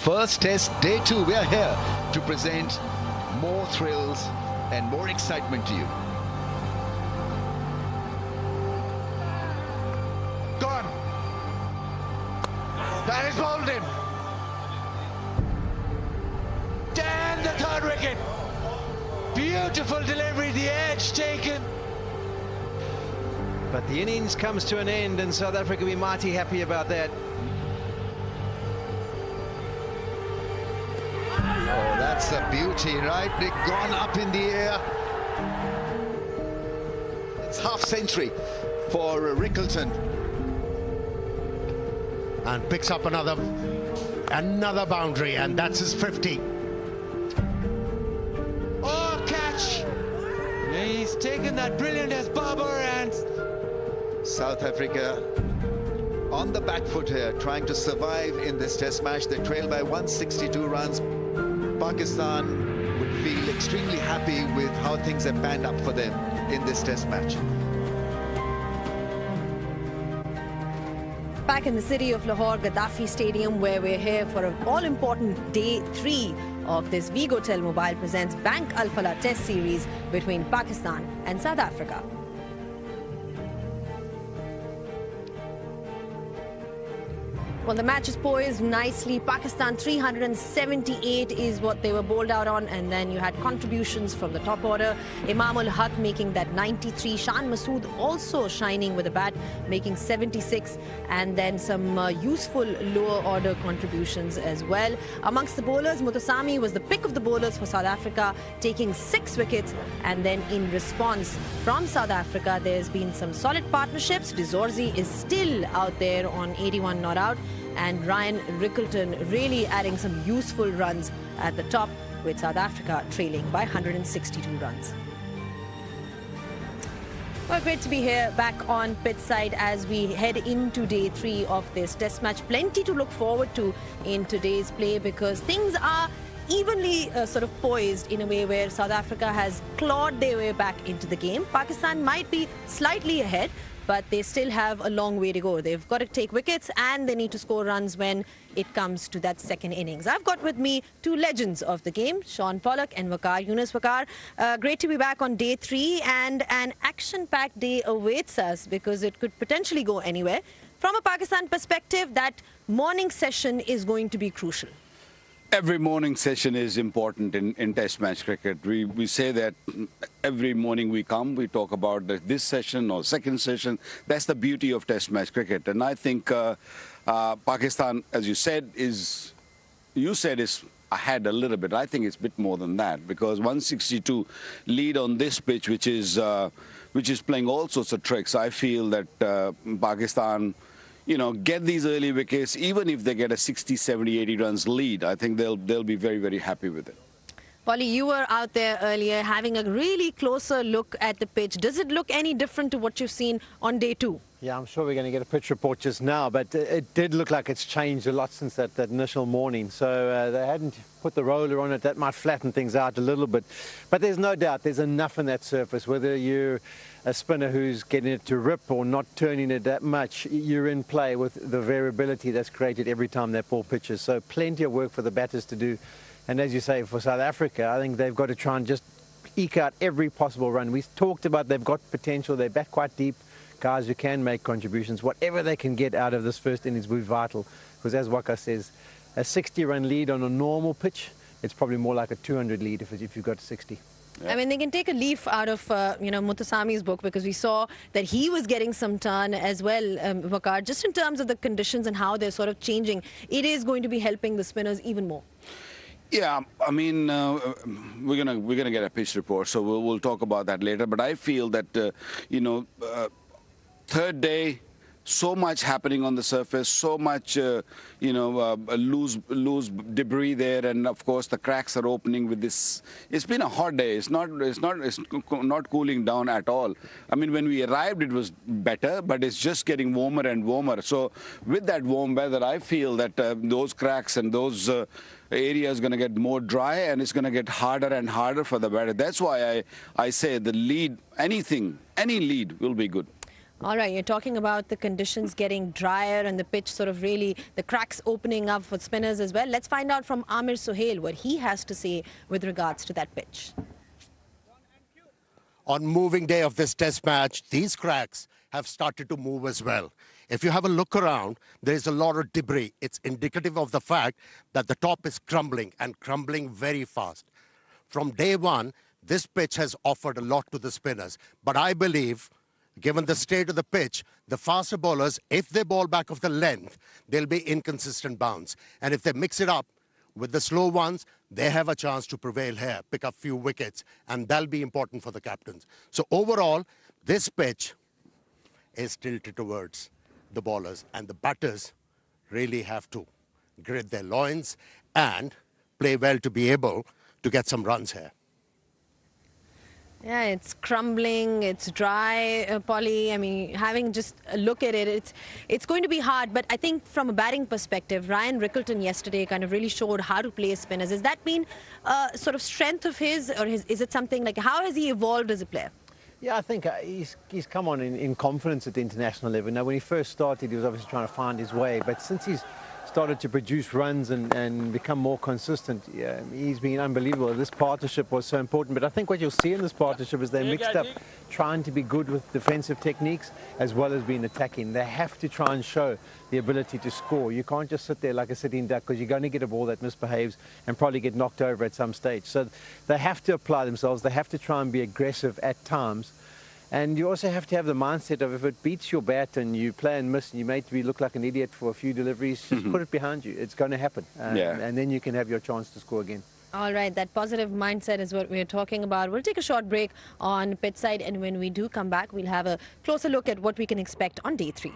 first test, day 2. We are here to present more thrills and more excitement to you. Gone. That is bowled in. And the third wicket. Beautiful delivery, the edge taken. But the innings comes to an end and South Africa will be mighty happy about that. Oh, that's a beauty, right? They've gone up in the air. It's half century for Rickleton. And picks up another boundary, and that's his 50. Oh, catch! He's taken that brilliant as Babar, and South Africa on the back foot here, trying to survive in this test match. They trail by 162 runs. Pakistan would feel extremely happy with how things have panned up for them in this test match. Back in the city of Lahore, Gaddafi Stadium, where we're here for an all-important day 3 of this Vigotel Mobile presents Bank Al Falah Test Series between Pakistan and South Africa. Well, the match is poised nicely. Pakistan 378 is what they were bowled out on, and then you had contributions from the top order. Imam-ul-Haq making that 93. Shan Masood also shining with a bat, making 76, and then some useful lower order contributions as well. Amongst the bowlers, Mutasami was the pick of the bowlers for South Africa, taking 6 wickets, and then in response from South Africa, there's been some solid partnerships. De Zorzi is still out there on 81 not out, and Ryan Rickleton really adding some useful runs at the top, with South Africa trailing by 162 runs. Well, great to be here back on pitch side as we head into day 3 of this test match. Plenty to look forward to in today's play, because things are evenly sort of poised in a way where South Africa has clawed their way back into the game. Pakistan might be slightly ahead, but they still have a long way to go. They've got to take wickets and they need to score runs when it comes to that second innings. I've got with me 2 legends of the game, Sean Pollock and Waqar Younis. Waqar, great to be back on day 3, and an action-packed day awaits us because it could potentially go anywhere. From a Pakistan perspective, that morning session is going to be crucial. Every morning session is important in Test match cricket. We say that every morning we come, we talk about this session or second session. That's the beauty of Test match cricket. And I think Pakistan, as you said, is ahead a little bit. I think it's a bit more than that, because 162 lead on this pitch, which is playing all sorts of tricks. I feel that Pakistan, get these early wickets, even if they get a 60, 70, 80 runs lead, I think they'll be very, very happy with it. Polly, you were out there earlier having a really closer look at the pitch. Does it look any different to what you've seen on day 2? Yeah, I'm sure we're going to get a pitch report just now, but it did look like it's changed a lot since that initial morning. So they hadn't put the roller on it. That might flatten things out a little bit. But there's no doubt there's enough in that surface. Whether you're a spinner who's getting it to rip or not turning it that much, you're in play with the variability that's created every time that ball pitches. So plenty of work for the batters to do. And as you say, for South Africa, I think they've got to try and just eke out every possible run. We talked about they've got potential. They bat quite deep. Guys who can make contributions, whatever they can get out of this first innings will be vital, because as Waqar says, a 60-run lead on a normal pitch, it's probably more like a 200 lead if you've got 60. Yeah. I mean, they can take a leaf out of, Mutasami's book, because we saw that he was getting some turn as well, Waqar, just in terms of the conditions and how they're sort of changing. It is going to be helping the spinners even more. Yeah, I mean, we're gonna get a pitch report, so we'll talk about that later. But I feel that, third day, so much happening on the surface, so much, loose debris there, and of course the cracks are opening with this. It's been a hot day. It's not cooling down at all. I mean, when we arrived, it was better, but it's just getting warmer and warmer. So with that warm weather, I feel that those cracks and those areas going to get more dry, and it's going to get harder and harder for the batter. That's why I say the lead, any lead will be good. All right, you're talking about the conditions getting drier and the pitch sort of really, the cracks opening up for spinners as well. Let's find out from Amir Sohail what he has to say with regards to that pitch. On moving day of this test match, these cracks have started to move as well. If you have a look around, there is a lot of debris. It's indicative of the fact that the top is crumbling and crumbling very fast. From day one, this pitch has offered a lot to the spinners. But I believe, given the state of the pitch, the faster bowlers, if they ball back of the length, they'll be inconsistent bounce. And if they mix it up with the slow ones, they have a chance to prevail here, pick up few wickets, and that'll be important for the captains. So overall, this pitch is tilted towards the bowlers, and the batters really have to grit their loins and play well to be able to get some runs here. Yeah, it's crumbling, it's dry, Polly. I mean, having just a look at it, it's going to be hard. But I think from a batting perspective, Ryan Rickleton yesterday kind of really showed how to play spinners. Has that been sort of strength of his, or is it something like, how has he evolved as a player? Yeah, I think he's come on in confidence at the international level. Now, when he first started, he was obviously trying to find his way. But since he's started to produce runs and become more consistent, yeah, he's been unbelievable. This partnership was so important. But I think what you'll see in this partnership is they mixed up trying to be good with defensive techniques as well as being attacking. They have to try and show the ability to score. You can't just sit there like a sitting duck, because you're going to get a ball that misbehaves and probably get knocked over at some stage. So they have to apply themselves. They have to try and be aggressive at times. And you also have to have the mindset of, if it beats your bat and you play and miss and you may look like an idiot for a few deliveries, just put it behind you. It's going to happen. And then you can have your chance to score again. All right, that positive mindset is what we're talking about. We'll take a short break on pitch side, and when we do come back, we'll have a closer look at what we can expect on day 3.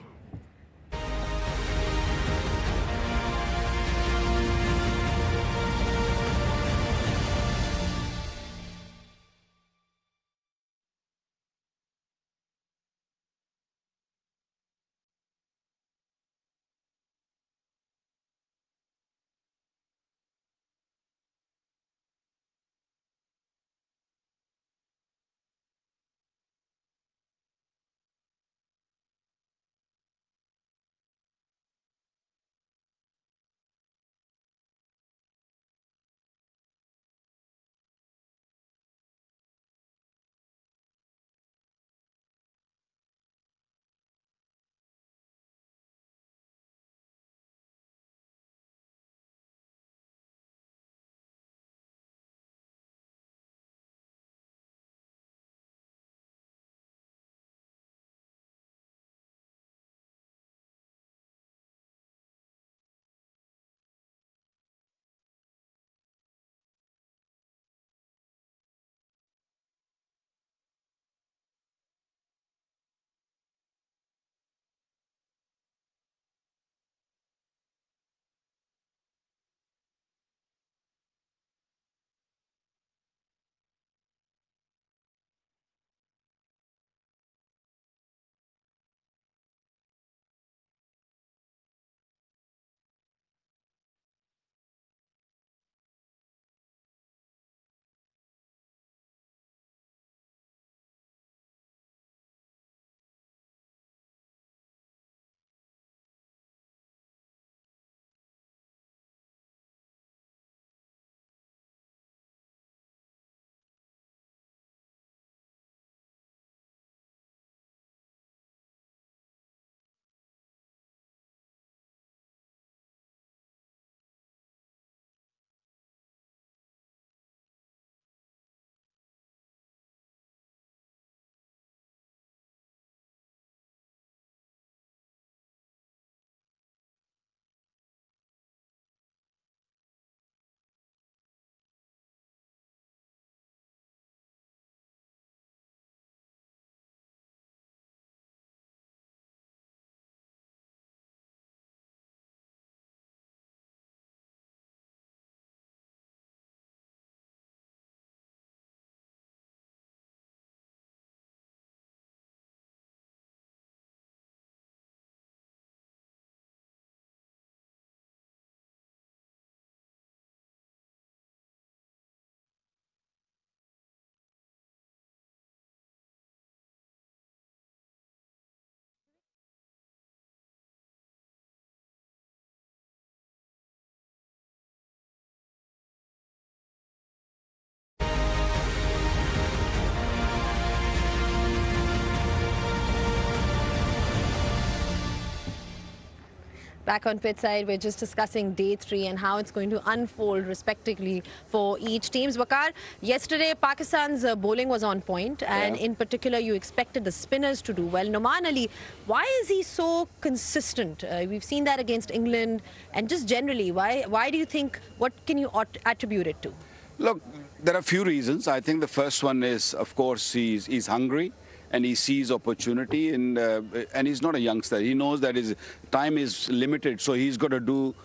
Back on pitch side, we're just discussing day 3 and how it's going to unfold respectively for each teams. Waqar, yesterday Pakistan's bowling was on point, and in particular you expected the spinners to do well. Noman Ali, why is he so consistent? We've seen that against England, and just generally, why do you think, what can you attribute it to? Look, there are a few reasons. I think the first one is, of course, he's hungry. And he sees opportunity, and he's not a youngster. He knows that his time is limited, so he's got to do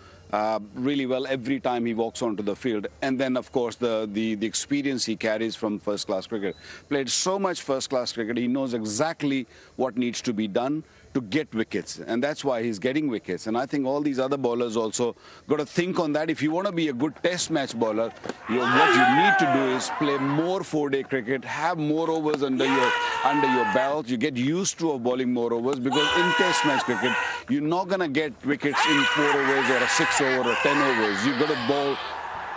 really well every time he walks onto the field. And then, of course, the experience he carries from first-class cricket. Played so much first-class cricket, he knows exactly what needs to be done to get wickets, and that's why he's getting wickets. And I think all these other bowlers also got to think on that. If you want to be a good test match bowler, what you need to do is play more 4-day cricket, have more overs under your belt. You get used to bowling more overs, because in test match cricket, you're not going to get wickets in 4 overs or a 6 over or 10 overs. You've got to bowl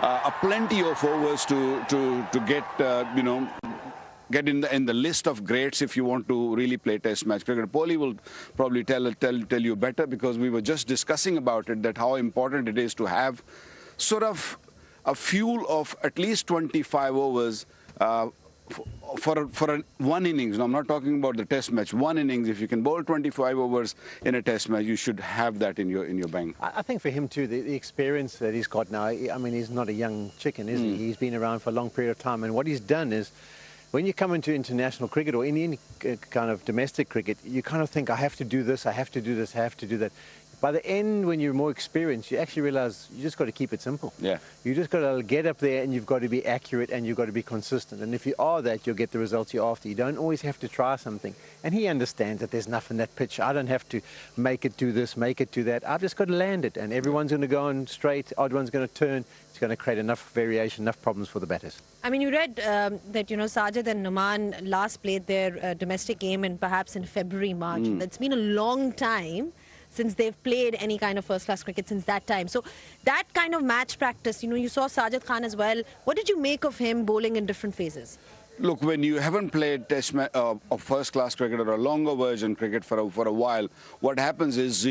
a plenty of overs to get, get in the list of greats if you want to really play test match cricket. Paulie will probably tell you better, because we were just discussing about it, that how important it is to have sort of a fuel of at least 25 overs for one innings. Now, I'm not talking about the test match. One innings, if you can bowl 25 overs in a test match, you should have that in your bank. I think for him too, the experience that he's got now, I mean, he's not a young chicken, is he? He's been around for a long period of time, and what he's done is, when you come into international cricket or any kind of domestic cricket, you kind of think, I have to do this, I have to do this, I have to do that. By the end, when you're more experienced, you actually realize you just got to keep it simple. Yeah. You just got to get up there, and you've got to be accurate, and you've got to be consistent. And if you are that, you'll get the results you're after. You don't always have to try something. And he understands that there's enough in that pitch. I don't have to make it do this, make it do that. I've just got to land it, and everyone's going to go on straight, odd one's going to turn. It's going to create enough variation, enough problems for the batters. I mean, you read that, Sajid and Noman last played their domestic game perhaps in February, March. It's been a long time since they've played any kind of first-class cricket since that time. So that kind of match practice, you saw Sajid Khan as well. What did you make of him bowling in different phases? Look, when you haven't played test of first-class cricket or a longer version cricket for a while, what happens is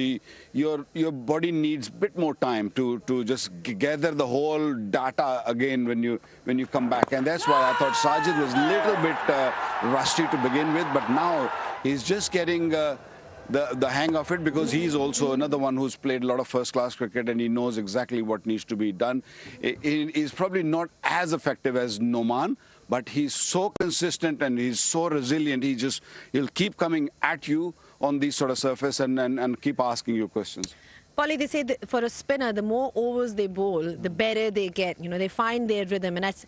your body needs a bit more time to just gather the whole data again when you come back. And that's why I thought Sajid was a little bit rusty to begin with, but now he's just getting the hang of it, because he's also another one who's played a lot of first-class cricket, and he knows exactly what needs to be done. He's probably not as effective as Noman, but he's so consistent and he's so resilient. He'll keep coming at you on these sort of surface and keep asking you questions. Paulie, they say that for a spinner, the more overs they bowl, the better they get. They find their rhythm, and that's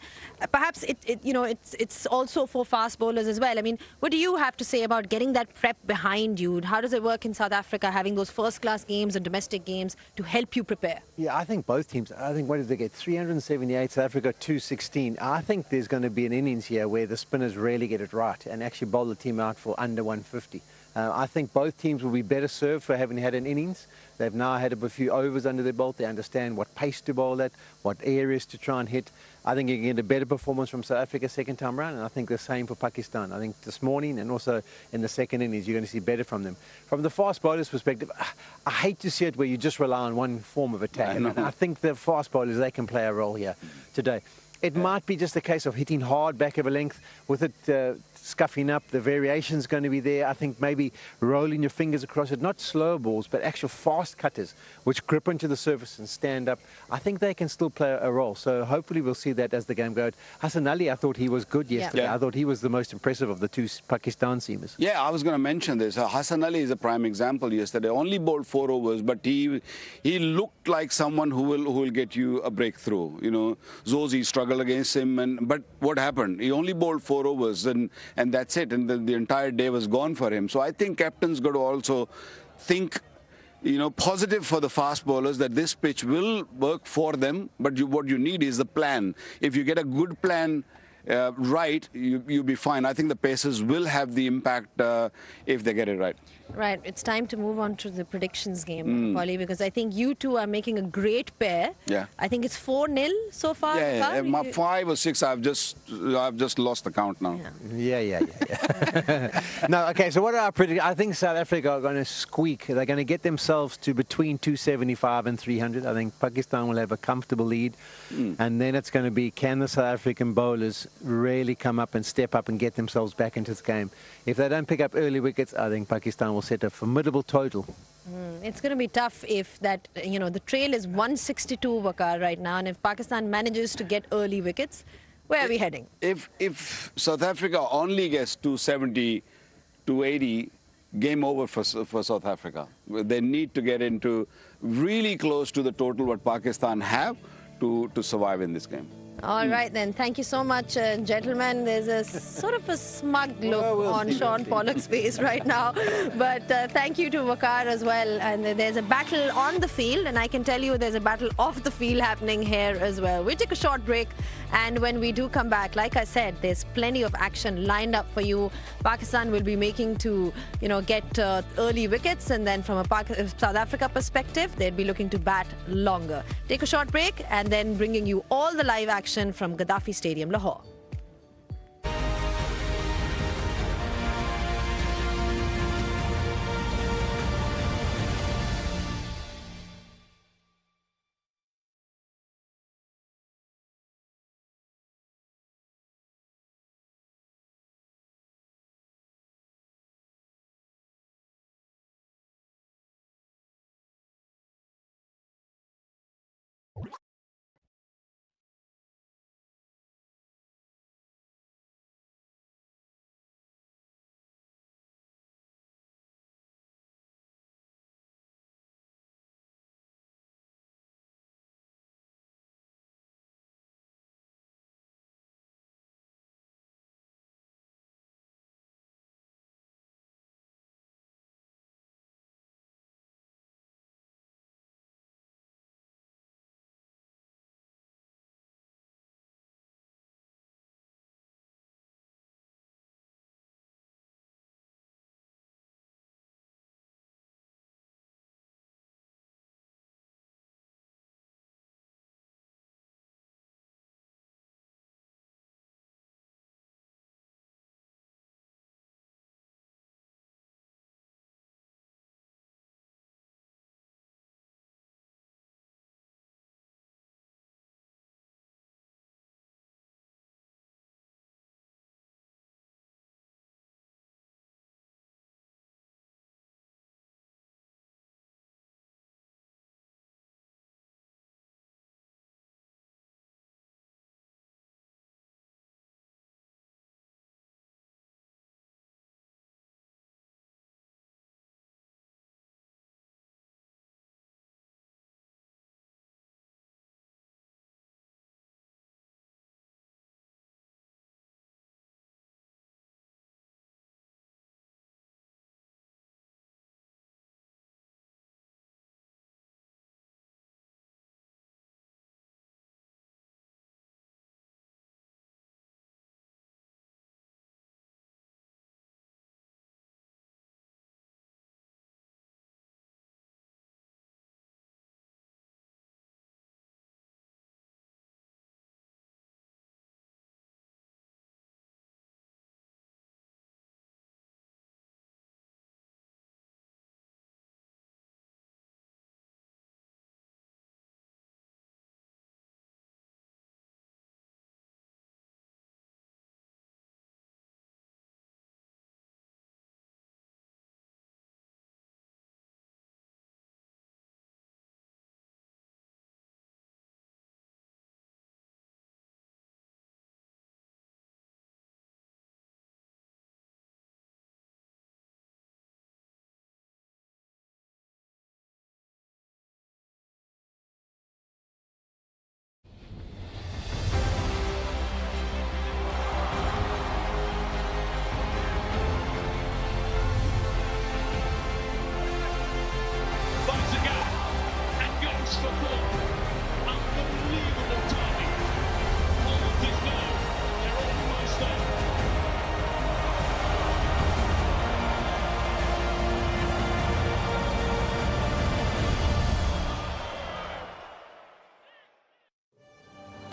perhaps it's also for fast bowlers as well. I mean, what do you have to say about getting that prep behind you? How does it work in South Africa, having those first-class games and domestic games to help you prepare? Yeah, I think both teams. I think, what did they get? 378, South Africa 216. I think there's going to be an innings here where the spinners really get it right and actually bowl the team out for under 150. I think both teams will be better served for having had an innings. They've now had a few overs under their belt. They understand what pace to bowl at, what areas to try and hit. I think you can get a better performance from South Africa second time round, and I think the same for Pakistan. I think this morning and also in the second innings, you're going to see better from them. From the fast bowlers' perspective, I hate to see it where you just rely on one form of attack. And I think the fast bowlers, they can play a role here today. It might be just a case of hitting hard back of a length with it scuffing up. The variation's going to be there. I think maybe rolling your fingers across it, not slow balls, but actual fast cutters, which grip into the surface and stand up. I think they can still play a role. So hopefully we'll see that as the game goes. Hassan Ali, I thought he was good yesterday. I thought he was the most impressive of the two Pakistan seamers. Yeah, I was going to mention this. Hassan Ali is a prime example yesterday. Only bowled 4 overs, but he looked like someone who will get you a breakthrough. Zozi struggled against him, but what happened? He only bowled 4 overs, and that's it. And the entire day was gone for him. So I think captains got to also think, positive for the fast bowlers, that this pitch will work for them. But what you need is the plan. If you get a good plan right, you'll be fine. I think the pacers will have the impact if they get it right. Right, it's time to move on to the predictions game, Polly, because I think you two are making a great pair. Yeah. I think it's 4-0 so far. Yeah, Vikas? my 5 or 6. I've just lost the count now. Yeah. No, okay, so what are our predictions? I think South Africa are going to squeak. They're going to get themselves to between 275 and 300. I think Pakistan will have a comfortable lead. And then it's going to be, can the South African bowlers really come up and step up and get themselves back into this game? If they don't pick up early wickets, I think Pakistan will set a formidable total. It's going to be tough if that, the trail is 162, Vakar, right now. And if Pakistan manages to get early wickets, where are we heading? If South Africa only gets 270, 280, game over for South Africa. They need to get into really close to the total what Pakistan have to survive in this game. All right, then. Thank you so much, gentlemen. There's a sort of a smug look on Sean Pollock's face right now. But thank you to Vakar as well. And there's a battle on the field, and I can tell you there's a battle off the field happening here as well. We'll take a short break, and when we do come back, like I said, there's plenty of action lined up for you. Pakistan will be making to, get early wickets, and then from a South Africa perspective, they'll be looking to bat longer. Take a short break, and then bringing you all the live action from Gaddafi Stadium, Lahore.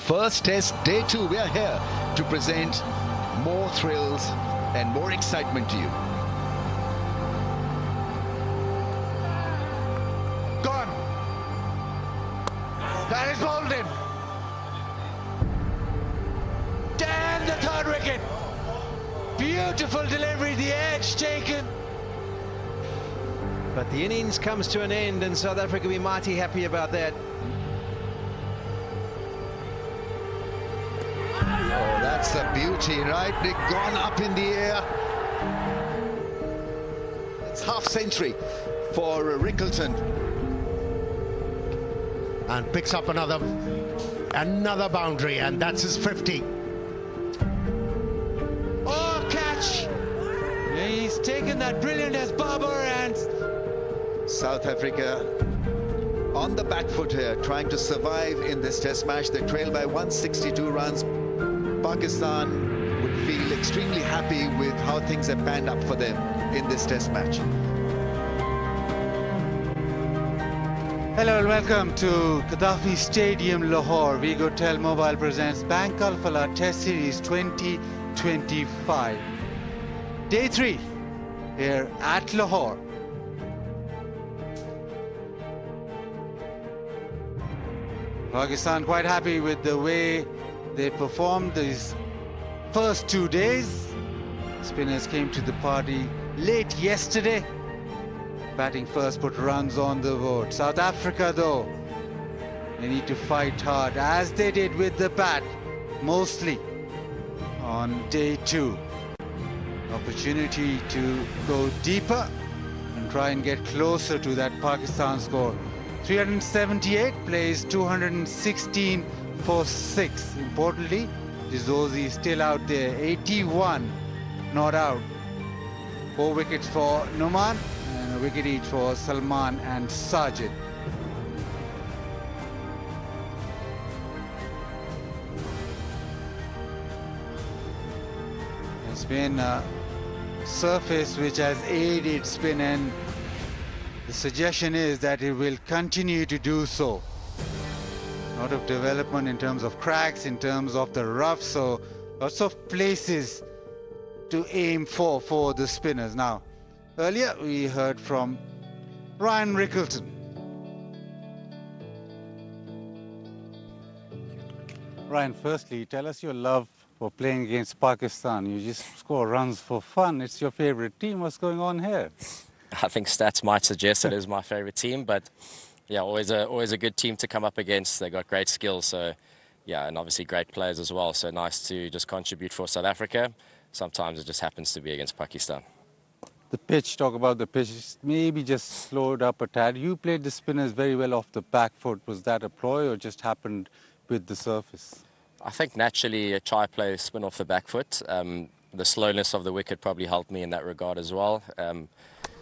First test, day 2. We are here to present more thrills and more excitement to you. Gone. That is bowled in. And the third wicket. Beautiful delivery, the edge taken. But the innings comes to an end, and South Africa will be mighty happy about that. Oh, that's a beauty, right? They've gone up in the air. It's half century for Rickleton. And picks up another boundary, and that's his 50. Oh, catch. He's taken that brilliant as Babar, and South Africa on the back foot here, trying to survive in this test match. They trail by 162 runs. Pakistan would feel extremely happy with how things have panned up for them in this test match. hello and welcome to Gaddafi Stadium, Lahore. Vigo Tel Mobile presents Bank Al-Falah Test Series 2025. Day 3 here at Lahore. Pakistan quite happy with the way they performed these first 2 days. Spinners came to the party late yesterday. Batting first put runs on the board. South Africa, though, they need to fight hard, as they did with the bat, mostly on day 2. Opportunity to go deeper and try and get closer to that Pakistan score. 378 plays 216 for 6. Importantly, Dizozi still out there. 81 not out. 4 wickets for Numan and a wicket each for Salman and Sajid. It's been a surface which has aided spin, and the suggestion is that it will continue to do so. A lot of development in terms of cracks, in terms of the rough, so lots of places to aim for the spinners. Now, earlier we heard from Ryan Rickleton. Ryan, firstly, tell us your love for playing against Pakistan. You just score runs for fun. It's your favorite team. What's going on here? I think stats might suggest it is my favorite team, but yeah, always a good team to come up against. They got great skills, so yeah, and obviously great players as well. So nice to just contribute for South Africa. Sometimes it just happens to be against Pakistan. The pitch, talk about the pitch, maybe just slowed up a tad. You played the spinners very well off the back foot. Was that a ploy or just happened with the surface? I think naturally I try to play spin off the back foot. The slowness of the wicket probably helped me in that regard as well.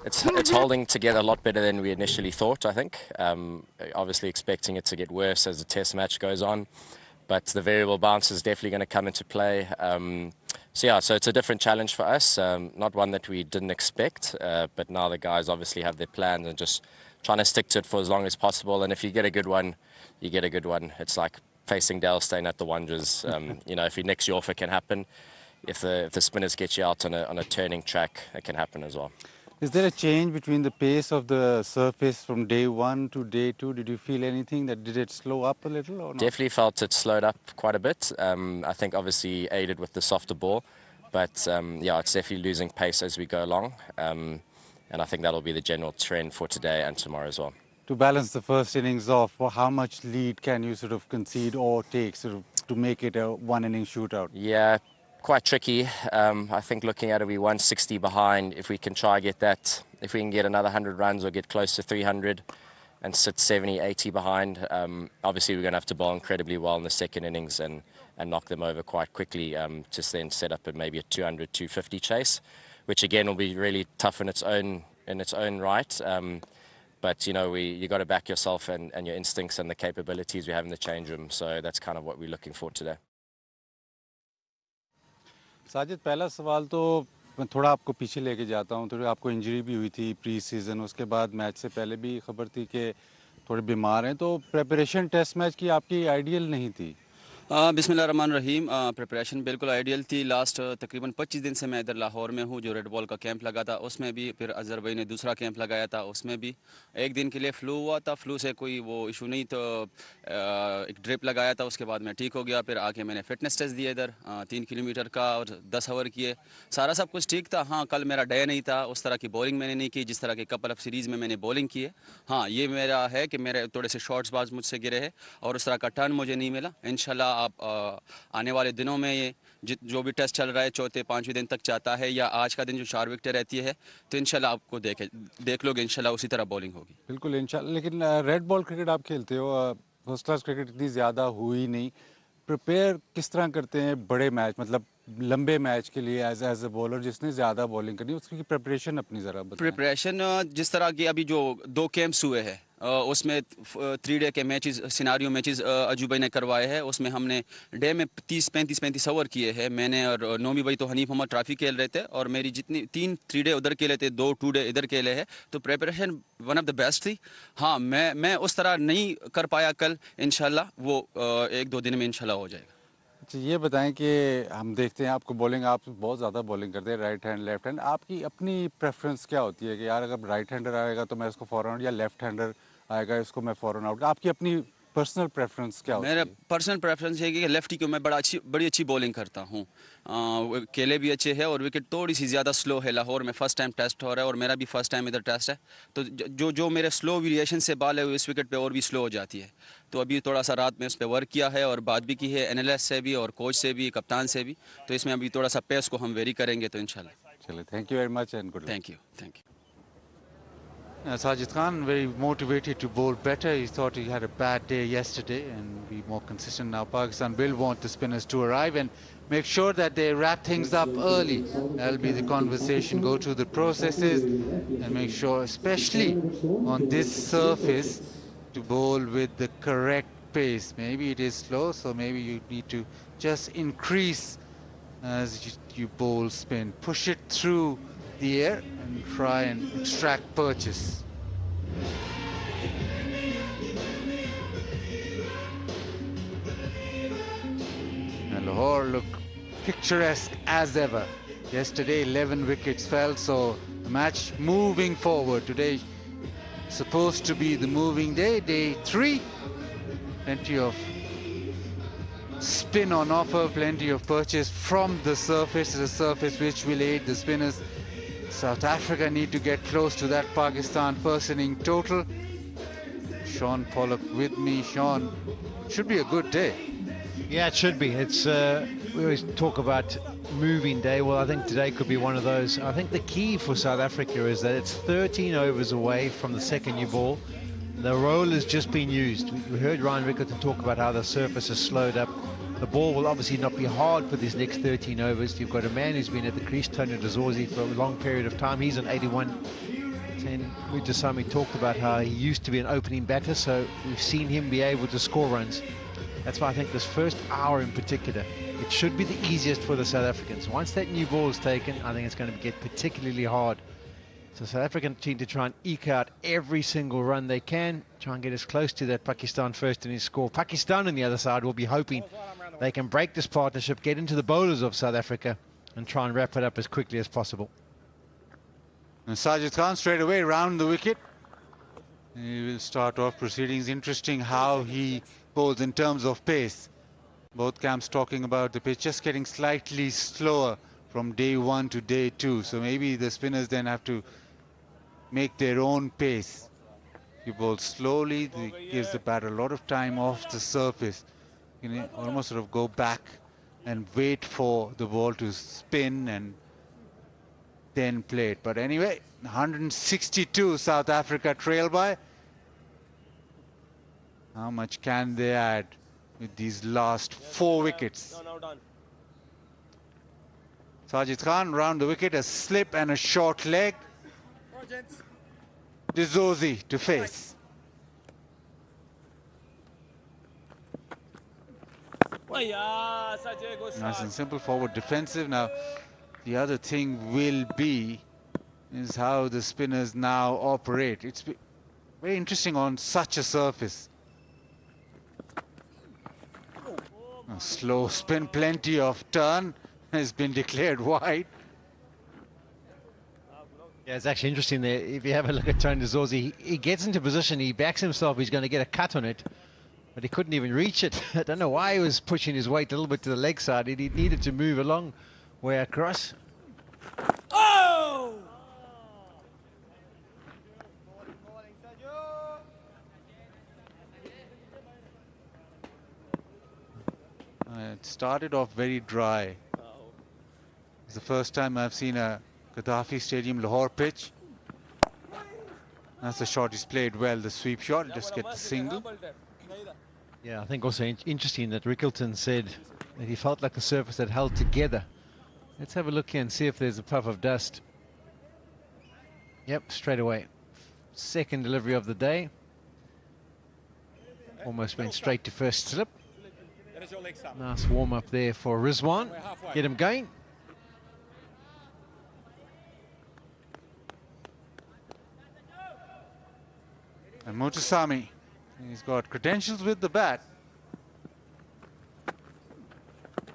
It's holding together a lot better than we initially thought, I think. Obviously expecting it to get worse as the test match goes on. But the variable bounce is definitely going to come into play. So it's a different challenge for us. Not one that we didn't expect. But now the guys obviously have their plans and just trying to stick to it for as long as possible. And if you get a good one, you get a good one. It's like facing Dale Steyn at the Wanderers. If he nicks you off, it can happen. If the spinners get you out on a turning track, it can happen as well. Is there a change between the pace of the surface from day 1 to day 2? Did you feel anything that did it slow up a little or not? Definitely felt it slowed up quite a bit. I think obviously aided with the softer ball, but it's definitely losing pace as we go along. And I think that'll be the general trend for today and tomorrow as well. To balance the first innings off, how much lead can you sort of concede or take to make it a one-inning shootout? Yeah, quite tricky. I think looking at it, we're 160 behind. If we can try get that, if we can get another 100 runs or get close to 300 and sit 70, 80 behind, obviously we're going to have to bowl incredibly well in the second innings and knock them over quite quickly to then set up maybe a 200, 250 chase, which again will be really tough in its own right. But you got to back yourself and your instincts and the capabilities we have in the change room. So that's kind of what we're looking for today. Sajid, पहला सवाल तो मैं थोड़ा आपको पीछे लेके जाता हूँ. थोड़ी आपको इंजरी भी हुई थी प्री सीज़न, उसके बाद मैच से पहले भी खबर थी कि थोड़े बीमार हैं, तो प्रेपरेशन टेस्ट मैच की आपकी आइडियल नहीं थी. बिस्मिल्लाहिर्रहमानिर्रहीम। प्रिपरेशन बिल्कुल आइडियल थी। लास्ट तकरीबन 25 दिन से मैं इधर लाहौर में हूँ। जो रेड बॉल का कैंप लगा था उसमें भी, फिर अजहर भाई ने दूसरा कैंप लगाया था उसमें भी। एक दिन के लिए फ्लू हुआ था, फ्लू से कोई वो इशू नहीं, तो एक ड्रिप लगाया था, उसके बाद मैं ठीक हो गया। फिर आके मैंने फिटनेस टेस्ट दिया इधर 3 किलोमीटर का और 10 आवर किए। सारा सब कुछ ठीक था। हाँ, कल मेरा डे नहीं था, उस तरह की बॉलिंग मैंने नहीं की जिस तरह की कपल ऑफ सीरीज़ में मैंने बॉलिंग की है। हाँ, ये मेरा है कि मेरे थोड़े से शॉट्स बाज मुझसे गिरे हैं और उस तरह का टर्न मुझे नहीं मिला। इंशाल्लाह आप आने वाले दिनों में ये जो भी टेस्ट चल रहा है चौथे 5वें दिन तक जाता है या आज का दिन जो 4 विकेटें रहती है, तो इंशाल्लाह आपको देख लोगे, इंशाल्लाह उसी तरह बॉलिंग होगी। बिल्कुल इंशाल्लाह। लेकिन रेड बॉल क्रिकेट आप खेलते हो, फर्स्ट क्लास क्रिकेट इतनी ज़्यादा हुई नहीं। प्रिपेयर किस तरह करते हैं बड़े मैच, मतलब लंबे मैच के लिए एज अ बॉलर जिसने ज़्यादा बॉलिंग करनी है, उसकी प्रिपरेशन अपनी ज़रा बताएं। प्रिपरेशन जिस तरह की अभी जो 2 कैंप्स हुए हैं उसमें 3 डे के मैचेस, सिनारियो मैचेस अजू भाई ने करवाए हैं। उसमें हमने डे में 30-35 ओवर किए हैं। मैंने और नोमी भाई तो हनीफ मोहम्मद ट्रॉफी खेल रहे थे और मेरी जितनी 3 डे उधर खेले थे, 2 डे इधर खेले हैं, तो preparation one of the best थी। हाँ, मैं उस तरह नहीं कर पाया कल, इंशाल्लाह वो 1-2 दिन में इंशाल्लाह हो जाएगा। अच्छा, ये बताएं कि हम देखते हैं आपको बॉलिंग, आप बहुत ज़्यादा बॉलिंग करते हैं, राइट हैंड लेफ्ट हैंड, आपकी अपनी प्रेफरेंस क्या होती है कि यार अगर राइट हैंडर आएगा तो मैं इसको फॉरन आउट, या लेफ्ट हैंडर आएगा इसको मैं फॉरन आउट, आपकी अपनी पर्सनल प्रेफरेंस क्या होती मेरा है? पर्सनल प्रेफरेंस है कि लेफ्टी को मैं बड़ी अच्छी बॉलिंग करता हूँ। केले भी अच्छे हैं और विकेट थोड़ी सी ज़्यादा स्लो है। लाहौर में फर्स्ट टाइम टेस्ट हो रहा है और मेरा भी फर्स्ट टाइम इधर टेस्ट है, तो जो मेरे स्लो वेरिएशन से बॉल है वो इस विकेट पे और भी स्लो हो जाती है। तो अभी थोड़ा सा रात में उस पर वर्क किया है और बात भी की है एनालिस्ट से भी और कोच से भी, कप्तान से भी। तो इसमें अभी थोड़ा सा पेस को हम वेरी करेंगे तो इंशाल्लाह। चलिए, thank you very much and good luck. Thank you. Sajid Khan very motivated to bowl better. He thought he had a bad day yesterday and be more consistent now. Pakistan will want the spinners to arrive and make sure that they wrap things up early. That'll be the conversation. Go through the processes and make sure, especially on this surface, to bowl with the correct pace. Maybe it is slow, so maybe you need to just increase as you bowl spin. Push it through the air and try and extract purchase. And Lahore look picturesque as ever. Yesterday 11 wickets fell, so the match moving forward. Today supposed to be the moving day, day 3. Plenty of spin on offer, plenty of purchase from the surface, the surface which will aid the spinners. South Africa need to get close to that Pakistan first inning total. Sean Pollock with me. Sean, should be a good day. Yeah, it should be. It's we always talk about moving day. Well, I think today could be one of those. I think the key for South Africa is that it's 13 overs away from the second new ball. The roll has just been used. We heard Ryan Rickerton talk about how the surface has slowed up. The ball will obviously not be hard for these next 13 overs. You've got a man who's been at the crease, Tony Dazorzi, for a long period of time. He's on 81. And Mutasami talked about how he used to be an opening batter, so we've seen him be able to score runs. That's why I think this first hour in particular, it should be the easiest for the South Africans. Once that new ball is taken, I think it's going to get particularly hard. So South African team to try and eke out every single run they can, try and get as close to that Pakistan first inning score. Pakistan on the other side will be hoping they can break this partnership, get into the bowlers of South Africa and try and wrap it up as quickly as possible. And Sajid Khan straight away round the wicket. He will start off proceedings. Interesting how he bowls in terms of pace. Both camps talking about the pitch just getting slightly slower from day 1 to day 2. So maybe the spinners then have to make their own pace. You bowl slowly, it gives the batter a lot of time off the surface. You can almost sort of go back and wait for the ball to spin and then play it. But anyway, 162 South Africa trail by. How much can they add with these last 4 wickets? Sajid Khan round the wicket, a slip and a short leg. Dazorzi to face. Nice and simple forward defensive. Now the other thing will be is how the spinners now operate. It's very interesting on such a surface. A slow spin, plenty of turn, has been declared wide. Yeah, it's actually interesting there. If you have a look at Tony Zorzi, he gets into position, he backs himself, he's going to get a cut on it, but he couldn't even reach it. I don't know why he was pushing his weight a little bit to the leg side. He needed to move a long way across. Oh! It started off very dry. It's the first time I've seen a Gaddafi Stadium Lahore pitch. That's the shot he's played well, the sweep shot, just get the single. Yeah, I think also interesting that Rickleton said that he felt like the surface had held together. Let's have a look here and see if there's a puff of dust. Yep, straight away. Second delivery of the day. Almost went straight to first slip. Nice warm up there for Rizwan. Get him going. And Mutasami, he's got credentials with the bat.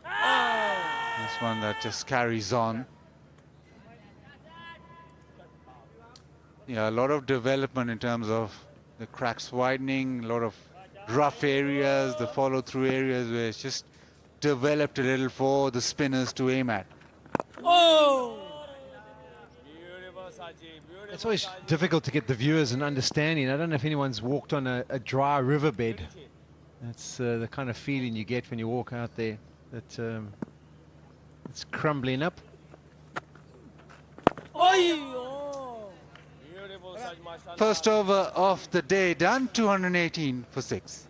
This one that just carries on. Yeah, a lot of development in terms of the cracks widening, a lot of rough areas, the follow-through areas where it's just developed a little for the spinners to aim at. Oh! It's always difficult to get the viewers an understanding. I don't know if anyone's walked on a dry riverbed. That's the kind of feeling you get when you walk out there. That it's crumbling up. First over of the day done, 218 for 6.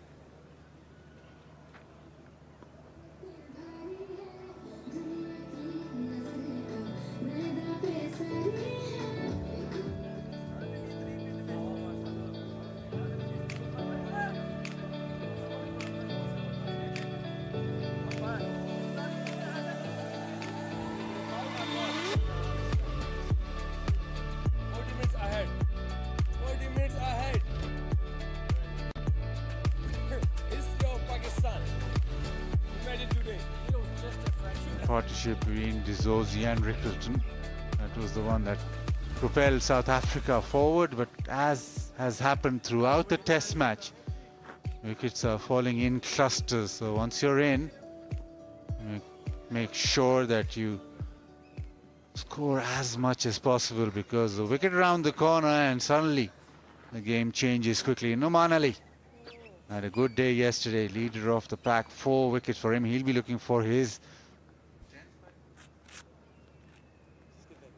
Partnership between De Zorzi and Rickleton. That was the one that propelled South Africa forward, but as has happened throughout the test match, wickets are falling in clusters. So once you're in, make sure that you score as much as possible, because the wicket around the corner and suddenly the game changes quickly. Numan Ali had a good day yesterday, leader of the pack, 4 wickets for him. He'll be looking for his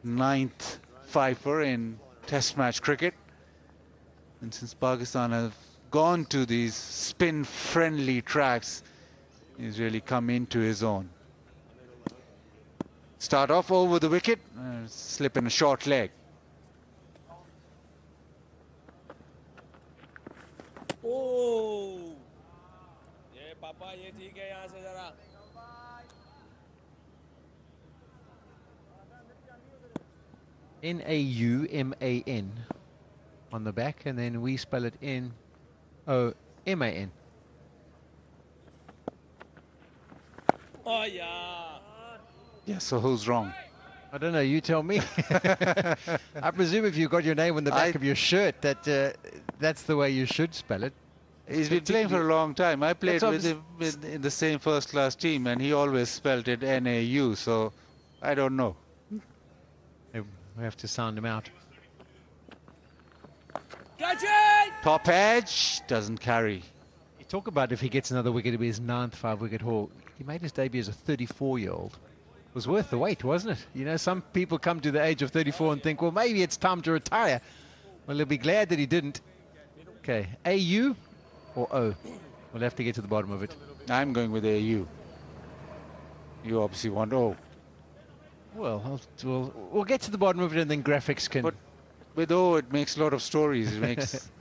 9th fifer in test match cricket. And since Pakistan have gone to these spin friendly tracks, he's really come into his own. Start off over the wicket, slip in a short leg. Oh! ये पापा ये ठीक है यहाँ से जरा. N-A-U-M-A-N on the back, and then we spell it N-O-M-A-N. Oh yeah. Yeah, so who's wrong? I don't know, you tell me. I presume if you've got your name on the back of your shirt, that that's the way you should spell it. He's been playing for a long time. I played with him in the same first-class team, and he always spelled it N-A-U, so I don't know. We have to sound him out. Catch it! Top edge, doesn't carry. You talk about if he gets another wicket, it'll be his 9th 5-wicket haul. He made his debut as a 34-year-old. It was worth the wait, wasn't it? You know, some people come to the age of 34 and think, well, maybe it's time to retire. Well, he'll be glad that he didn't. Okay, A-U or O? We'll have to get to the bottom of it. I'm going with A-U. You obviously want O. Well, we'll get to the bottom of it, and then graphics can... But with O, it makes a lot of stories. It makes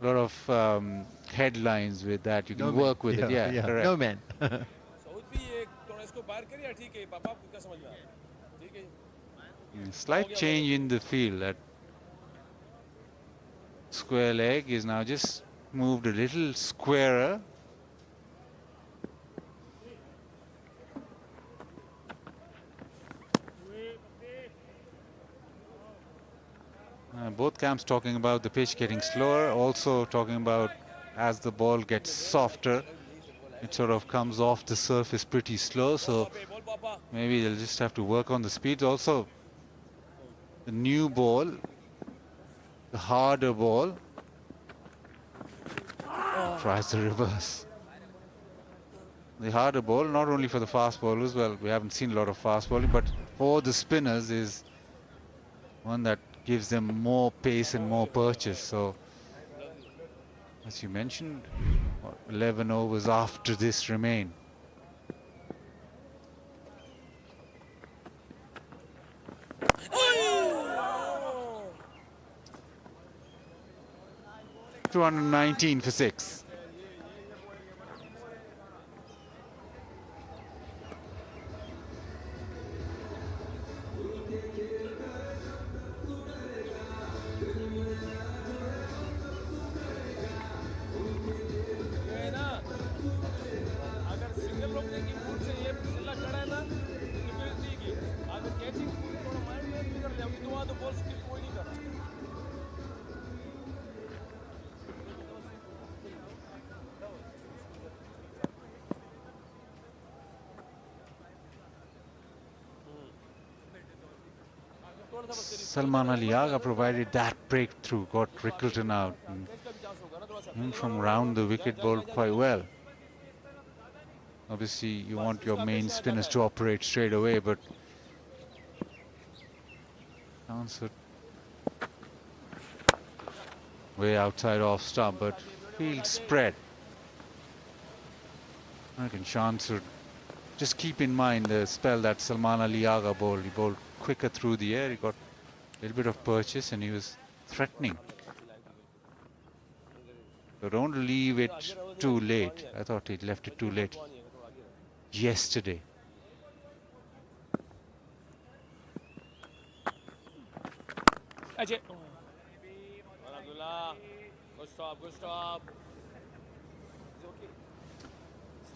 a lot of headlines with that. You can work with it. Yeah, correct. No man. Slight change in the field. That square leg is now just moved a little squarer. Both camps talking about the pitch getting slower, also talking about as the ball gets softer, it sort of comes off the surface pretty slow, so maybe they'll just have to work on the speeds. Also, the new ball, the harder ball, tries the reverse. The harder ball, not only for the fast bowlers, well, we haven't seen a lot of fast bowling, but for the spinners is one that gives them more pace and more purchase. So, as you mentioned, 11 overs after this remain. Oh! 219 for 6. Salman Ali Agha provided that breakthrough, got Rickleton out, and from round the wicket bowled quite well. Obviously, you want your main spinners to operate straight away, but answered way outside off stump, but field spread. I reckon Chance should just keep in mind the spell that Salman Ali Agha bowled. He bowled quicker through the air, he got a little bit of purchase and he was threatening. So don't leave it too late. I thought he'd left it too late yesterday. Good stop, good stop.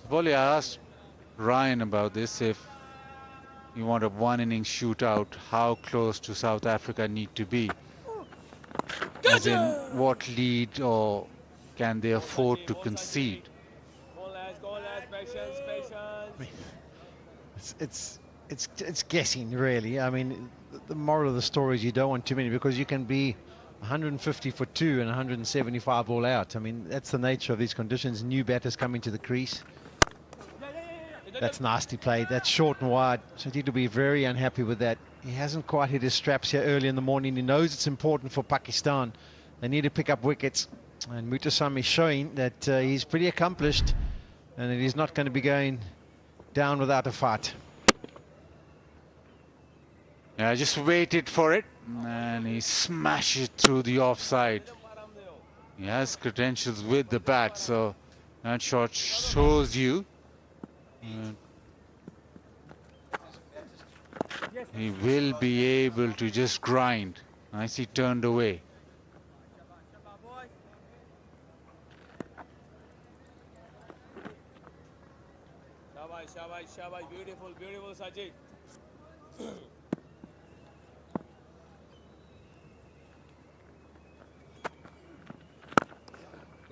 Bolly, I asked Ryan about this, if you want a one-inning shootout, how close to South Africa need to be? As in, what lead or can they afford to concede? Go lads, patience, patience. It's guessing, really. I mean, the moral of the story is you don't want too many, because you can be 150 for 2 and 175 all out. I mean, that's the nature of these conditions. New batters coming to the crease. That's nasty play. That's short and wide. So he'll be very unhappy with that. He hasn't quite hit his straps here early in the morning. He knows it's important for Pakistan. They need to pick up wickets. And Mutasam is showing that he's pretty accomplished and that he's not going to be going down without a fight. Yeah, I just waited for it and he smashed it through the offside. He has credentials with the bat, so that shot shows you he will be able to just grind. Nicely turned away. Shabash, beautiful, beautiful, Sajid.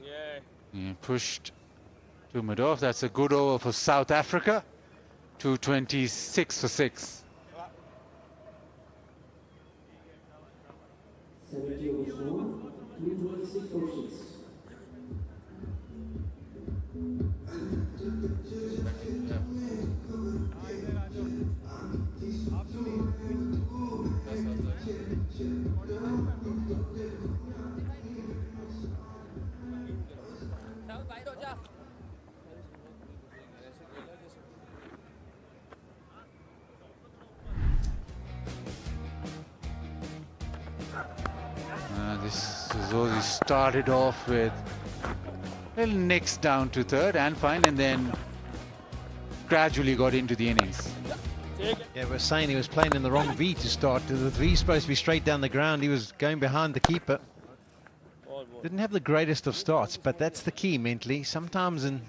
Yeah, pushed to mid-off. That's a good over for South Africa. 226 for 6. 70 overs more, 226 for 6. This Zozi started off with little nicks down to third and fine, and then gradually got into the innings. Yeah, we're saying he was playing in the wrong V to start. The V supposed to be straight down the ground. He was going behind the keeper. Didn't have the greatest of starts, but that's the key mentally. Sometimes in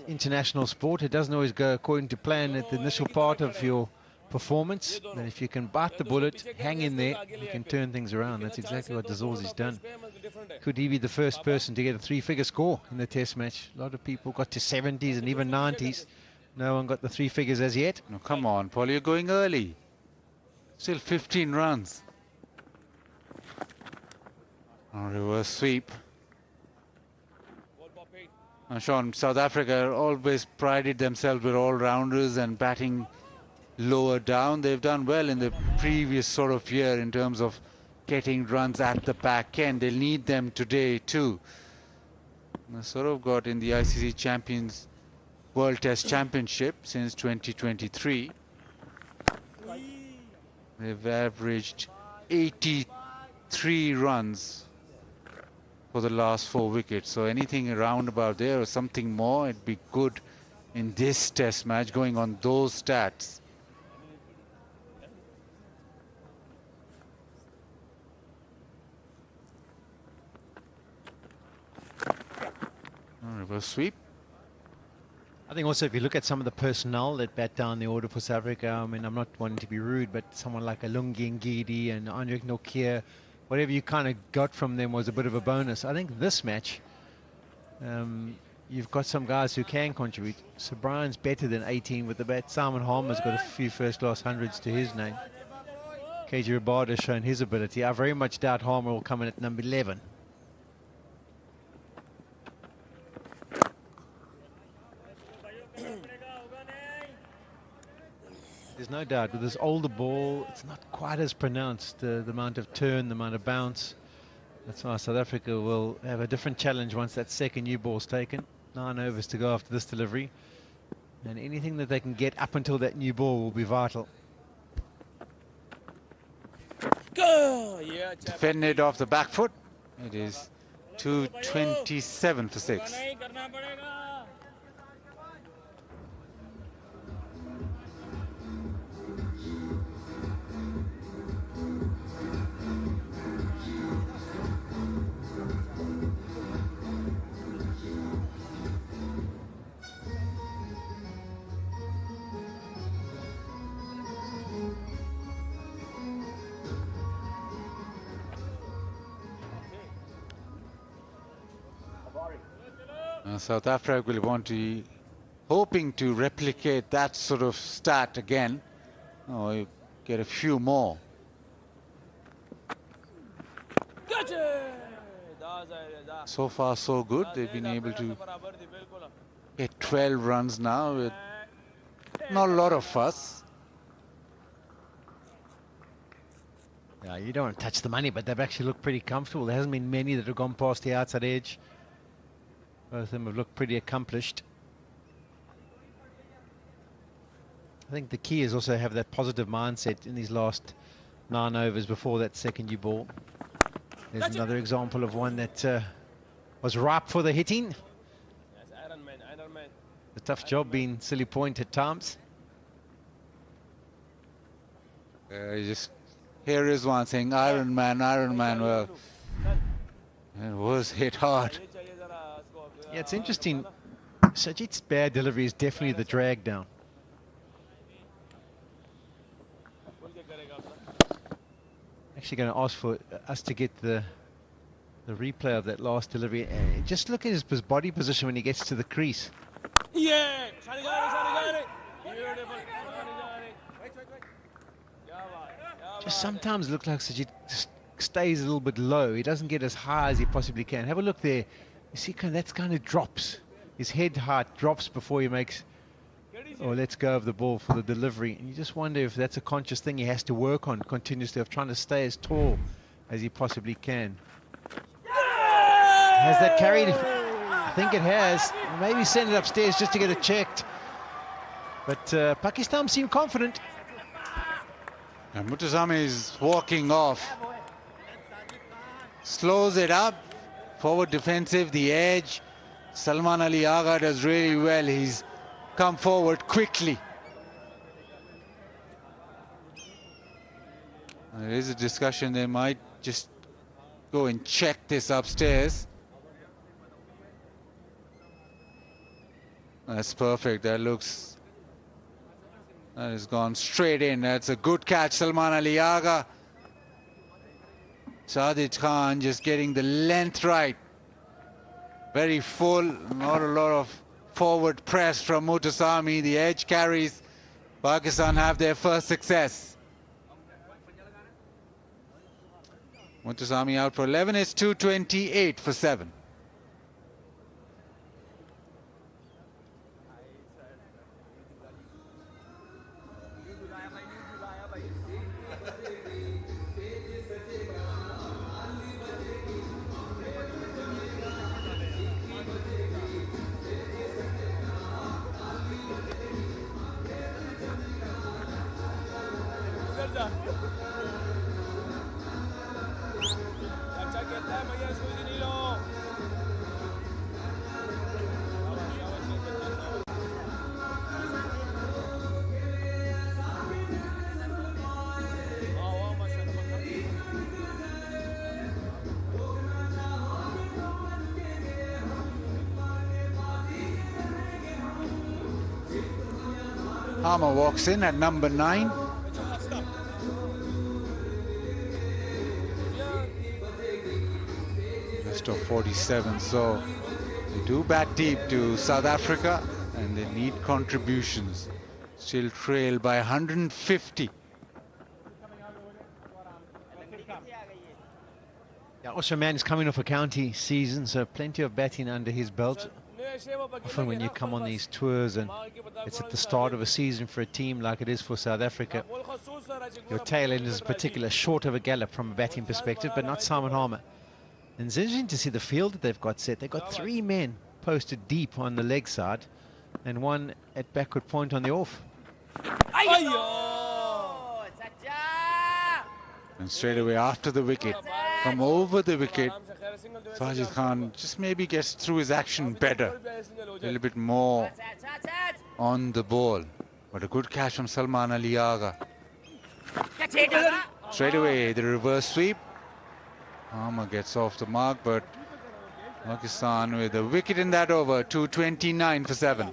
international sport, it doesn't always go according to plan at the initial part of your performance. And if you can bite the bullet, hang in there, you can turn things around. That's exactly what Dazorzi's done. Could he be the first person to get a 3-figure score in the test match? A lot of people got to 70s and even 90s. No one got the 3 figures as yet. No, come on, Paul, you're going early. Still 15 runs. Reverse sweep. Sean, South Africa always prided themselves with all-rounders and batting lower down. They've done well in the previous sort of year in terms of getting runs at the back end. They'll need them today too. They sort of got in the ICC Champions World Test Championship since 2023. They've averaged 83 runs for the last 4 wickets. So anything around about there or something more, it'd be good in this test match going on those stats. Reverse sweep. I think also if you look at some of the personnel that bat down the order for South Africa, I mean, I'm not wanting to be rude, but someone like Alungi Ngidi and Andrik Nokia, whatever you kind of got from them was a bit of a bonus. I think this match, you've got some guys who can contribute. So Brian's better than 18 with the bat. Simon Harmer's got a few first-class hundreds to his name. KJ Rabada has shown his ability. I very much doubt Harmer will come in at number 11. There's no doubt with this older ball, it's not quite as pronounced, the amount of turn, the amount of bounce. That's why South Africa will have a different challenge once that second new ball's taken. 9 overs to go after this delivery. And anything that they can get up until that new ball will be vital. Defended off the back foot. It is 227 for 6. South Africa will want to, hoping to replicate that sort of stat again, or get a few more. So far so good. They've been able to get 12 runs now with not a lot of fuss. Yeah, you don't want to touch the money, but they've actually looked pretty comfortable. There hasn't been many that have gone past the outside edge. Both of them have looked pretty accomplished. I think the key is also have that positive mindset in these last 9 overs before that second new ball. There's another example of one that was ripe for the hitting. A tough job being silly point at times. Here is one saying, Iron Man, well, it was hit hard. Yeah, it's interesting. Sajid's bad delivery is definitely the drag down. Actually going to ask for us to get the replay of that last delivery. Just look at his body position when he gets to the crease. Yeah! Just sometimes look like Sajid just stays a little bit low. He doesn't get as high as he possibly can. Have a look there. You see, that's kind of drops. His head height drops before he makes or lets go of the ball for the delivery. And you just wonder if that's a conscious thing he has to work on continuously, of trying to stay as tall as he possibly can. Has that carried? I think it has. Maybe send it upstairs just to get it checked. But Pakistan seem confident. And Mutasamy is walking off. Slows it up. Forward defensive, the edge. Salman Ali Agha does really well. He's come forward quickly. There is a discussion. They might just go and check this upstairs. That's perfect. That looks That has gone straight in. That's a good catch, Salman Ali Agha. Sajid Khan just getting the length right. Very full, not a lot of forward press from Mutasami. The edge carries. Pakistan have their first success. Mutasami out for 11. It's 228 for 7. Harmer walks in at number 9. Just of 47, so they do bat deep to South Africa and they need contributions. Still trail by 150. Yeah, also, man is coming off a county season, so plenty of batting under his belt. Often when you come on these tours and it's at the start of a season for a team like it is for South Africa, your tail end is particularly short of a gallop from a batting perspective, but not Simon Harmer. And it's interesting to see the field that they've got set. They've got 3 men posted deep on the leg side and 1 at backward point on the off. And straight away after the wicket, from over the wicket, Sajid Khan just maybe gets through his action better, a little bit more on the ball. But a good catch from Salman Ali Agha. Straight away the reverse sweep. Harmer gets off the mark, but Pakistan with a wicket in that over, 229 for 7.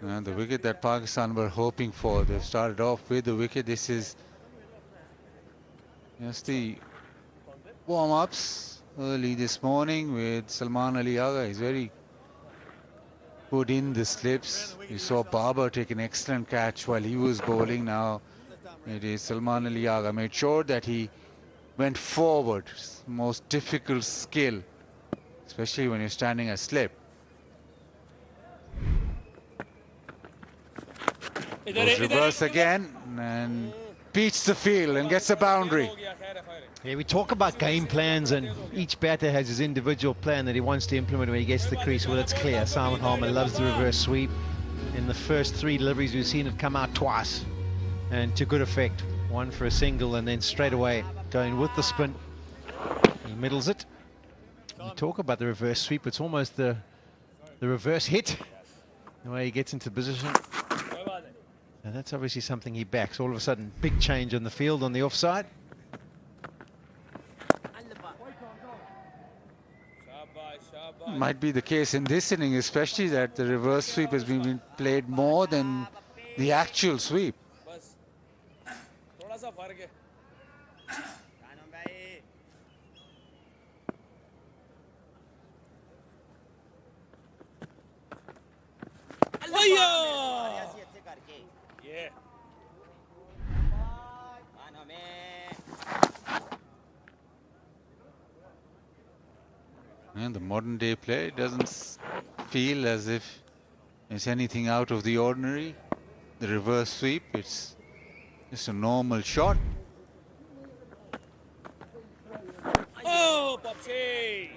And the wicket that Pakistan were hoping for, they've started off with the wicket. This is just the warm-ups early this morning with Salman Ali Agha. He's very good in the slips. You saw Babar take an excellent catch while he was bowling. Now it is Salman Ali Agha. Made sure that he went forward. Most difficult skill, especially when you're standing a slip. Goes reverse again and beats the field and gets a boundary. Yeah, we talk about game plans and each batter has his individual plan that he wants to implement when he gets to the crease. Well, it's clear Simon Harmer loves the reverse sweep. In the first 3 deliveries we've seen it come out twice and to good effect. 1 for a single and then straight away going with the spin. He middles it. You talk about the reverse sweep, it's almost the reverse hit, the way he gets into position. And that's obviously something he backs. All of a sudden, big change on the field on the offside. Might be the case in this inning, especially that the reverse sweep has been played more than the actual sweep. And the modern day play doesn't feel as if it's anything out of the ordinary. The reverse sweep, it's just a normal shot. Oh, Popsy!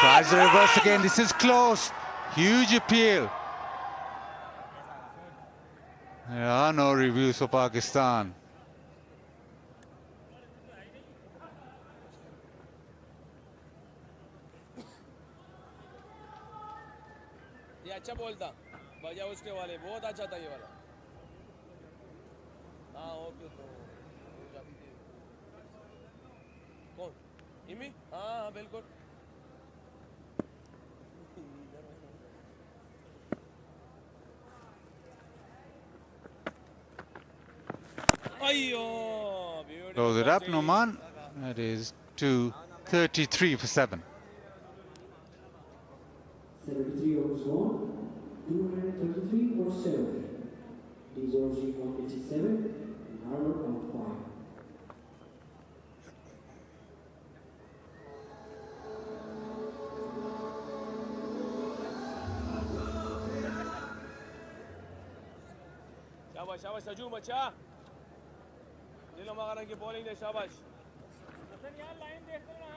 Tries the reverse again. This is close. Huge appeal. There are no reviews for Pakistan. ये अच्छा ball था बजा उसके वाले बहुत अच्छा था ये वाला हाँ ओके तो कौन इमी हाँ हाँ बिल्कुल Close it up, Noman. That is 233 for 7. 73 overs gone, 233 for 7. These overs in 187 and Harvard on 5. शाबाश शाबाश सजू मचा दिलो मगाना की बॉलिंग दे शाबाश हसन यार लाइन देख लो ना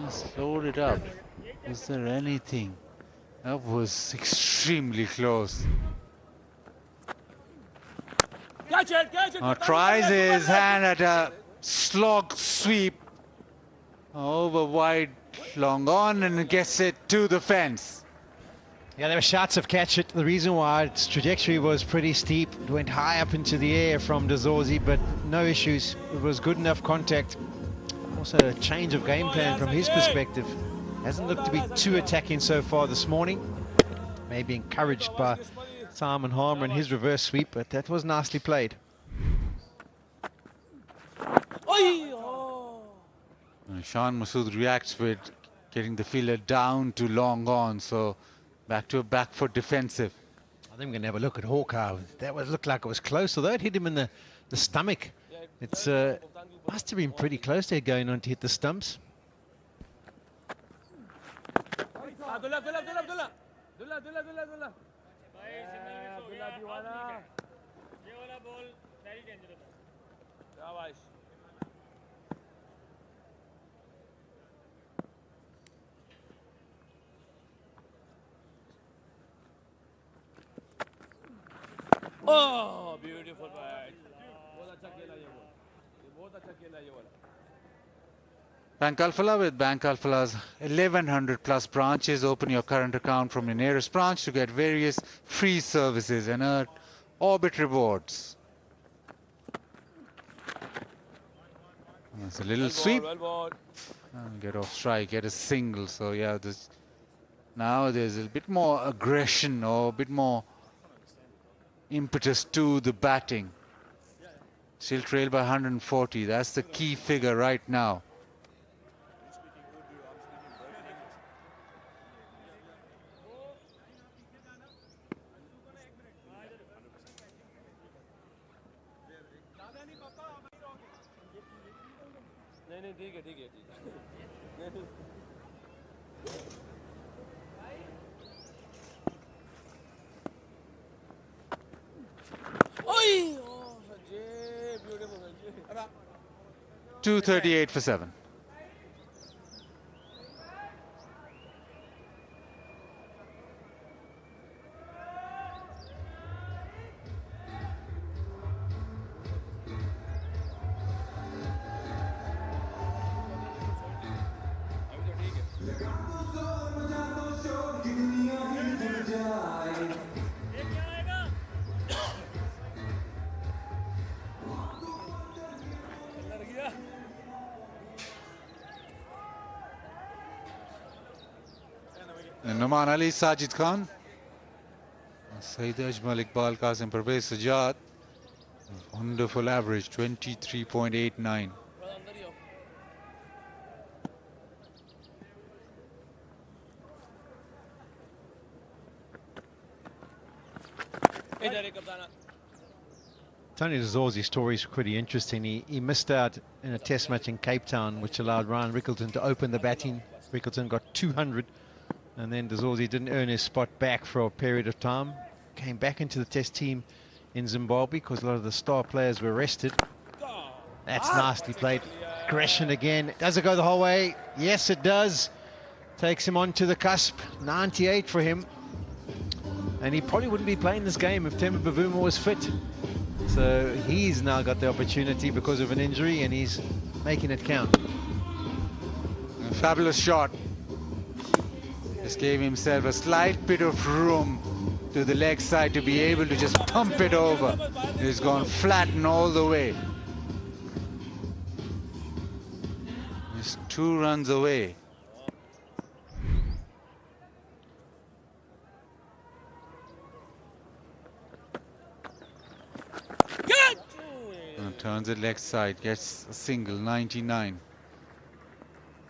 Slowed it up. Is there anything? That was extremely close. catch it Tries his hand at a slog sweep over wide, long on, and gets it to the fence. Yeah, there were shots of catch it. The reason why its trajectory was pretty steep. It went high up into the air from Dazorzi, but no issues. It was good enough contact. Also a change of game plan from his perspective. Hasn't looked to be too attacking so far this morning. Maybe encouraged by Simon Harmer and his reverse sweep, but that was nicely played. Sean Masood reacts with getting the fielder down to long on, so back to a back foot defensive. I think we're going to have a look at Hawkeye. That looked like it was close, although it hit him in the stomach. It's must have been pretty close there going on to hit the stumps. Oh, beautiful bag. Bank Alphala with Bank Alphala's 1100 plus branches. Open your current account from your nearest branch to get various free services and earn Orbit rewards. That's a little sweep. Get off strike, get a single. So yeah, now there's a bit more aggression or a bit more impetus to the batting. Still trailed by 140. That's the key figure right now. Oh, beautiful. 238 for 7. Numan Ali, Sajid Khan, Saeed Ajmal Iqbal, Qasim Parvez Sajjad. Wonderful average, 23.89. Tony Dezorzi's story is pretty interesting. He missed out in a test match in Cape Town, which allowed Ryan Rickleton to open the batting. Rickleton got 200, and then Dezorzi didn't earn his spot back for a period of time. Came back into the test team in Zimbabwe because a lot of the star players were rested. That's nicely played. Aggression again. Does it go the whole way? Yes, it does. Takes him on to the cusp. 98 for him. And he probably wouldn't be playing this game if Temba Bavuma was fit. So he's now got the opportunity because of an injury, and he's making it count. A fabulous shot. Just gave himself a slight bit of room to the leg side to be able to just pump it over. He's gone flatten all the way. Just 2 runs away. Turns it leg side, gets a single, 99.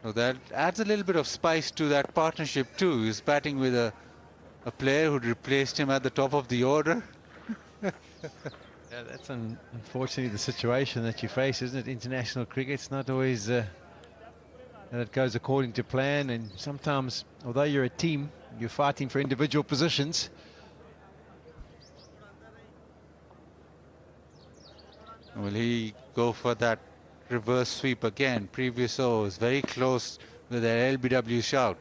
So that adds a little bit of spice to that partnership too. He's batting with a player who'd replaced him at the top of the order. Yeah, that's unfortunately the situation that you face, isn't it? International cricket, it's not always that it goes according to plan, and sometimes, although you're a team, you're fighting for individual positions. Will he go for that reverse sweep again? Previous overs very close with their LBW shout.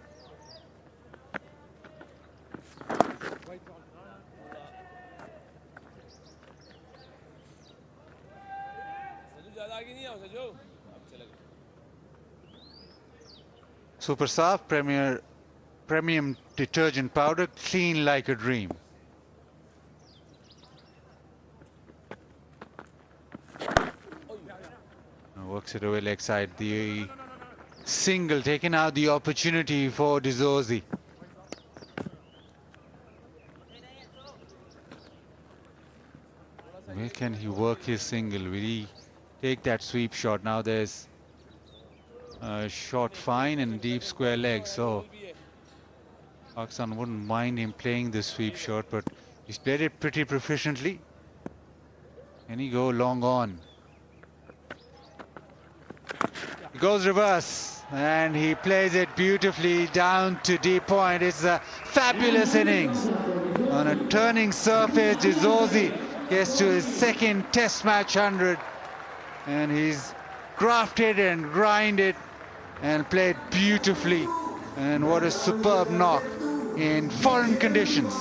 Super Soft Premium detergent powder, clean like a dream. Works it away leg side. The single taking out the opportunity for Dezorzi. Where can he work his single? Will he take that sweep shot? Now there's a short fine and deep square leg, so Pakistan wouldn't mind him playing the sweep shot, but he's played it pretty proficiently. Can he go long on? He goes reverse and he plays it beautifully down to deep point. It's a fabulous innings. On a turning surface, Dezorzi gets to his second test match 100, and he's grafted and grinded and played beautifully. And what a superb knock in foreign conditions.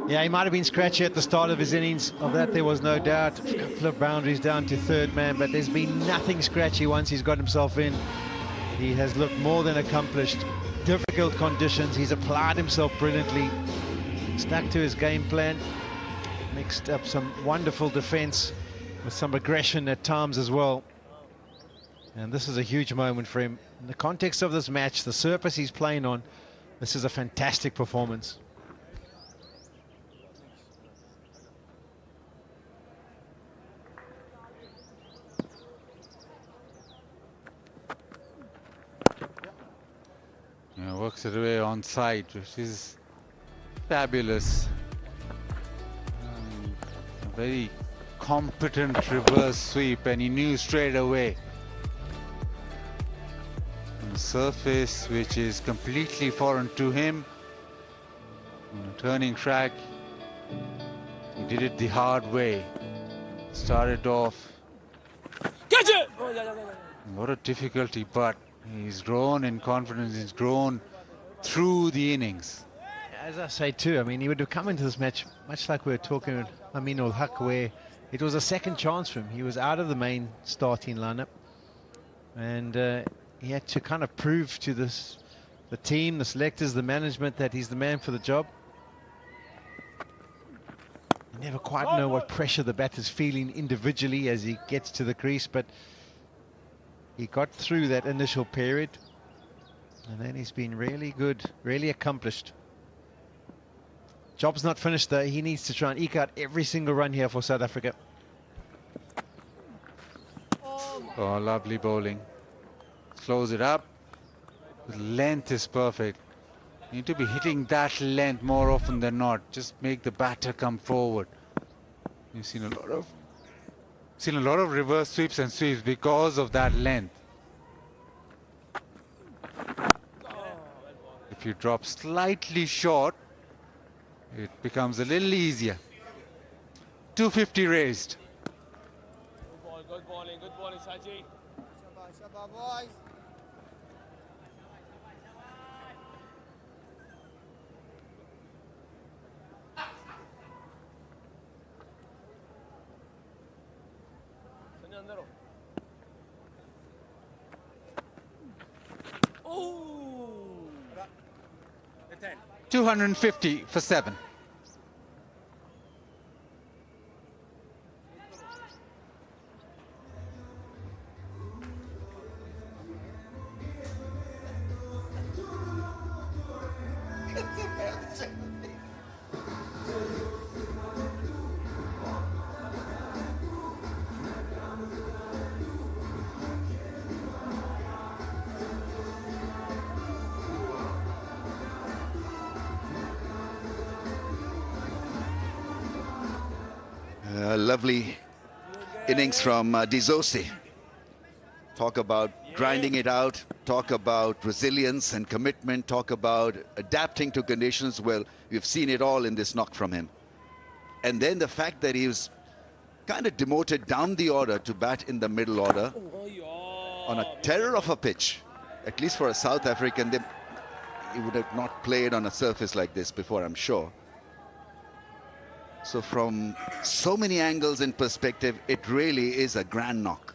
Yeah, he might have been scratchy at the start of his innings. Of that, there was no doubt. A couple of boundaries down to third man, but there's been nothing scratchy once he's got himself in. He has looked more than accomplished. Difficult conditions. He's applied himself brilliantly. Stuck to his game plan. Mixed up some wonderful defense with some aggression at times as well. And this is a huge moment for him. In the context of this match, the surface he's playing on, this is a fantastic performance. Yeah, works it away on side, which is fabulous. A very competent reverse sweep, and he knew straight away. On a surface which is completely foreign to him. On a turning track, he did it the hard way. Started off. Catch it! What a difficulty, but he's grown in confidence. He's grown through the innings. As I say too, I mean, he would have come into this match much like we were talking with Amin ul Haq, where it was a second chance for him. He was out of the main starting lineup, and he had to kind of prove to the team, the selectors, the management, that he's the man for the job. You never quite know what pressure the batter's feeling individually as he gets to the crease, but he got through that initial period, and then he's been really good, really accomplished. Job's not finished though. He needs to try and eke out every single run here for South Africa. Oh, lovely bowling. Slows it up. The length is perfect. You need to be hitting that length more often than not. Just make the batter come forward. You've seen a lot of reverse sweeps and sweeps because of that length. If you drop slightly short, it becomes a little easier. 250 raised. Good bowling, Saji. Boys. Ooh. 250 for 7. Lovely innings from Dizosi. Talk about grinding it out, talk about resilience and commitment, talk about adapting to conditions. Well, we've seen it all in this knock from him. And then the fact that he was kind of demoted down the order to bat in the middle order on a terror of a pitch. At least for a South African, he would have not played on a surface like this before, I'm sure. So from so many angles and perspective, it really is a grand knock.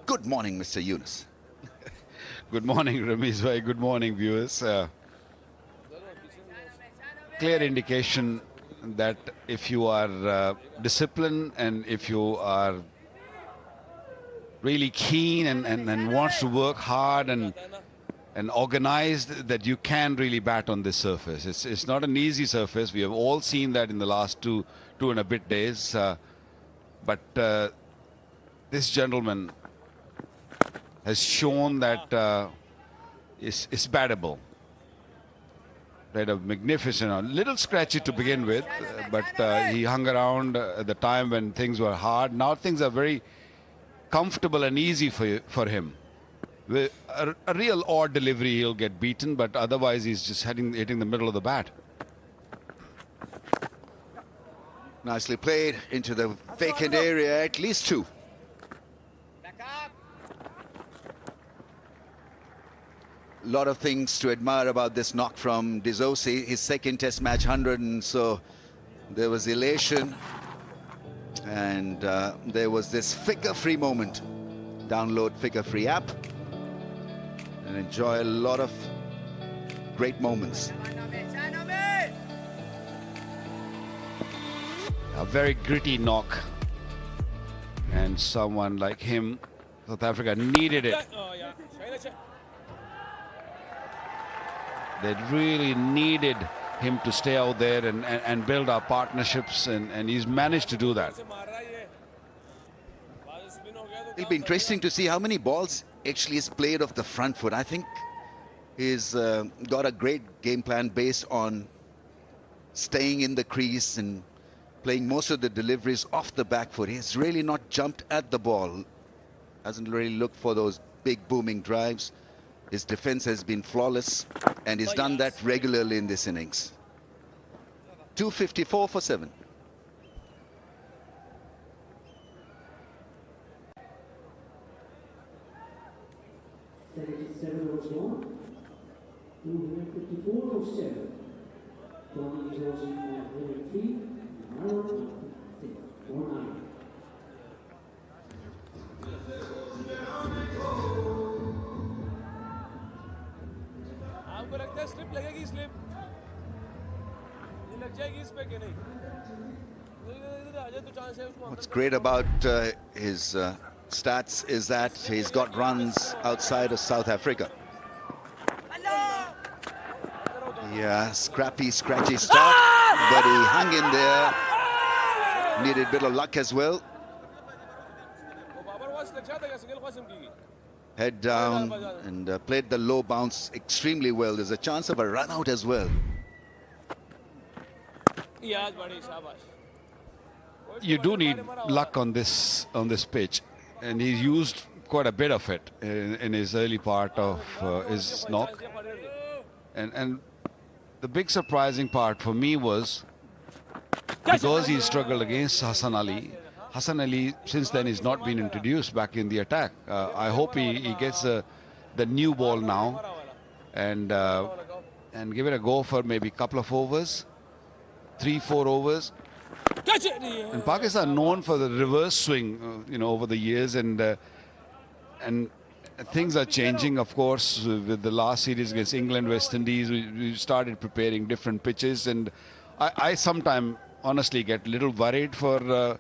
Good morning, Mr. Yunus. Good morning, Ramiz bhai. Good morning, viewers. Clear indication that if you are disciplined and if you are really keen and wants to work hard and organized, that you can really bat on this surface. It's not an easy surface. We have all seen that in the last two and a bit days. But this gentleman has shown that it's battable. Played a magnificent, a little scratchy to begin with, but he hung around at the time when things were hard. Now things are very comfortable and easy for him. With a real odd delivery, he'll get beaten, but otherwise he's just hitting the middle of the bat. Nicely played into the vacant area, at least 2. A lot of things to admire about this knock from Dizosi, his second test match 100, and so there was elation and there was this figure-free moment. Download figure-free app and enjoy a lot of great moments. A very gritty knock, and someone like him, South Africa needed it. They really needed him to stay out there and build our partnerships, and he's managed to do that. It'll be interesting to see how many balls actually is played off the front foot. I think he's got a great game plan based on staying in the crease and playing most of the deliveries off the back foot. He's really not jumped at the ball, hasn't really looked for those big booming drives. His defense has been flawless, and he's done that regularly in this innings. 254 for 7. Was gone. 254 for 7. Tony is also 103. Howard 49. आपको लगता है slip लगेगी slip ये लग जाएगी इस पे कि नहीं What's great about his stats is that he's got runs outside of South Africa. Yeah, scrappy, scratchy start, but he hung in there. Needed a bit of luck as well. head down and played the low bounce extremely well. There's a chance of a run out as well. You do need luck on this pitch, and he's used quite a bit of it in his early part of his knock. And the big surprising part for me was, because he struggled against Hassan Ali, Hassan Ali since then has not been introduced back in the attack. I hope he gets the new ball now and give it a go for maybe a couple of overs, 3-4 overs. And Pakistan known for the reverse swing, over the years, and things are changing, of course, with the last series against England, West Indies. We started preparing different pitches, and I sometimes honestly get a little worried for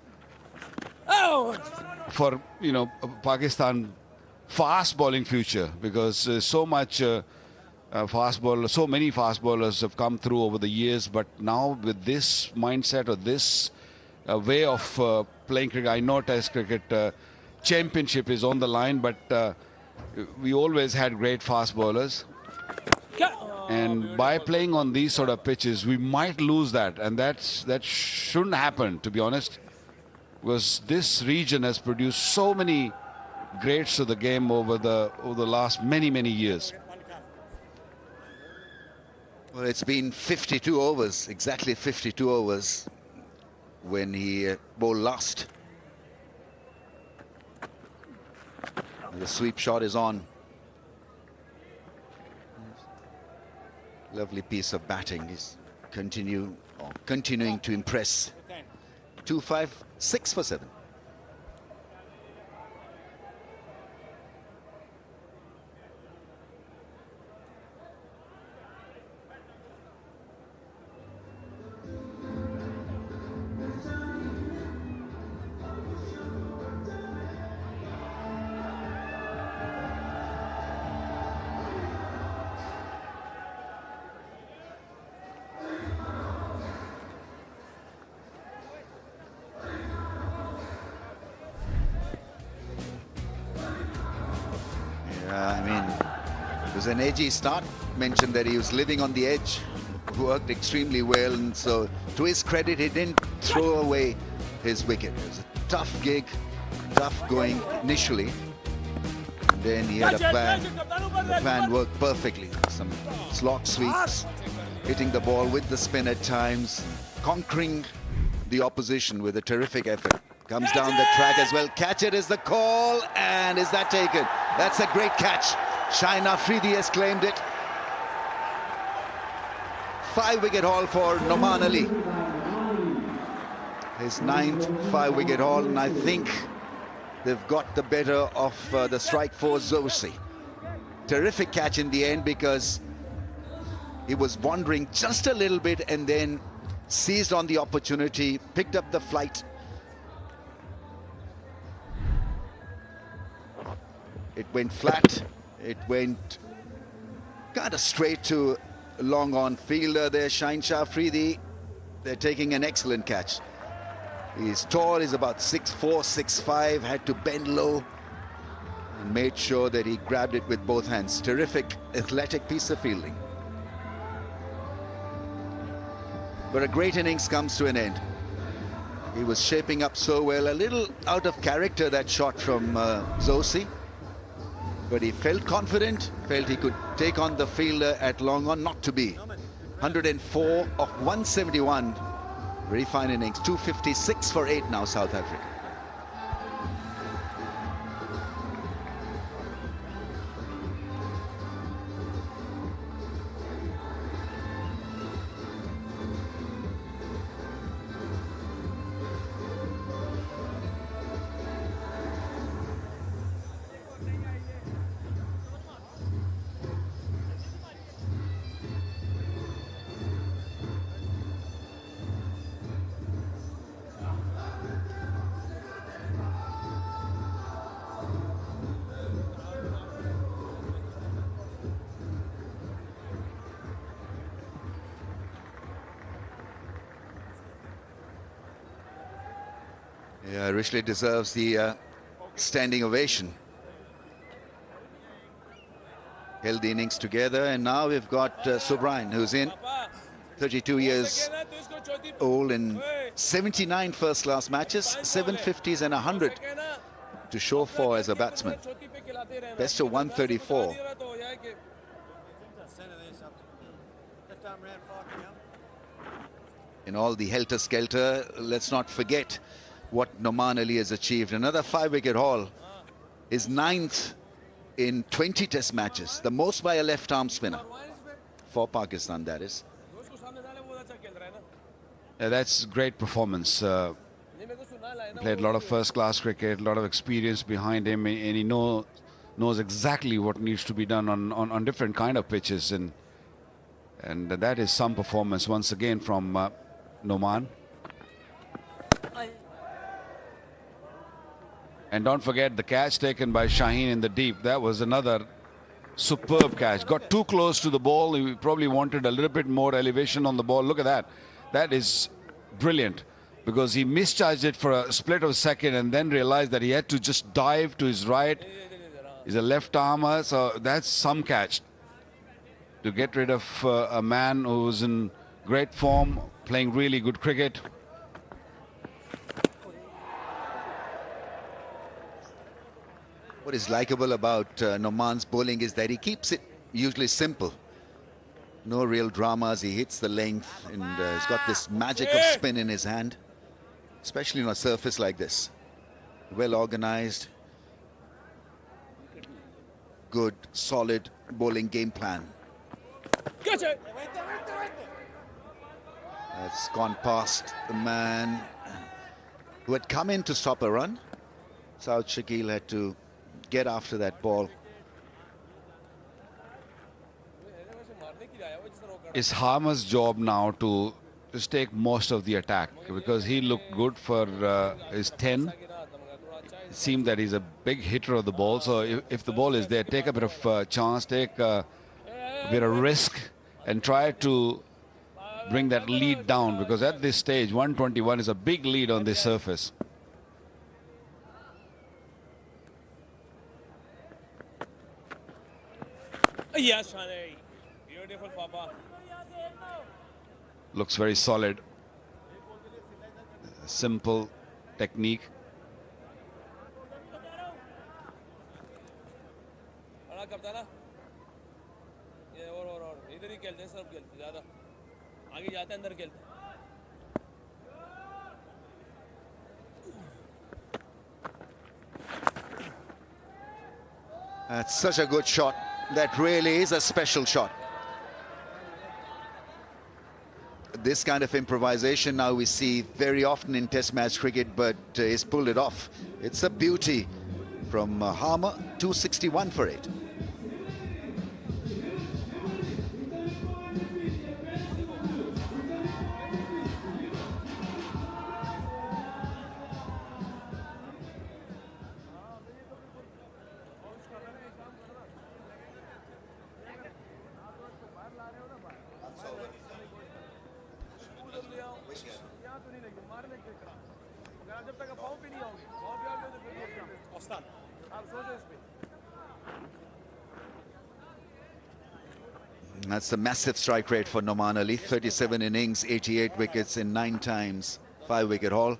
Pakistan fast bowling future, because so much fast bowler, so many fast bowlers have come through over the years, but now with this mindset or this way of playing cricket, I know Test cricket championship is on the line, but we always had great fast bowlers, and by playing on these sort of pitches, we might lose that, and that shouldn't happen, to be honest, because this region has produced so many greats to the game over the last many years. Well, it's been 52 overs, exactly 52 overs when he bowled last. And the sweep shot is on. Lovely piece of batting. He's continuing to impress. 2-5, 6 for 7. It was an edgy start. Mentioned that he was living on the edge, worked extremely well, and so to his credit, he didn't throw away his wicket. It was a tough gig, tough going initially, and then he had a plan. The plan worked perfectly. Some slot sweeps, hitting the ball with the spin at times, conquering the opposition with a terrific effort. Comes down the track as well. Catch it is the call, and is that taken? That's a great catch. Shaheen Afridi has claimed it. 5-wicket haul for Noman Ali. His 9th 5-wicket haul, and I think they've got the better of the strike force Zosi. Terrific catch in the end, because he was wandering just a little bit and then seized on the opportunity, picked up the flight. It went flat. It went kind of straight to long on fielder there, Shaheen Afridi. They're taking an excellent catch. He's tall, he's about 6'4", 6'5", had to bend low and made sure that he grabbed it with both hands. Terrific, athletic piece of fielding. But a great innings comes to an end. He was shaping up so well, a little out of character, that shot from Zosi. But he felt confident, felt he could take on the fielder at long on, not to be. 104 of 171. Very fine innings. 256 for 8 now, South Africa. Yeah, richly deserves the standing ovation. held the innings together, and now we've got Subrine, who's in, 32 years old in 79 first-class matches, 750s and 100 to show for as a batsman. Best of 134. In all the helter-skelter, let's not forget what Noman Ali has achieved. Another 5-wicket haul is 9th in 20 test matches, the most by a left-arm spinner for Pakistan, that is. Yeah, that's great performance. Played a lot of first-class cricket, a lot of experience behind him, and he knows exactly what needs to be done on different kind of pitches, and that is some performance once again from Noman. And don't forget the catch taken by Shaheen in the deep. That was another superb catch. Got too close to the ball. He probably wanted a little bit more elevation on the ball. Look at that. That is brilliant, because he mischarged it for a split of a second and then realized that he had to just dive to his right. He's a left armer, so that's some catch to get rid of a man who's in great form, playing really good cricket. What is likable about Noman's bowling is that he keeps it usually simple. No real dramas. He hits the length, and he's got this magic of spin in his hand, especially on a surface like this. Well organized, good, solid bowling game plan. That's gone past the man who had come in to stop a run. Saud Shakil had to get after that ball. It's Harmer's job now to just take most of the attack, because he looked good for his 10. It seemed that he's a big hitter of the ball, so if the ball is there, take a bit of chance, take a bit of risk, and try to bring that lead down, because at this stage 121 is a big lead on this surface. Yes, honey. Beautiful, Papa. Looks very solid. Simple technique. That's such a good shot. That really is a special shot. This kind of improvisation now we see very often in test match cricket, but he's pulled it off. It's a beauty from Harmer, 261 for it. That's a massive strike rate for Noman Ali. 37 innings, 88 wickets in 9 times, 5-wicket haul.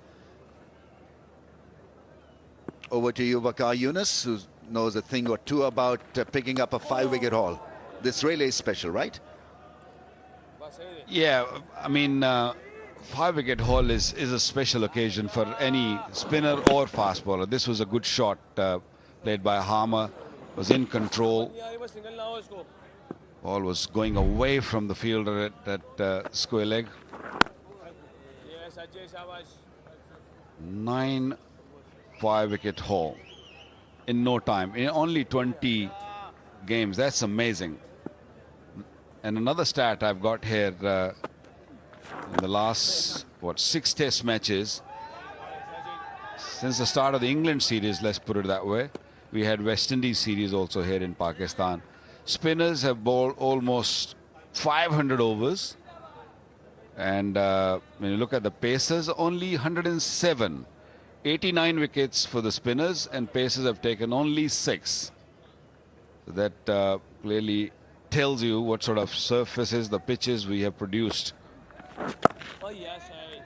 Over to you, Waqar Yunus, who knows a thing or two about picking up a 5-wicket haul. This really is special, right? Yeah, I mean, 5-wicket haul is a special occasion for any spinner or fast bowler. This was a good shot played by Harmer. Was in control. Ball was going away from the fielder at square leg. 9 5-wicket haul in no time, in only 20 games. That's amazing. And another stat I've got here, in the last 6 test matches since the start of the England series, let's put it that way. We had West Indies series also here in Pakistan. Spinners have bowled almost 500 overs, and when you look at the pacers, only 107. 89 wickets for the spinners, and pacers have taken only 6. That clearly tells you what sort of surfaces, the pitches we have produced. Oh yes, I.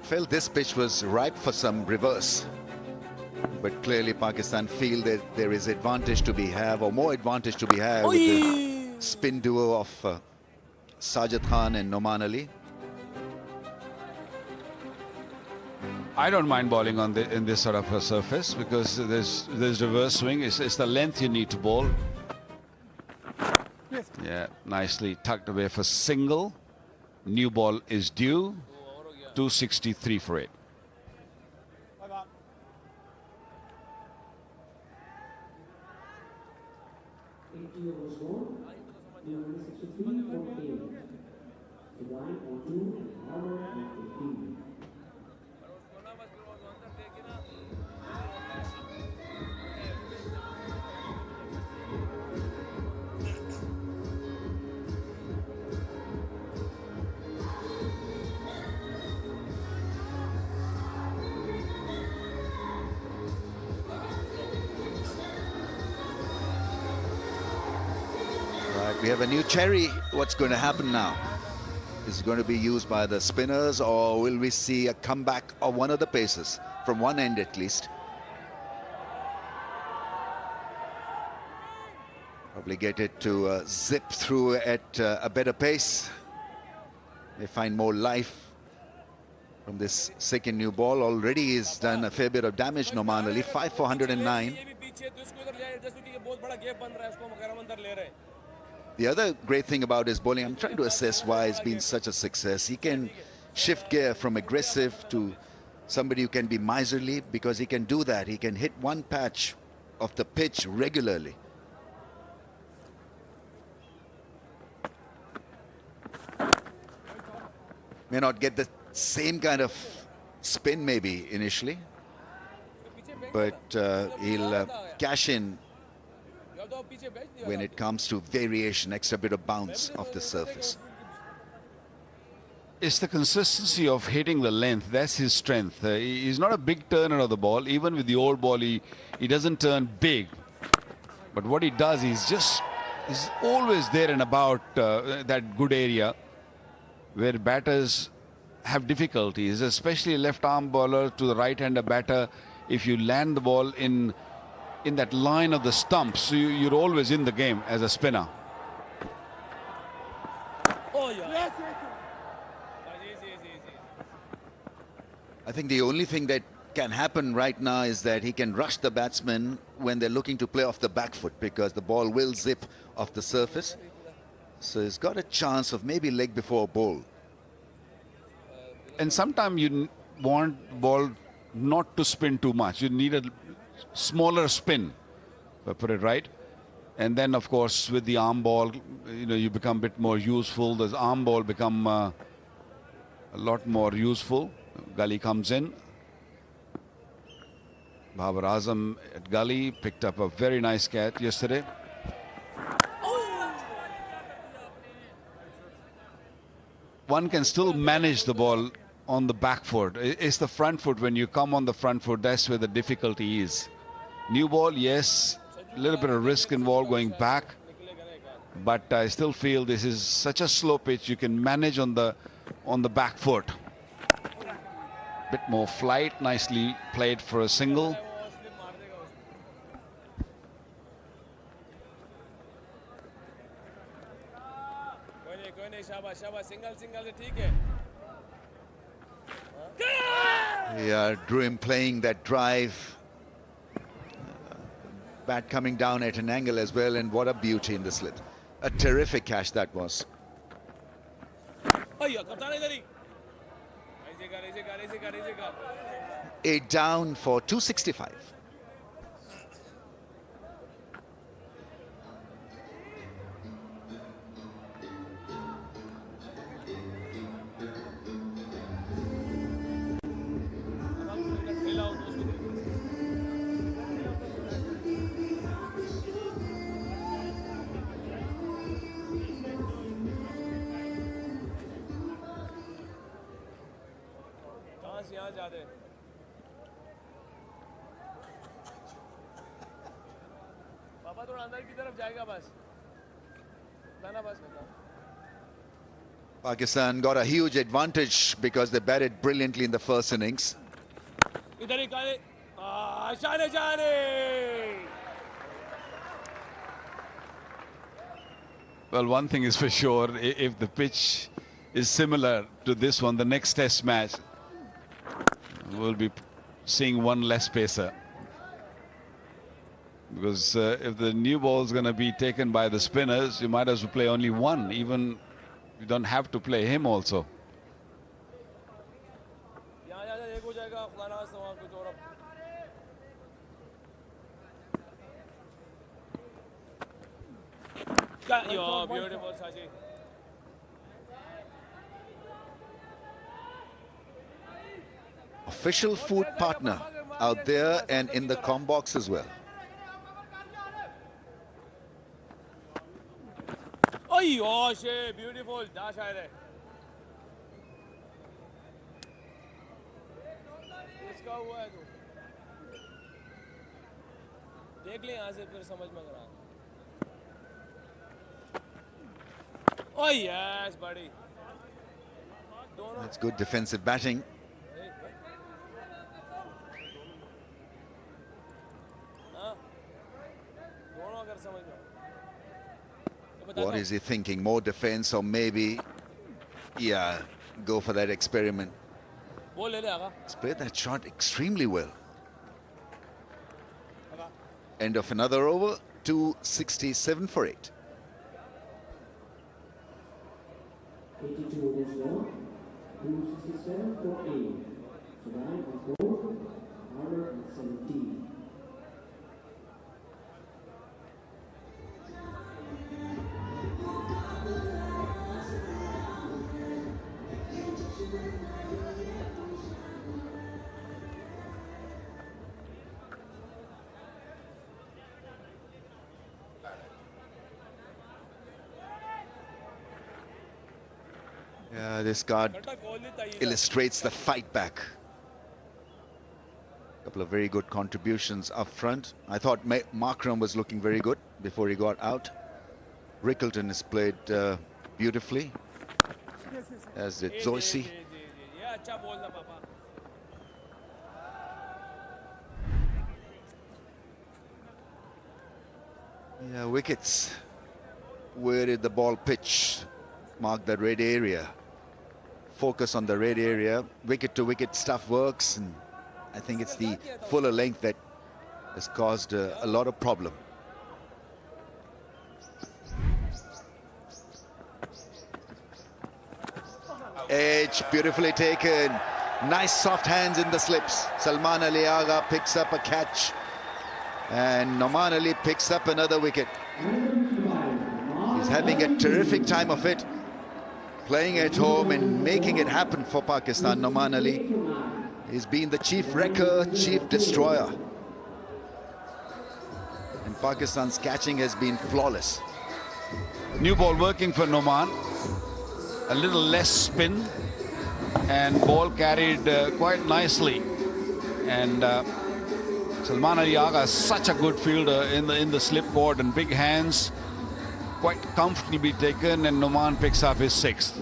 Felt this pitch was ripe for some reverse. But clearly Pakistan feel that there is advantage to be had, or more advantage to be had, with the spin duo of Sajid Khan and Noman Ali. I don't mind bowling on in this sort of a surface because there's reverse swing. It's the length you need to bowl. Yeah, nicely tucked away for single. New ball is due. 263 for it. We have a new cherry. What's going to happen now? Is it going to be used by the spinners, or will we see a comeback of one of the pacers, from one end at least? Probably get it to zip through at a better pace. They find more life from this second new ball. Already he's done a fair bit of damage, Noman Ali. 5 for 109. The other great thing about his bowling, I'm trying to assess why it's been such a success. He can shift gear from aggressive to somebody who can be miserly, because he can do that. He can hit one patch of the pitch regularly. May not get the same kind of spin maybe initially, but he'll cash in when it comes to variation, extra bit of bounce off the surface. It's the consistency of hitting the length. That's his strength. He's not a big turner of the ball. Even with the old ball, he doesn't turn big. But what he does, he's always there and about that good area where batters have difficulties, especially left arm bowler to the right-hander batter. If you land the ball in that line of the stumps, you're always in the game as a spinner. Oh yeah. I think the only thing that can happen right now is that he can rush the batsman when they're looking to play off the back foot, because the ball will zip off the surface. So he's got a chance of maybe leg before ball. And sometimes you want ball not to spin too much. You need a smaller spin, if I put it right. And then, of course, with the arm ball, you become a bit more useful. The arm ball become a lot more useful. Gully comes in. Babar Azam at Gully picked up a very nice catch yesterday. One can still manage the ball on the back foot. It's the front foot. When you come on the front foot, that's where the difficulty is. New ball, yes, a little bit of risk involved going back, but I still feel this is such a slow pitch. You can manage on the back foot. Bit more flight, nicely played for a single. Yeah, drew him playing that drive. Bat coming down at an angle as well, and what a beauty in the slit. A terrific catch that was. 8 down for 265. पापा थोड़ा अंदर की तरफ जाएगा बस दाना बस बता Pakistan got a huge advantage because they batted brilliantly in the first innings. इधर ही काले शाने शाने Well, one thing is for sure, if the pitch is similar to this one, the next test match, we'll be seeing one less pacer. Because if the new ball is going to be taken by the spinners, you might as well play only one, even you don't have to play him also. एक हो जाएगा खुदा ना वहाँ कुछ और Yo, beautiful, Saji. Official food partner out there and in the comm box as well. Oh, yo, beautiful. Dash hai. इसका हुआ है तो देख ले यहाँ से फिर समझ में आ रहा है Oh yes, buddy. That's good defensive batting. What is he thinking? More defense or maybe, yeah, go for that experiment. He's played that shot extremely well. End of another over, 267 for 8. 82 overs gone, 267 for 8. Survive on board, 117. Yeah, this card illustrates the fight back. A couple of very good contributions up front. I thought Markram was looking very good before he got out. Rickleton has played beautifully, as did Zoysi. Yeah, wickets. Where did the ball pitch? Mark the red area. Focus on the red area. Wicket to wicket stuff works, and I think it's the fuller length that has caused a lot of problem. Edge beautifully taken. Nice soft hands in the slips. Salman Ali Agha picks up a catch, and Noman Ali picks up another wicket. He's having a terrific time of it, playing at home and making it happen for Pakistan. Noman Ali, he's been the chief wrecker, chief destroyer, and Pakistan's catching has been flawless. New ball working for Noman. A little less spin, and ball carried quite nicely. And Salman Ali Agha is such a good fielder in the slip court, and big hands, quite comfortably taken, and Noman picks up his 6th.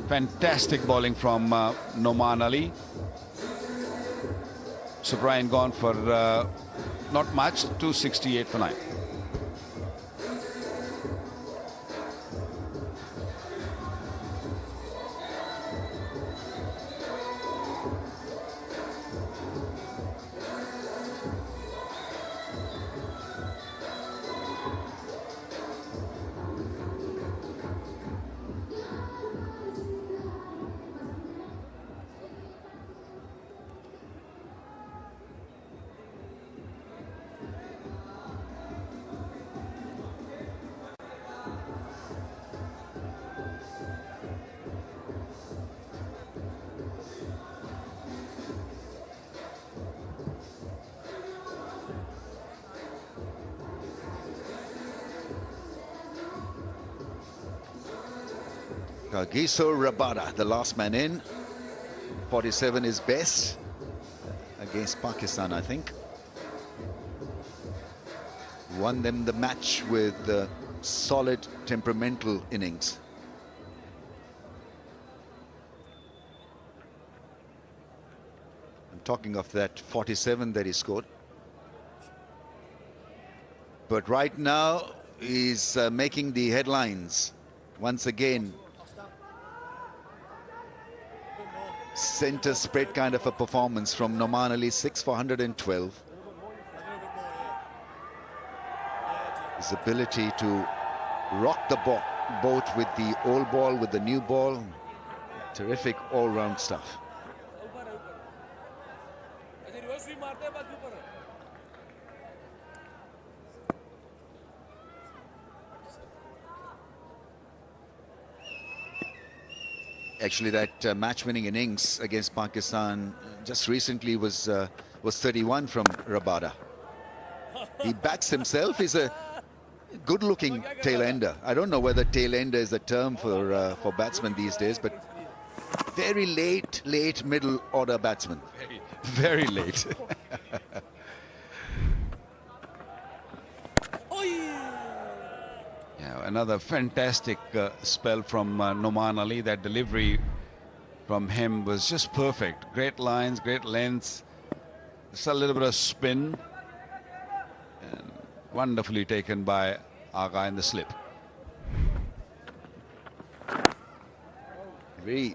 Fantastic bowling from Noman Ali. So Brian gone for not much, 268 for 9. Kagiso Rabada, the last man in. 47 is best against Pakistan, I think. won them the match with solid temperamental innings. I'm talking of that 47 that he scored. But right now he's making the headlines once again. Center spread kind of a performance from Noman Ali, 6 for 112. His ability to rock the boat with the old ball, with the new ball. Terrific all-round stuff. Actually, that match-winning innings against Pakistan just recently was 31 from Rabada. He backs himself. He's a good-looking tail-ender. I don't know whether tail-ender is a term for batsmen these days, but very late middle-order batsman. Very late. Yeah, another fantastic spell from Noman Ali. That delivery from him was just perfect. Great lines, great lengths. Just a little bit of spin. And wonderfully taken by Agha in the slip. Very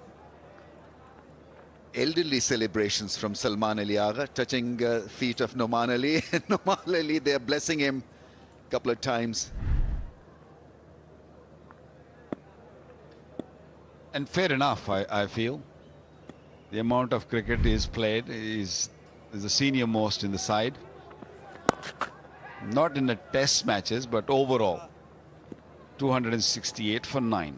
elderly celebrations from Salman Ali Agha, touching feet of Noman Ali. Noman Ali, they're blessing him a couple of times. And fair enough, I feel. The amount of cricket is played is the senior most in the side. Not in the test matches, but overall. 268 for 9.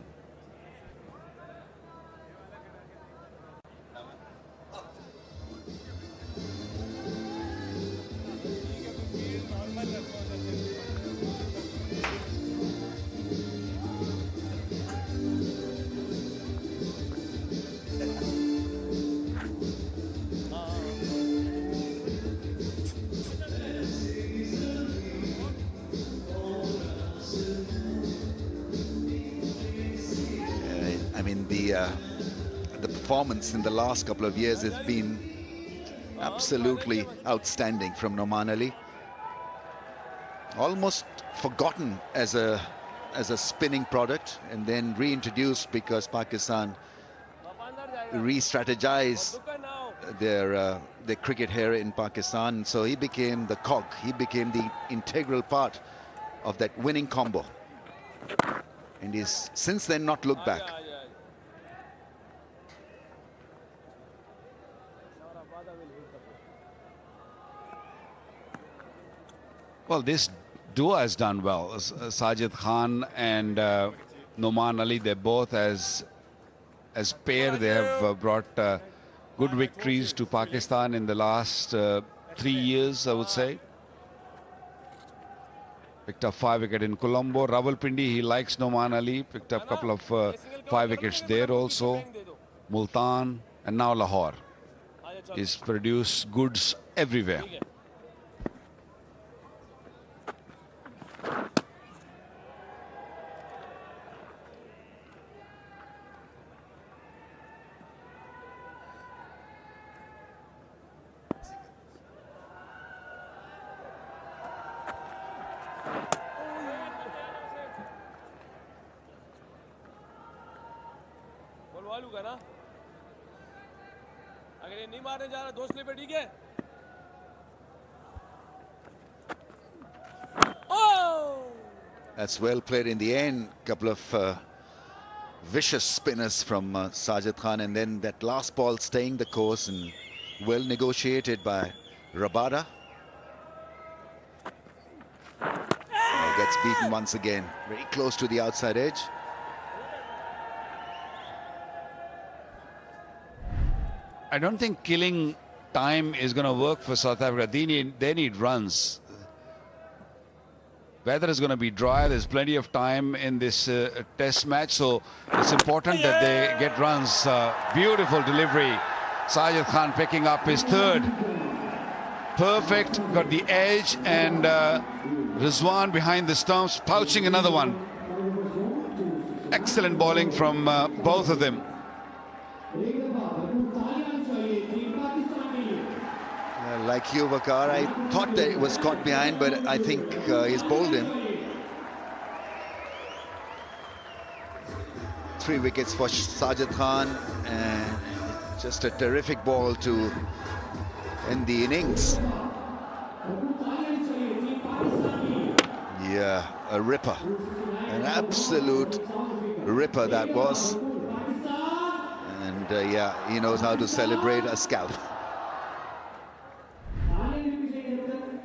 The performance in the last couple of years has been absolutely outstanding from Noman Ali. Almost forgotten as a spinning product, and then reintroduced because Pakistan re-strategized their cricket here in Pakistan. So he became the cog. He became the integral part of that winning combo, and he's since then not looked back. Well, this duo has done well. Sajid Khan and Noman Ali, they're both as pair. They have brought good victories to Pakistan in the last 3 years, I would say. Picked up 5 wickets in Colombo. Rawalpindi, he likes Noman Ali. Picked up a couple of 5 wickets there also. Multan and now Lahore. He's produced goods everywhere. That's well played in the end. Couple of vicious spinners from Sajid Khan, and then that last ball staying the course and well negotiated by Rabada. Gets beaten once again, very close to the outside edge. I don't think killing time is going to work for South Africa. They need runs. Weather is going to be dry. There's plenty of time in this test match, so it's important that they get runs. Beautiful delivery. Sajid Khan picking up his third. Perfect, got the edge, and Rizwan behind the stumps, pouching another one. Excellent bowling from both of them. Like you, Vakar, I thought that it was caught behind, but I think he's bowled him. 3 wickets for Sajid Khan, and just a terrific ball to end the innings. Yeah, a ripper, an absolute ripper that was. And yeah, he knows how to celebrate a scalp.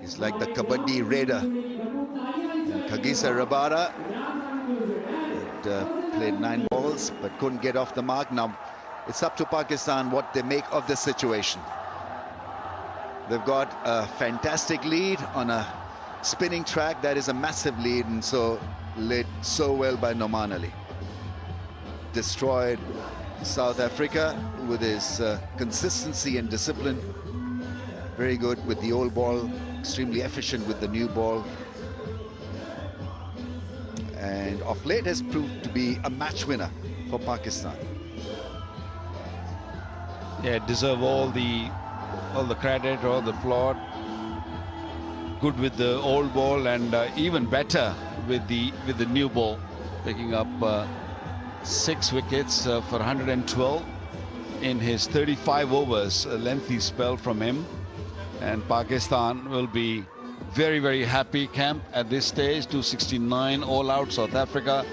He's like the Kabaddi Raider. And Kagisa Rabada played 9 balls but couldn't get off the mark. Now it's up to Pakistan what they make of the situation. They've got a fantastic lead on a spinning track. That is a massive lead, and so led so well by Noman Ali. Destroyed South Africa with his consistency and discipline. Very good with the old ball, extremely efficient with the new ball. And of late has proved to be a match winner for Pakistan. Yeah, deserve all the credit, all the applaud. Good with the old ball, and even better with the new ball, picking up 6 wickets for 112 in his 35 overs, a lengthy spell from him. And Pakistan will be very, very happy, camp, at this stage. 269 all out South Africa.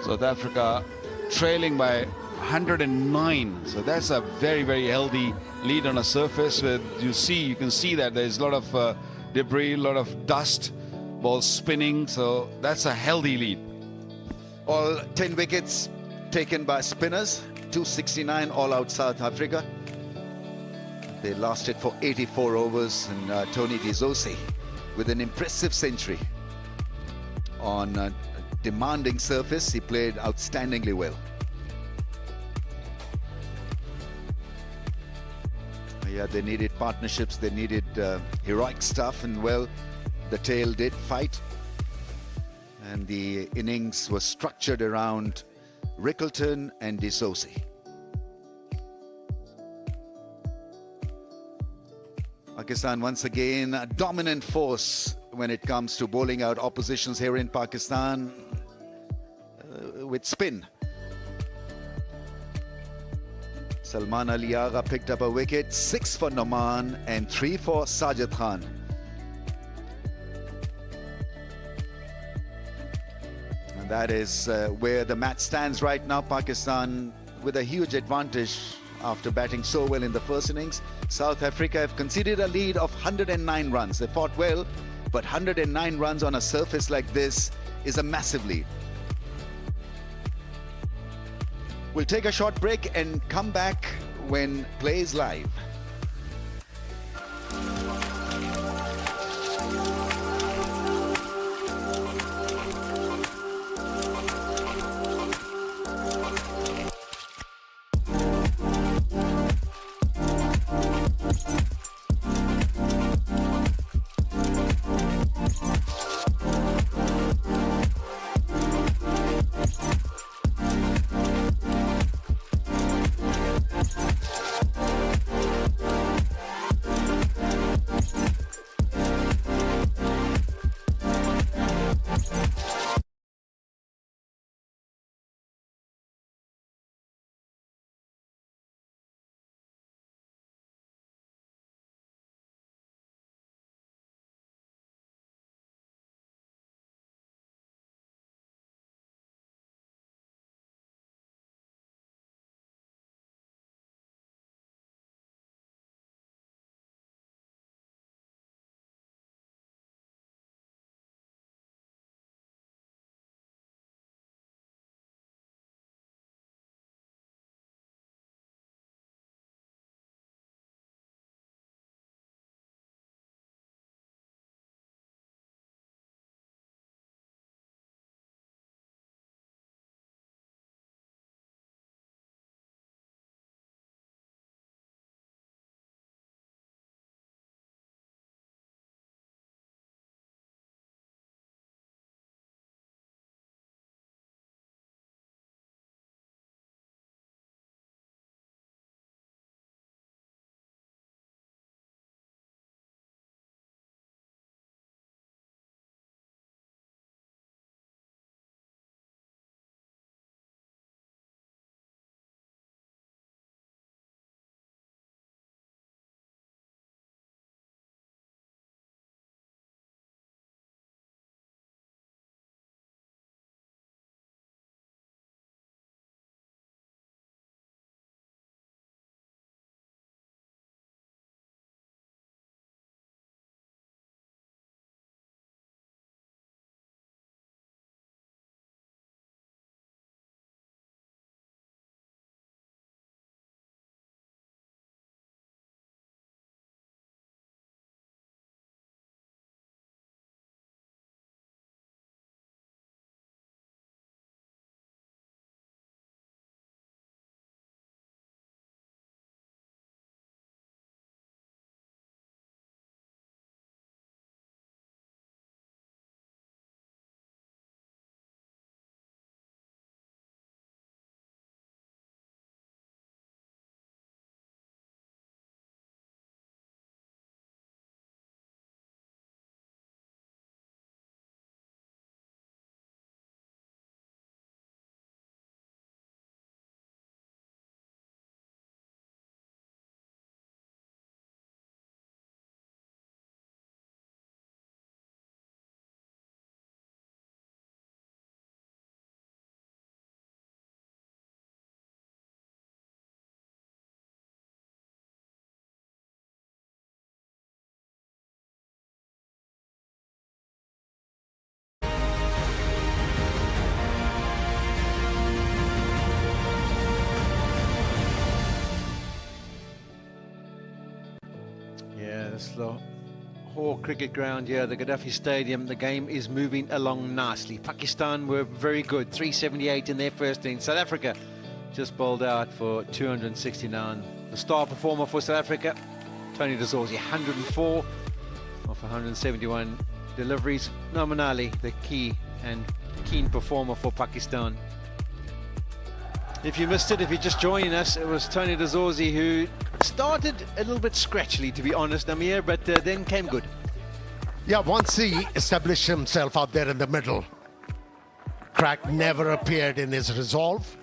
South Africa trailing by 109. So that's a very, very healthy lead on a surface where you can see that there's a lot of debris, a lot of dust, balls spinning. So that's a healthy lead. All 10 wickets taken by spinners. 269 all out South Africa. They lasted for 84 overs, and Tony D'Souza with an impressive century on a demanding surface. He played outstandingly well. Yeah, they needed partnerships, they needed heroic stuff, and well, the tail did fight. And the innings was structured around Rickleton and D'Souza. Pakistan once again a dominant force when it comes to bowling out oppositions here in Pakistan with spin. Salman Ali Agha picked up a wicket, 6 for Noman and 3 for Sajid Khan. And that is where the match stands right now. Pakistan with a huge advantage after batting so well in the first innings. South Africa have conceded a lead of 109 runs. They fought well, but 109 runs on a surface like this is a massive lead. We'll take a short break and come back when play is live. This Lahore cricket ground here, the Gaddafi Stadium, the game is moving along nicely. Pakistan were very good, 378 in their first innings. South Africa just bowled out for 269. The star performer for South Africa, Tony de Zorzi, 104 off 171 deliveries. Noman Ali, the key and keen performer for Pakistan. If you missed it, if you're just joining us, it was Tony de Zorzi who started a little bit scratchily, to be honest, Amir, but then came good. Yeah, once he established himself out there in the middle, crack never appeared in his resolve.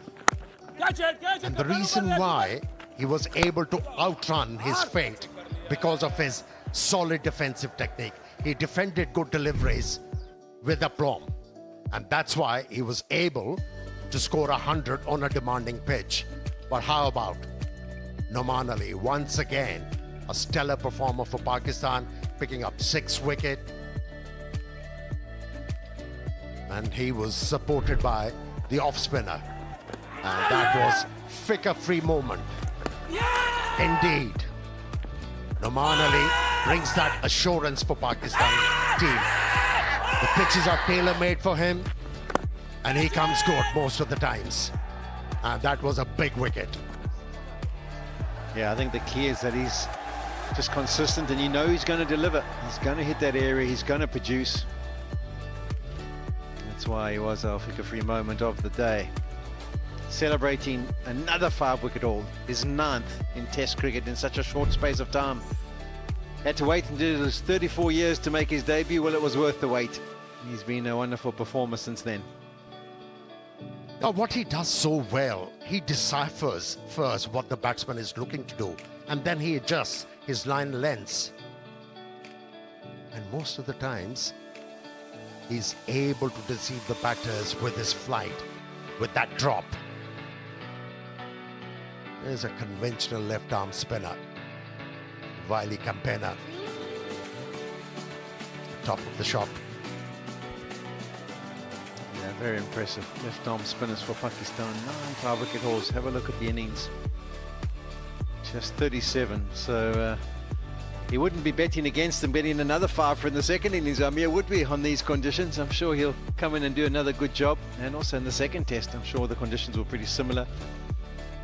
And the reason why he was able to outrun his fate because of his solid defensive technique. He defended good deliveries with aplomb. And that's why he was able to score 100 on a demanding pitch. But how about Noman Ali? Once again, a stellar performer for Pakistan, picking up 6 wickets. And he was supported by the off spinner. And that was flicker-free moment. Indeed. Noman Ali brings that assurance for Pakistan team. The pitches are tailor-made for him, and he comes good most of the times. And that was a big wicket. Yeah, I think the key is that he's just consistent, and you know he's going to deliver. He's going to hit that area, he's going to produce. That's why he was our flicker-free moment of the day. Celebrating another 5-wicket haul, his 9th in Test cricket in such a short space of time. Had to wait until his 34 years to make his debut. Well, it was worth the wait. He's been a wonderful performer since then. Now, what he does so well, he deciphers first what the batsman is looking to do, and then he adjusts his line lengths. And most of the times, he's able to deceive the batters with his flight, with that drop. There's a conventional left-arm spinner, Wiley Campena, top of the shop. Yeah, very impressive left-arm spinners for Pakistan. 9 5-wicket hauls. Have a look at the innings. Just 37. So he wouldn't be betting against them getting another 5 for in the second innings, Amir, would we, on these conditions? I'm sure he'll come in and do another good job. And also in the second test, I'm sure the conditions were pretty similar.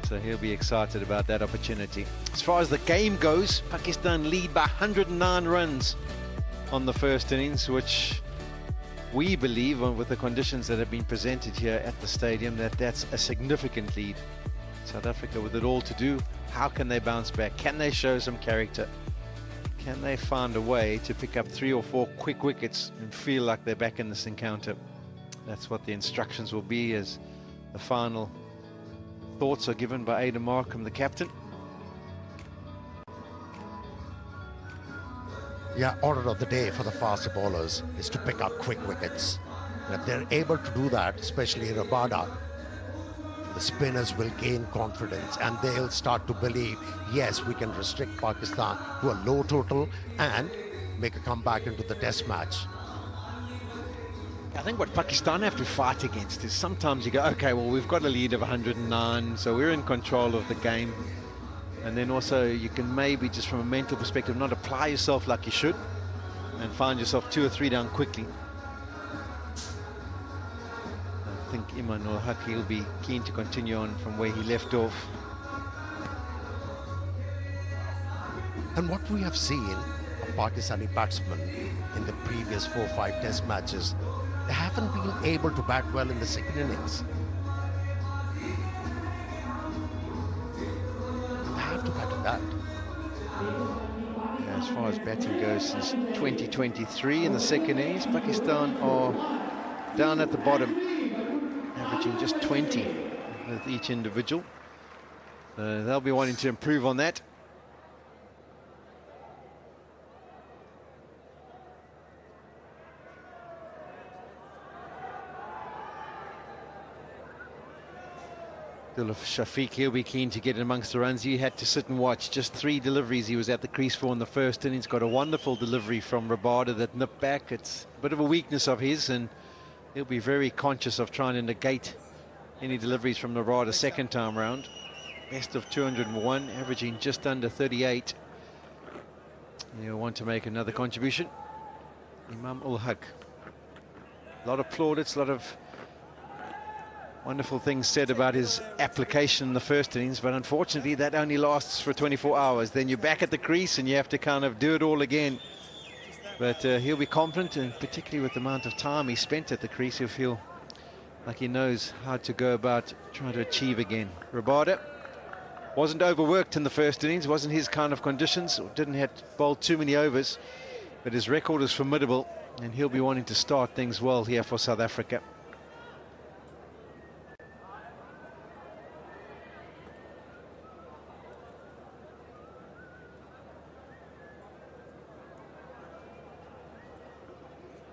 So he'll be excited about that opportunity. As far as the game goes, Pakistan lead by 109 runs on the first innings, which we believe, with the conditions that have been presented here at the stadium, that's a significant lead. South Africa with it all to do. How can they bounce back? Can they show some character? Can they find a way to pick up 3 or 4 quick wickets and feel like they're back in this encounter? That's what the instructions will be as the final thoughts are given by Aidan Markham, the captain. Yeah, order of the day for the faster bowlers is to pick up quick wickets. And if they're able to do that, especially in Rabada, the spinners will gain confidence and they'll start to believe, yes, we can restrict Pakistan to a low total and make a comeback into the test match. I think what Pakistan have to fight against is sometimes you go, okay, well, we've got a lead of 109, so we're in control of the game. And then also you can maybe just from a mental perspective not apply yourself like you should and find yourself 2 or 3 down quickly. I think Iman ul Haq, he'll be keen to continue on from where he left off. And what we have seen of Pakistani batsmen in the previous 4 or 5 test matches, they haven't been able to bat well in the second innings. They have to bat that. Yeah, as far as batting goes, since 2023 in the second innings, Pakistan are down at the bottom, averaging just 20 with each individual. They'll be wanting to improve on that. Shafiq, he'll be keen to get amongst the runs. He had to sit and watch just 3 deliveries he was at the crease for in the first innings. Got a wonderful delivery from Rabada that nipped back. It's a bit of a weakness of his, and he'll be very conscious of trying to negate any deliveries from Rabada second time round. Best of 201, averaging just under 38. He'll want to make another contribution. Imam-ul-Haq. A lot of plaudits, a lot of wonderful things said about his application in the first innings, but unfortunately that only lasts for 24 hours. Then you're back at the crease and you have to kind of do it all again. But he'll be confident, and particularly with the amount of time he spent at the crease, he'll feel like he knows how to go about trying to achieve again. Rabada wasn't overworked in the first innings, wasn't his kind of conditions, or didn't have to bowl too many overs, but his record is formidable, and he'll be wanting to start things well here for South Africa.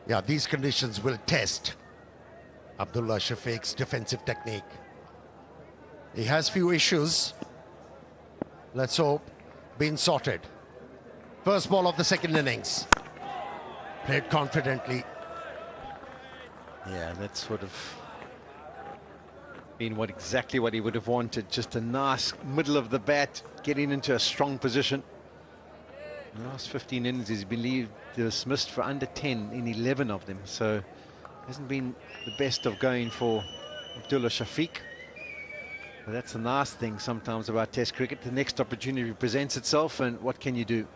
Yeah, these conditions will test Abdullah Shafiq's defensive technique. He has few issues. Let's hope been sorted. First ball of the second innings. Played confidently. Yeah, that's sort of been exactly what he would have wanted. Just a nice middle of the bat, getting into a strong position. In the last 15 innings, he's been dismissed for under 10 in 11 of them. So hasn't been the best of going for Abdullah Shafiq. But that's the nice thing sometimes about Test cricket. The next opportunity presents itself, and what can you do?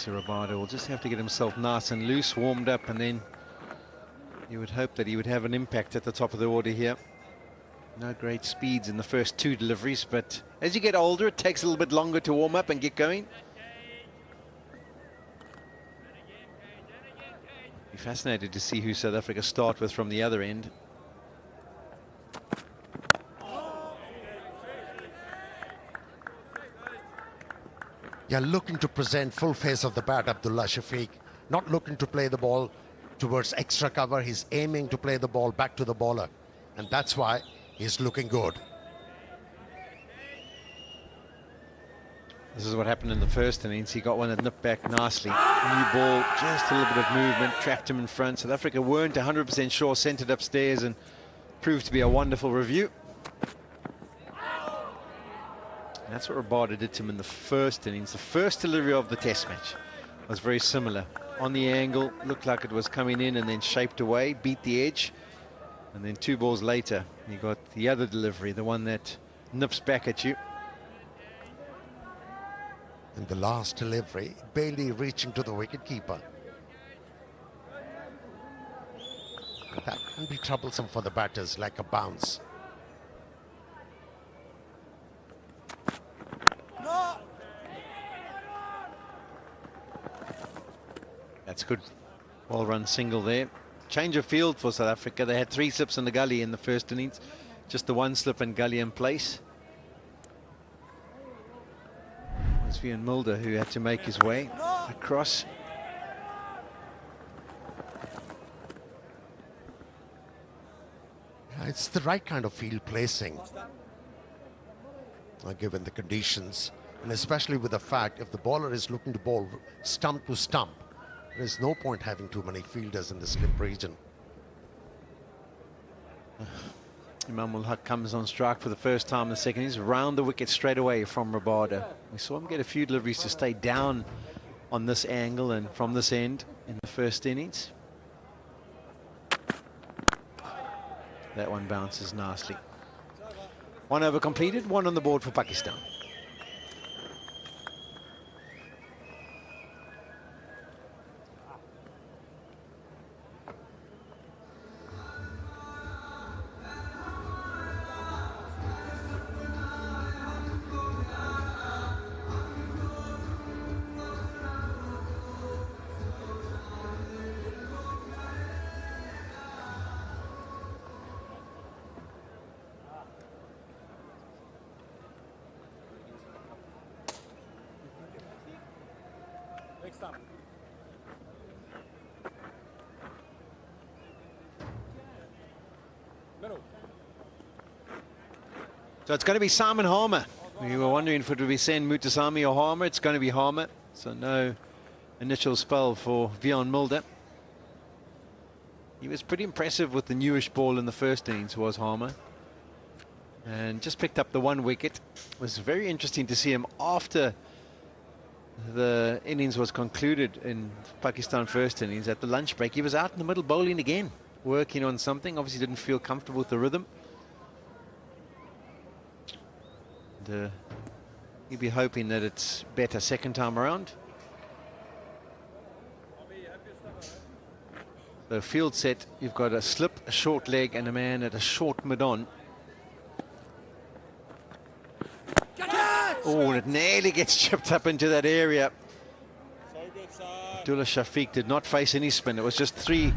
Rabada will just have to get himself nice and loose, warmed up, and then you would hope that he would have an impact at the top of the order here. No great speeds in the first two deliveries, but as you get older, it takes a little bit longer to warm up and get going. Be fascinated to see who South Africa start with from the other end. Yeah, looking to present full face of the bat, Abdullah Shafiq. Not looking to play the ball towards extra cover. He's aiming to play the ball back to the bowler. And that's why he's looking good. This is what happened in the first innings. He got one that nipped back nicely. New ball, just a little bit of movement, trapped him in front. South Africa weren't 100% sure, sent it upstairs, and proved to be a wonderful review. And that's what Rabada did to him in the first innings. The first delivery of the Test match was very similar. On the angle, looked like it was coming in and then shaped away, beat the edge. And then 2 balls later, you got the other delivery, the one that nips back at you. And the last delivery, barely reaching to the wicketkeeper. That can be troublesome for the batters, like a bounce. That's good. Well run single there. Change of field for South Africa. They had 3 slips in the gully in the first innings. Just the 1 slip and gully in place. It was Vian Mulder who had to make his way across. It's the right kind of field placing, given the conditions, and especially with the fact if the bowler is looking to bowl stump to stump, there's no point having too many fielders in the slip region. Imam-ul-Haq comes on strike for the first time in the second innings, round the wicket straight away from Rabada. We saw him get a few deliveries to stay down on this angle and from this end in the first innings. That one bounces nicely. 1 over completed, 1 on the board for Pakistan. So it's going to be Simon Harmer. We were wondering if it would be Sen Mutasamy or Harmer. It's going to be Harmer. So no initial spell for Vian Mulder. He was pretty impressive with the newish ball in the first innings, was Harmer. And just picked up the 1 wicket. It was very interesting to see him after the innings was concluded in Pakistan first innings. At the lunch break, he was out in the middle bowling again, working on something. Obviously didn't feel comfortable with the rhythm. And, he'd be hoping that it's better second time around. The field set, you've got a slip, a short leg, and a man at a short mid-on. Oh, and it nearly gets chipped up into that area. Abdullah Shafiq did not face any spin. It was just 3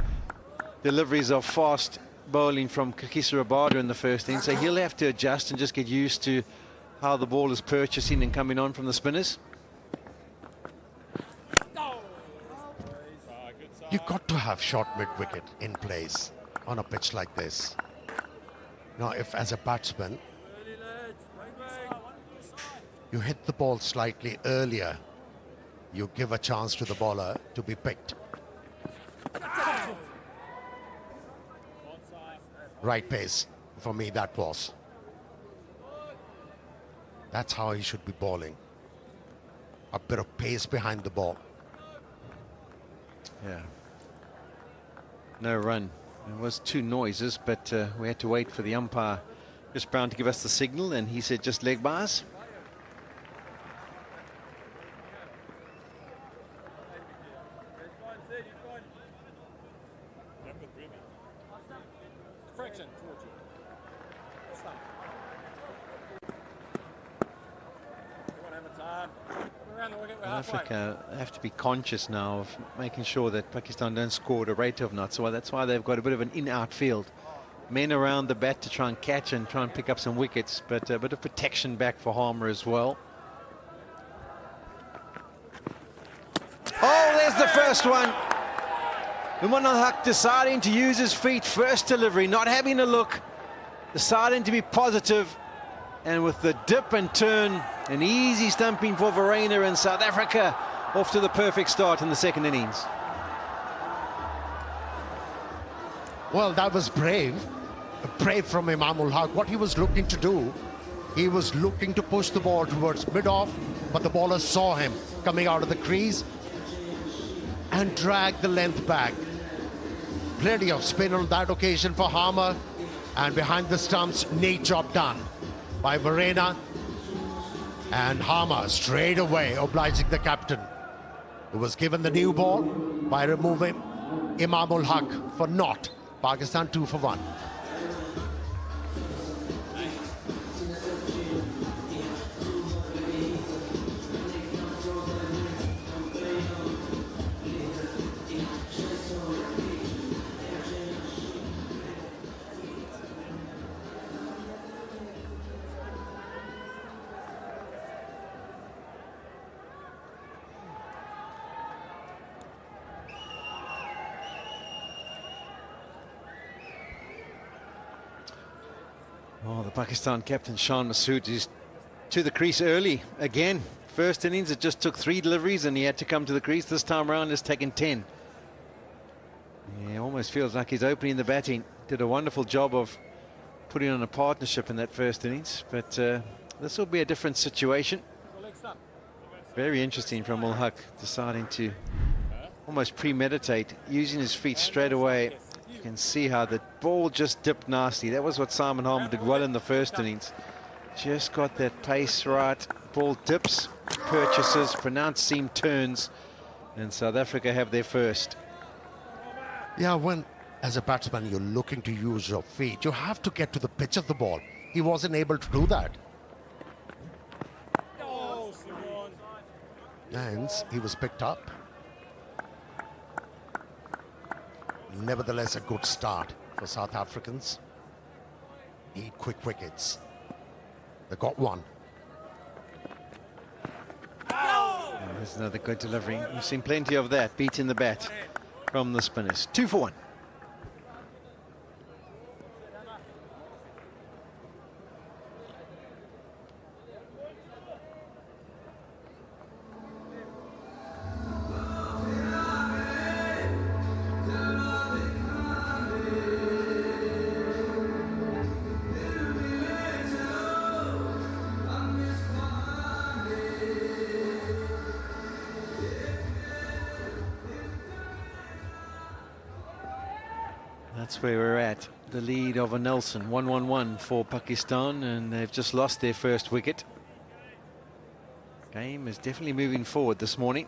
deliveries of fast bowling from Kakisa Rabada in the first inning. So he'll have to adjust and just get used to how the ball is purchasing and coming on from the spinners. You've got to have short mid-wicket in place on a pitch like this. Now, if as a batsman, you hit the ball slightly earlier, you give a chance to the bowler to be picked. Right pace, for me that was. That's how he should be bowling. A bit of pace behind the ball. Yeah. No run. It was 2 noises, but we had to wait for the umpire, Chris Brown, to give us the signal, and he said just leg bars. Africa have to be conscious now of making sure that Pakistan don't score at a rate of knots. So that's why they've got a bit of an in-out field. Men around the bat to try and catch and try and pick up some wickets, but a bit of protection back for Harmer as well. Oh, there's the first one. Uman al-Haq deciding to use his feet, first delivery, not having a look, deciding to be positive. And with the dip and turn, an easy stumping for Verreynne, and South Africa off to the perfect start in the second innings. Well, that was brave from Imam ul Haq. What he was looking to do, he was looking to push the ball towards mid-off, but the bowler saw him coming out of the crease and dragged the length back. Plenty of spin on that occasion for Harmer, and behind the stumps, neat job done by Verreynne, and Harmer straight away obliging the captain, who was given the new ball by removing Imam ul Haq for naught. Pakistan 2 for 1. Oh, the Pakistan captain, Shan Masood, is to the crease early again. First innings, it just took 3 deliveries and he had to come to the crease. This time around, it's taken 10. Yeah, almost feels like he's opening the batting. Did a wonderful job of putting on a partnership in that first innings, but this will be a different situation. Very interesting from ul Haq, deciding to almost premeditate, using his feet straight away. You can see how the ball just dipped nasty. That was what Simon Harmer did well in the first innings. Just got that pace right. Ball dips, purchases, pronounced seam turns, and South Africa have their first. Yeah, when as a batsman you're looking to use your feet, you have to get to the pitch of the ball. He wasn't able to do that. And he was picked up. Nevertheless, a good start for South Africans. Need quick wickets. They got one. Oh, there's another good delivery. We've seen plenty of that, beating the bat from the spinners. 2 for 1. That's where we're at. The lead of a Nelson, 1-1-1 for Pakistan, and they've just lost their first wicket. Game is definitely moving forward this morning.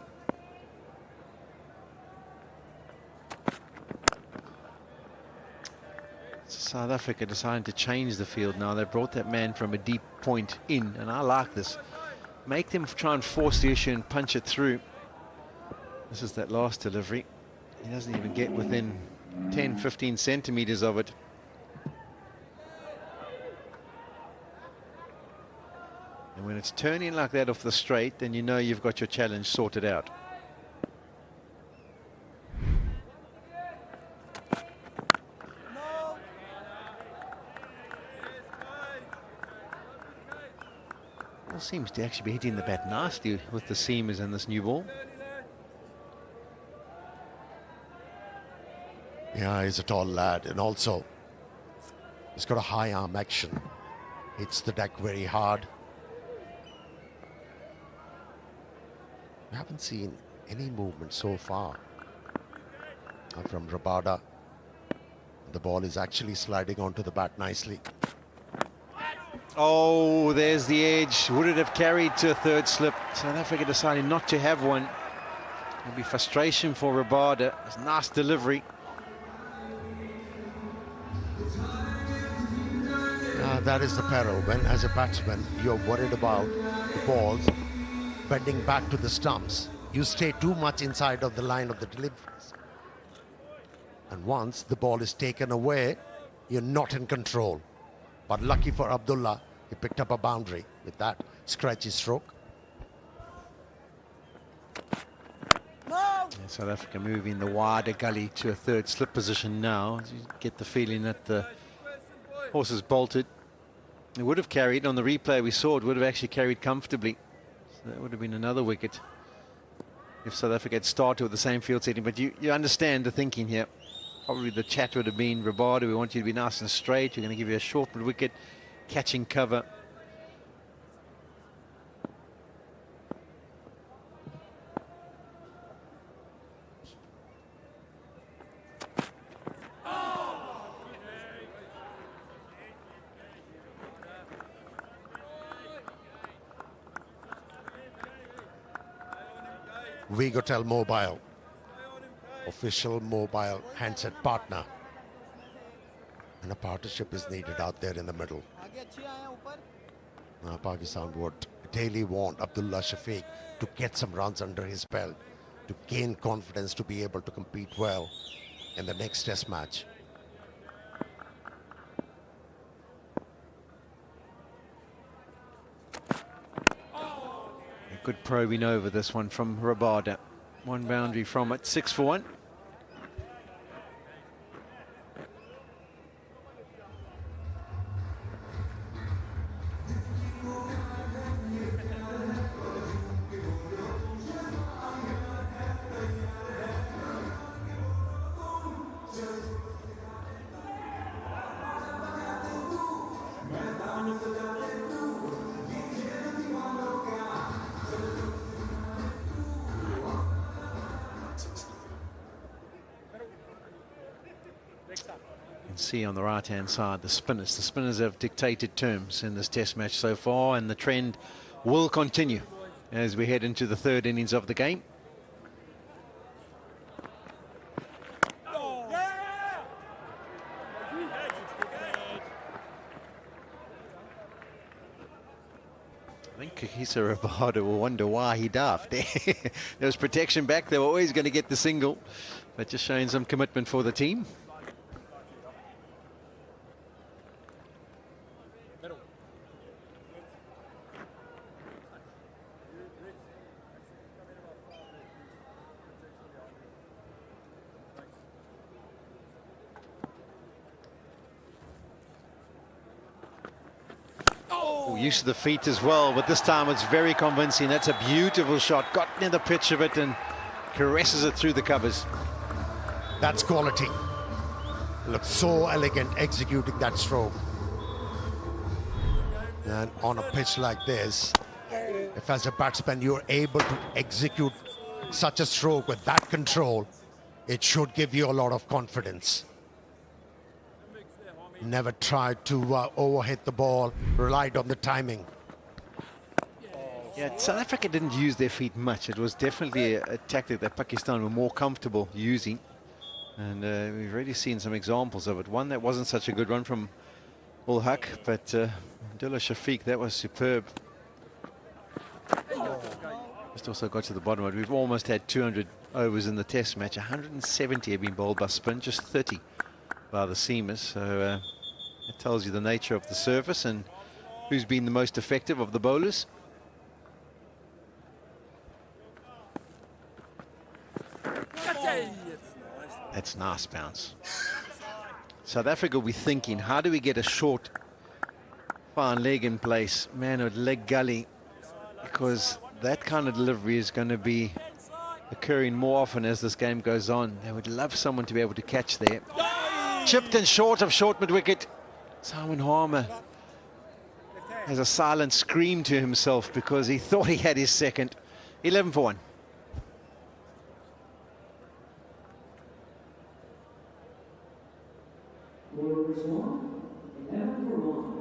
South Africa deciding to change the field now. They brought that man from a deep point in, and I like this. Make them try and force the issue and punch it through. This is that last delivery. He doesn't even get within 10-15 centimeters of it. And when it's turning like that off the straight, then you know you've got your challenge sorted out. Ball seems to actually be hitting the bat nasty with the seamers in this new ball. Yeah, he's a tall lad, and also he's got a high arm action. Hits the deck very hard. We haven't seen any movement so far from Rabada. The ball is actually sliding onto the bat nicely. Oh, there's the edge. Would it have carried to a third slip? South Africa deciding not to have one. There'll be frustration for Rabada. It's a nice delivery. That is the peril when, as a batsman, you're worried about the balls bending back to the stumps. You stay too much inside of the line of the deliveries. And once the ball is taken away, you're not in control. But lucky for Abdullah, he picked up a boundary with that scratchy stroke. And South Africa moving the wider gully to a third slip position now. You get the feeling that the horse is bolted. It would have carried, on the replay we saw, it would have actually carried comfortably. So that would have been another wicket if South Africa had started with the same field setting. But you understand the thinking here. Probably the chat would have been, Rabada, we want you to be nice and straight. We're going to give you a short wicket, catching cover. Vigotel Mobile, official mobile handset partner. And a partnership is needed out there in the middle. Now Pakistan would daily want Abdullah Shafiq to get some runs under his belt, to gain confidence to be able to compete well in the next test match. Good probing over this one from Rabada. One boundary from it, 6 for 1. See on the right hand side the spinners have dictated terms in this test match so far, and the trend will continue as we head into the third innings of the game. I think Kakisa Rabada will wonder why he daft. There was protection back, they were always going to get the single, but just showing some commitment for the team. Use of the feet as well, but this time it's very convincing. That's a beautiful shot. Got near the pitch of it and caresses it through the covers. That's quality. Looks so elegant executing that stroke. And on a pitch like this, if as a batsman you're able to execute such a stroke with that control, it should give you a lot of confidence. Never tried to overhit the ball, relied on the timing. Yeah, South Africa didn't use their feet much. It was definitely a tactic that Pakistan were more comfortable using. And we've already seen some examples of it. One that wasn't such a good one from Ul Haq, but Abdullah Shafiq, that was superb. Just also got to the bottom of it. We've almost had 200 overs in the test match. 170 have been bowled by spin, just 30 by the seamers. So it tells you the nature of the surface and who's been the most effective of the bowlers. That's nice bounce. South Africa will be thinking, how do we get a short, fine leg in place? Man, or leg gully, because that kind of delivery is going to be occurring more often as this game goes on. They would love someone to be able to catch there. Chipped and short of short mid-wicket. Simon Harmer has a silent scream to himself because he thought he had his second. 11 for 1. Bowlers 1, 11 for 1.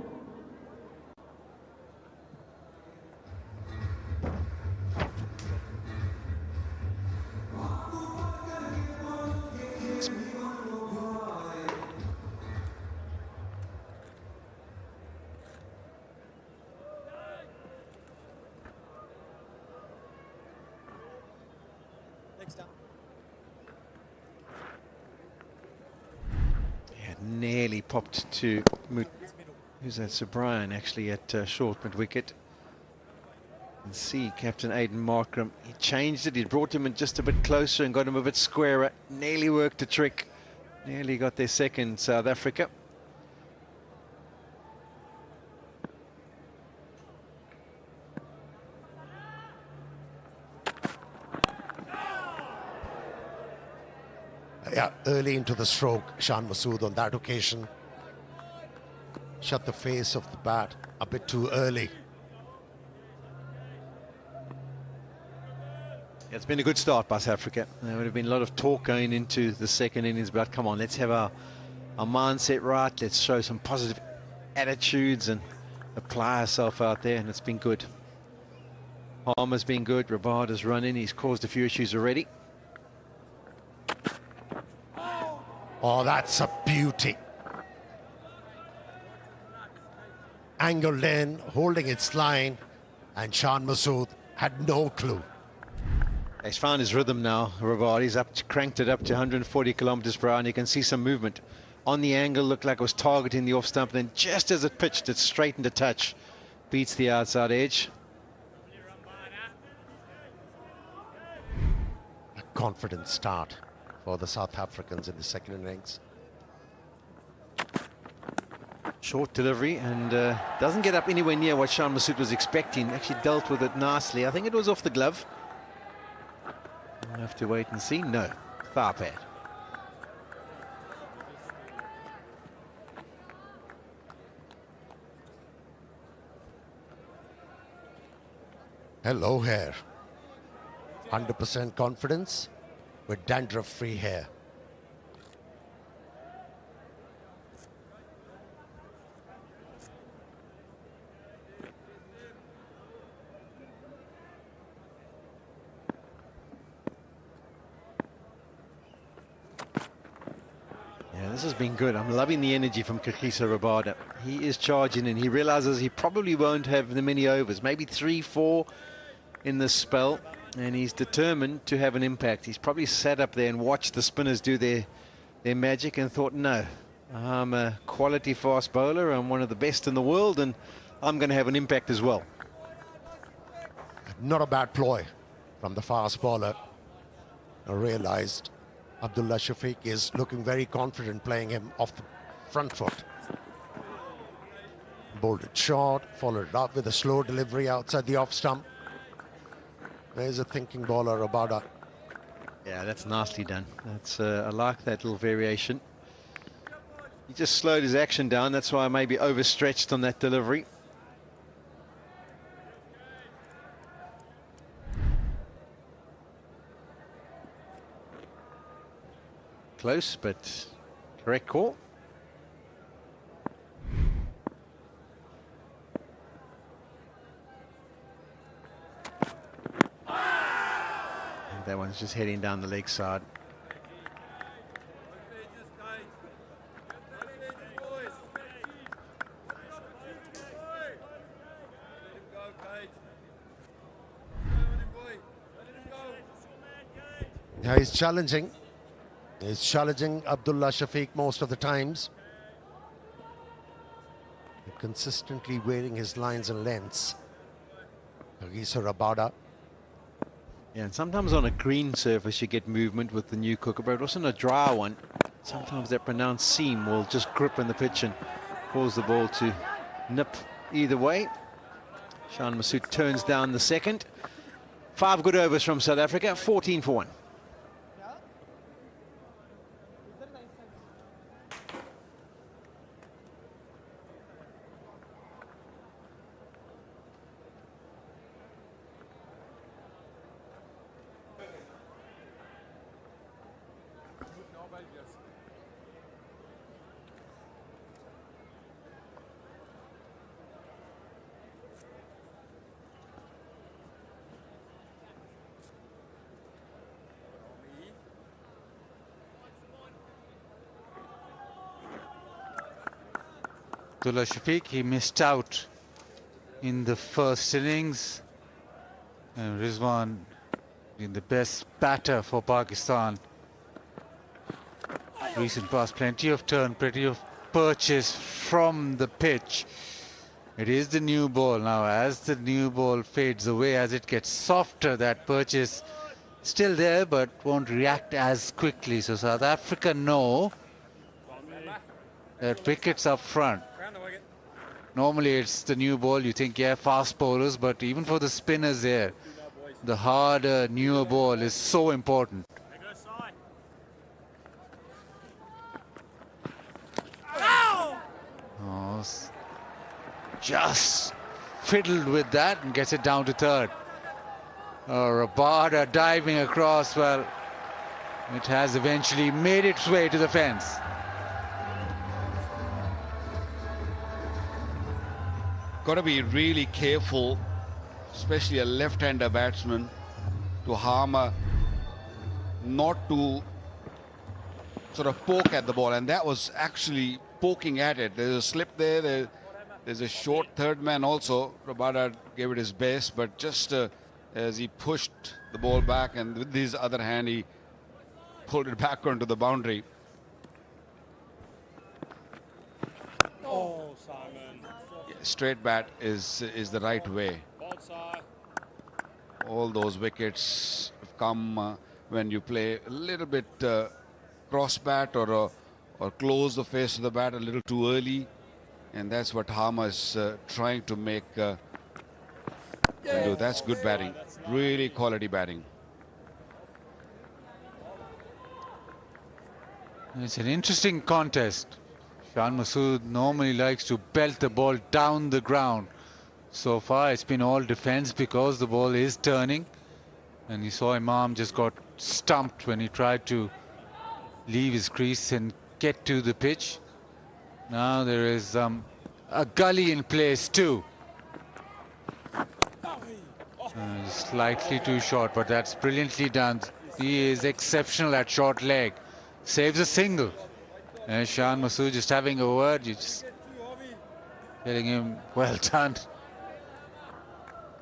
Nearly popped to who's that? Sir Brian actually at short mid wicket. And see Captain Aidan Markram, he changed it, he brought him in just a bit closer and got him a bit squarer. Nearly worked a trick, nearly got their second, South Africa. Yeah, early into the stroke, Shan Masood on that occasion shut the face of the bat a bit too early. It's been a good start by South Africa. There would have been a lot of talk going into the second innings, but come on, let's have our mindset right. Let's show some positive attitudes and apply ourselves out there, and it's been good. Harmer's been good. Rabad has run in. He's caused a few issues already. Oh, that's a beauty. Angled in, holding its line, and Shan Masood had no clue. He's found his rhythm now, Rabad. He's cranked it up to 140 kilometers per hour, and you can see some movement. On the angle, looked like it was targeting the off stump, then just as it pitched, it straightened a touch. Beats the outside edge. A confident start for the South Africans in the second innings. Short delivery and doesn't get up anywhere near what Shan Masood was expecting. Actually dealt with it nicely. I think it was off the glove. We'll have to wait and see. No, far pad. Hello hair. 100% confidence with dandruff-free hair. Yeah, this has been good. I'm loving the energy from Kagiso Rabada. He is charging and he realizes he probably won't have the many overs, maybe 3, 4 in this spell, and he's determined to have an impact. He's probably sat up there and watched the spinners do their magic and thought, no, I'm a quality fast bowler, I'm one of the best in the world, and I'm going to have an impact as well. Not a bad ploy from the fast bowler. I realized Abdullah Shafiq is looking very confident playing him off the front foot. Bowled it short, followed it up with a slow delivery outside the off stump. There's a thinking bowler, Rabada. Yeah, that's nicely done. That's I like that little variation. He just slowed his action down. That's why I maybe overstretched on that delivery. Close, but correct call. That one's just heading down the leg side. Yeah, he's challenging. He's challenging Abdullah Shafiq most of the times. Consistently wearing his lines and lengths. Agisa Rabada. Yeah, and sometimes on a green surface you get movement with the new kookaburra, but also on a dry one, sometimes that pronounced seam will just grip in the pitch and cause the ball to nip either way. Shan Masood turns down the second. 5 good overs from South Africa, 14 for 1. Abdullah Shafiq, he missed out in the first innings. And Rizwan being the best batter for Pakistan. Recent past, plenty of turn, plenty of purchase from the pitch. It is the new ball now. As the new ball fades away, as it gets softer, that purchase still there but won't react as quickly. So South Africa know that wickets up front. Normally it's the new ball, you think, yeah, fast bowlers, but even for the spinners there, the harder, newer ball is so important. Oh, just fiddled with that and gets it down to third. Oh, Rabada diving across, well, it has eventually made its way to the fence. Got to be really careful, especially a left-hander batsman, to harm not to sort of poke at the ball, and that was actually poking at it. There's a slip there, there's a short third man also. Rabada gave it his best, but just as he pushed the ball back, and with his other hand he pulled it back onto the boundary. Oh, Simon. Straight bat is the right way. All those wickets come when you play a little bit cross bat or close the face of the bat a little too early, and that's what Harmer is trying to make do. That's good batting, really quality batting. It's an interesting contest. Shan Masood normally likes to belt the ball down the ground. So far it's been all defense because the ball is turning, and you saw Imam just got stumped when he tried to leave his crease and get to the pitch. Now there is a gully in place too. Slightly too short, but that's brilliantly done. He is exceptional at short leg. Saves a single. And Shan Masood just having a word, you just telling him well done.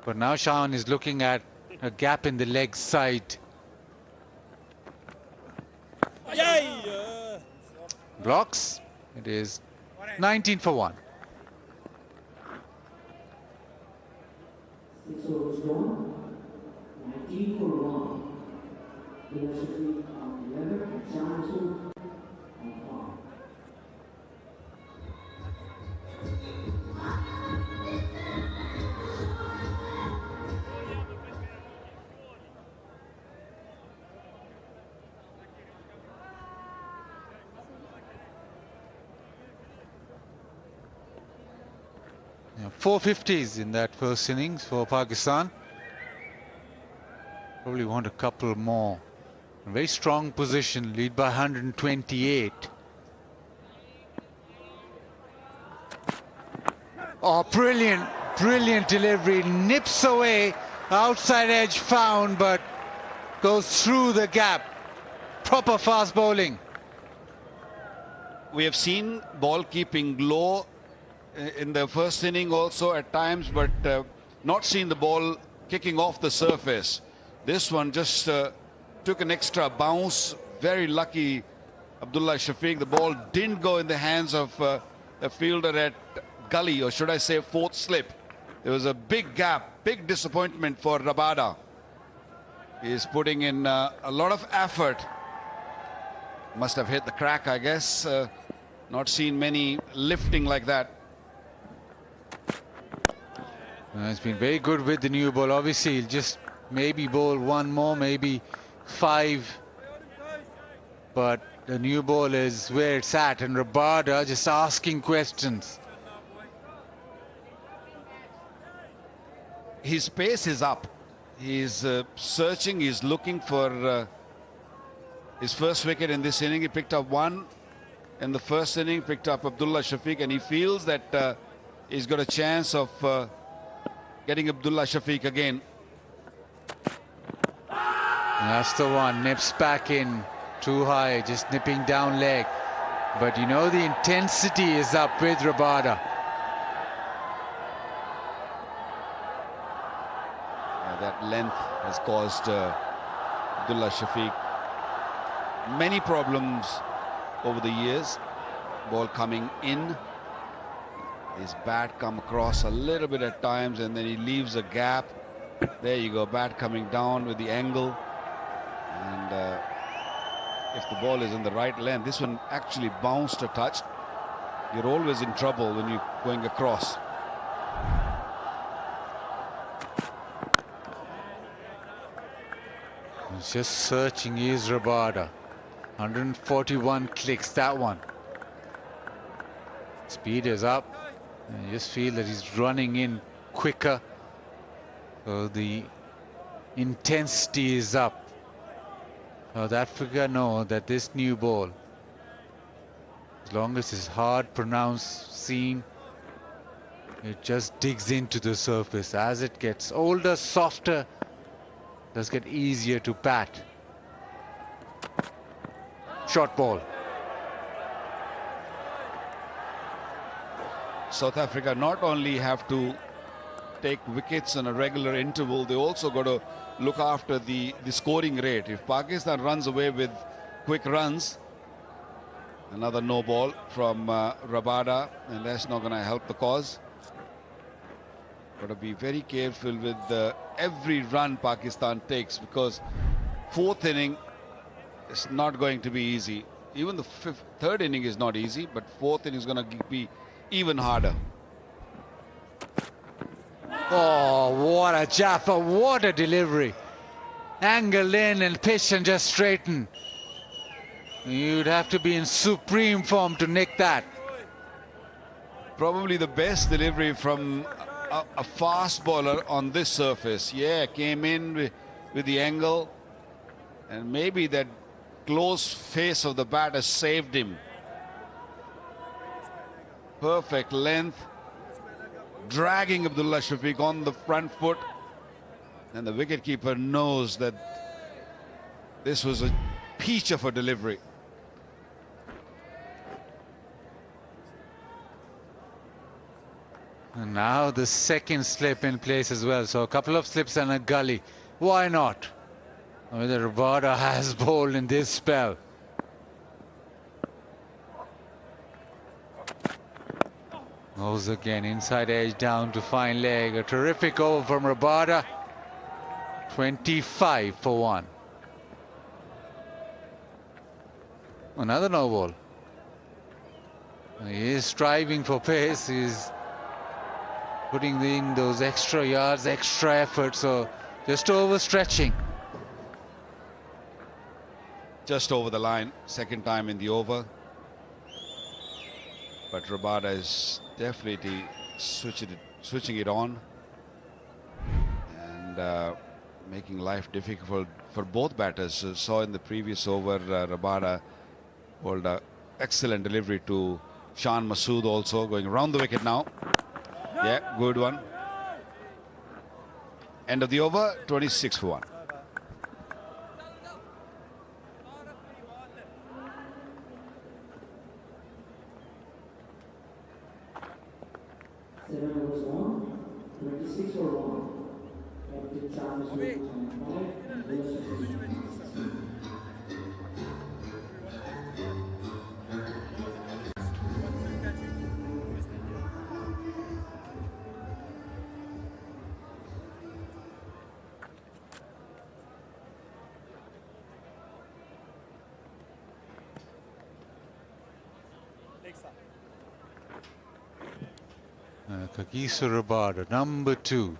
But now Shan is looking at a gap in the leg side. Blocks. It is 19 for 1. 6 overs gone, 19 for 1. Abdullah Shafiq on 11 and Shan Masood on 5. Yeah, 450s in that first innings for Pakistan. Probably want a couple more. A very strong position, lead by 128. Oh, brilliant, brilliant delivery. Nips away, outside edge found, but goes through the gap. Proper fast bowling. We have seen ball keeping low in the first inning also at times, but not seen the ball kicking off the surface. This one just took an extra bounce. Very lucky Abdullah Shafiq. The ball didn't go in the hands of a fielder at gully, or should I say fourth slip. There was a big gap, big disappointment for Rabada. He is putting in a lot of effort. Must have hit the crack, I guess. Not seen many lifting like that. It's been very good with the new ball. Obviously, he'll just maybe bowl one more, maybe 5. But the new ball is where it's at, and Rabada just asking questions. His pace is up. He's searching, he's looking for his first wicket in this inning. He picked up 1 in the first inning, picked up Abdullah Shafiq, and he feels that he's got a chance of getting Abdullah Shafiq again. That's the one. Nips back in too high, just nipping down leg. But you know the intensity is up with Rabada. That length has caused Abdullah Shafiq many problems over the years. Ball coming in, his bat come across a little bit at times, and then he leaves a gap. There you go, bat coming down with the angle, and if the ball is in the right length, this one actually bounced a touch. You're always in trouble when you're going across. He's just searching his Rabada. 141 clicks, that one. Speed is up. And you just feel that he's running in quicker. So the intensity is up. South Africa know that this new ball, as long as it's hard, pronounced, seen, it just digs into the surface. As it gets older, softer, it does get easier to bat. Short ball. South Africa not only have to take wickets on a regular interval, they also got to look after the scoring rate. If Pakistan runs away with quick runs, another no ball from Rabada, and that's not going to help the cause. Got to be very careful with every run Pakistan takes, because fourth inning is not going to be easy. Even the third inning is not easy, but fourth inning is going to be even harder. Oh, what a Jaffa, what a delivery. Angle in and pitch and just straighten. You'd have to be in supreme form to nick that. Probably the best delivery from a fast bowler on this surface. Yeah, came in with the angle, and maybe that close face of the bat has saved him. Perfect length, dragging Abdullah Shafiq on the front foot, and the wicketkeeper knows that this was a peach of a delivery. And now the second slip in place as well. So a couple of slips and a gully. Why not? Whether Rabada has bowled in this spell. Goes again, inside edge down to fine leg. A terrific over from Rabada. 25 for 1. Another no ball. He is striving for pace. He's putting in those extra yards, extra effort. So just overstretching. Just over the line, second time in the over. But Rabada is definitely switching it on and making life difficult for both batters. Saw in the previous over, Rabada bowled an excellent delivery to Shan Masood, also going around the wicket now. Yeah, good one. End of the over, 26 for 1. Kagiso Rabada, number 2.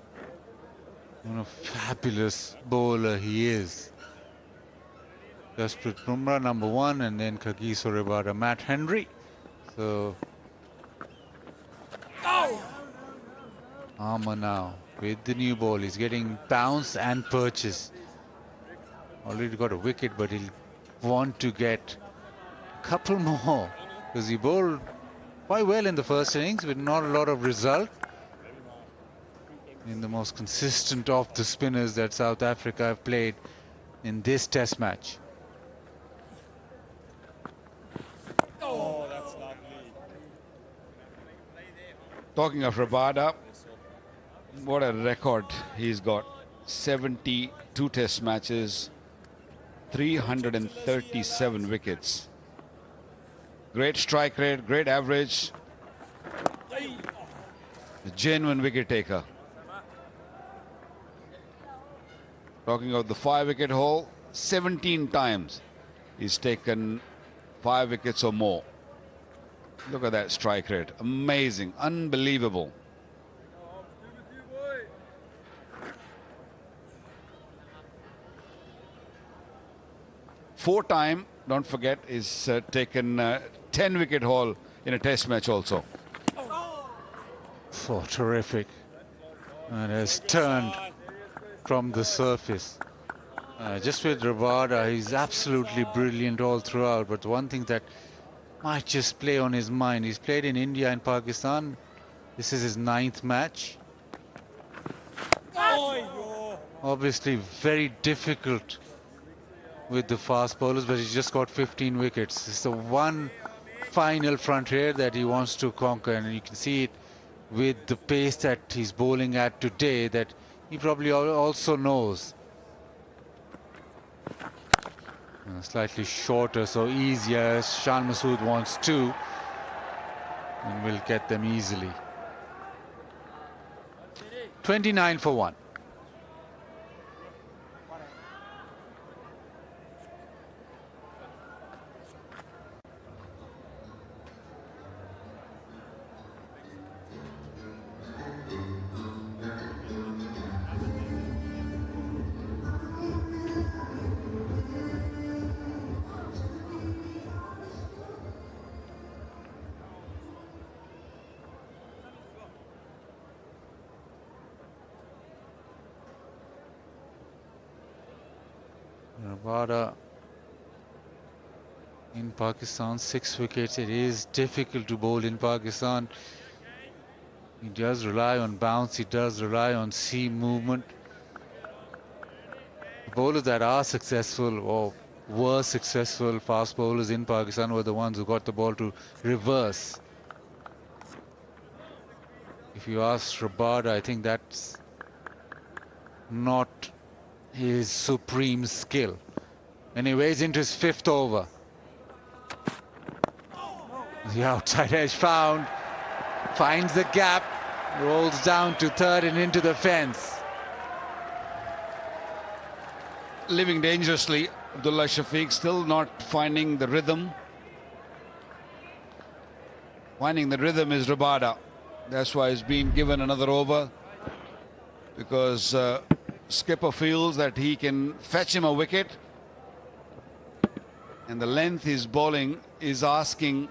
What a fabulous bowler he is. Jasprit Bumrah, number 1, and then Kagiso Rabada, Matt Henry. So, Armour now with the new ball. He's getting bounce and purchase. Already got a wicket, but he'll want to get a couple more because he bowled quite well in the first innings with not a lot of result. In the most consistent of the spinners that South Africa have played in this test match. Oh, that's lovely. Talking of Rabada, what a record he's got. 72 test matches, 337 wickets. Great strike rate, great average. A genuine wicket taker. Talking of the 5-wicket haul, 17 times he's taken 5 wickets or more. Look at that strike rate. Amazing, unbelievable. Four-time, don't forget, is taken 10-wicket haul in a test match also. Oh, terrific. And has turned from the surface. Just with Rabada, he's absolutely brilliant all throughout. But one thing that might just play on his mind, he's played in India and Pakistan. This is his 9th match. Obviously very difficult with the fast bowlers, but he's just got 15 wickets. It's the one final frontier that he wants to conquer, and you can see it with the pace that he's bowling at today, that he probably also knows. Slightly shorter, so easier. Shan Masood wants 2 and will get them easily. 29 for 1. Rabada in Pakistan, 6 wickets. It is difficult to bowl in Pakistan. He does rely on bounce, he does rely on seam movement. The bowlers that are successful or were successful fast bowlers in Pakistan were the ones who got the ball to reverse. If you ask Rabada, I think that's not his supreme skill. Anyways, into his 5th over. The outside edge found, finds the gap, rolls down to 3rd and into the fence. Living dangerously, Abdullah Shafiq, still not finding the rhythm. Finding the rhythm is Rabada. That's why he's been given another over, because skipper feels that he can fetch him a wicket, and the length he's bowling is asking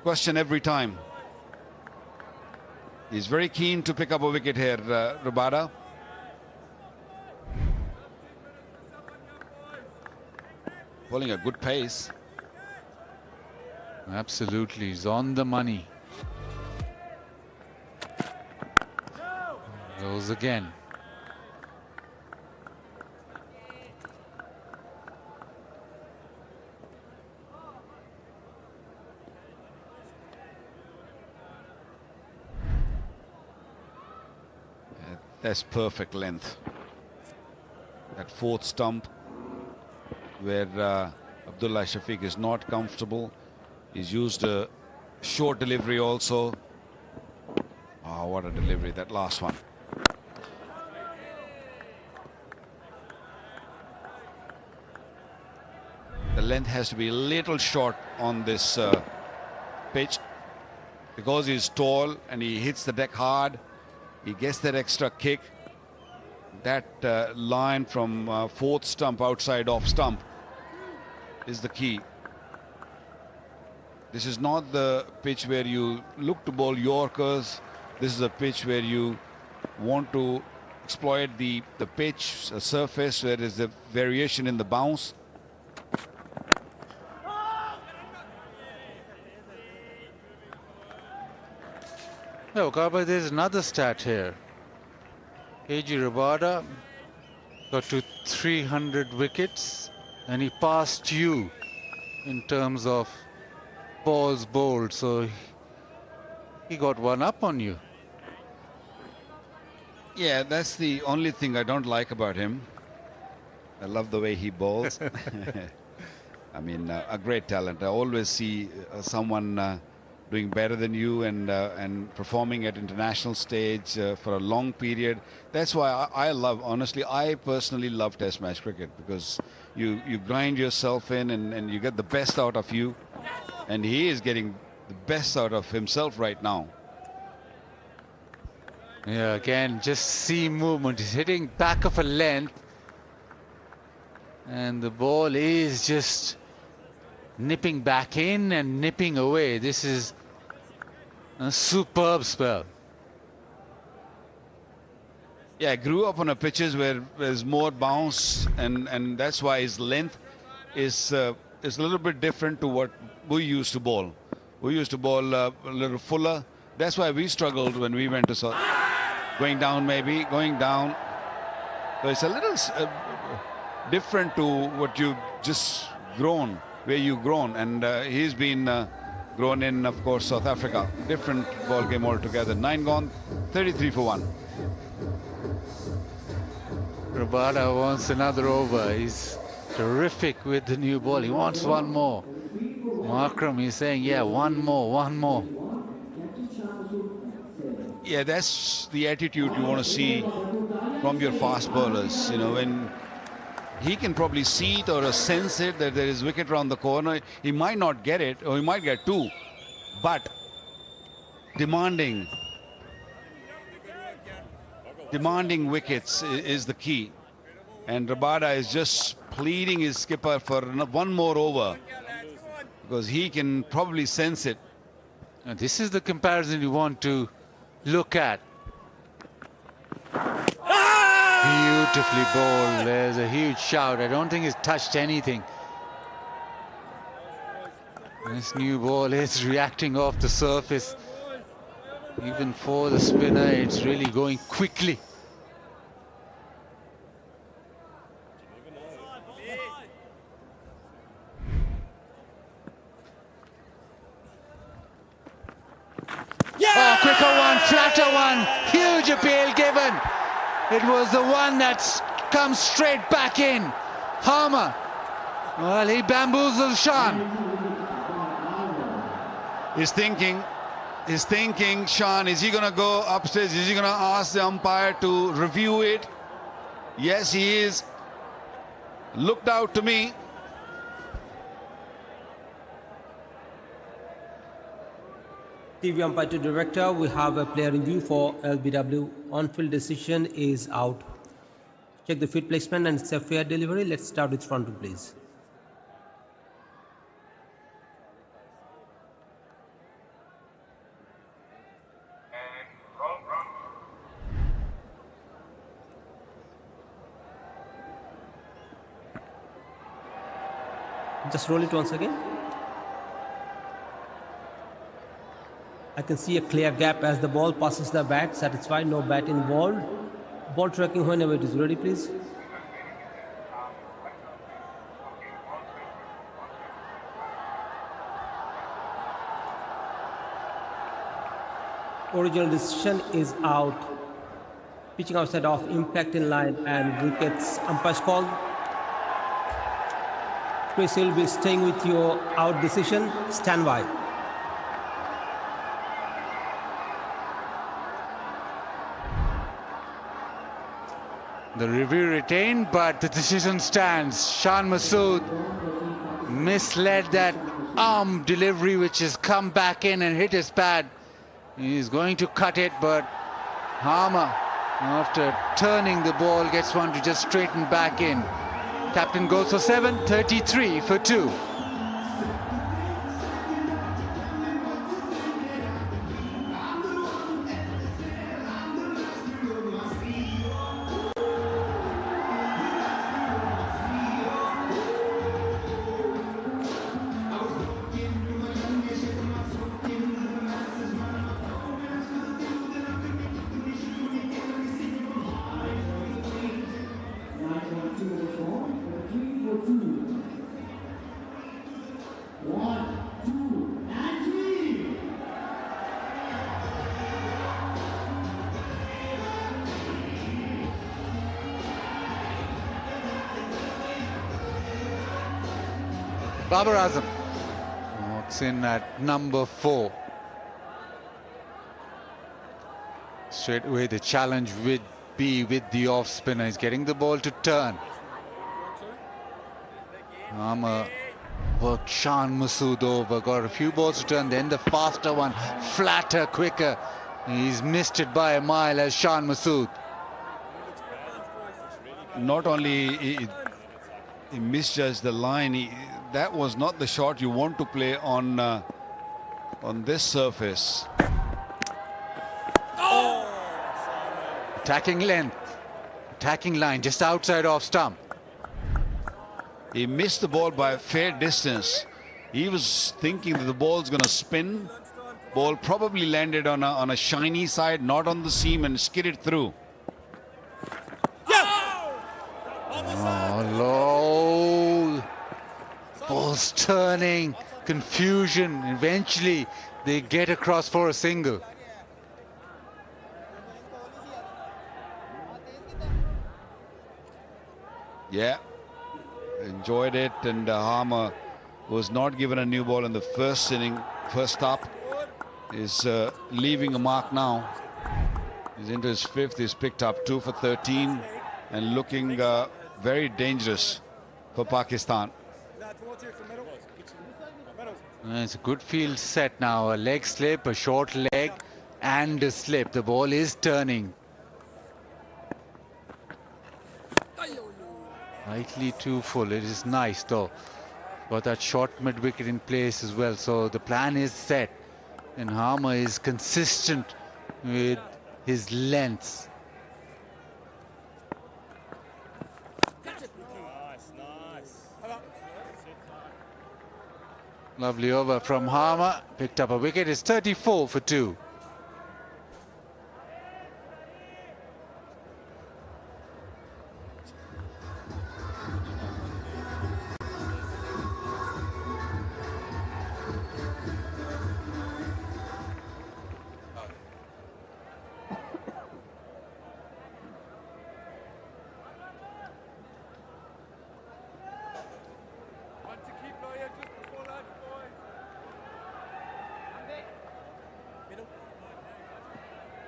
question every time. He's very keen to pick up a wicket here, Rabada. Bowling a good pace. Absolutely, he's on the money. Goes again. That's perfect length. that fourth stump where Abdullah Shafiq is not comfortable. He's used a short delivery also. Oh, what a delivery, that last one. The length has to be a little short on this pitch because he's tall and he hits the deck hard. He gets that extra kick. That line from fourth stump outside off stump is the key. This is not the pitch where you look to bowl Yorkers. This is a pitch where you want to exploit the pitch, a surface where there's a variation in the bounce. No, but there's another stat here. A.J. Rabada got to 300 wickets and he passed you in terms of balls bowled, so he got one up on you. Yeah, that's the only thing I don't like about him. I love the way he bowls. I mean, a great talent. I always see someone doing better than you and performing at international stage for a long period. That's why I love, honestly, I personally love Test match cricket, because you grind yourself in and you get the best out of you, and he is getting the best out of himself right now. Yeah, again, just seam movement. He's hitting back of a length and the ball is just nipping back in and nipping away. This is a superb spell. Yeah, grew up on a pitches where there's more bounce, and that's why his length is a little bit different to what we used to bowl. We used to bowl a little fuller. That's why we struggled when we went to South. Going down, maybe going down. So it's a little different to what you've just grown, where you've grown, and he's been grown in, of course, South Africa. Different ball game altogether. 9 gone, 33 for 1. Rabada wants another over. He's terrific with the new ball. He wants one more. Markram is saying, yeah, one more, one more. Yeah, that's the attitude you want to see from your fast bowlers. You know, when he can probably see it or sense it that there is wicket around the corner, he might not get it, or he might get 2, but demanding wickets is the key. And Rabada is just pleading his skipper for one more over, because he can probably sense it. And this is the comparison you want to look at. Beautifully bowled. There's a huge shout. I don't think he's touched anything. This new ball is reacting off the surface. Even for the spinner, it's really going quickly. Oh, quicker one, flatter one, huge appeal given. It was the one that comes straight back in. Harmer, well, he bamboozled Shan. He's thinking, Shan, is he going to go upstairs? Is he going to ask the umpire to review it? Yes, he is. Looked out to me. TV umpire to director, we have a player review for LBW. On-field decision is out. Check the field placement and it's a fair delivery. Let's start with frontal, please. Just roll it once again. I can see a clear gap as the ball passes the bat. Satisfied, no bat involved. Ball tracking whenever it is ready, please. Original decision is out. Pitching outside of impact in line and wickets. Umpire's call. Chris will be staying with your out decision. Stand by. The review retained, but the decision stands. Shan Masood misled that arm delivery, which has come back in and hit his pad. He's going to cut it, but Harmer, after turning the ball, gets one to just straighten back in. Captain goes for 7, 33 for 2. Babar Azam walks in at number 4. Straight away the challenge would be with the off spinner. He's getting the ball to turn. Harmer worked Shan Masood over, got a few balls to turn, then the faster one, flatter, quicker. He's missed it by a mile as Shan Masood. Not only he misjudged the line, that was not the shot you want to play on this surface. Attacking length, attacking line, just outside off stump. He missed the ball by a fair distance. He was thinking that the ball's going to spin. Ball probably landed on a shiny side, not on the seam, and skidded through. Oh, low. Ball's turning, confusion. Eventually, they get across for a single. Yeah, enjoyed it, and Harmer was not given a new ball in the first inning. First up is leaving a mark now. He's into his 5th. He's picked up 2 for 13 and looking very dangerous for Pakistan. It's a good field set now. A leg slip, a short leg, and a slip. The ball is turning. Slightly too full. It is nice though. Got that short mid-wicket in place as well. So the plan is set. And Harmer is consistent with his lengths. Lovely over from Harmer. Picked up a wicket. It's 34 for 2.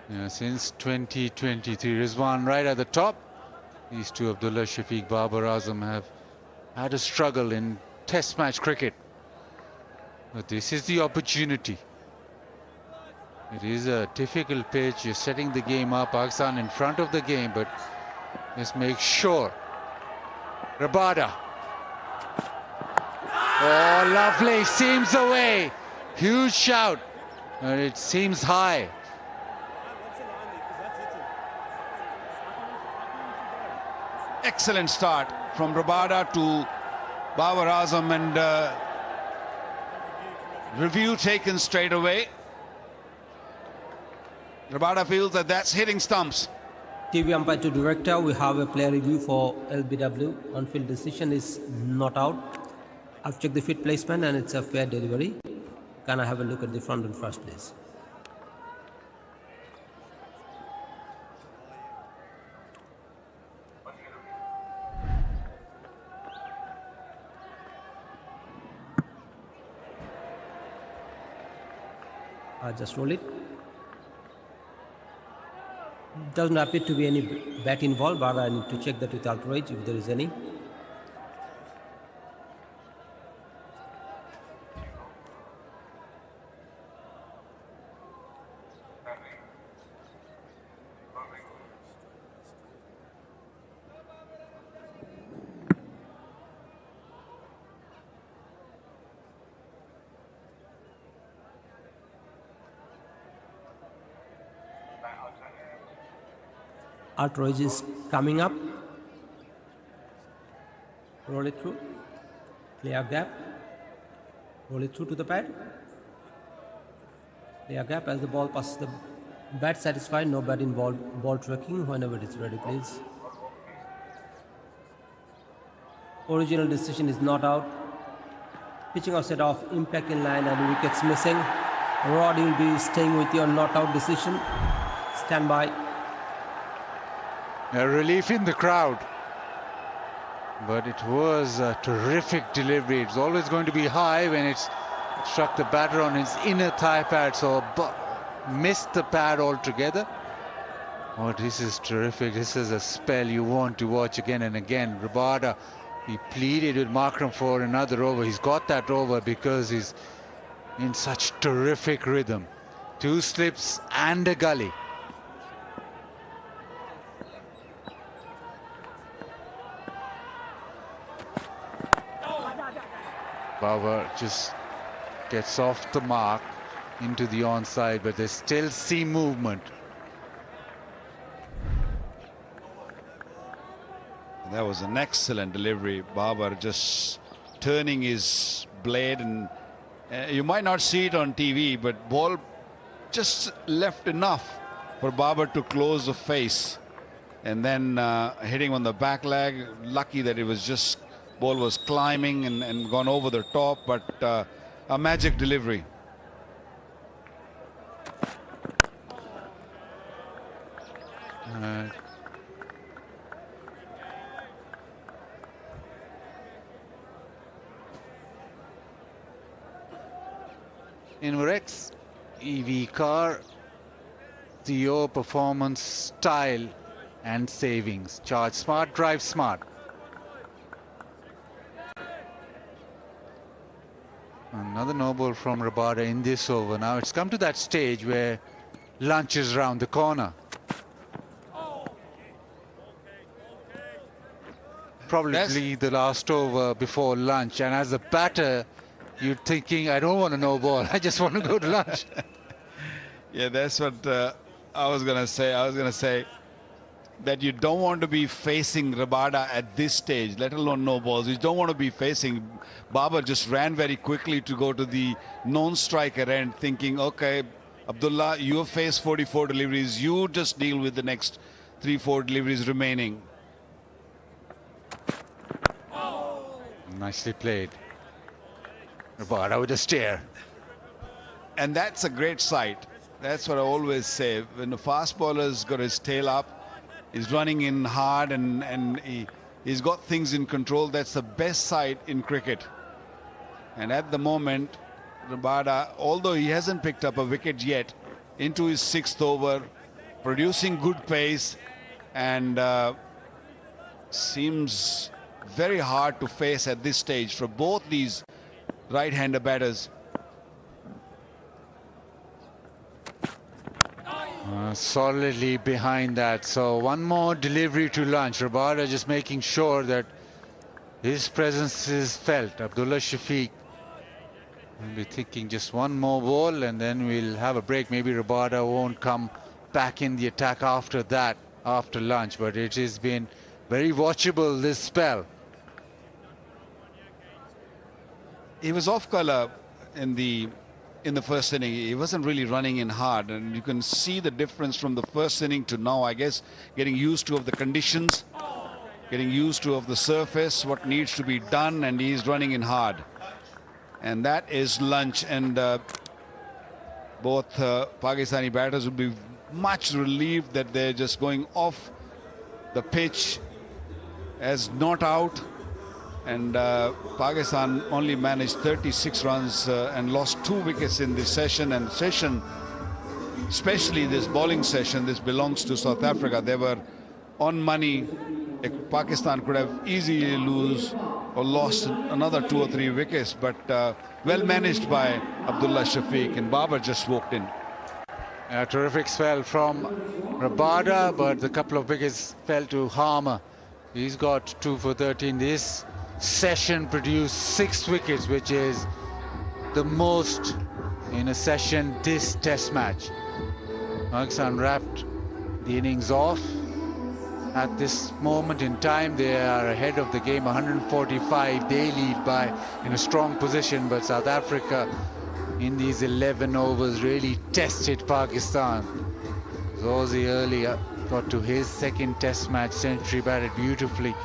Yeah, since 2023, Rizwan right at the top. These two, Abdullah Shafiq, Babar Azam, have had a struggle in test match cricket. But this is the opportunity. It is a difficult pitch. You're setting the game up. Pakistan in front of the game, but just make sure. Rabada. Oh, lovely. Seams away. Huge shout. But it seems high. Excellent start from Rabada to Babar Azam, and review taken straight away. Rabada feels that that's hitting stumps. TV umpire to director, we have a player review for LBW. On-field decision is not out. I've checked the fit placement and it's a fair delivery. Can I have a look at the front and first, please? Just roll it. Doesn't appear to be any bat involved, but I need to check that with outrage if there is any. Outrage is coming up. Roll it through. Clear gap. Roll it through to the pad. Clear gap as the ball passes the bat. Satisfied. No bat involved. Ball tracking whenever it is ready, please. Original decision is not out. Pitching offset off. Impact in line and wickets missing. Rod will be staying with your not out decision. Stand by. A relief in the crowd, but it was a terrific delivery. It's always going to be high when it's struck the batter on his inner thigh pad, so missed the pad altogether. Oh, this is terrific. This is a spell you want to watch again and again. Rabada, he pleaded with Markram for another over. He's got that over because he's in such terrific rhythm. 2 slips and a gully. Bauer just gets off the mark into the onside, but they still see movement. That was an excellent delivery. Babar just turning his blade, and you might not see it on TV, but ball just left enough for Babar to close the face, and then hitting on the back leg. Lucky that it was just ball was climbing and gone over the top, but a magic delivery. Inverex EV car, CEO performance, style and savings. Charge smart, drive smart. Another no ball from Rabada in this over. Now it's come to that stage where lunch is round the corner. Probably the last over before lunch, and as a batter you're thinking, I don't want a no ball, I just want to go to lunch. Yeah, that's what I was gonna say. I was gonna say that you don't want to be facing Rabada at this stage, let alone no balls. You don't want to be facing. Babar just ran very quickly to go to the non-striker end, thinking, okay, Abdullah, you have faced 44 deliveries. You just deal with the next 3-4 deliveries remaining. Nicely played. Rabada with a stare. And that's a great sight. That's what I always say. When the fast bowler's got his tail up, he's running in hard, and he's got things in control. That's the best sight in cricket. And at the moment, Rabada, although he hasn't picked up a wicket yet, into his 6th over, producing good pace, and seems very hard to face at this stage for both these right-hander batters. Solidly behind that. So one more delivery to lunch. Rabada just making sure that his presence is felt. Abdullah Shafiq will be thinking just one more ball and then we'll have a break. Maybe Rabada won't come back in the attack after that, after lunch, but it has been very watchable this spell. He was off color in the first inning. He wasn't really running in hard, and you can see the difference from the first inning to now. I guess getting used to of the conditions, getting used to of the surface, what needs to be done, and he's running in hard. And that is lunch, and both Pakistani batters will be much relieved that they're just going off the pitch as not out. And Pakistan only managed 36 runs and lost 2 wickets in this session. And especially this bowling session, this belongs to South Africa. They were on money. Pakistan could have easily lost another 2 or 3 wickets, but well managed by Abdullah Shafiq, and Babar just walked in. A terrific spell from Rabada, but a couple of wickets fell to Harmer. He's got 2 for 13. This session produced 6 wickets, which is the most in a session this test match. Pakistan wrapped the innings off. At this moment in time, they are ahead of the game, 145. They lead by in a strong position, but South Africa in these 11 overs really tested Pakistan. Zozi earlier got to his second test match century, batted beautifully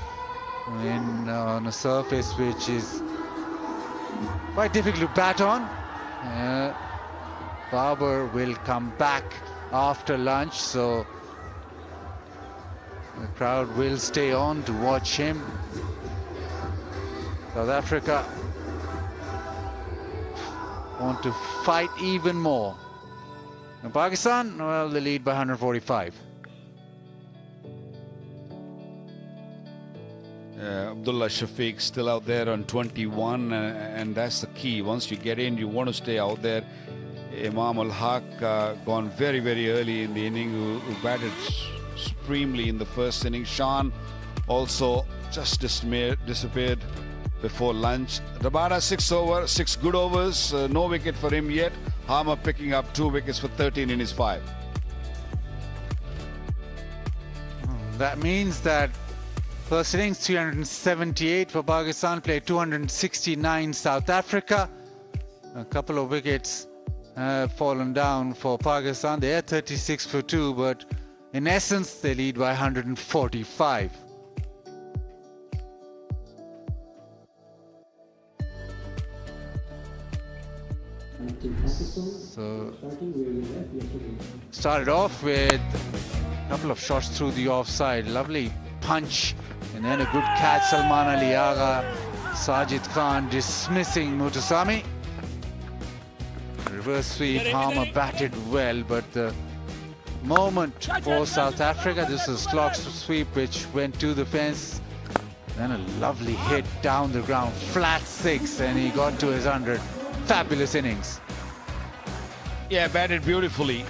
on a surface which is quite difficult to bat on. Babar will come back after lunch, so the crowd will stay on to watch him. South Africa want to fight even more. And Pakistan, well, they lead by 145. Abdullah Shafiq still out there on 21, and that's the key. Once you get in, you want to stay out there. Imam al-Haq gone very, very early in the inning, who batted supremely in the first inning. Shan also just disappeared before lunch. Rabada 6 good overs, no wicket for him yet. Harmer picking up 2 wickets for 13 in his 5. That means that first innings 378 for Pakistan, played 269 South Africa. A couple of wickets have fallen down for Pakistan. They are 36 for 2, but in essence, they lead by 145. So, started off with a couple of shots through the offside. Lovely punch, and then a good catch. Salman Ali Agha, Sajid Khan dismissing Mutasami. Reverse sweep, Harmer batted well, but the moment for South Africa, this is slog sweep which went to the fence, then a lovely hit down the ground, flat 6, and he got to his 100. Fabulous innings. Yeah, batted beautifully,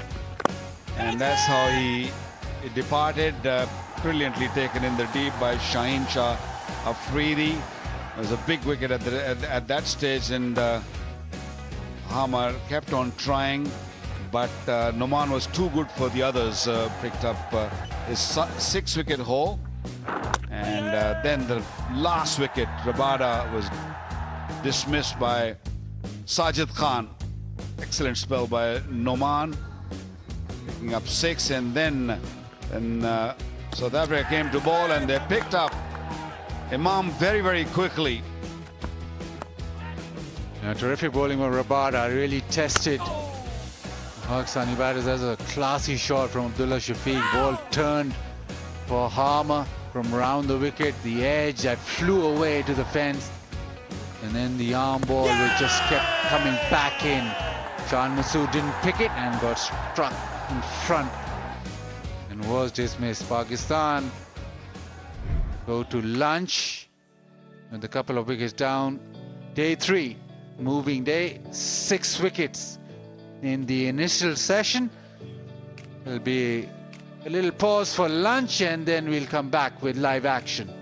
and that's how he departed. Brilliantly taken in the deep by Shaheen Shah Afridi. It was a big wicket at that stage, and Harmer kept on trying, but Noman was too good for the others. Picked up his 6-wicket haul, and then the last wicket, Rabada, was dismissed by Sajid Khan. Excellent spell by Noman, picking up 6, and then South Africa came to ball, and they picked up Imam very, very quickly. Terrific bowling by Rabada, really tested Pakistani batters. As a classy shot from Abdullah Shafiq. Ball turned for Harmer from around the wicket. The edge that flew away to the fence. And then the arm ball which just kept coming back in. Shan Masood didn't pick it and got struck in front and was dismissed. Pakistan go to lunch with a couple of wickets down. Day 3, moving day, 6 wickets in the initial session. There'll be a little pause for lunch, and then we'll come back with live action.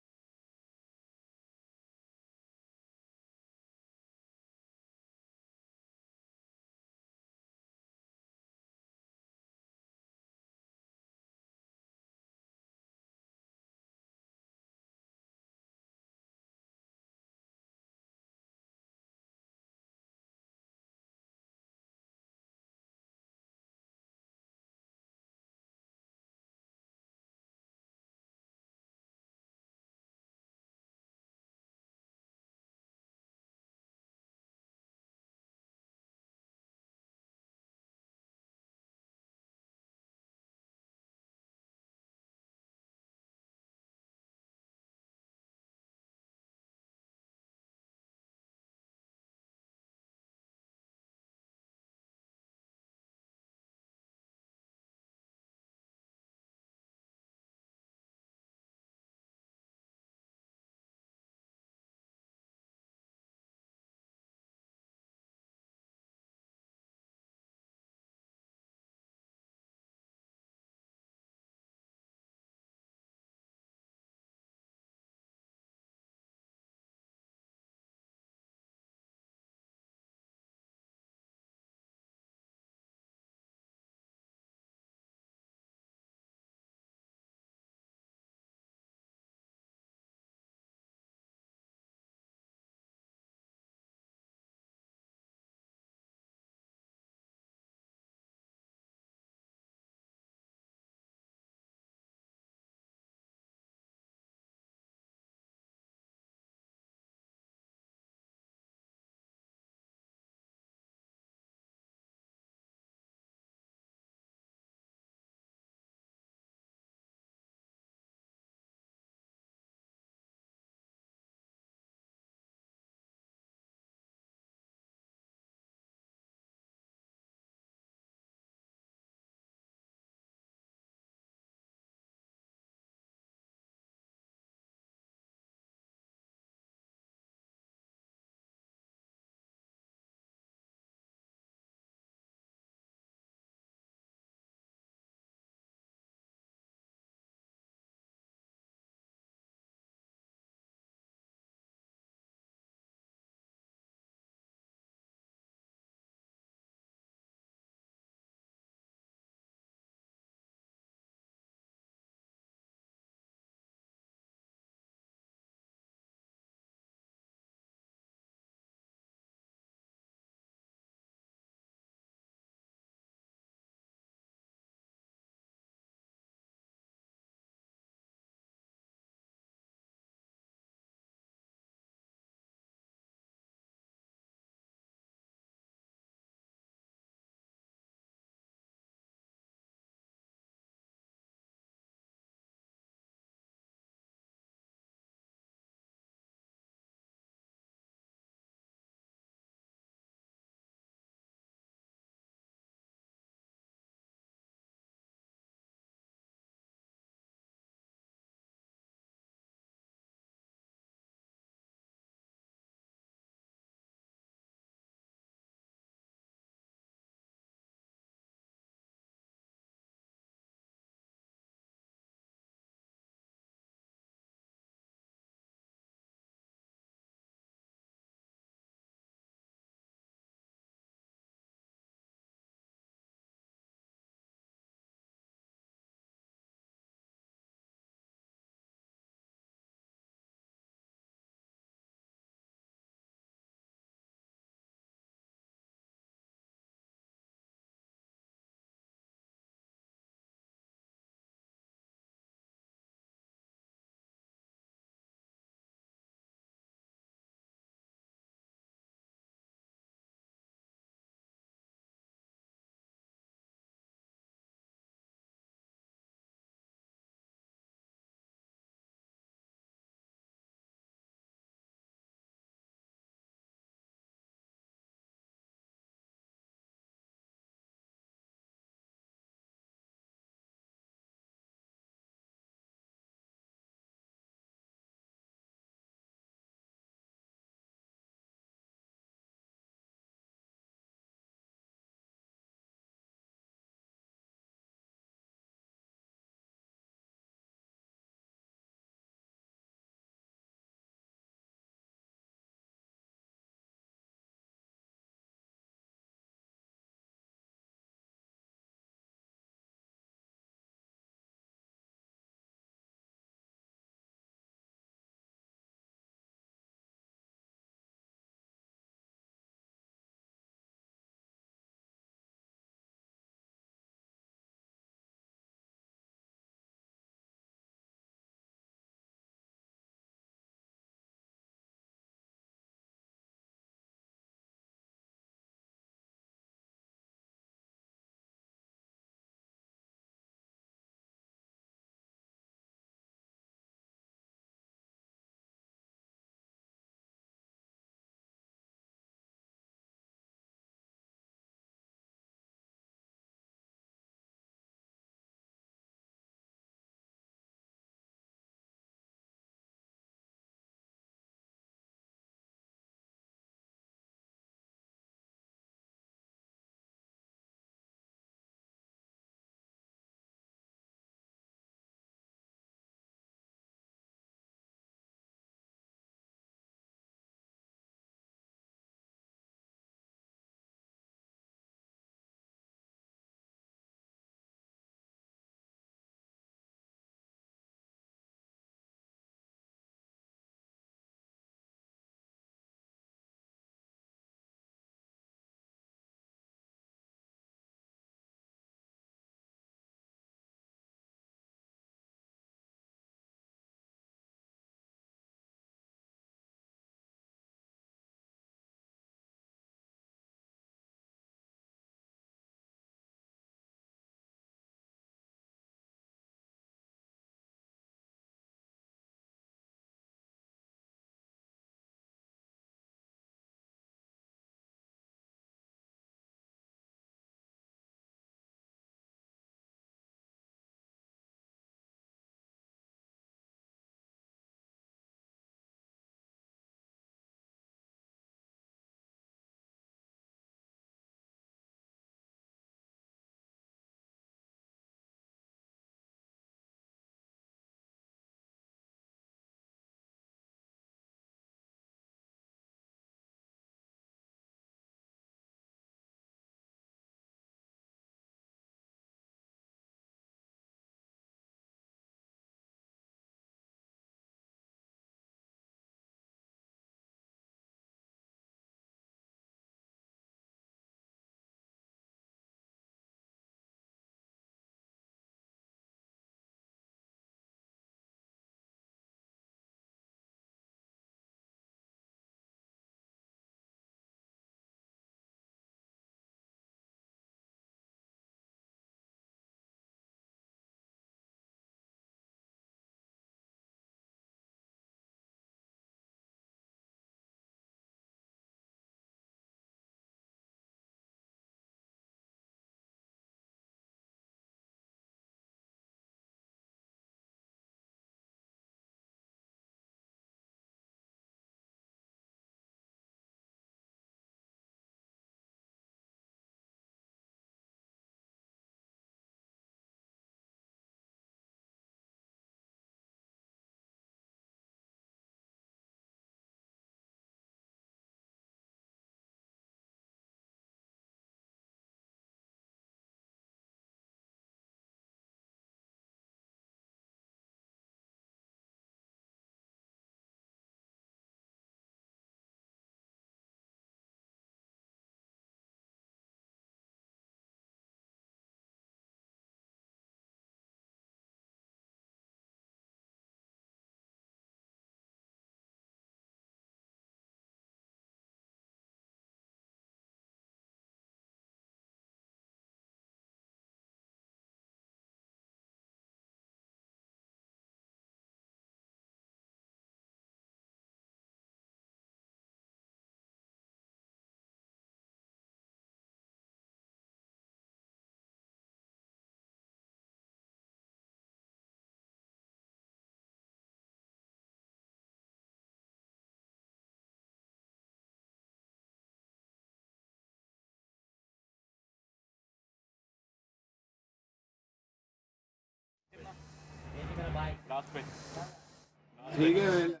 ठीक है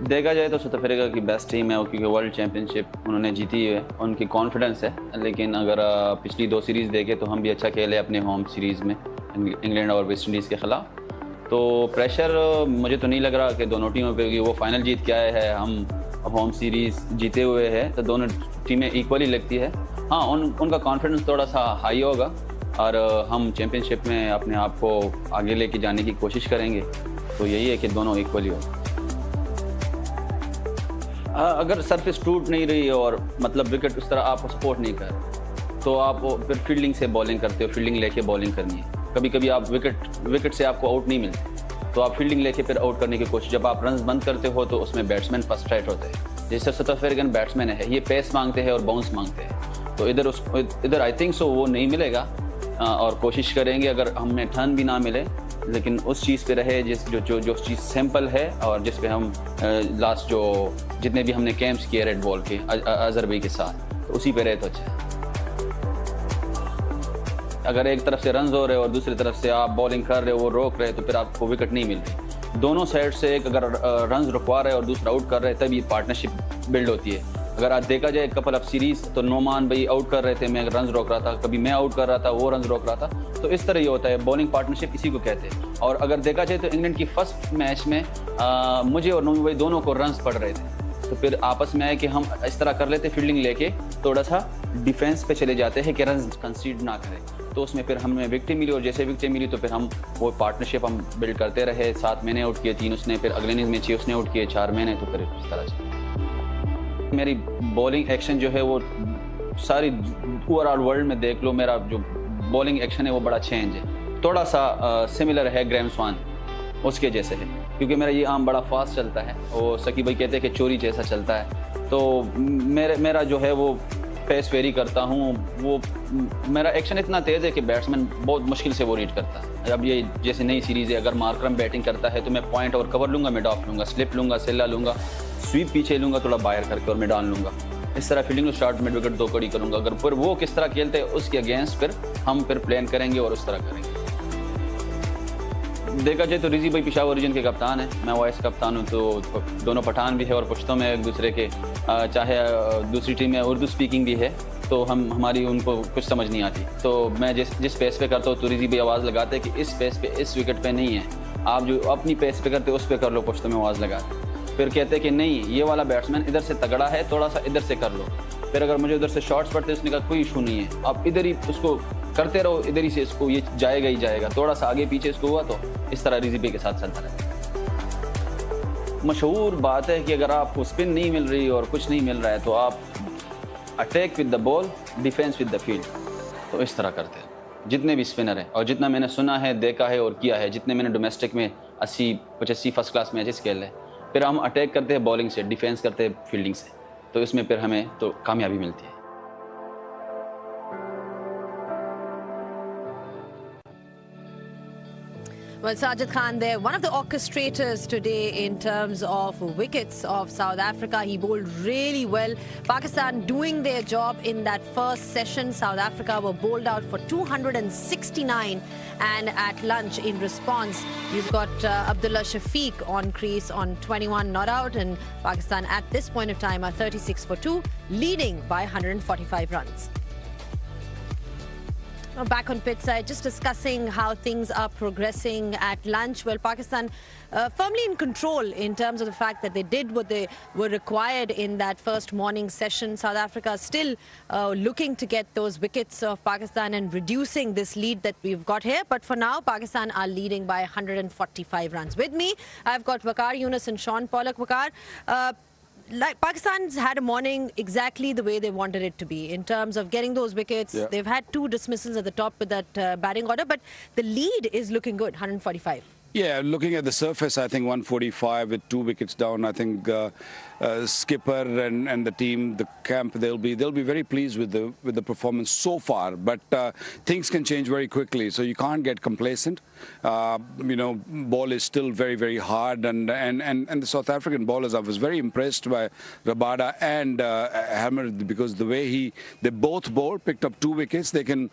देखा जाए तो south Africa की best team है क्योंकि world championship उन्होंने जीती है, उनकी कॉन्फिडेंस है। लेकिन अगर पिछली 2 सीरीज़ देखें तो हम भी अच्छा खेले अपने होम सीरीज़ में इंग्लैंड और वेस्ट इंडीज़ के ख़िलाफ़। तो प्रेशर मुझे तो नहीं लग रहा कि दोनों टीमों पे कि वो फाइनल जीत के आए हैं, हम होम सीरीज़ जीते हुए हैं, तो दोनों टीमें इक्वली लगती है। हाँ, उनका कॉन्फिडेंस थोड़ा सा हाई होगा और हम चैम्पियनशिप में अपने आप को आगे लेके जाने की कोशिश करेंगे। तो यही है कि दोनों इक्वली हो। अगर सरफेस टूट नहीं रही और मतलब विकेट उस तरह आपको सपोर्ट नहीं कर तो आप फिर फील्डिंग से बॉलिंग करते हो, फील्डिंग लेके बॉलिंग करनी है। कभी कभी आप विकेट से आपको आउट नहीं मिलते तो आप फील्डिंग लेके फिर आउट करने की कोशिश। जब आप रन बंद करते हो तो उसमें बैट्समैन फ्रस्ट्रेट होते हैं। जैसे साउथ अफ्रीकन बैट्समैन है, ये पेस मांगते हैं और बाउंस मांगते हैं, तो इधर आई थिंक सो वो नहीं मिलेगा। और कोशिश करेंगे अगर हमें टर्न भी ना मिले लेकिन उस चीज़ पे रहे जो चीज़ सिंपल है और जिस पे हम लास्ट जो जितने भी हमने कैंप्स किए रेड बॉल के अजहर के साथ, तो उसी पे रहे तो अच्छा। अगर एक तरफ से रन हो रहे और दूसरी तरफ से आप बॉलिंग कर रहे हो, वो रोक रहे, तो फिर आपको विकेट नहीं मिल रही। दोनों साइड से एक अगर रन रुकवा रहे और दूसरा आउट कर रहे तब ये पार्टनरशिप बिल्ड होती है। अगर आज देखा जाए कपल ऑफ सीरीज तो नोमान भाई आउट कर रहे थे, मैं रन रोक रहा था, कभी मैं आउट कर रहा था, वो रन रोक रहा था। तो इस तरह ये होता है, बॉलिंग पार्टनरशिप इसी को कहते हैं। और अगर देखा जाए तो इंग्लैंड की फर्स्ट मैच में मुझे और नोमी भाई दोनों को रन्स पड़ रहे थे, तो फिर आपस में आए कि हम इस तरह कर लेते, फील्डिंग लेके थोड़ा सा डिफेंस पे चले जाते हैं कि रन कंसीड ना करें। तो उसमें फिर हमें विकेट मिली और जैसे विकेट मिली तो फिर हम वो पार्टनरशिप हम बिल्ड करते रहे। 7 मैंने आउट किए, 3 उसने, फिर अगले इनिंग्स में 6 उसने आउट किए, 4 मैंने, तो फिर इस तरह से मेरी बॉलिंग एक्शन जो है वो सारी ओवरऑल वर्ल्ड में देख लो, मेरा जो बॉलिंग एक्शन है वो बड़ा चेंज है, थोड़ा सा सिमिलर है ग्रैम स्वान उसके जैसे है, क्योंकि मेरा ये आम बड़ा फास्ट चलता है और सकी भाई कहते हैं कि चोरी जैसा चलता है। तो मेरा जो है वो पेस वेरी करता हूँ, वो मेरा एक्शन इतना तेज़ है कि बैट्समैन बहुत मुश्किल से वो रीड करता है। अब ये जैसे नई सीरीज़ है, अगर मार्करम बैटिंग करता है तो मैं पॉइंट और कवर लूँगा, मिड ऑफ लूँगा, स्लिप लूँगा, सिल्ला लूँगा, स्वीप पीछे लूँगा, थोड़ा बायर करके और मैं डाल लूँगा। इस तरह फील्डिंग स्टार्ट मिड विकेट 2 कड़ी करूँगा। अगर फिर वो किस तरह खेलते हैं उसके अगेंस्ट फिर हम फिर प्लान करेंगे और उस तरह करेंगे। देखा जाए तो रिजी भाई पेशावर रीजन के कप्तान है, मैं वाइस कप्तान हूँ, तो दोनों पठान भी है और पश्तो में एक दूसरे के, चाहे दूसरी टीम में उर्दू स्पीकिंग भी है, तो हमारी उनको कुछ समझ नहीं आती। तो मैं जिस पेस पे करता हूँ तो रिजी भाई आवाज़ लगाते हैं कि इस पेस पे, इस विकेट पे नहीं है, आप जो अपनी पेस पे करते हो उस पर कर लो, पश्तो में आवाज़ लगाते। फिर कहते कि नहीं ये वाला बैट्समैन इधर से तगड़ा है, थोड़ा सा इधर से कर लो। फिर अगर मुझे उधर से शॉट्स पड़ते उसने कहा कोई इशू नहीं है, आप इधर ही उसको करते रहो, इधर ही से इसको ये जाएगा ही जाएगा, थोड़ा सा आगे पीछे इसको हुआ तो इस तरह रिजवी के साथ चलता रहता है। मशहूर बात है कि अगर आपको स्पिन नहीं मिल रही और कुछ नहीं मिल रहा है तो आप attack with the ball, defence with the field, तो इस तरह करते हैं जितने भी स्पिनर हैं। और जितना मैंने सुना है, देखा है और किया है, जितने मैंने डोमेस्टिक में 80-85 फर्स्ट क्लास मैचेस खेले हैं, फिर हम अटैक करते हैं बॉलिंग से, डिफेंस करते हैं फील्डिंग से, तो इसमें फिर हमें तो कामयाबी मिलती है। Well, Sajid Khan there, one of the orchestrators today in terms of wickets of South Africa. He bowled really well. Pakistan doing their job in that first session. South Africa were bowled out for 269, and at lunch in response, you've got Abdullah Shafiq on crease on 21 not out, and Pakistan at this point of time are 36 for 2, leading by 145 runs. Back on pitch side, just discussing how things are progressing at lunch. Well, Pakistan firmly in control in terms of the fact that they did what they were required in that first morning session. South Africa still looking to get those wickets of Pakistan and reducing this lead that we've got here. But for now, Pakistan are leading by 145 runs. With me, I've got Waqar Yunus and Sean Pollock. Waqar, like Pakistan's had a morning exactly the way they wanted it to be in terms of getting those wickets. Yeah. They've had 2 dismissals at the top with that batting order, but the lead is looking good, 145. Yeah, looking at the surface, I think 145 with 2 wickets down. I think skipper and the team, the camp, they'll be very pleased with the performance so far. But things can change very quickly, so you can't get complacent. You know, ball is still very hard, and the South African bowlers, I was very impressed by Rabada and Hammer, because the way they both bowled, picked up 2 wickets. They can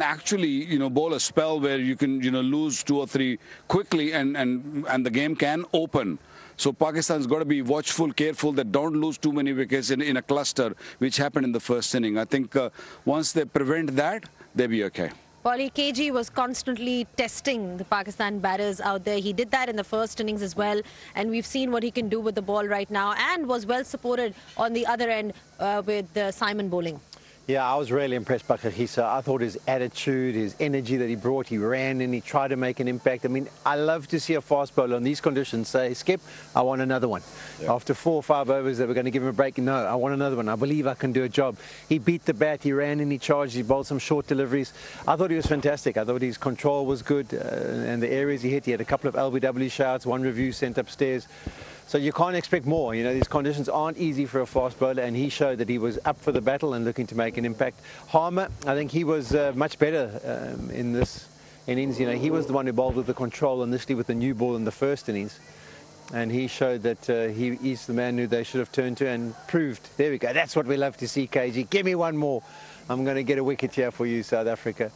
actually bowl a spell where you can lose 2 or 3 quickly, and the game can open. So Pakistan's got to be watchful, careful that don't lose too many wickets in a cluster, which happened in the first inning. I think once they prevent that, they'll be okay. Paulie, KG was constantly testing the Pakistan batters out there. He did that in the first innings as well, and we've seen what he can do with the ball right now, and was well supported on the other end with Simon bowling. Yeah, I was really impressed by Kahisa. I thought his attitude, his energy that he brought, he ran and he tried to make an impact. I mean, I love to see a fast bowler in these conditions say, Skip, I want another one. Yeah. After 4 or 5 overs, they were going to give him a break. No, I want another one. I believe I can do a job. He beat the bat, he ran and he charged, he bowled some short deliveries. I thought he was fantastic. I thought his control was good, and the areas he hit, he had a couple of LBW shouts, 1 review sent upstairs. So you can't expect more. These conditions aren't easy for a fast bowler, and he showed that he was up for the battle and looking to make an impact. Harmer, I think he was much better in this innings. He was the one who bowled with the control initially with the new ball in the first innings, and he showed that he's the man who they should have turned to, and proved. There we go. That's what we love to see, KG. Give me one more. I'm going to get a wicket here for you, South Africa.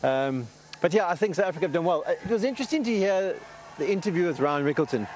But yeah, I think South Africa have done well. It was interesting to hear the interview with Ryan Rickleton.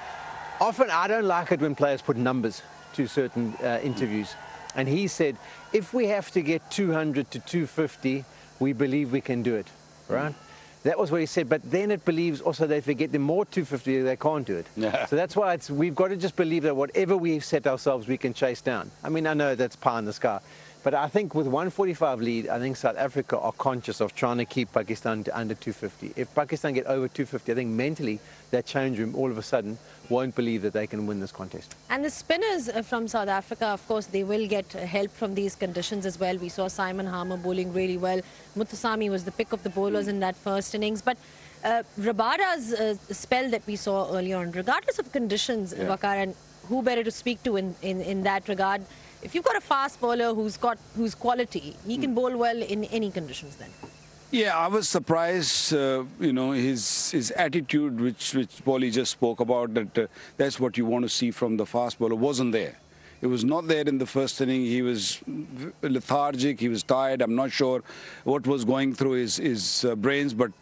Often I don't like it when players put numbers to certain interviews. And he said, if we have to get 200 to 250, we believe we can do it, right? That was what he said. But then it believes also that if they get them more 250, they can't do it. Yeah. So that's why we've got to just believe that whatever we set ourselves, we can chase down. I mean, I know that's pie in the sky. But I think with 145 lead, I think South Africa are conscious of trying to keep Pakistan to under 250. If Pakistan get over 250, I think mentally that change room all of a sudden won't believe that they can win this contest. And the spinners from South Africa, of course, they will get help from these conditions as well. We saw Simon Harmer bowling really well. Muthusamy was the pick of the bowlers in that first innings. But Rabada's spell that we saw earlier on, regardless of conditions, yeah. Waqar, and who better to speak to in that regard? If you've got a fast bowler who's quality, he can bowl well in any conditions then. Yeah, I was surprised, his attitude, which Paulie just spoke about, that that's what you want to see from the fast bowler, wasn't there. It was not there in the first inning. He was lethargic, he was tired. I'm not sure what was going through his brains, but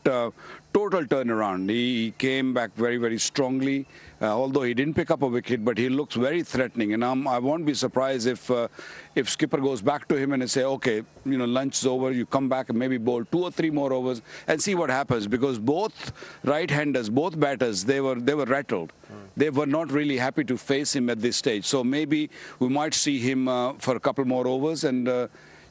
total turnaround. He came back very, very strongly. Although he didn't pick up a wicket, but he looks very threatening. And I won't be surprised if skipper goes back to him and say, okay, you know, lunch is over, you come back and maybe bowl 2 or 3 more overs and see what happens. Because both right-handers, both batters, they were rattled. They were not really happy to face him at this stage. So maybe we might see him for a couple more overs. And,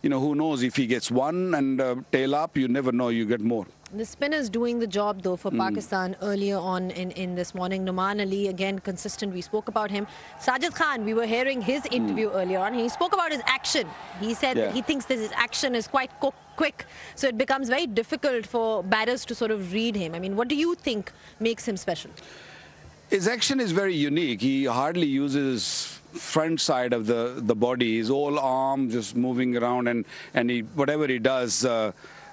you know, who knows, if he gets one and tail up, you never know, you get more. The spinners doing the job, though, for Pakistan earlier on in this morning. Numan Ali, again, consistent. We spoke about him. Sajid Khan, we were hearing his interview earlier on. He spoke about his action. He said that he thinks that his action is quite quick, so it becomes very difficult for batters to sort of read him. I mean, what do you think makes him special? His action is very unique. He hardly uses front side of the body. His whole arm just moving around, and whatever he does,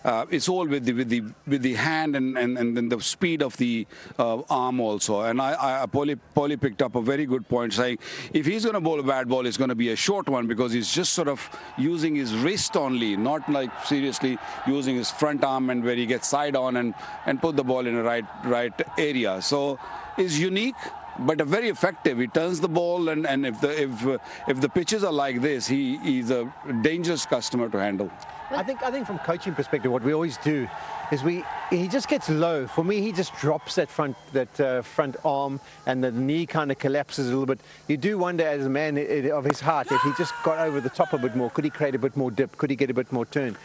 it's all with the hand and then the speed of the arm also. And Paulie picked up a very good point, saying if he's going to bowl a bad ball, it's going to be a short one, because he's just sort of using his wrist only, not like seriously using his front arm, and where he gets side on and put the ball in the right area. So it's unique, but very effective. He turns the ball, and if the pitches are like this, he's a dangerous customer to handle. I think from coaching perspective, what we always do is he just gets low. For me, he just drops that front arm, and the knee kind of collapses a little bit. You do wonder, as a man of his heart, if he just got over the top a bit more, could he create a bit more dip? Could he get a bit more turn?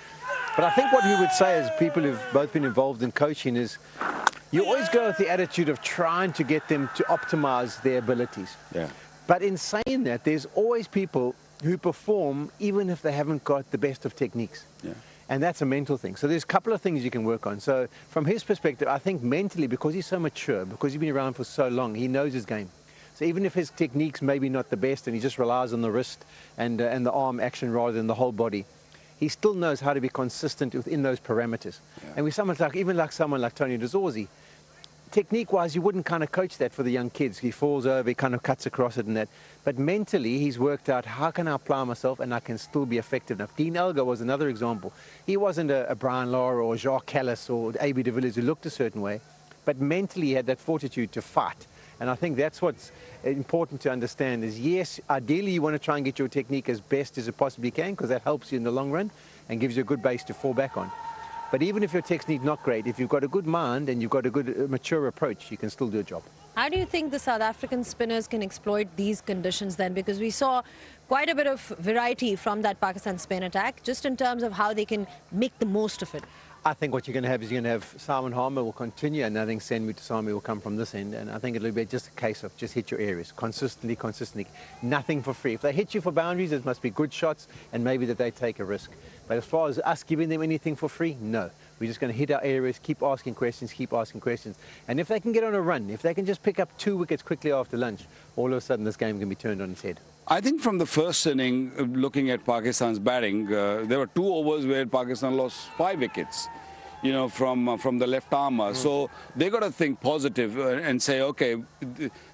But I think what we would say, as people who've both been involved in coaching, is you always go with the attitude of trying to get them to optimize their abilities. Yeah. But in saying that, there's always people who perform even if they haven't got the best of techniques. Yeah. And that's a mental thing. So there's a couple of things you can work on. So from his perspective, I think mentally, because he's so mature, because he's been around for so long, he knows his game. So even if his technique's maybe not the best and he just relies on the wrist and the arm action rather than the whole body, he still knows how to be consistent within those parameters. Yeah. And with someone like Tony DeZorzi, technique-wise, you wouldn't kind of coach that for the young kids. He falls over, he kind of cuts across it and that. But mentally, he's worked out, how can I apply myself and I can still be effective enough? Dean Elgar was another example. He wasn't a Brian Lara or Jacques Callis or A.B. de Villiers who looked a certain way, but mentally he had that fortitude to fight. And I think that's what's important to understand is, yes, ideally you want to try and get your technique as best as it possibly can, because that helps you in the long run and gives you a good base to fall back on. But even if your technique's not great, if you've got a good mind and you've got a good mature approach, you can still do a job. How do you think the South African spinners can exploit these conditions then? Because we saw quite a bit of variety from that Pakistan spin attack, just in terms of how they can make the most of it. I think what you're going to have is you're going to have Simon Harmer will continue, and I think Senmu Tasami will come from this end. And I think it'll be just a case of just hit your areas consistently, nothing for free. If they hit you for boundaries, it must be good shots, and maybe that they take a risk. But as far as us giving them anything for free, no. We're just going to hit our areas, keep asking questions. And if they can get on a run, if they can just pick up 2 wickets quickly after lunch, all of a sudden this game can be turned on its head. I think from the first inning, looking at Pakistan's batting, there were 2 overs where Pakistan lost 5 wickets, you know, from the left armour. So they got to think positive and say, okay,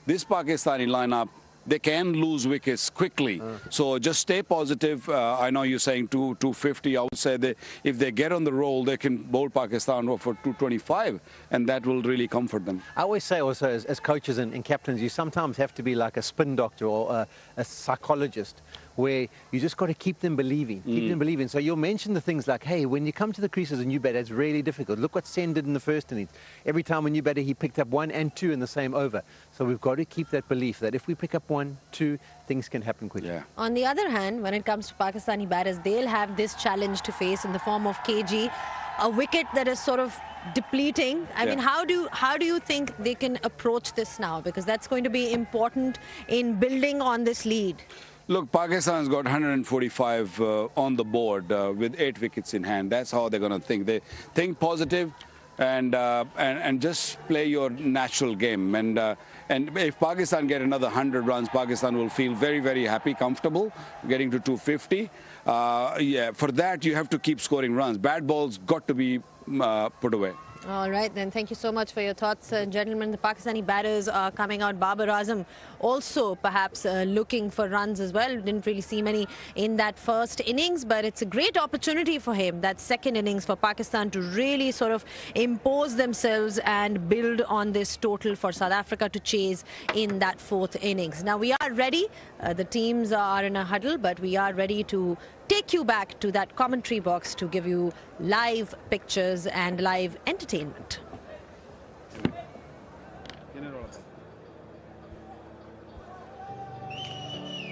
this Pakistani lineup, they can lose wickets quickly. So just stay positive. I know you're saying 250. I would say that if they get on the roll, they can bowl Pakistan for 225, and that will really comfort them. I always say also, as coaches and captains, you sometimes have to be like a spin doctor or a psychologist, where you just got to keep them believing. So you'll mention the things like, hey, when you come to the crease as a new batter, it's really difficult. Look what Sen did in the first innings. Every time a new batter, he picked up 1 and 2 in the same over. So we've got to keep that belief that if we pick up 1, 2, things can happen quickly. Yeah. On the other hand, when it comes to Pakistani batters, they'll have this challenge to face in the form of KG, a wicket that is sort of depleting. I mean, how do you think they can approach this now? Because that's going to be important in building on this lead. Look, Pakistan's got 145 on the board with 8 wickets in hand. That's how they're going to think. They think positive and just play your natural game. And if Pakistan get another 100 runs, Pakistan will feel very, very happy, comfortable, getting to 250. Yeah, for that you have to keep scoring runs. Bad balls got to be put away. All right, then. Thank you so much for your thoughts, gentlemen. The Pakistani batters are coming out. Babar Azam also perhaps looking for runs as well. Didn't really see many in that first innings, but it's a great opportunity for him, that second innings, for Pakistan to really sort of impose themselves and build on this total for South Africa to chase in that fourth innings. Now, we are ready. The teams are in a huddle, but we are ready to take you back to that commentary box to give you live pictures and live entertainment.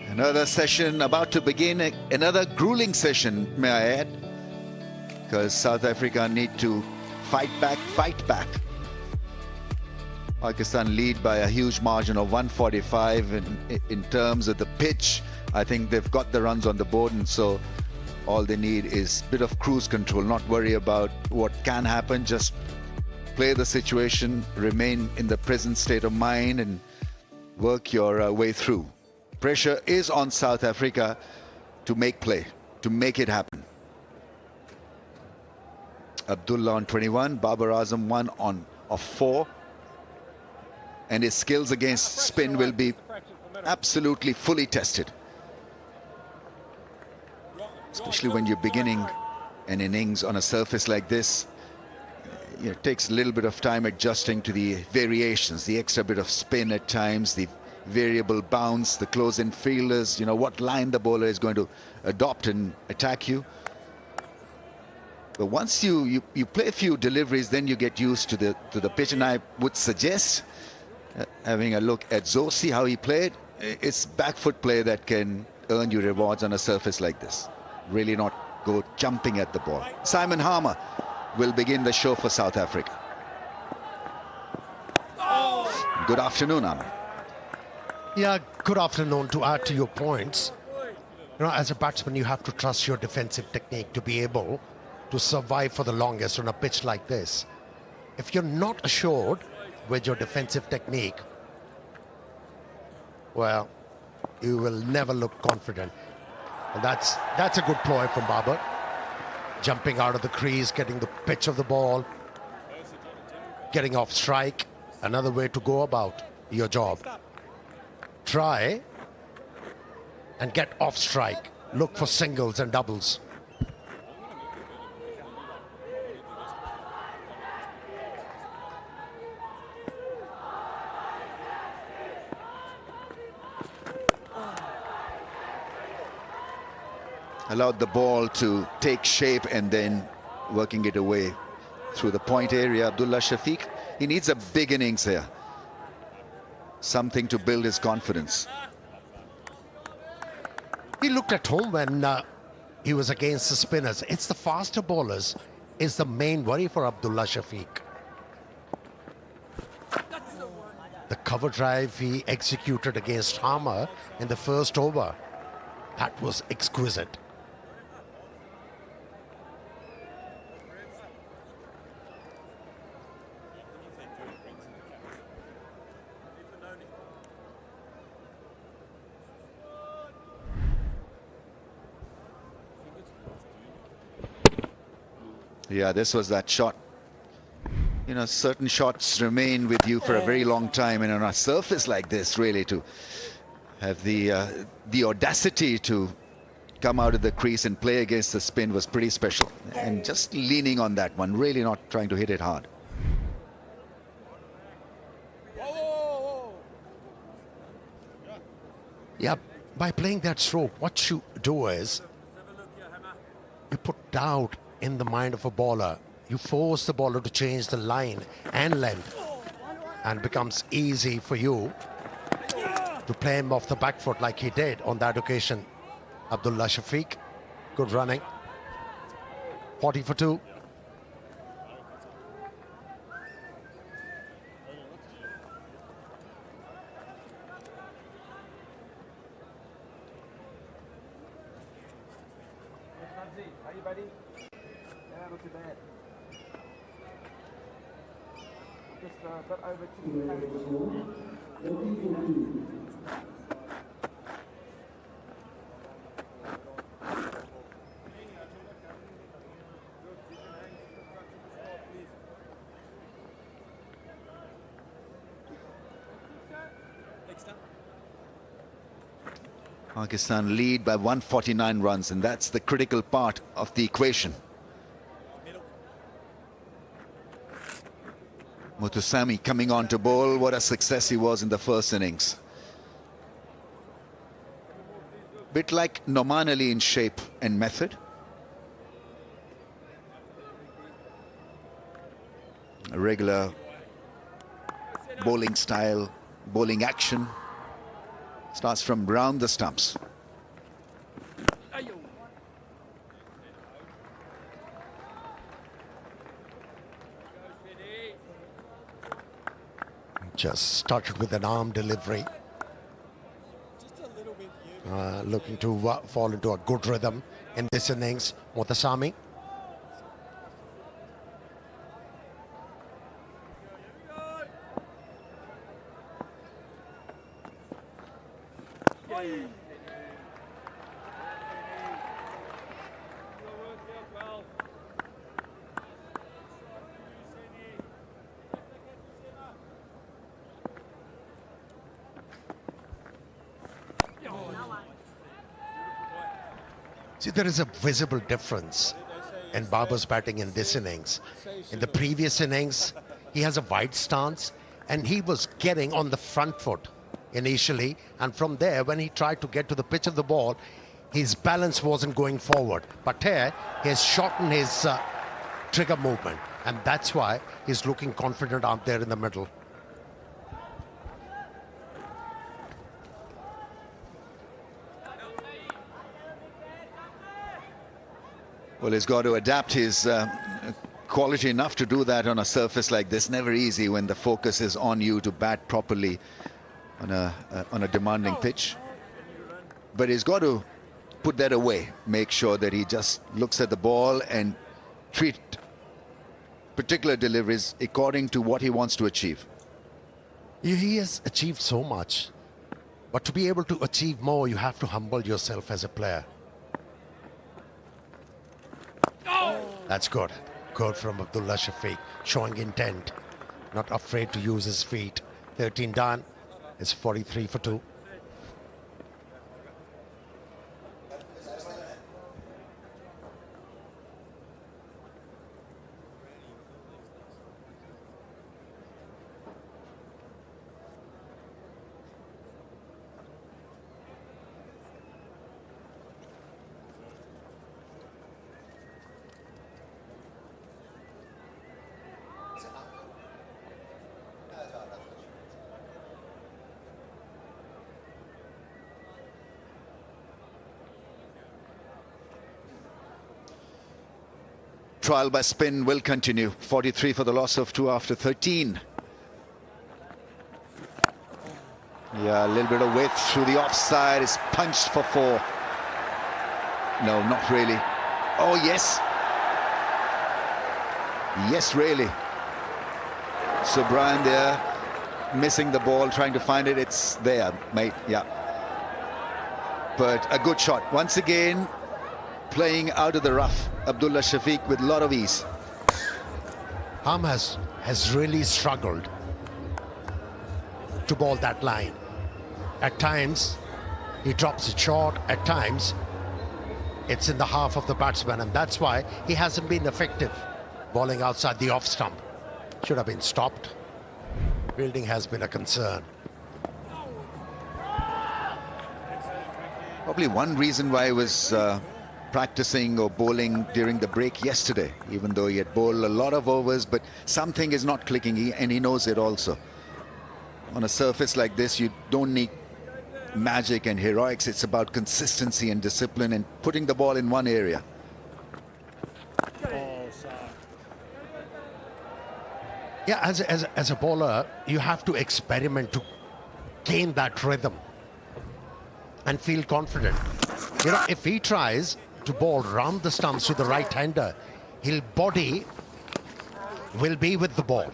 Another session about to begin, another grueling session, may I add, because South Africa need to fight back, fight back. Pakistan lead by a huge margin of 145 in terms of the pitch. I think they've got the runs on the board, and so all they need is a bit of cruise control, not worry about what can happen, just play the situation, remain in the present state of mind and work your way through. Pressure is on South Africa to make play, to make it happen. Abdullah on 21, Babar Azam 1 of 4. And his skills against spin will be absolutely fully tested. Especially when you're beginning an innings on a surface like this. It takes a little bit of time adjusting to the variations, the extra bit of spin at times, the variable bounce, the close-in fielders, what line the bowler is going to adopt and attack you. But once you play a few deliveries, then you get used to the pitch, and I would suggest having a look at Zosi, how he played. It's back foot play that can earn you rewards on a surface like this. Really not go jumping at the ball. Simon Harmer will begin the show for South Africa. Good afternoon, Amar. Yeah, good afternoon. To add to your points, as a batsman, you have to trust your defensive technique to be able to survive for the longest on a pitch like this. If you're not assured with your defensive technique, well, you will never look confident. And that's a good ploy from Babar. Jumping out of the crease, getting the pitch of the ball, getting off strike. Another way to go about your job. Try and get off strike. Look for singles and doubles. Allowed the ball to take shape and then working it away through the point area. Abdullah Shafiq, he needs a big innings here. Something to build his confidence. He looked at home when he was against the spinners. It's the faster bowlers is the main worry for Abdullah Shafiq. The cover drive he executed against Harmer in the first over, that was exquisite. Yeah, this was that shot. Certain shots remain with you for a very long time, and on a surface like this, really, to have the audacity to come out of the crease and play against the spin was pretty special. And just leaning on that one, really not trying to hit it hard. Yeah, by playing that stroke, what you do is you put doubt in the mind of a bowler. You force the bowler to change the line and length, and it becomes easy for you to play him off the back foot like he did on that occasion. Abdullah Shafiq, good running. 40 for 2. How you, buddy? Yeah, not too bad. Just got over to Pakistan lead by 149 runs, and that's the critical part of the equation. Muthusamy coming on to bowl. What a success he was in the first innings. Bit like Noman Ali in shape and method. A regular bowling style, bowling action. Starts from round the stumps. Just started with an arm delivery. Looking to fall into a good rhythm in this innings, Muthusamy. See, there is a visible difference in Babar's batting in this innings. In the previous innings, he has a wide stance and he was getting on the front foot initially, and from there, when he tried to get to the pitch of the ball, his balance wasn't going forward. But here, he has shortened his trigger movement, and that's why he's looking confident out there in the middle. Well, he's got to adapt his quality enough to do that on a surface like this. Never easy when the focus is on you to bat properly on a demanding pitch. But he's got to put that away. Make sure that he just looks at the ball and treat particular deliveries according to what he wants to achieve. He has achieved so much, but to be able to achieve more, you have to humble yourself as a player. That's good. Good from Abdullah Shafiq, showing intent, not afraid to use his feet. 13 done. It's 43 for 2. Trial by spin will continue. 43 for the loss of 2 after 13. Yeah, a little bit of width through the offside. Is punched for 4. No, not really. Oh, yes. Yes, really. So Brian there, missing the ball, trying to find it. It's there, mate. Yeah. But a good shot. Once again, playing out of the rough. Abdullah Shafiq with a lot of ease. Ham has really struggled to bowl that line. At times, he drops it short. At times, it's in the half of the batsman, and that's why he hasn't been effective bowling outside the off stump. Should have been stopped. Fielding has been a concern. Probably one reason why he was practicing or bowling during the break yesterday, even though he had bowled a lot of overs, but something is not clicking, and he knows it also. On a surface like this, you don't need magic and heroics. It's about consistency and discipline and putting the ball in one area. Yeah, as a bowler, you have to experiment to gain that rhythm and feel confident. You know, if he tries to bowl round the stumps to the right-hander, his body will be with the ball.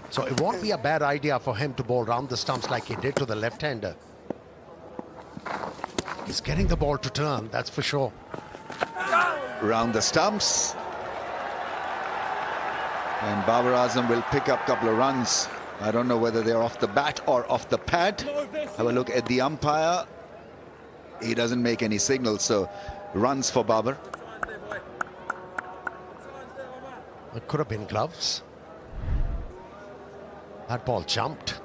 So it won't be a bad idea for him to bowl round the stumps like he did to the left-hander. He's getting the ball to turn, that's for sure. Round the stumps. And Babar Azam will pick up a couple of runs. I don't know whether they're off the bat or off the pad. Have a look at the umpire. he doesn't make any signal, so runs for Babar. It could have been gloves. That ball jumped.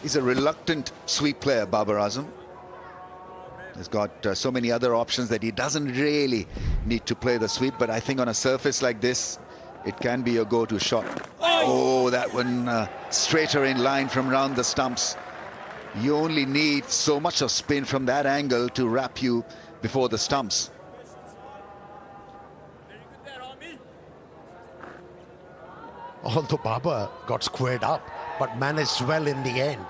He's a reluctant sweep player, Babar Azam. He's got so many other options that he doesn't really need to play the sweep, but I think on a surface like this, it can be a go-to shot. Oh, that one straighter in line from round the stumps. You only need so much of spin from that angle to wrap you before the stumps. Although Babar got squared up, but managed well in the end.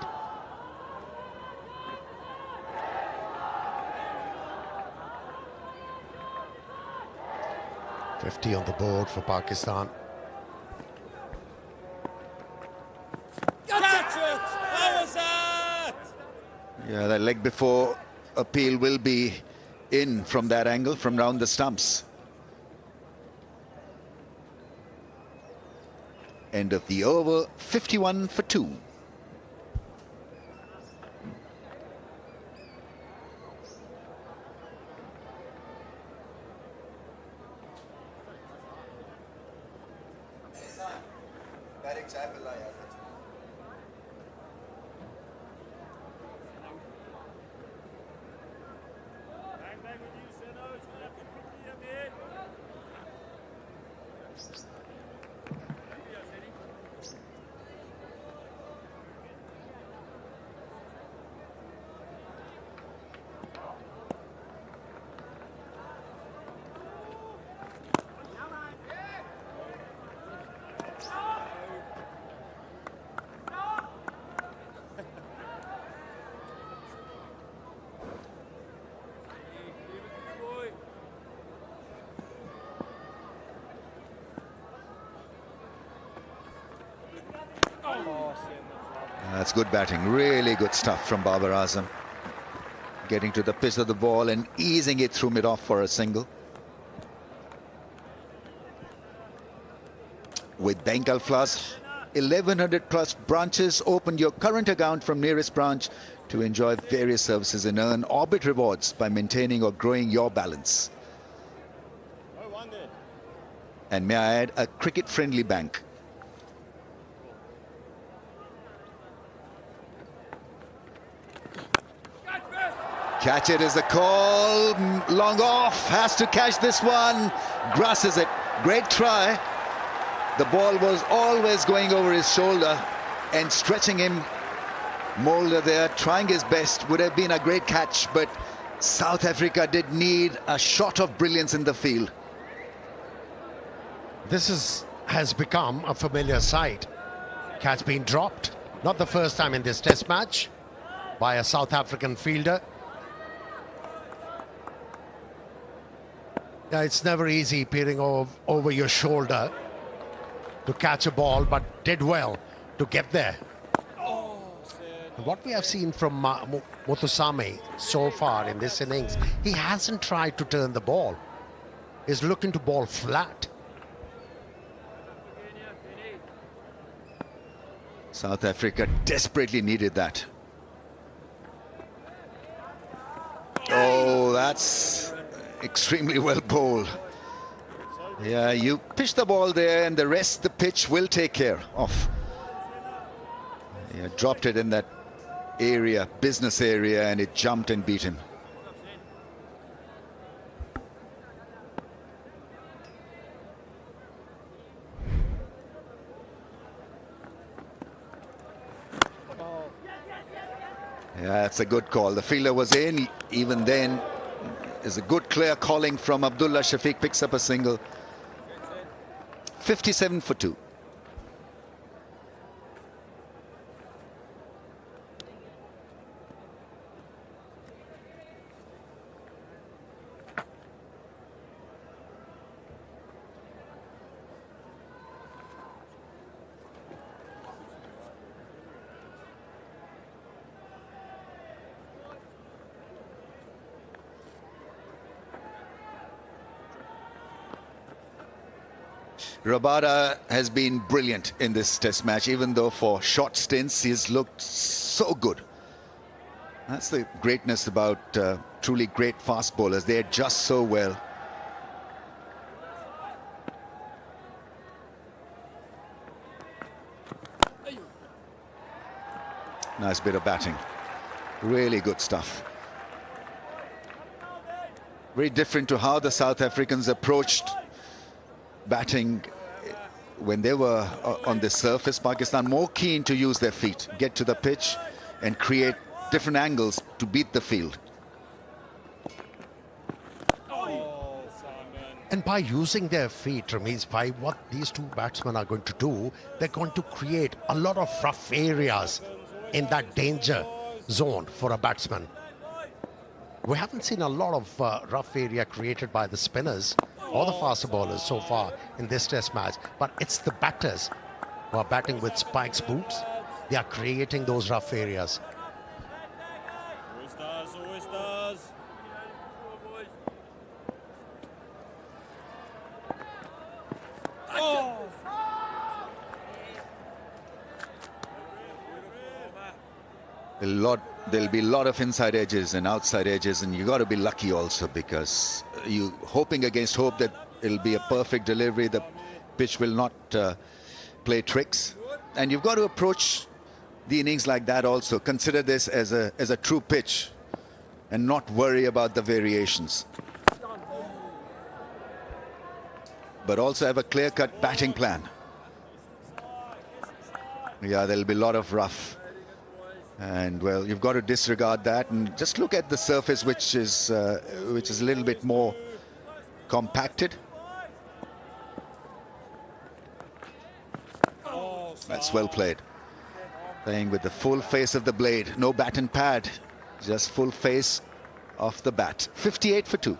.50 on the board for Pakistan. Yeah, that leg before appeal will be in from that angle, from round the stumps. End of the over, 51 for 2. That's good batting, really good stuff from Babar Azam. Getting to the pitch of the ball and easing it through mid-off for a single. With Bank Alflas, 1100 plus branches. Open your current account from nearest branch to enjoy various services and earn Orbit rewards by maintaining or growing your balance. And may I add, a cricket-friendly bank. Catch it is the call. Long off, has to catch this one. Grasses it. Great try. The ball was always going over his shoulder and stretching him. Mulder there trying his best. Would have been a great catch, but South Africa did need a shot of brilliance in the field. This has become a familiar sight. Catch being dropped. Not the first time in this test match by a South African fielder. Yeah, it's never easy peering over your shoulder to catch a ball, but did well to get there. And what we have seen from Muthusamy so far in this innings, he hasn't tried to turn the ball. He's looking to ball flat. South Africa desperately needed that. Oh, that's extremely well bowled. Yeah, you pitch the ball there and the rest the pitch will take care of. Yeah, dropped it in that area, business area, and it jumped and beat him. Yeah, that's a good call. The fielder was in. Even then, is a good clear calling from Abdullah Shafiq. Picks up a single. 57 for 2. Rabada has been brilliant in this test match, even though for short stints he's looked so good. That's the greatness about truly great fast bowlers. They adjust so well. Nice bit of batting. Really good stuff. Very different to how the South Africans approached batting when they were on the surface. Pakistan more keen to use their feet, get to the pitch and create different angles to beat the field. And by using their feet, Ramesh, by what these two batsmen are going to do, they're going to create a lot of rough areas in that danger zone for a batsman. We haven't seen a lot of rough area created by the spinners or the faster bowlers so far in this test match, but it's the batters who are batting with spikes boots. They are creating those rough areas. There'll be a lot of inside edges and outside edges, and you got to be lucky also, because you hoping against hope that it'll be a perfect delivery. The pitch will not play tricks, and you've got to approach the innings like that also. Consider this as a true pitch and not worry about the variations, but also have a clear-cut batting plan. Yeah, there'll be a lot of rough. And well, you've got to disregard that and just look at the surface, which is a little bit more compacted. That's well played. Playing with the full face of the blade, no bat and pad, just full face of the bat. 58 for 2.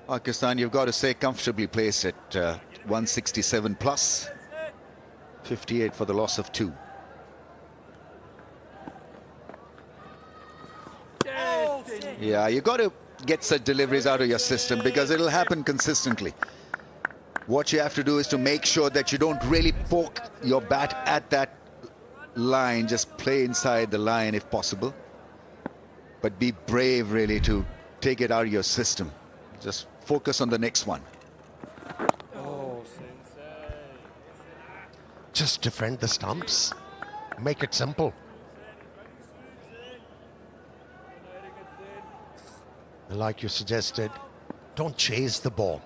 Pakistan, you've got to say, comfortably placed at 167 plus. 58 for the loss of 2. Yeah, you've got to get such deliveries out of your system, because it'll happen consistently. What you have to do is to make sure that you don't really poke your bat at that line. Just play inside the line if possible. But be brave, really, to take it out of your system. Just focus on the next one. Just defend the stumps. Make it simple. Like you suggested, don't chase the ball.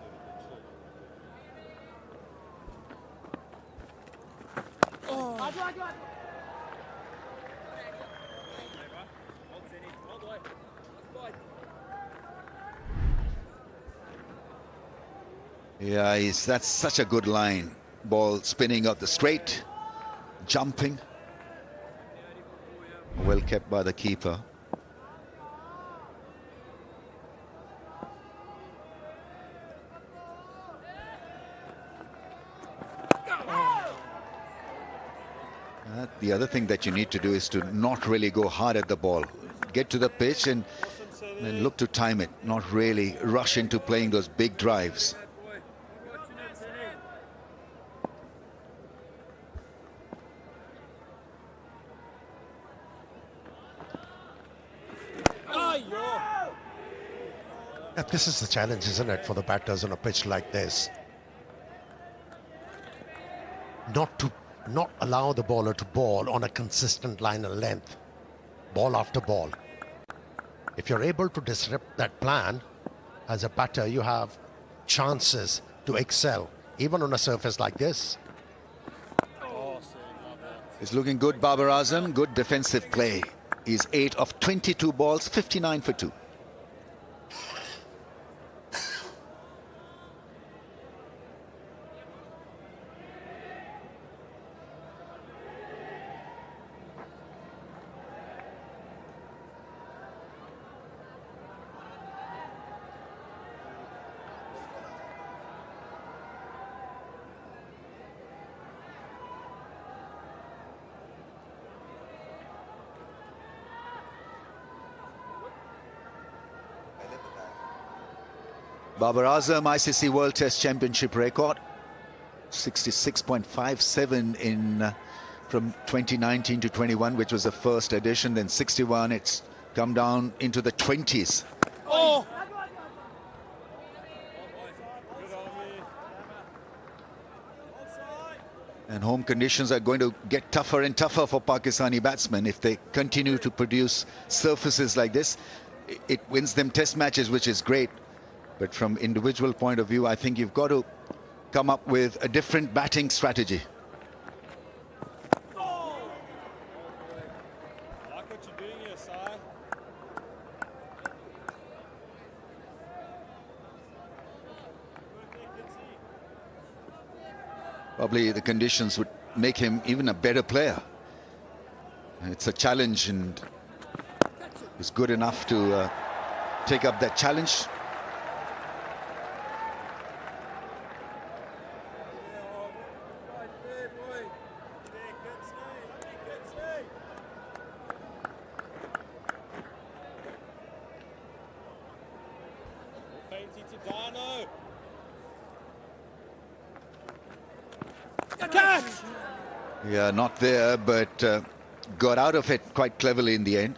Yeah, that's such a good line. Ball spinning up the straight, jumping. Well kept by the keeper. The other thing that you need to do is to not really go hard at the ball. Get to the pitch and look to time it, not really rush into playing those big drives. This is the challenge, isn't it, for the batters on a pitch like this? Not allow the bowler to bowl on a consistent line and length, ball after ball. If you're able to disrupt that plan, as a batter, you have chances to excel, even on a surface like this. It's looking good, Babar Azam. Good defensive play. He's 8 of 22 balls, 59 for 2. Babar Azam ICC World Test Championship record, 66.57 in from 2019 to 21, which was the first edition. Then 61, it's come down into the 20s. Oh! And home conditions are going to get tougher and tougher for Pakistani batsmen. If they continue to produce surfaces like this, it wins them test matches, which is great. But from individual point of view, I think you've got to come up with a different batting strategy. I like what you're doing here, Sai. Probably the conditions would make him even a better player. It's a challenge, and he's good enough to take up that challenge. Yeah, not there, but got out of it quite cleverly in the end.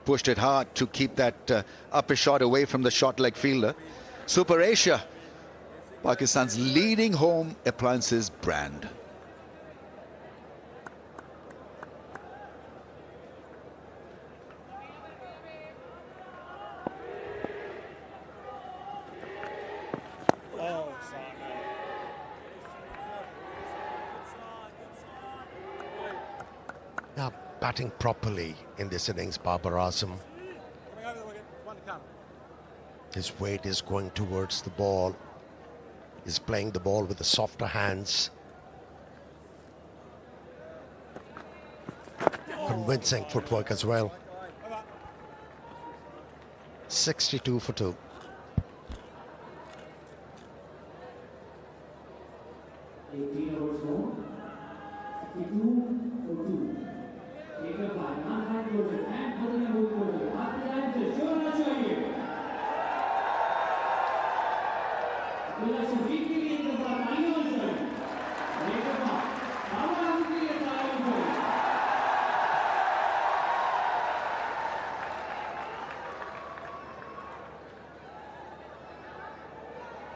Pushed it hard to keep that upper shot away from the short leg fielder. Super Asia, Pakistan's leading home appliances brand. Now batting properly in this innings, Babar Azam. His weight is going towards the ball. He's playing the ball with the softer hands. Convincing footwork as well. 62 for 2.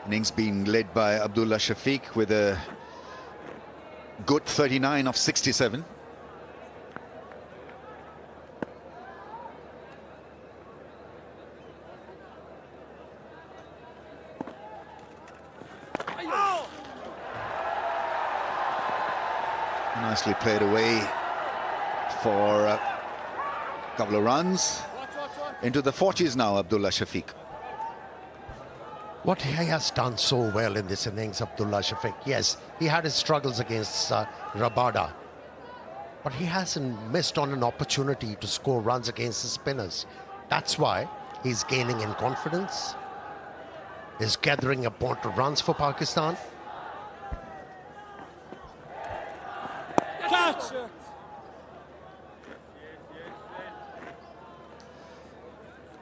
Innings being led by Abdullah Shafiq with a good 39 of 67. Nicely played away for a couple of runs. Into the 40s now, Abdullah Shafiq. What he has done so well in this innings, Abdullah Shafiq, yes, he had his struggles against Rabada, but he hasn't missed on an opportunity to score runs against the spinners. That's why he's gaining in confidence. He's gathering a point of runs for Pakistan. Catch!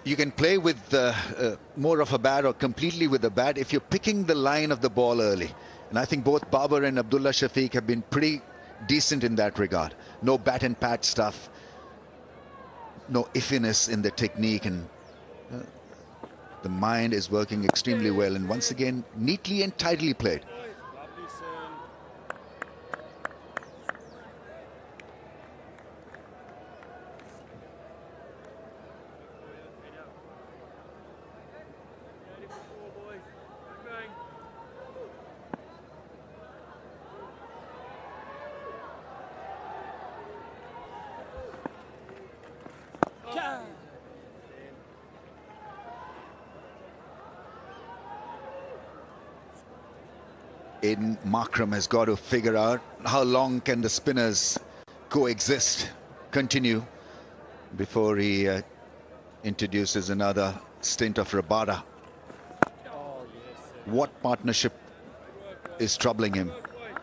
You can play with more of a bat or completely with a bat if you're picking the line of the ball early. And I think both Babar and Abdullah Shafiq have been pretty decent in that regard. No bat and pat stuff. No iffiness in the technique, and the mind is working extremely well. And once again, neatly and tidily played. Aiden Markram has got to figure out how long can the spinners continue before he introduces another stint of Rabada. What partnership is troubling him?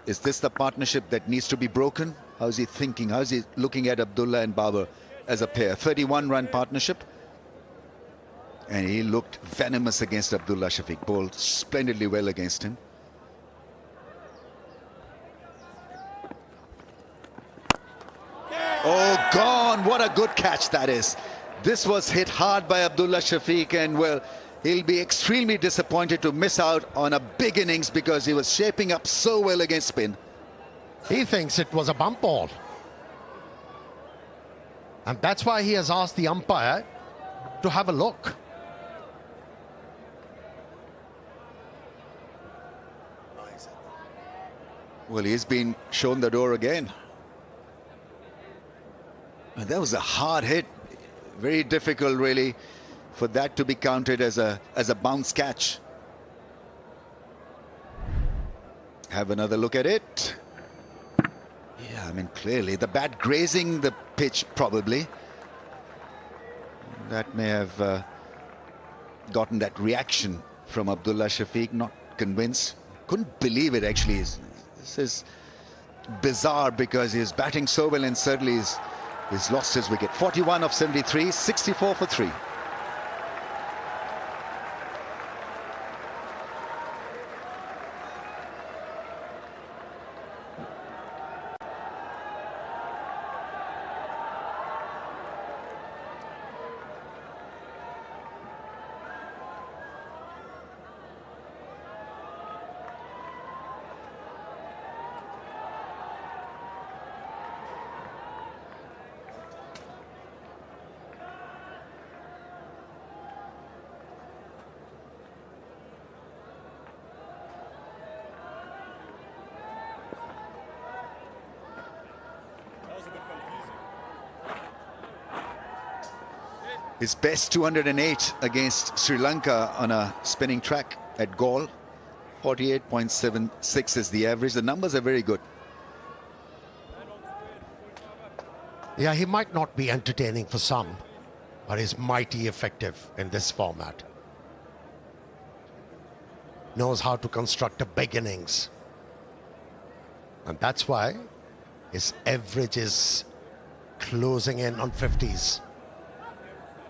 Is this the partnership that needs to be broken? How's he thinking? How's he looking at Abdullah and Babar as a pair? 31-run partnership. And he looked venomous against Abdullah Shafiq. Bowled splendidly well against him. Oh, gone. What a good catch that is. This was hit hard by Abdullah Shafiq, and well, he'll be extremely disappointed to miss out on a big innings because he was shaping up so well against spin. He thinks it was a bump ball. And that's why he has asked the umpire to have a look. Well, he's been shown the door again. And that was a hard hit. Very difficult, really, for that to be counted as a bounce catch. Have another look at it. Yeah, I mean, clearly the bat grazing the pitch, probably. That may have gotten that reaction from Abdullah Shafiq. Not convinced. Couldn't believe it, actually. This is bizarre because he's batting so well and suddenly he's lost his wicket. 41 of 73, 64 for 3. His best 208 against Sri Lanka on a spinning track at Galle. 48.76 is the average. The numbers are very good. Yeah, he might not be entertaining for some, but he's mighty effective in this format. Knows how to construct a big innings. And that's why his average is closing in on 50s.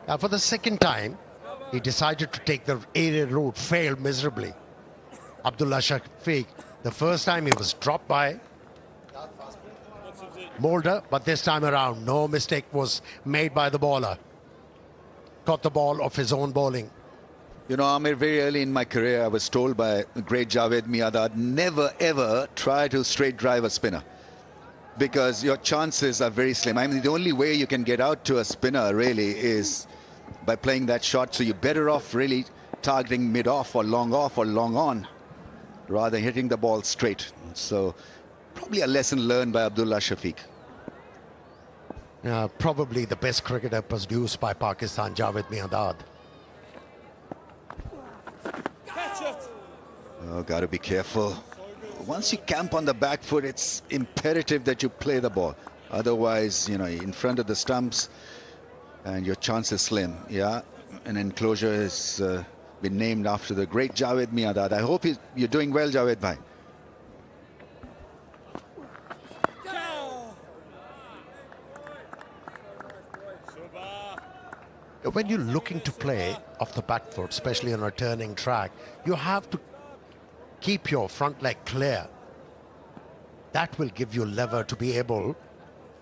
Now, for the second time, he decided to take the aerial route, failed miserably. Abdullah Shafiq, the first time he was dropped by Mulder, but this time around, no mistake was made by the bowler. Caught the ball off his own bowling. You know, Amir, very early in my career, I was told by the great Javed Miandad, never ever try to straight drive a spinner, because your chances are very slim. I mean, the only way you can get out to a spinner really is by playing that shot. So you're better off really targeting mid-off or long on, rather than hitting the ball straight. So probably a lesson learned by Abdullah Shafiq. Probably the best cricketer produced by Pakistan, Javed Miandad. Oh, got to be careful. Once you camp on the back foot, it's imperative that you play the ball. Otherwise, you know, in front of the stumps, and your chance is slim. Yeah, an enclosure has been named after the great Javed Miandad. I hope you're doing well, Javed bhai. When you're looking to play off the back foot, especially on a turning track, you have to keep your front leg clear. That will give you lever to be able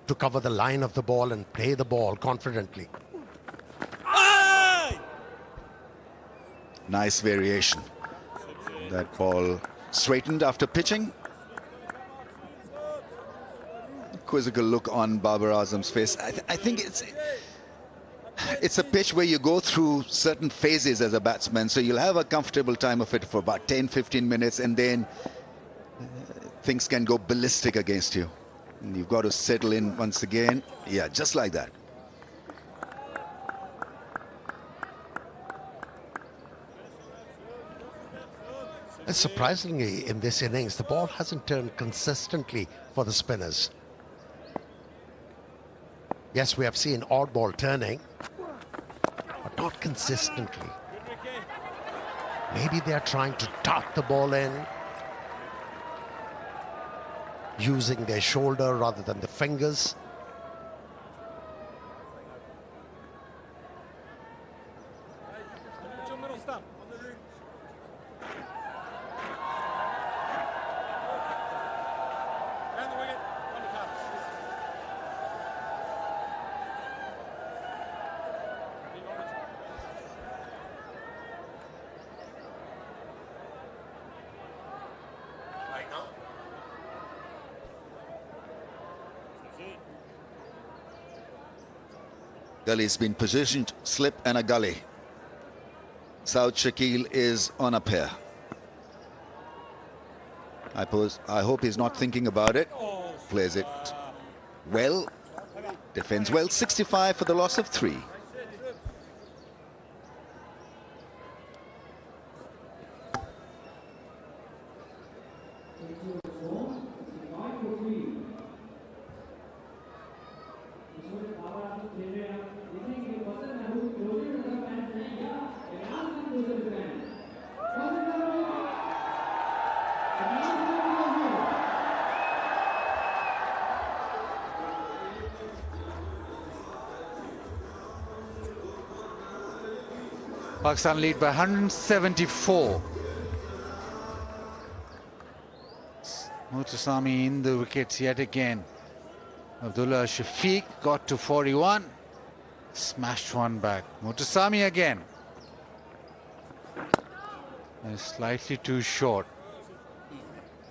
to cover the line of the ball and play the ball confidently. Nice variation. That ball straightened after pitching. Quizzical look on Babar Azam's face. I think it's a pitch where you go through certain phases as a batsman, so you'll have a comfortable time of it for about 10-15 minutes, and then things can go ballistic against you. And you've got to settle in once again. Yeah, just like that. And surprisingly, in this innings, the ball hasn't turned consistently for the spinners. Yes, we have seen odd ball turning, but not consistently. Maybe they're trying to dart the ball in, using their shoulder rather than the fingers. Gully's been positioned, slip and a gully. South Shakil is on a pair. I hope he's not thinking about it. Plays it well, defends well. 65 for the loss of 3. Pakistan lead by 174. Mutasami in the wickets yet again. Abdullah Shafiq got to 41. Smashed one back. Mutasami again. Slightly too short.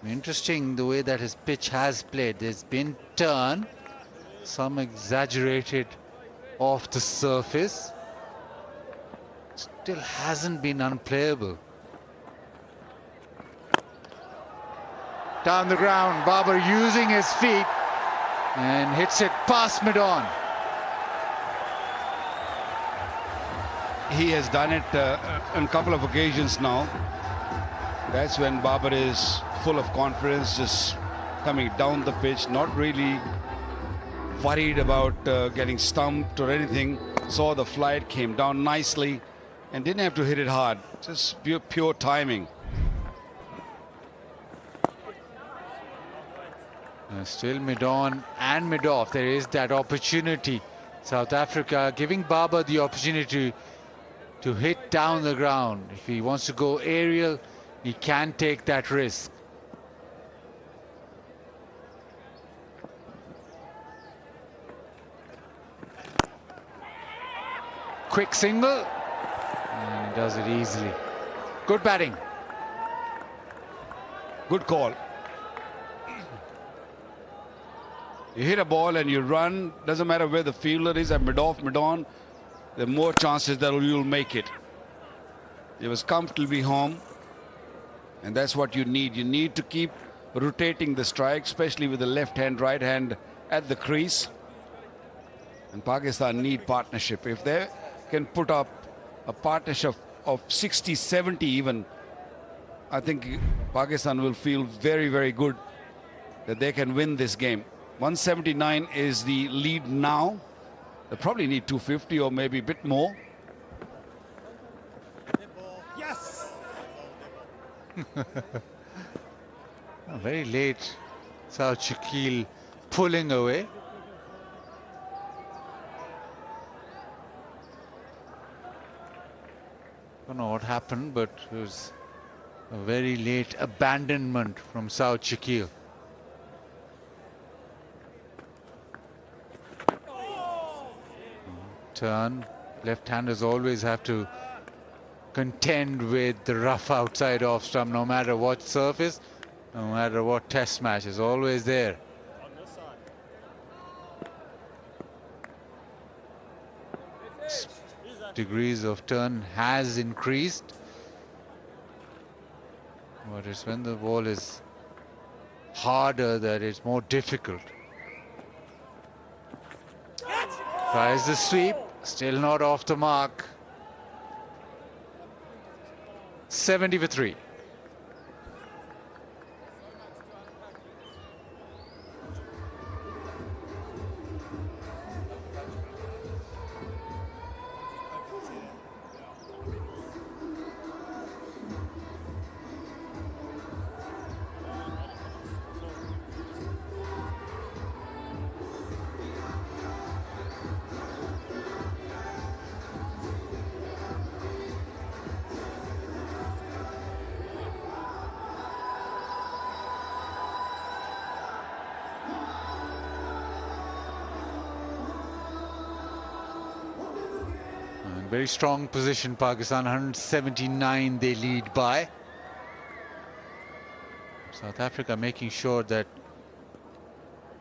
Interesting the way that his pitch has played. There's been turn. Some exaggerated off the surface. Still hasn't been unplayable. Down the ground, Babar using his feet and hits it past mid-on. He has done it on a couple of occasions now. That's when Babar is full of confidence, just coming down the pitch, not really worried about getting stumped or anything. Saw the flight, came down nicely and didn't have to hit it hard. Just pure timing. Still mid-on and mid-off. There is that opportunity. South Africa giving Babar the opportunity to hit down the ground. If he wants to go aerial, he can take that risk. Quick single. And he does it easily. Good batting. Good call. You hit a ball and you run, doesn't matter where the fielder is, at mid-off, mid-on, there are more chances that you'll make it. It was comfortably home, and that's what you need. You need to keep rotating the strike, especially with the left hand, right hand at the crease. And Pakistan need partnership. If they can put up a partnership of 60, 70 even, I think Pakistan will feel very, very good that they can win this game. 179 is the lead now. They probably need 250 or maybe a bit more. Yes! Very late. South Shakil pulling away. Don't know what happened, but it was a very late abandonment from South Shakil. Turn. Left-handers always have to contend with the rough outside off stump, no matter what surface, no matter what test match, is always there. Degrees of turn has increased, but it's when the ball is harder that it's more difficult. Tries the sweep, still not off the mark. 70 for 3. Very strong position, Pakistan. 179 they lead by. South Africa making sure that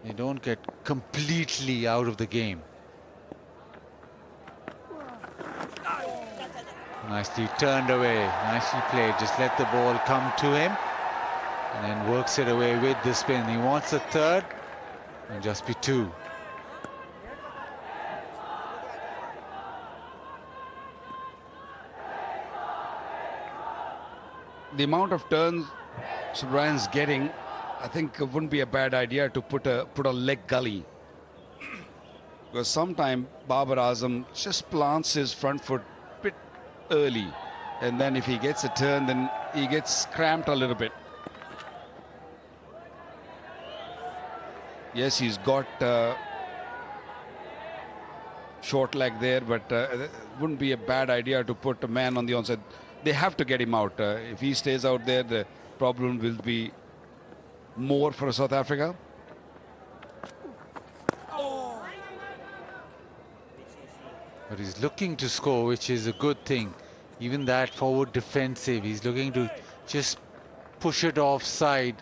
they don't get completely out of the game. Nicely turned away, nicely played. Just let the ball come to him and then works it away with the spin. He wants a third and just be two. The amount of turns Brian's getting, I think it wouldn't be a bad idea to put a leg gully. Because sometimes Babar Azam just plants his front foot a bit early. And then if he gets a turn, then he gets cramped a little bit. Yes, he's got short leg there, but it wouldn't be a bad idea to put a man on the onside. They have to get him out. If he stays out there, the problem will be more for South Africa. But he's looking to score, which is a good thing. Even that forward defensive, he's looking to just push it offside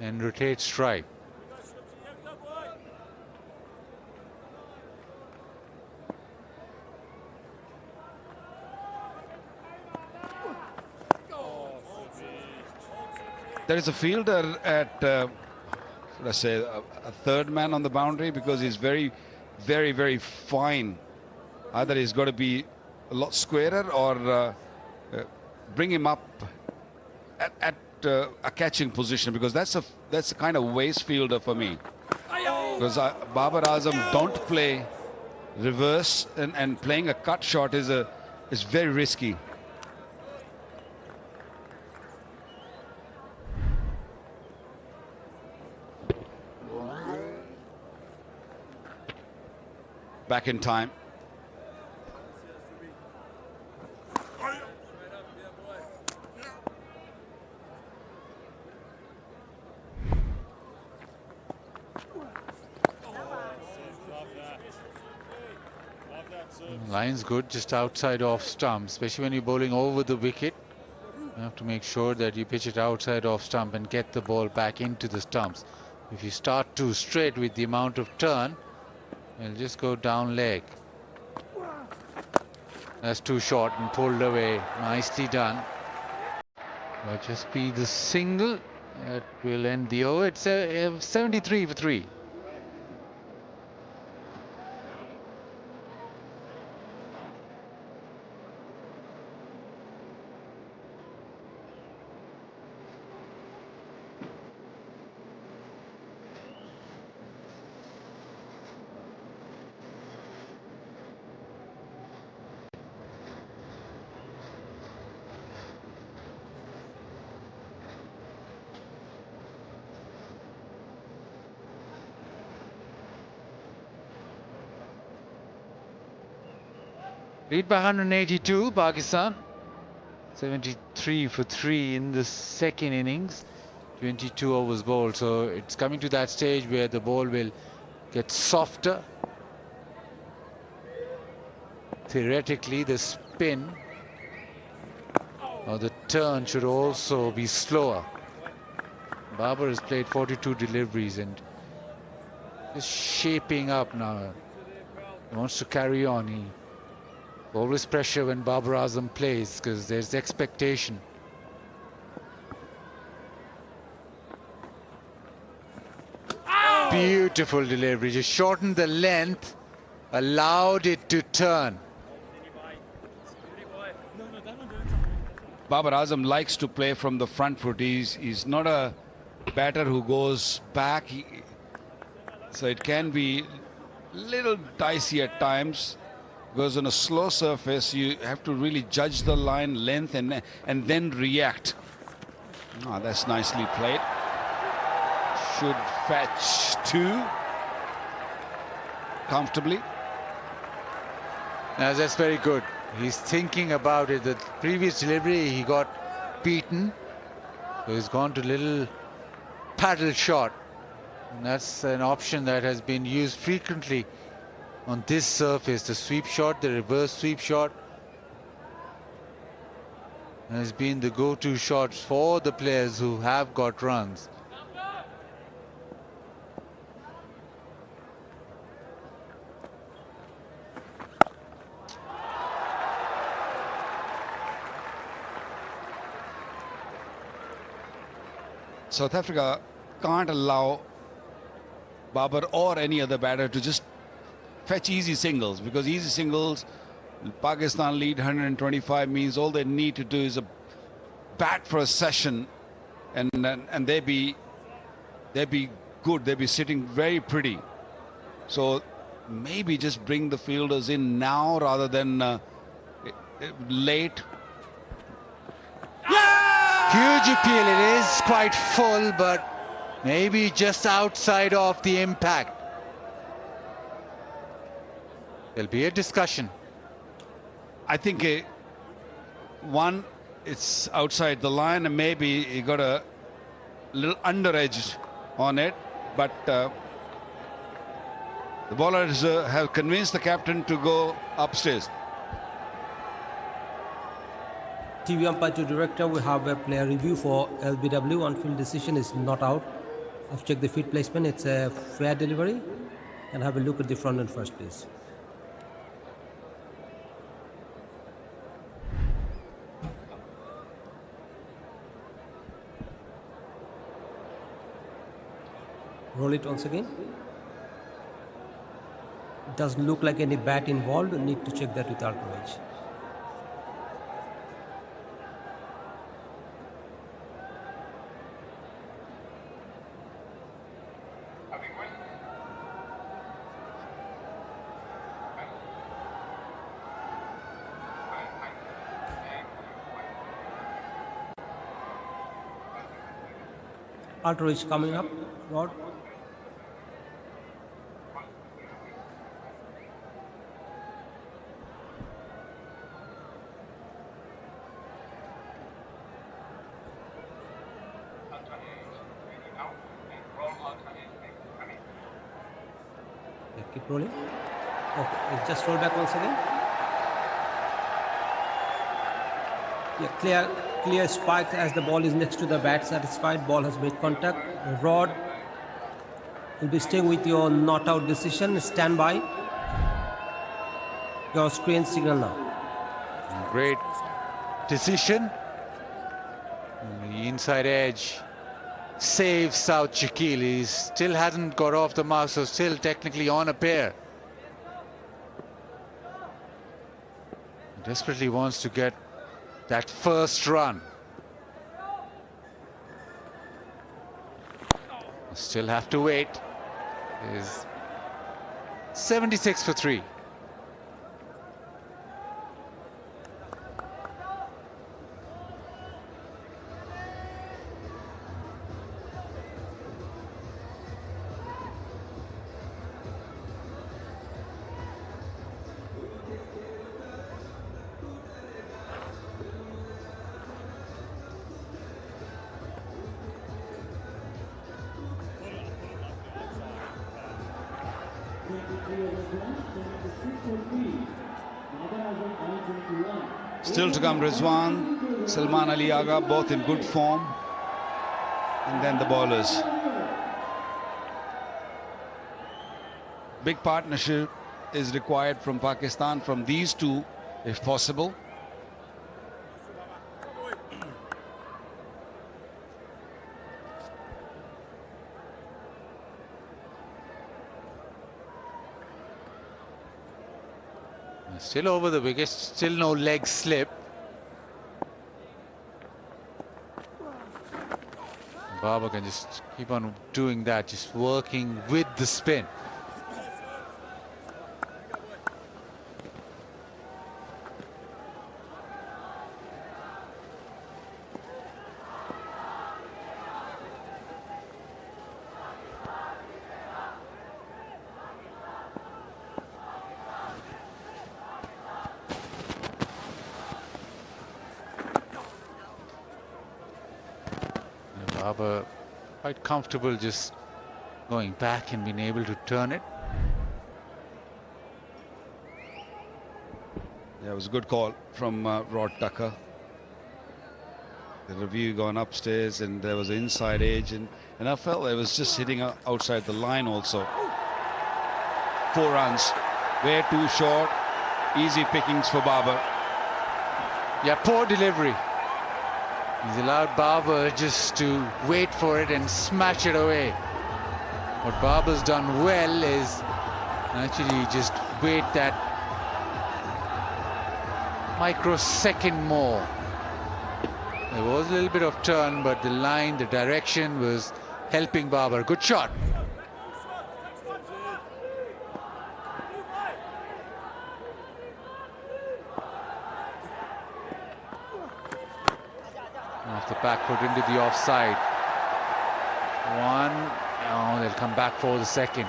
and rotate strike. There is a fielder at, let's say, a third man on the boundary, because he's very, very, very fine. Either he's got to be a lot squarer or bring him up at a catching position, because that's a kind of waste fielder for me. Because Babar Azam don't play reverse, and playing a cut shot is very risky. Back in time. Line's good, just outside off stump, especially when you're bowling over the wicket. You have to make sure that you pitch it outside off stump and get the ball back into the stumps. If you start too straight with the amount of turn, it'll just go down leg. That's too short and pulled away. Nicely done. Will just be the single that will end the over. It's 73 for 3. Lead by 182, Pakistan. 73 for 3 in the second innings. 22 overs bowled. So it's coming to that stage where the ball will get softer. Theoretically, the spin or the turn should also be slower. Babar has played 42 deliveries and is shaping up now. He wants to carry on. Always pressure when Babar Azam plays because there's expectation. Beautiful delivery, just shortened the length, allowed it to turn. Babar Azam likes to play from the front foot. He's not a batter who goes back. So it can be a little dicey at times. Because on a slow surface, you have to really judge the line length and then react. Oh, that's nicely played. Should fetch 2 comfortably. That's very good. He's thinking about it. The previous delivery, he got beaten. So he's gone to little paddle shot. And that's an option that has been used frequently on this surface. The sweep shot, the reverse sweep shot has been the go-to shots for the players who have got runs. South Africa can't allow Babar or any other batter to just fetch easy singles, because easy singles, Pakistan lead 125, means all they need to do is a bat for a session, and they be good. They be sitting very pretty. So maybe just bring the fielders in now rather than late. Huge appeal. It is quite full, but maybe just outside of the impact. There'll be a discussion. I think one, it's outside the line, and maybe he got a little under edge on it, but the bowlers have convinced the captain to go upstairs. TV umpire to director, we have a player review for LBW. On-field decision is not out. I've checked the field placement. It's a fair delivery. And have a look at the front end first, please. Roll it once again. Doesn't look like any bat involved. Need to check that with outrage. Outrage coming up, Rod. Yeah, keep rolling. Okay, just roll back once again. Yeah, clear spike as the ball is next to the bat. Satisfied, ball has made contact. Rod will be staying with your not out decision. Stand by. Your screen signal now. Great decision. The inside edge saves South Shakil. He still hasn't got off the mark, so still technically on a pair. Desperately wants to get that first run. Still have to wait. Is 76 for 3. Still to come, Rizwan, Salman Ali Agha, both in good form. And then the bowlers. Big partnership is required from Pakistan, from these two, if possible. Still over the wicket, still no leg slip. Babar can just keep on doing that, just working with the spin. Babar quite comfortable just going back and being able to turn it. Yeah, it was a good call from Rod Tucker. The review gone upstairs, and there was an inside edge, and I felt it was just hitting outside the line also. 4 runs, way too short, easy pickings for Babar. Yeah, poor delivery. He's allowed Barber just to wait for it and smash it away. What Barber's done well is actually just wait that microsecond more. There was a little bit of turn, but the line, the direction was helping Barber. Good shot. Off the back foot into the offside. One. Oh, they'll come back for the second.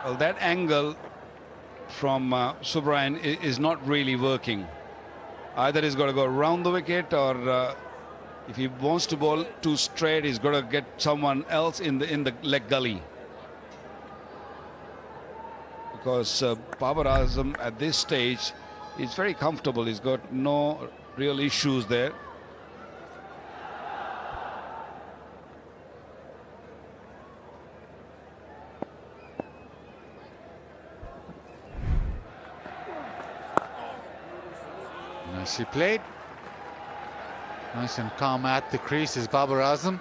Well, that angle from Subrayan is not really working. Either he's got to go around the wicket, or if he wants to bowl too straight, he's got to get someone else in the leg gully. Because Babar Azam at this stage is very comfortable. He's got no real issues there. Nicely played. Nice and calm at the crease is Babar Azam.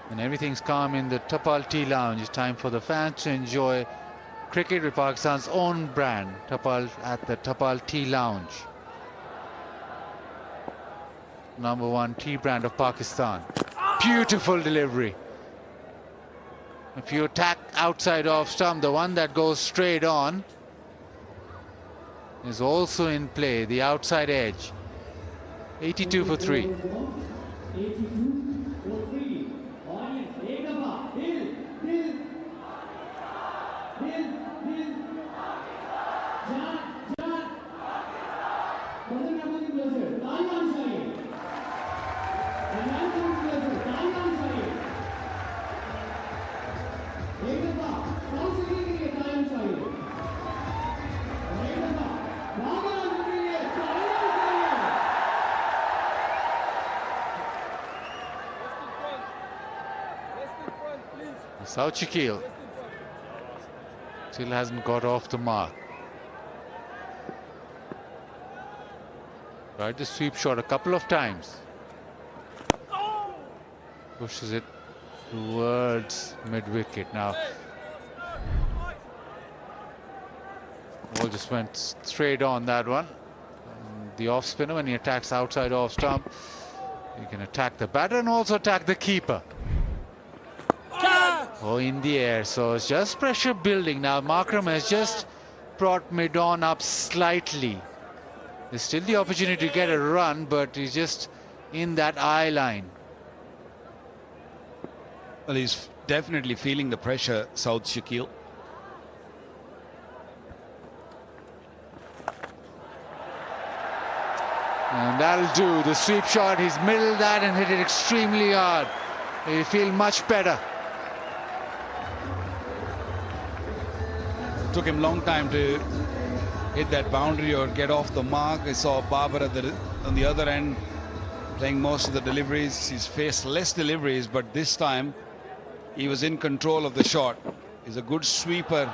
And everything's calm in the Tapal Tea Lounge. It's time for the fans to enjoy cricket with Pakistan's own brand, Tapal, at the Tapal Tea Lounge. #1 tea brand of Pakistan. Beautiful delivery. If you attack outside off stump, the one that goes straight on is also in play, the outside edge. 82 for 3. South Shakil still hasn't got off the mark. Tried the sweep shot a couple of times. Pushes it towards mid-wicket. Now ball just went straight on that one. And the off spinner, when he attacks outside off stump, he can attack the batter and also attack the keeper. Oh, in the air, so it's just pressure building. Now Markram has just brought mid-on up slightly. There's still the opportunity to get a run, but he's just in that eye line. Well, he's definitely feeling the pressure, South Shakil. And that'll do. The sweep shot, he's middled that and hit it extremely hard. He'll feel much better. Took him a long time to hit that boundary or get off the mark. I saw Babar on the other end playing most of the deliveries. He's faced less deliveries, but this time he was in control of the shot. He's a good sweeper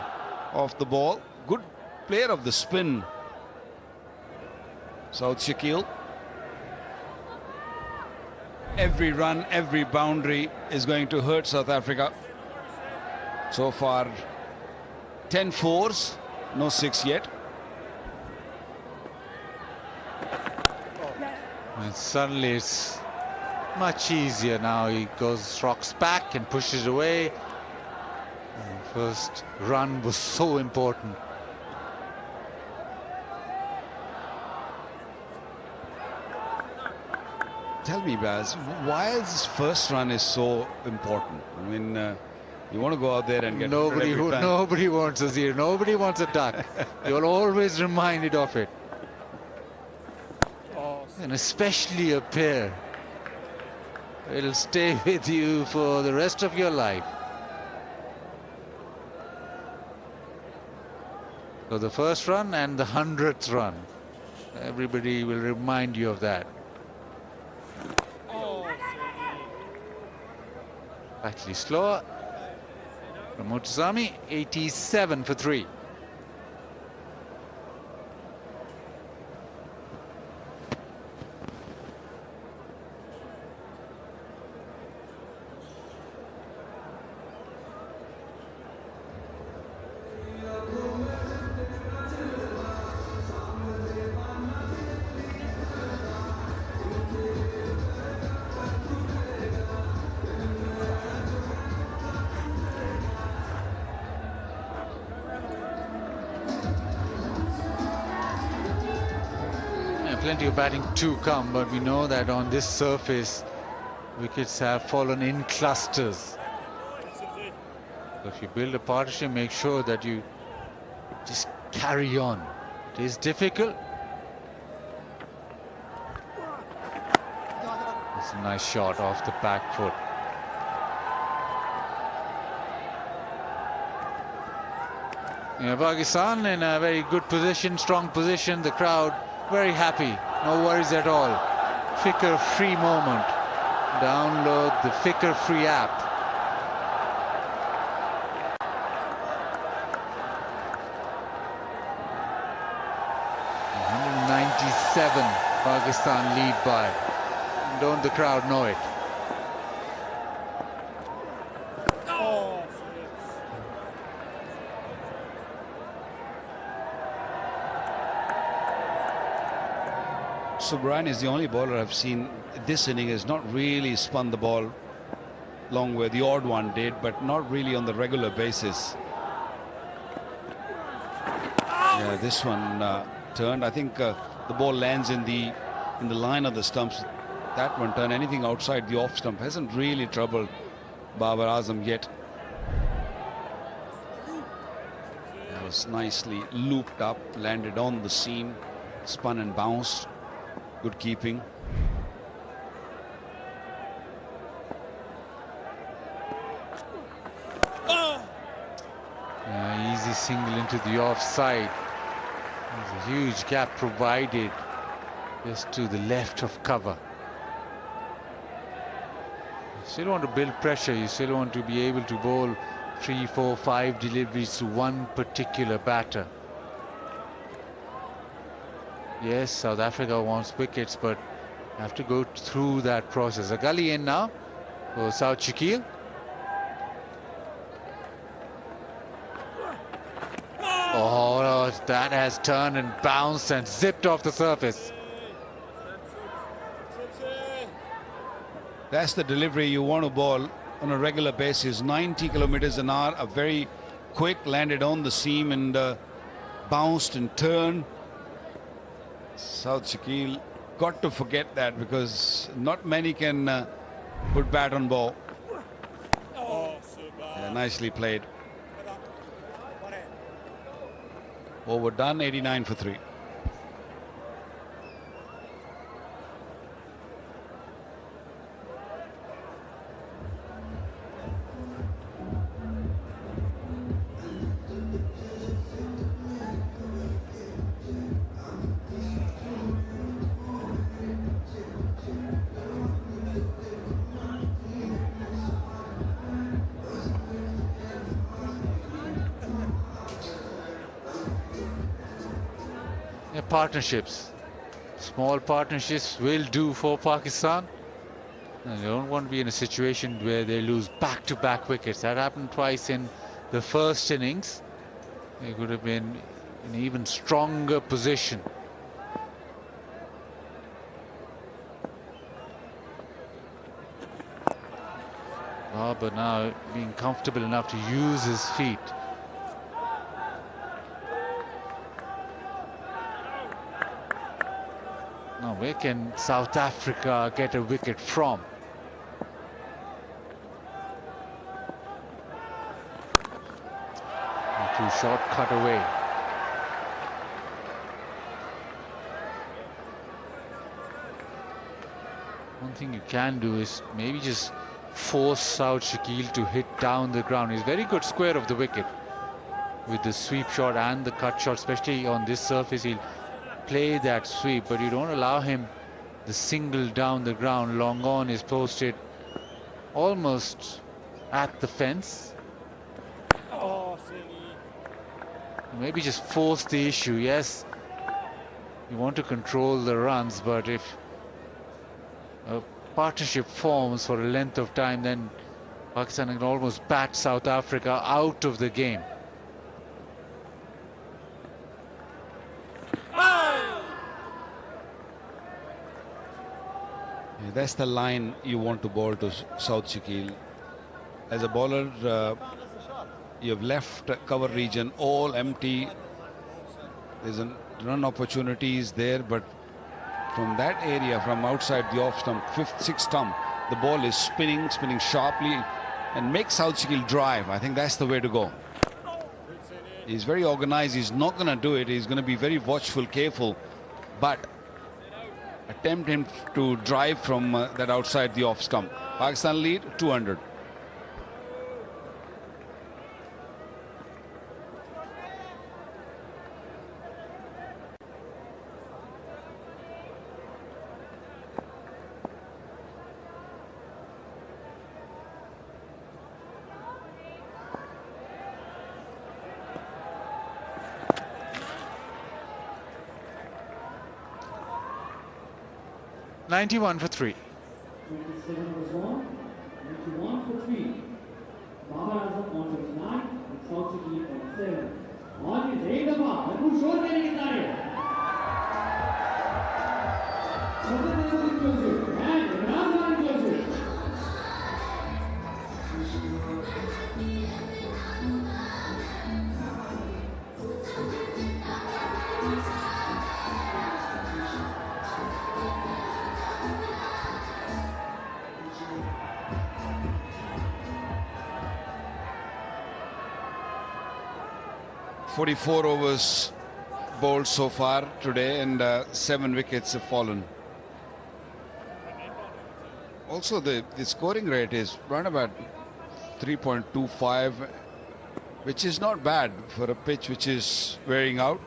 off the ball. Good player of the spin, South Shakil. Every run, every boundary is going to hurt South Africa. So far, 10 fours, no 6 yet. And suddenly it's much easier now. He rocks back and pushes away. And first run was so important. Tell me, Baz, why is this first run is so important? I mean, you want to go out there and get nobody wants a zero. Nobody wants a duck. You're always reminded of it. And especially a pair. It'll stay with you for the rest of your life. So the first run and the 100th run. Everybody will remind you of that. Slightly slower. From Mutazami, 87 for 3. plenty of batting to come, but we know that on this surface, wickets have fallen in clusters. So if you build a partnership, make sure that you just carry on. It is difficult. It's a nice shot off the back foot. Yeah, Pakistan in a very good position, strong position. The crowd very happy, no worries at all. Fikr free moment. Download the Fikr free app. Pakistan lead by. Don't the crowd know it? So Brian is the only bowler I've seen this inning has not really spun the ball long way. The odd one did, but not really on the regular basis. Yeah, this one turned. I think the ball lands in the line of the stumps. That one turned. Anything outside the off stump hasn't really troubled Babar Azam yet. That was nicely looped up, landed on the seam, spun and bounced. Good keeping. Easy single into the offside. There's a huge gap provided just to the left of cover. You still want to build pressure. You still want to be able to bowl 3, 4, 5 deliveries to one particular batter. Yes, South Africa wants wickets, but have to go through that process. A gully in now for South Shakil. Oh, that has turned and bounced and zipped off the surface. That's the delivery you want to bowl on a regular basis. 90 kilometers an hour, a very quick, landed on the seam and bounced and turned. South Shakil got to forget that because not many can put bat on ball. Yeah, nicely played. Overdone, 89 for 3. Partnerships, small partnerships will do for Pakistan. And they don't want to be in a situation where they lose back-to-back wickets. That happened twice in the first innings. They could have been in an even stronger position. But now being comfortable enough to use his feet. Now, where can South Africa get a wicket from? Too short, cut away. One thing you can do is maybe just force South Shakil to hit down the ground. He's very good square of the wicket with the sweep shot and the cut shot, especially on this surface. He'll play that sweep, but you don't allow him the single down the ground. Long on is posted almost at the fence. Maybe just force the issue. Yes, you want to control the runs, but if a partnership forms for a length of time, then Pakistan can almost bat South Africa out of the game. That's the line you want to bowl to South Shakil. As a bowler, you have left cover region all empty. There's run opportunities there, but from that area, from outside the off stump, 5th, 6th stump, the ball is spinning sharply, and make South Shakil drive. I think that's the way to go. He's very organized. He's not going to do it. He's going to be very watchful, careful, but attempt him to drive from that outside the off stump. Pakistan lead 200. $91 for 3. 27 was won, 91 for 3. Baba Azam on 29, and South Shakil on 7. On his eight above, who showed me in the .44 overs bowled so far today, and 7 wickets have fallen. Also, the scoring rate is around about 3.25, which is not bad for a pitch which is wearing out.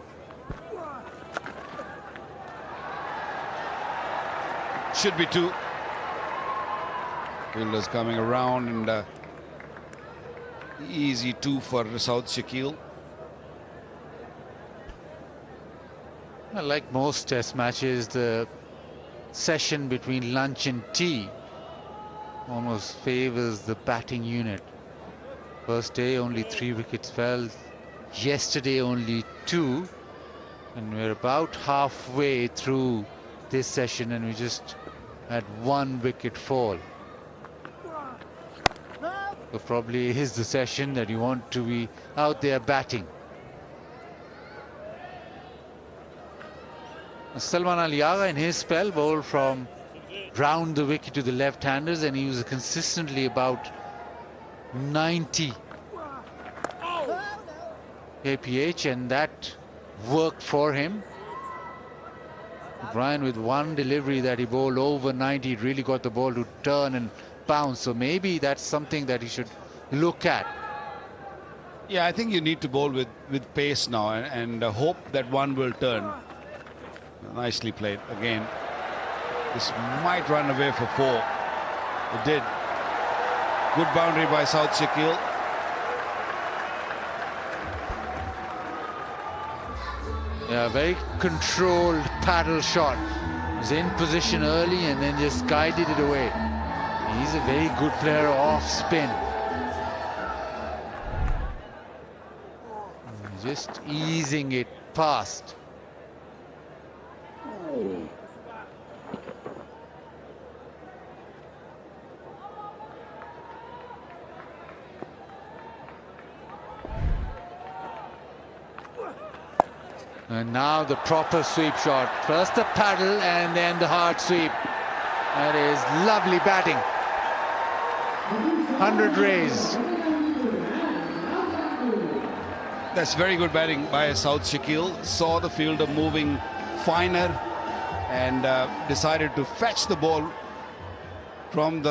Should be 2. Fielders coming around, and easy 2 for South Shakil. Like most test matches, the session between lunch and tea almost favors the batting unit. First day only 3 wickets fell, yesterday only 2, and we're about halfway through this session and we just had 1 wicket fall. So probably is the session that you want to be out there batting. Salman Ali Agha in his spell bowled from round the wicket to the left-handers, and he was consistently about 90 kph, and that worked for him. Brian, with one delivery that he bowled over 90, it really got the ball to turn and bounce. So maybe that's something that he should look at. Yeah, I think you need to bowl with pace now, and hope that one will turn. Nicely played again. This might run away for 4. It did. Good boundary by South Shakil. Yeah, very controlled paddle shot. Was in position early and then just guided it away. He's a very good player off spin. Just easing it past. And now the proper sweep shot. First the paddle and then the hard sweep. That is lovely batting. 100 raised. That's very good batting by South Shakil. Saw the fielder moving finer and decided to fetch the ball from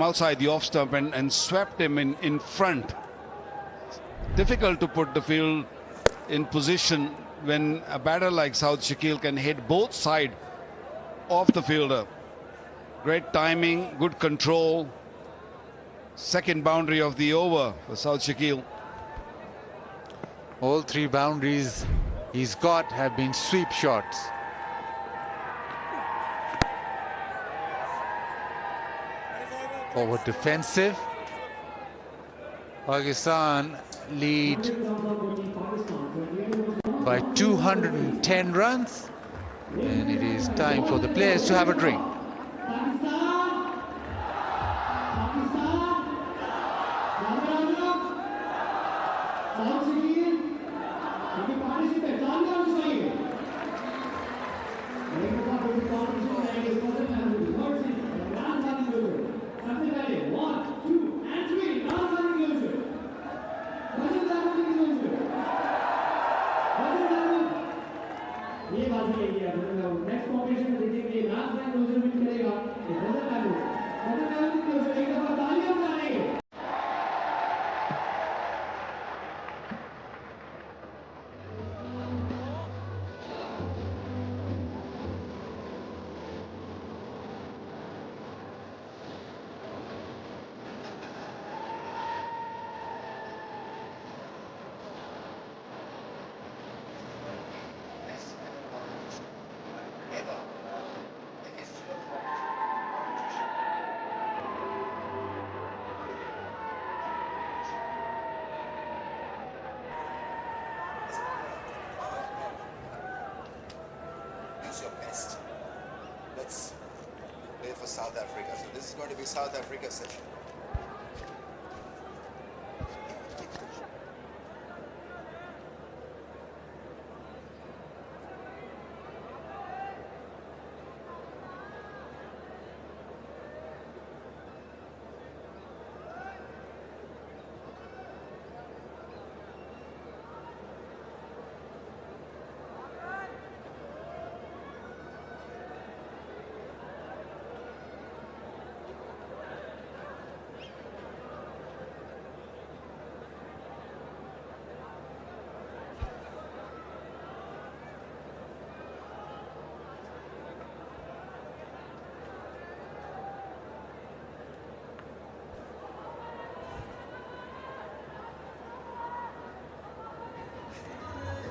outside the off stump and swept him in front. Difficult to put the field in position when a batter like South Shakil can hit both sides of the fielder. Great timing, good control. Second boundary of the over for South Shakil. All 3 boundaries he's got have been sweep shots. Forward defensive. Pakistan lead by 210 runs, and it is time for the players to have a drink. Use your best. Let's play for South Africa. So this is going to be South Africa's session.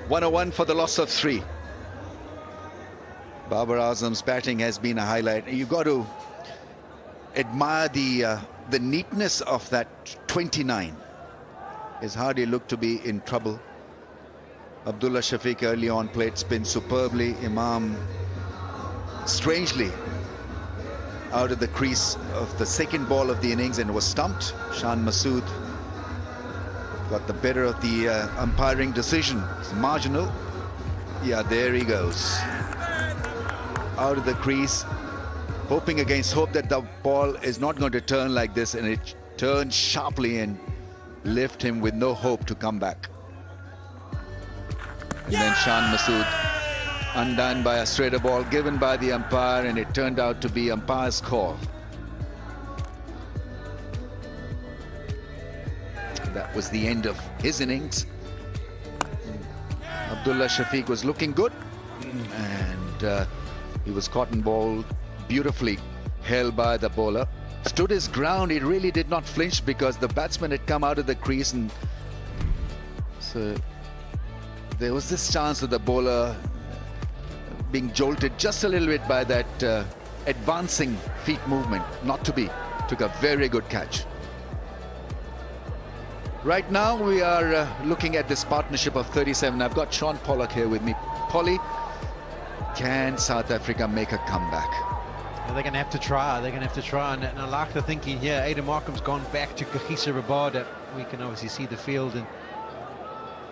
(101) for the loss of 3. Babar Azam's batting has been a highlight. You got to admire the neatness of that 29. His Hardy looked to be in trouble. Abdullah Shafiq early on played spin superbly. Imam strangely out of the crease of the second ball of the innings and was stumped. Shan Masood got the better of the umpiring decision. It's marginal. Yeah, there he goes. Out of the crease, hoping against hope that the ball is not going to turn like this, and it turned sharply and left him with no hope to come back. And then Shan Masood undone by a straighter ball given by the umpire, and it turned out to be umpire's call. That was the end of his innings. Abdullah Shafiq was looking good, and he was cotton ball beautifully held by the bowler. Stood his ground. He really did not flinch because the batsman had come out of the crease, and so there was this chance of the bowler being jolted just a little bit by that advancing feet movement. Not to be. Took a very good catch. Right now we are looking at this partnership of 37. I've got Sean Pollock here with me. Polly, can South Africa make a comeback? Well, they're going to have to try. They're going to have to try. And I like the thinking here. Aidan Markham's gone back to Kagiso Rabada. We can obviously see the field, and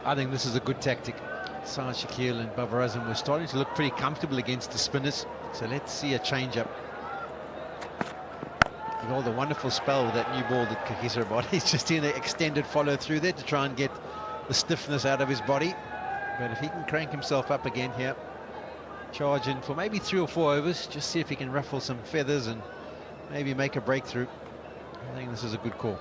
I think this is a good tactic. Saad Shakil and Babar Azam were starting to look pretty comfortable against the spinners. So let's see a change-up. With all the wonderful spell with that new ball that Kagiso Rabada, he's just in the extended follow-through there to try and get the stiffness out of his body. But if he can crank himself up again here, charge in for maybe 3 or 4 overs, just see if he can ruffle some feathers and maybe make a breakthrough. I think this is a good call.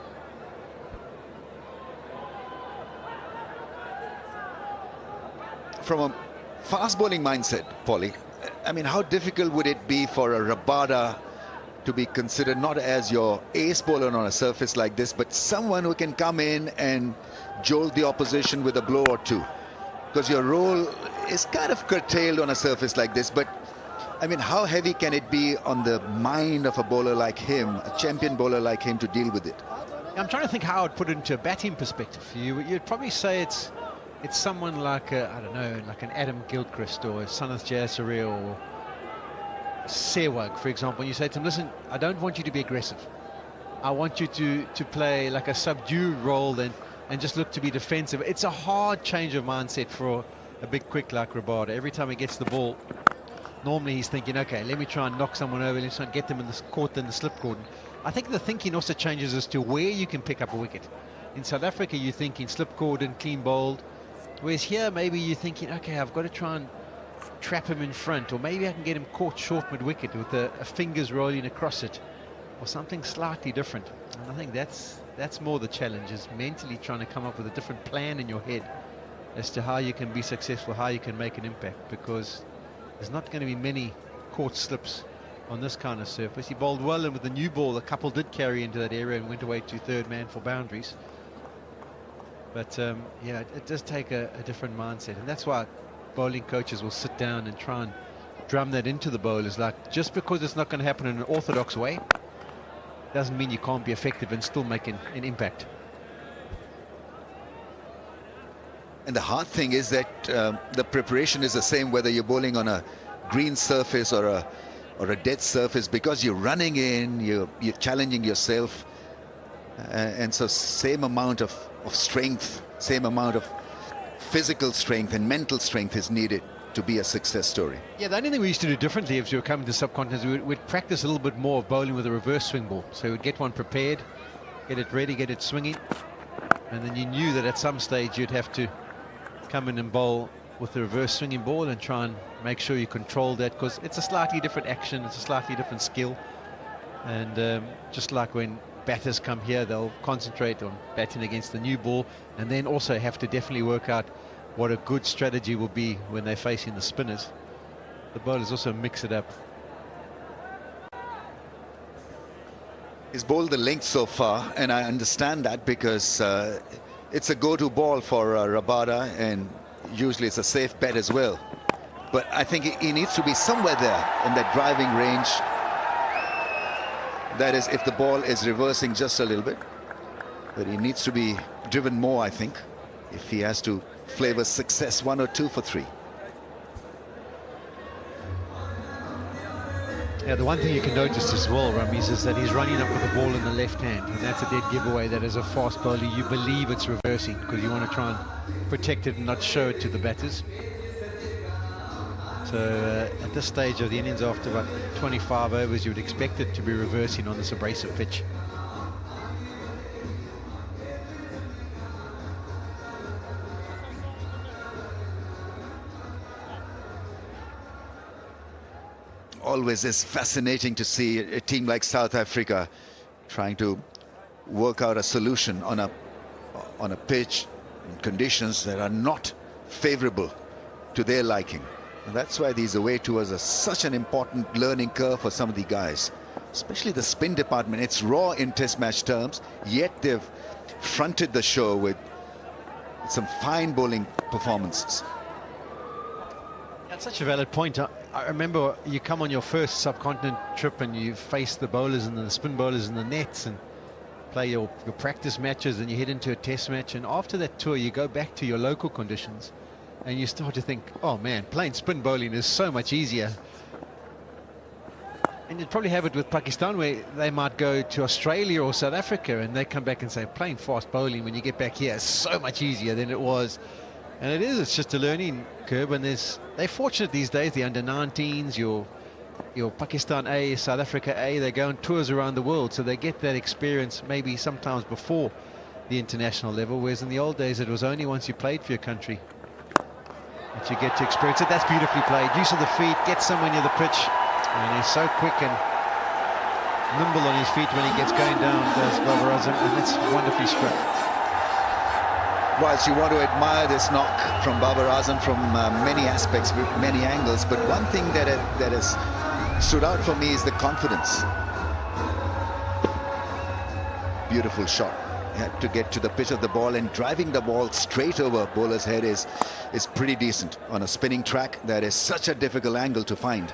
From a fast bowling mindset, Polly, I mean, how difficult would it be for a Rabada to be considered not as your ace bowler on a surface like this, but someone who can come in and jolt the opposition with a blow or two? Because your role is kind of curtailed on a surface like this, but I mean, how heavy can it be on the mind of a bowler like him, a champion bowler like him, to deal with it? I'm trying to think how I'd put it into a batting perspective. You'd probably say it's someone like I don't know, like an Adam Gilchrist or Sanath Jayasuriya or Sehwag, for example. You say to him, listen, I don't want you to be aggressive. I want you to play like a subdued role and just look to be defensive. It's a hard change of mindset for a big quick like Rabada. Every time he gets the ball, Normally he's thinking, okay, let me try and knock someone over, let's try and get them in the caught in the slip cordon. I think the thinking also changes as to where you can pick up a wicket. In South Africa, you're thinking slip cordon, clean bowled. Whereas here, maybe you're thinking, okay, I've got to try and trap him in front, or maybe I can get him caught short mid-wicket with a fingers rolling across it, or something slightly different. And I think that's more the challenge, is mentally trying to come up with a different plan in your head as to how you can be successful, how you can make an impact, because there's not going to be many caught slips on this kind of surface. He bowled well, and with the new ball, a couple did carry into that area and went away to third man for boundaries. But yeah, it does take a different mindset, and that's why bowling coaches will sit down and try and drum that into the bowlers. Like, just because it's not going to happen in an orthodox way doesn't mean you can't be effective and still make an impact. And the hard thing is that the preparation is the same whether you're bowling on a green surface or a dead surface, because you're running in, you're challenging yourself, and so same amount of strength, same amount of physical strength and mental strength is needed to be a success story. Yeah, the only thing we used to do differently if you were coming to subcontinents, we'd practice a little bit more of bowling with a reverse swing ball. So we'd get one prepared, get it ready, get it swinging, and then you knew that at some stage you'd have to come in and bowl with the reverse swinging ball and try and make sure you control that, because it's a slightly different action, it's a slightly different skill. And just like when batters come here, they'll concentrate on batting against the new ball, and then also have to definitely work out what a good strategy will be when they're facing the spinners. The bowlers also mix it up. He's bowled the length so far, and I understand that, because it's a go-to ball for Rabada, and usually it's a safe bet as well. But I think he needs to be somewhere there in that driving range. That is, if the ball is reversing just a little bit. But he needs to be driven more, I think, if he has to flavor success 1 or 2 for 3. Yeah, the one thing you can notice as well, Ramiz, is that he's running up with the ball in the left hand, and that's a dead giveaway that as a fast bowler you believe it's reversing, because you want to try and protect it and not show it to the batters. So at this stage of the innings, after about 25 overs, you would expect it to be reversing on this abrasive pitch. Always is fascinating to see a team like South Africa trying to work out a solution on a pitch and conditions that are not favorable to their liking. And that's why these away tours are such an important learning curve for some of the guys, especially the spin department. It's raw in test match terms, yet they've fronted the show with some fine bowling performances. That's such a valid point. I remember you come on your first subcontinent trip and you face the bowlers and the spin bowlers in the nets and play your practice matches, and you head into a test match, and after that tour you go back to your local conditions and you start to think, oh man, playing spin bowling is so much easier. And you'd probably have it with Pakistan, where they might go to Australia or South Africa and they come back and say, playing fast bowling when you get back here is so much easier than it was. And it is, it's just a learning curve, and they're fortunate these days, the under-19s, your Pakistan A, South Africa A, they go on tours around the world, so they get that experience maybe sometimes before the international level, whereas in the old days it was only once you played for your country that you get to experience it. That's beautifully played. Use of the feet, gets somewhere near the pitch, and he's so quick and nimble on his feet when he gets going down, does Babar Azam, and that's wonderfully struck. Whilst you want to admire this knock from Babar Azam from many aspects, with many angles, but one thing that has stood out for me is the confidence. Beautiful shot. He had to get to the pitch of the ball, and driving the ball straight over bowler's head is pretty decent on a spinning track. That is such a difficult angle to find.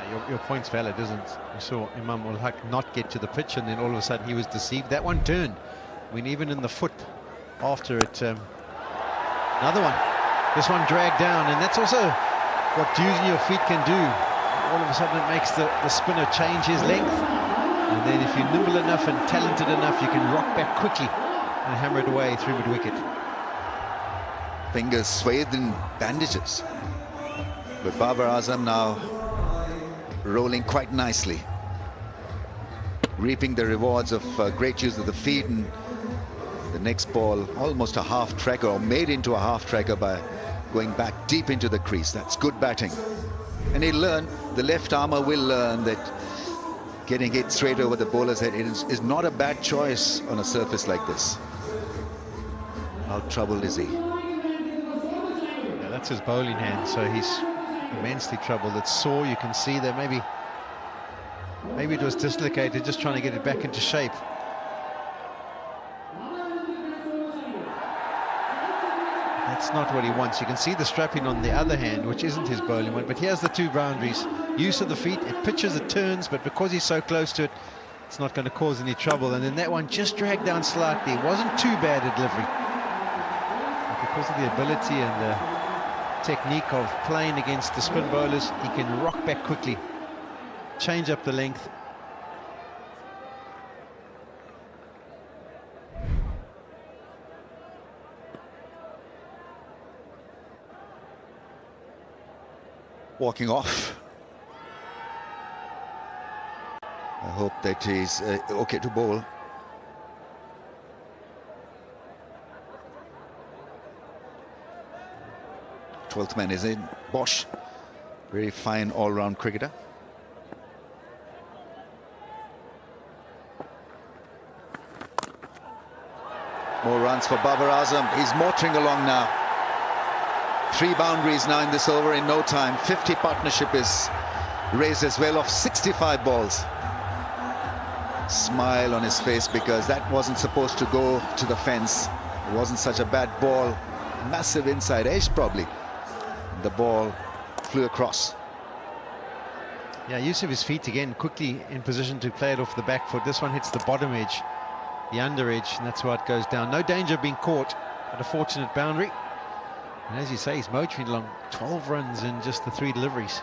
Yeah, your point's valid, isn't it? You saw Imam ul Haq not get to the pitch, and then all of a sudden he was deceived. That one turned. I mean, even in the foot after it, another one. This one dragged down, and that's also what using your feet can do. All of a sudden it makes the spinner change his length, and then if you're nimble enough and talented enough, you can rock back quickly and hammer it away through mid-wicket. Fingers swathed in bandages. But Babar Azam now rolling quite nicely, reaping the rewards of great use of the feet, and the next ball almost a half tracker, or made into a half tracker by going back deep into the crease. That's good batting. And he'll learn, the left armour will learn that getting hit straight over the bowler's head is not a bad choice on a surface like this. How troubled is he? Yeah, that's his bowling hand, so he's immensely troubled. It's sore, you can see there. Maybe it was dislocated, just trying to get it back into shape. That's not what he wants. You can see the strapping on the other hand, which isn't his bowling one, but here's the two boundaries. Use of the feet, it pitches, it turns, but because he's so close to it, it's not going to cause any trouble. And then that one just dragged down slightly. It wasn't too bad a delivery. But because of the ability and the technique of playing against the spin bowlers, he can rock back quickly, change up the length. Walking off. I hope that he's okay to bowl. Twelfth man is in. Bosch, very fine all-round cricketer. More runs for Babar Azam. He's motoring along now. 3 boundaries now in this over in no time. 50 partnership is raised as well off 65 balls. Smile on his face because that wasn't supposed to go to the fence. It wasn't such a bad ball. Massive inside edge probably. The ball flew across. Yeah, use of his feet again, quickly in position to play it off the back foot. This one hits the bottom edge, the under edge, and that's why it goes down. No danger of being caught, but a fortunate boundary. And as you say, he's motoring along. 12 runs in just the 3 deliveries.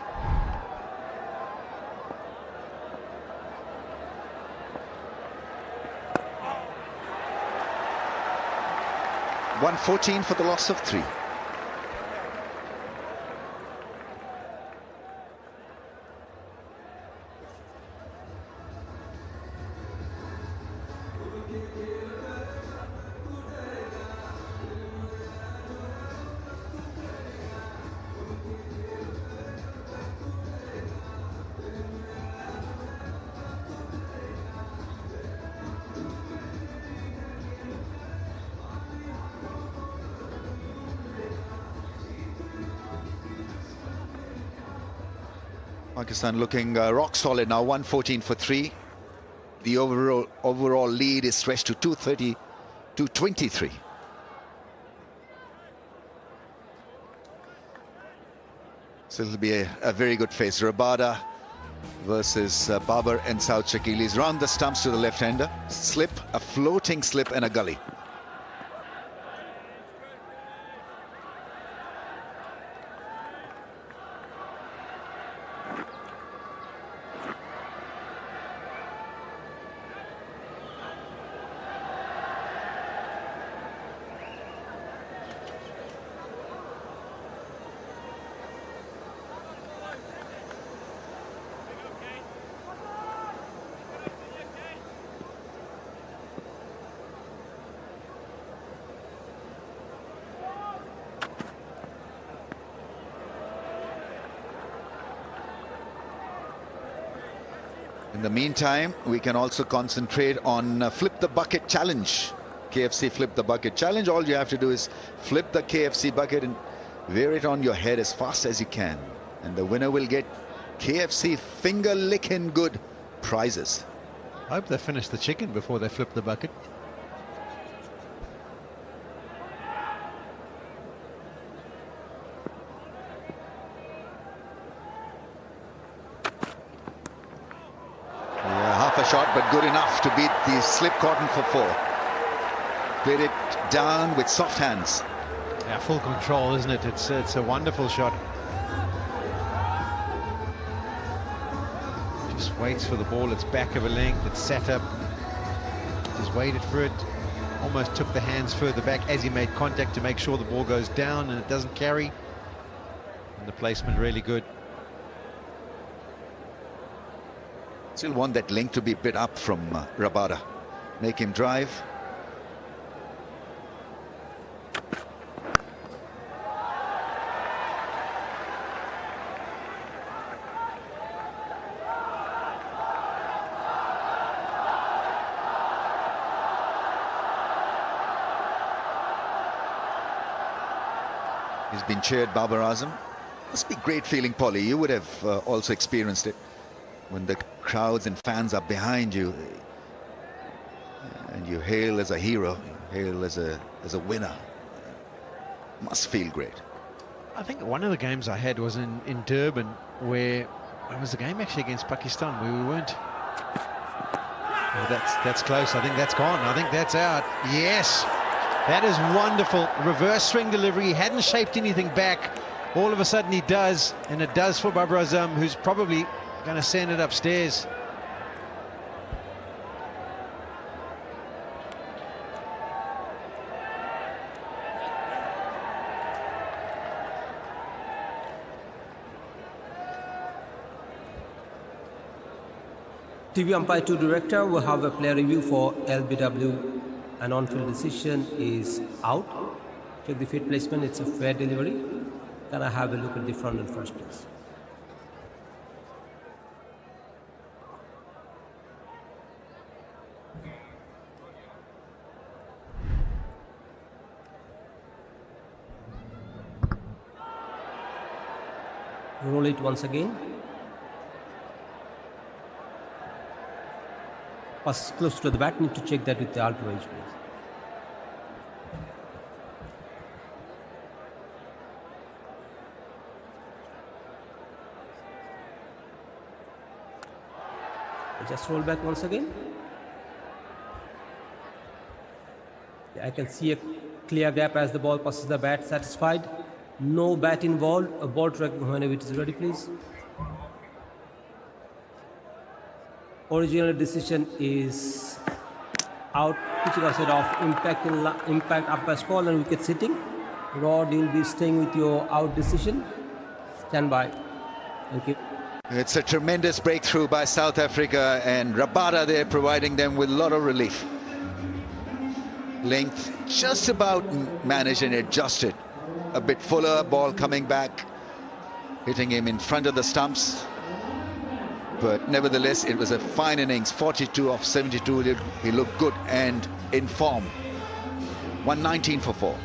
$114 for the loss of 3. Pakistan looking rock solid now, 114 for 3. The overall lead is stretched to 230 to 23. So it'll be a very good face. Rabada versus Babar and South Shakilis. Round the stumps to the left-hander. Slip, a floating slip and a gully. In the meantime, we can also concentrate on Flip the Bucket Challenge. KFC Flip the Bucket Challenge. All you have to do is flip the KFC bucket and wear it on your head as fast as you can. And the winner will get KFC finger licking good prizes. I hope they finish the chicken before they flip the bucket. A shot, but good enough to beat the slip cotton for 4. Played it down with soft hands. Yeah, full control, isn't it? It's a wonderful shot. Just waits for the ball. It's back of a length. It's set up. Just waited for it. Almost took the hands further back as he made contact to make sure the ball goes down and it doesn't carry. And the placement really good. Still want that length to be bit up from Rabada. Make him drive. He's been cheered, Babar Azam. Must be great feeling, Polly. You would have also experienced it when the crowds and fans are behind you and you hail as a hero, you hail as a winner. Must feel great. I think one of the games I had was in Durban, where it was a game actually against Pakistan where we weren't. Oh, that's close. I think that's gone. I think that's out. Yes. That is wonderful. Reverse swing delivery. He hadn't shaped anything back. All of a sudden he does, and it does for Babar Azam, who's probably going to send it upstairs. TV umpire 2 director will have a player review for LBW. An on-field decision is out. Check the feet placement, it's a fair delivery. Can I have a look at the front and first, please? Roll it once again. Pass close to the bat, need to check that with the alter range, please. Just roll back once again. Yeah, I can see a clear gap as the ball passes the bat. Satisfied. No bat involved. A ball tracking whenever it is ready, please. Original decision is out. Pitching outside off. Impact umpire's call and wicket sitting. Rod, you'll be staying with your out decision. Stand by. Thank you. It's a tremendous breakthrough by South Africa, and Rabada there providing them with a lot of relief. Length just about managed and adjusted. A bit fuller, ball coming back, hitting him in front of the stumps. But nevertheless, it was a fine innings, 42 off 72. He looked good and in form. 119 for 4.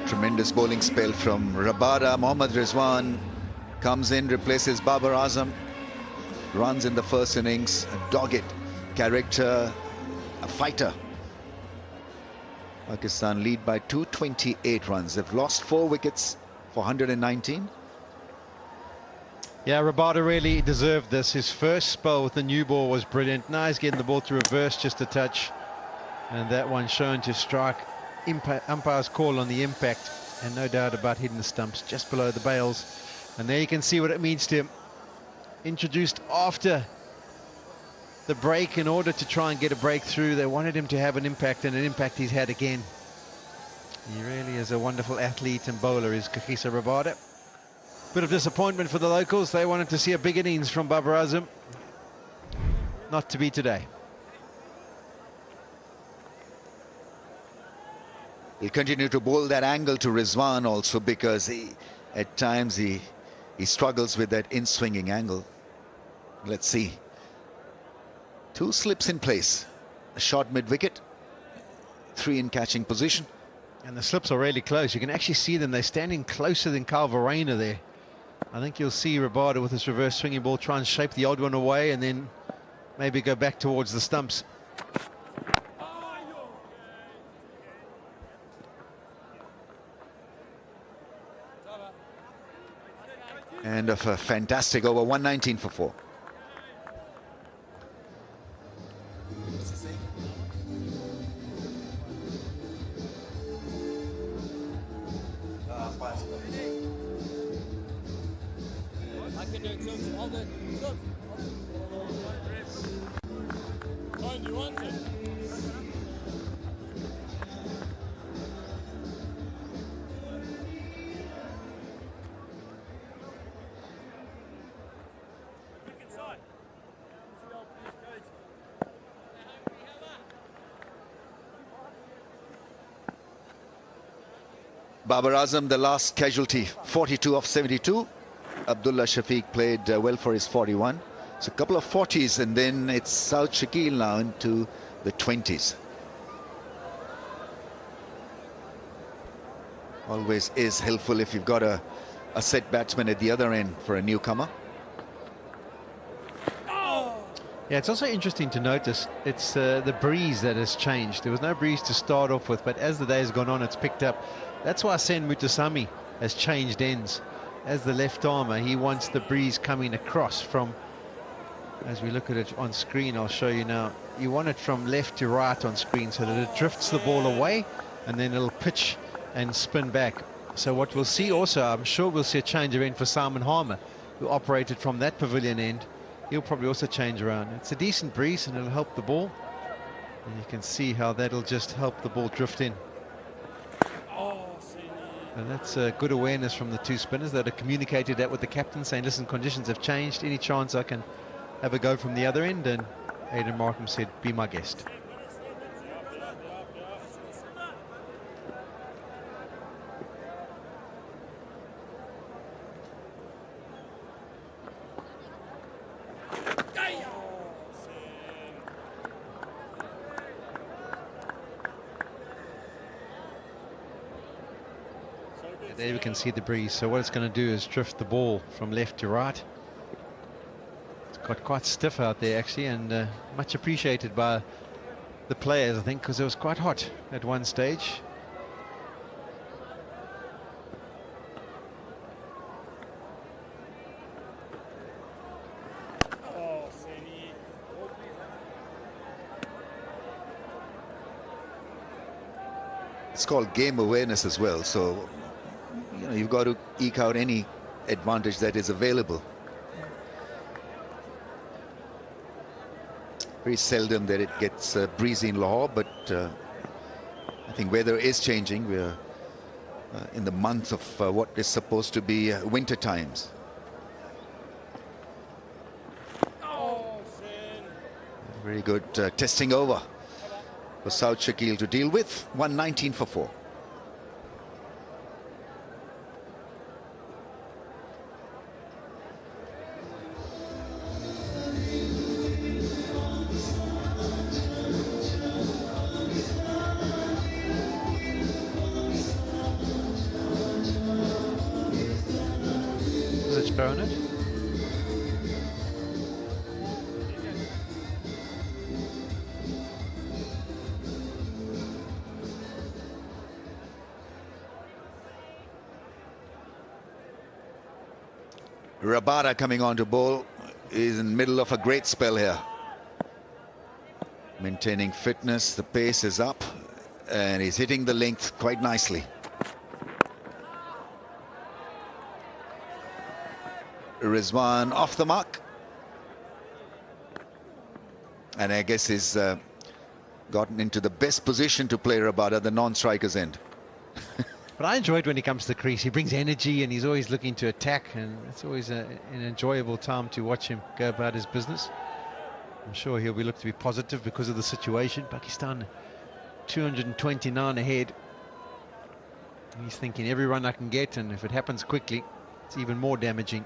Tremendous bowling spell from Rabada. Mohammad Rizwan comes in, replaces Babar Azam. Runs in the first innings, a dogged character, a fighter. Pakistan lead by 228 runs. They've lost 4 wickets for 119. Yeah, Rabada really deserved this. His first spell with the new ball was brilliant. Now he's getting the ball to reverse just a touch. And that one shown to strike. Umpire's call on the impact, and no doubt about hitting the stumps just below the bails. And there you can see what it means to him. Introduced after the break in order to try and get a breakthrough. They wanted him to have an impact, and an impact he's had again. He really is a wonderful athlete and bowler, is Kagiso Rabada. Bit of disappointment for the locals. They wanted to see a big innings from Babar Azam. Not to be today. He'll continue to bowl that angle to Rizwan also, because at times he struggles with that in-swinging angle. Let's see. 2 slips in place. A short mid-wicket, 3 in catching position. And the slips are really close. You can actually see them. They're standing closer than Calvarena there. I think you'll see Rabada with this reverse swinging ball try and shape the odd one away and then maybe go back towards the stumps. And of a fantastic over, 119 for 4. Babar Azam, the last casualty, 42 of 72. Abdullah Shafiq played well for his 41. So a couple of 40s, and then it's Saud Shakil now into the 20s. Always is helpful if you've got a set batsman at the other end for a newcomer. Yeah, it's also interesting to notice it's the breeze that has changed. There was no breeze to start off with, but as the day has gone on, it's picked up. That's why Sen Mutasamy has changed ends. As the left armer, he wants the breeze coming across from, as we look at it on screen, I'll show you now, you want it from left to right on screen so that it drifts the ball away and then it'll pitch and spin back. So what we'll see also, I'm sure we'll see a change of end for Simon Harmer, who operated from that pavilion end. He'll probably also change around. It's a decent breeze and it'll help the ball. And you can see how that'll just help the ball drift in. And that's good awareness from the two spinners that have communicated that with the captain, saying, listen, conditions have changed. Any chance I can have a go from the other end? And Aidan Markham said, be my guest. There we can see the breeze. So what it's going to do is drift the ball from left to right. It's got quite stiff out there actually, and much appreciated by the players, I think, because it was quite hot at one stage. It's called game awareness as well, so you know, you've got to eke out any advantage that is available. Very seldom that it gets breezy in Lahore, but I think weather is changing. We're in the month of what is supposed to be winter times. Very good testing over for Saud Shakil to deal with. 119 for 4. Does it show on it? Rabada coming on to bowl is in the middle of a great spell here. Maintaining fitness, the pace is up, and he's hitting the length quite nicely. Rizwan off the mark. And I guess he's gotten into the best position to play Rabada, the non-striker's end. But I enjoyed when he comes to the crease. He brings energy and he's always looking to attack, and it's always an enjoyable time to watch him go about his business. I'm sure he'll be looked to be positive because of the situation. Pakistan 229 ahead. He's thinking every run I can get, and if it happens quickly, it's even more damaging.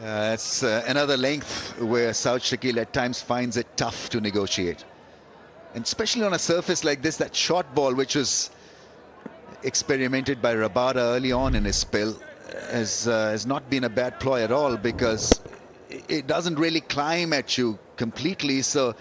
It's another length where South Shakil at times finds it tough to negotiate. And especially on a surface like this, that short ball, which was experimented by Rabada early on in his spell, has not been a bad ploy at all, because it doesn't really climb at you completely. So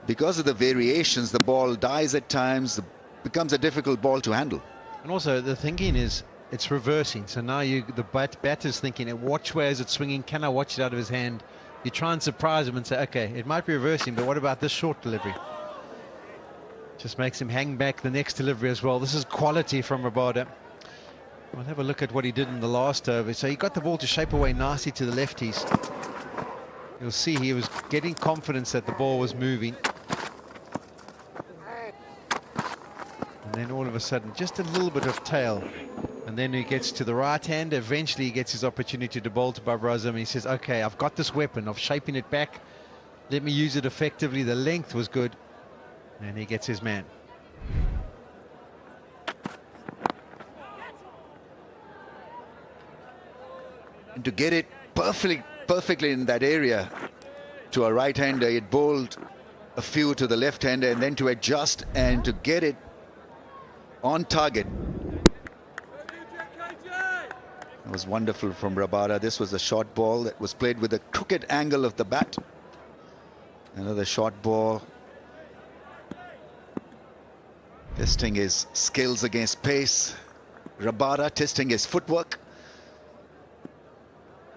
because of the variations, the ball dies at times, becomes a difficult ball to handle. And also the thinking is it's reversing. So now the batter's thinking, watch where is it swinging? Can I watch it out of his hand? You try and surprise him and say, okay, it might be reversing, but what about this short delivery? Just makes him hang back the next delivery as well. This is quality from Rabada. We'll have a look at what he did in the last over. So he got the ball to shape away nicely to the lefties. You'll see he was getting confidence that the ball was moving. And then all of a sudden, just a little bit of tail. And then he gets to the right hand. Eventually he gets his opportunity to bowl to Babar Azam. He says, okay, I've got this weapon of shaping it back. Let me use it effectively. The length was good. And he gets his man. And to get it perfectly in that area to a right-hander, it bowled a few to the left-hander, and then to adjust and to get it on target. It was wonderful from Rabada. This was a short ball that was played with a crooked angle of the bat. Another short ball. Testing his skills against pace. Rabada testing his footwork.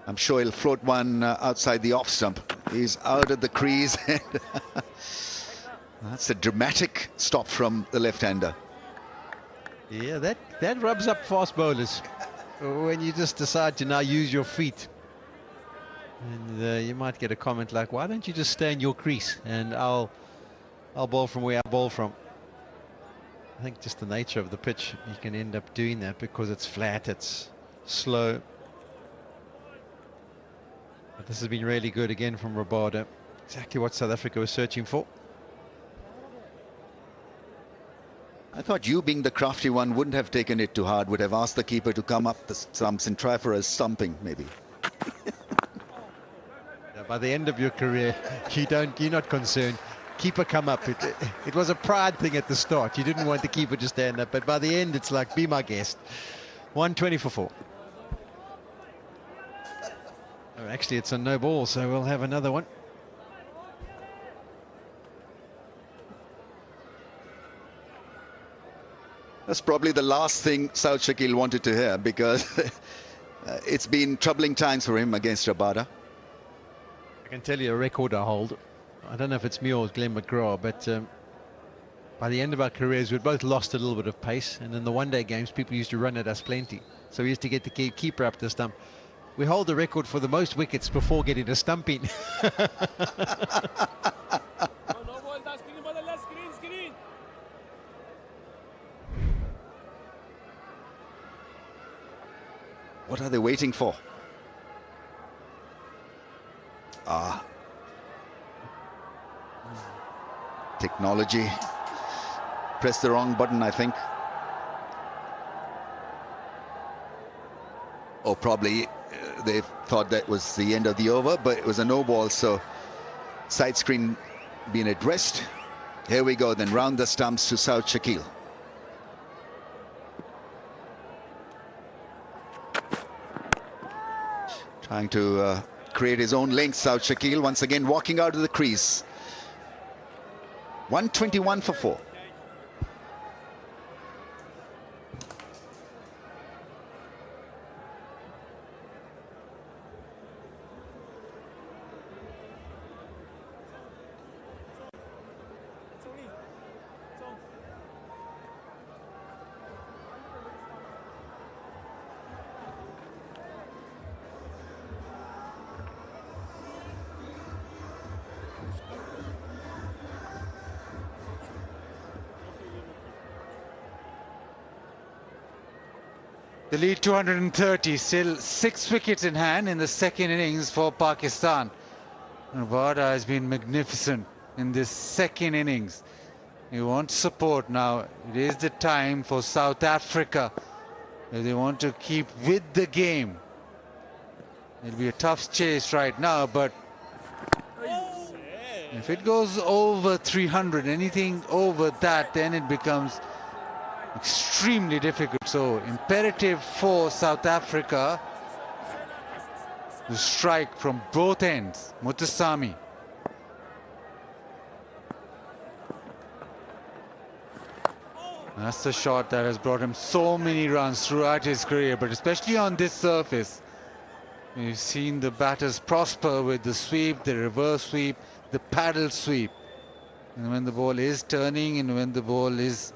I'm sure he'll float one outside the off stump. He's out of the crease. And that's a dramatic stop from the left-hander. Yeah, that rubs up fast bowlers when you just decide to now use your feet. And you might get a comment like, why don't you just stay in your crease and I'll bowl from where I bowl from. I think just the nature of the pitch, you can end up doing that because it's flat, it's slow. But this has been really good again from Rabada. Exactly what South Africa was searching for. I thought you, being the crafty one, wouldn't have taken it too hard, would have asked the keeper to come up the stumps and try for a stumping, maybe. Yeah, by the end of your career, you're not concerned. Keeper come up. It was a pride thing at the start. You didn't want the keeper to stand up, but by the end, it's like, be my guest. 120 for 4. Oh, actually, it's a no ball, so we'll have another one. That's probably the last thing South Shakil wanted to hear, because it's been troubling times for him against Rabada. I can tell you a record I hold. I don't know if it's me or Glenn McGraw, but by the end of our careers, we'd both lost a little bit of pace. And in the one-day games, people used to run at us plenty. So we used to get the keeper up the stump. We hold the record for the most wickets before getting a stumping. What are they waiting for? Technology. Press the wrong button, I think. Or probably they thought that was the end of the over, but it was a no ball, so side screen being addressed. Here we go then, round the stumps to South Shakil. Trying to create his own length, South Shakil, once again walking out of the crease. 121 for 4. The lead 230, still 6 wickets in hand in the second innings for Pakistan. Rabada has been magnificent in this second innings. He wants support now. It is the time for South Africa if they want to keep with the game. It'll be a tough chase right now, but if it goes over 300, anything over that, then it becomes extremely difficult. So imperative for South Africa to strike from both ends. Mutasami. That's the shot that has brought him so many runs throughout his career, but especially on this surface. We've seen the batters prosper with the sweep, the reverse sweep, the paddle sweep. And when the ball is turning and when the ball is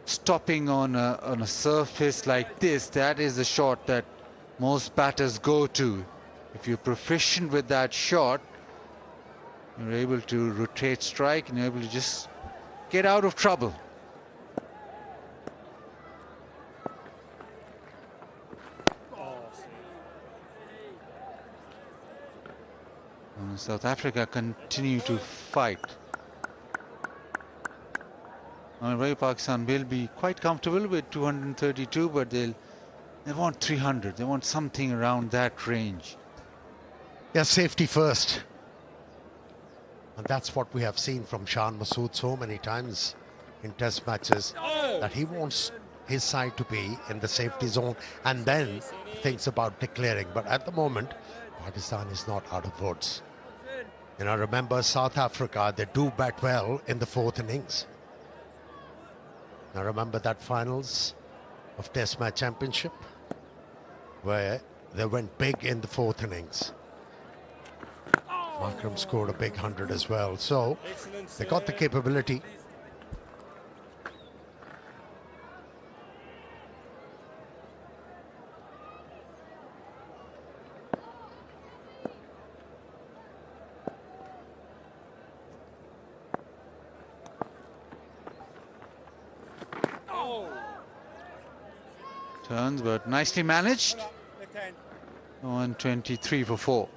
stopping on a surface like this, that is the shot that most batters go to. If you're proficient with that shot, you're able to rotate strike and you're able to just get out of trouble. And South Africa continue to fight. Pakistan will be quite comfortable with 232, but they want 300. They want something around that range. Yeah, safety first. And that's what we have seen from Shan Masood so many times in test matches, that he wants his side to be in the safety zone and then thinks about declaring. But at the moment, Pakistan is not out of woods. You know, remember South Africa, they do bat well in the fourth innings. Now remember that finals of Test Match Championship where they went big in the fourth innings. Markram scored a big 100 as well, so they got the capability. Turns, but nicely managed. 123 for 4.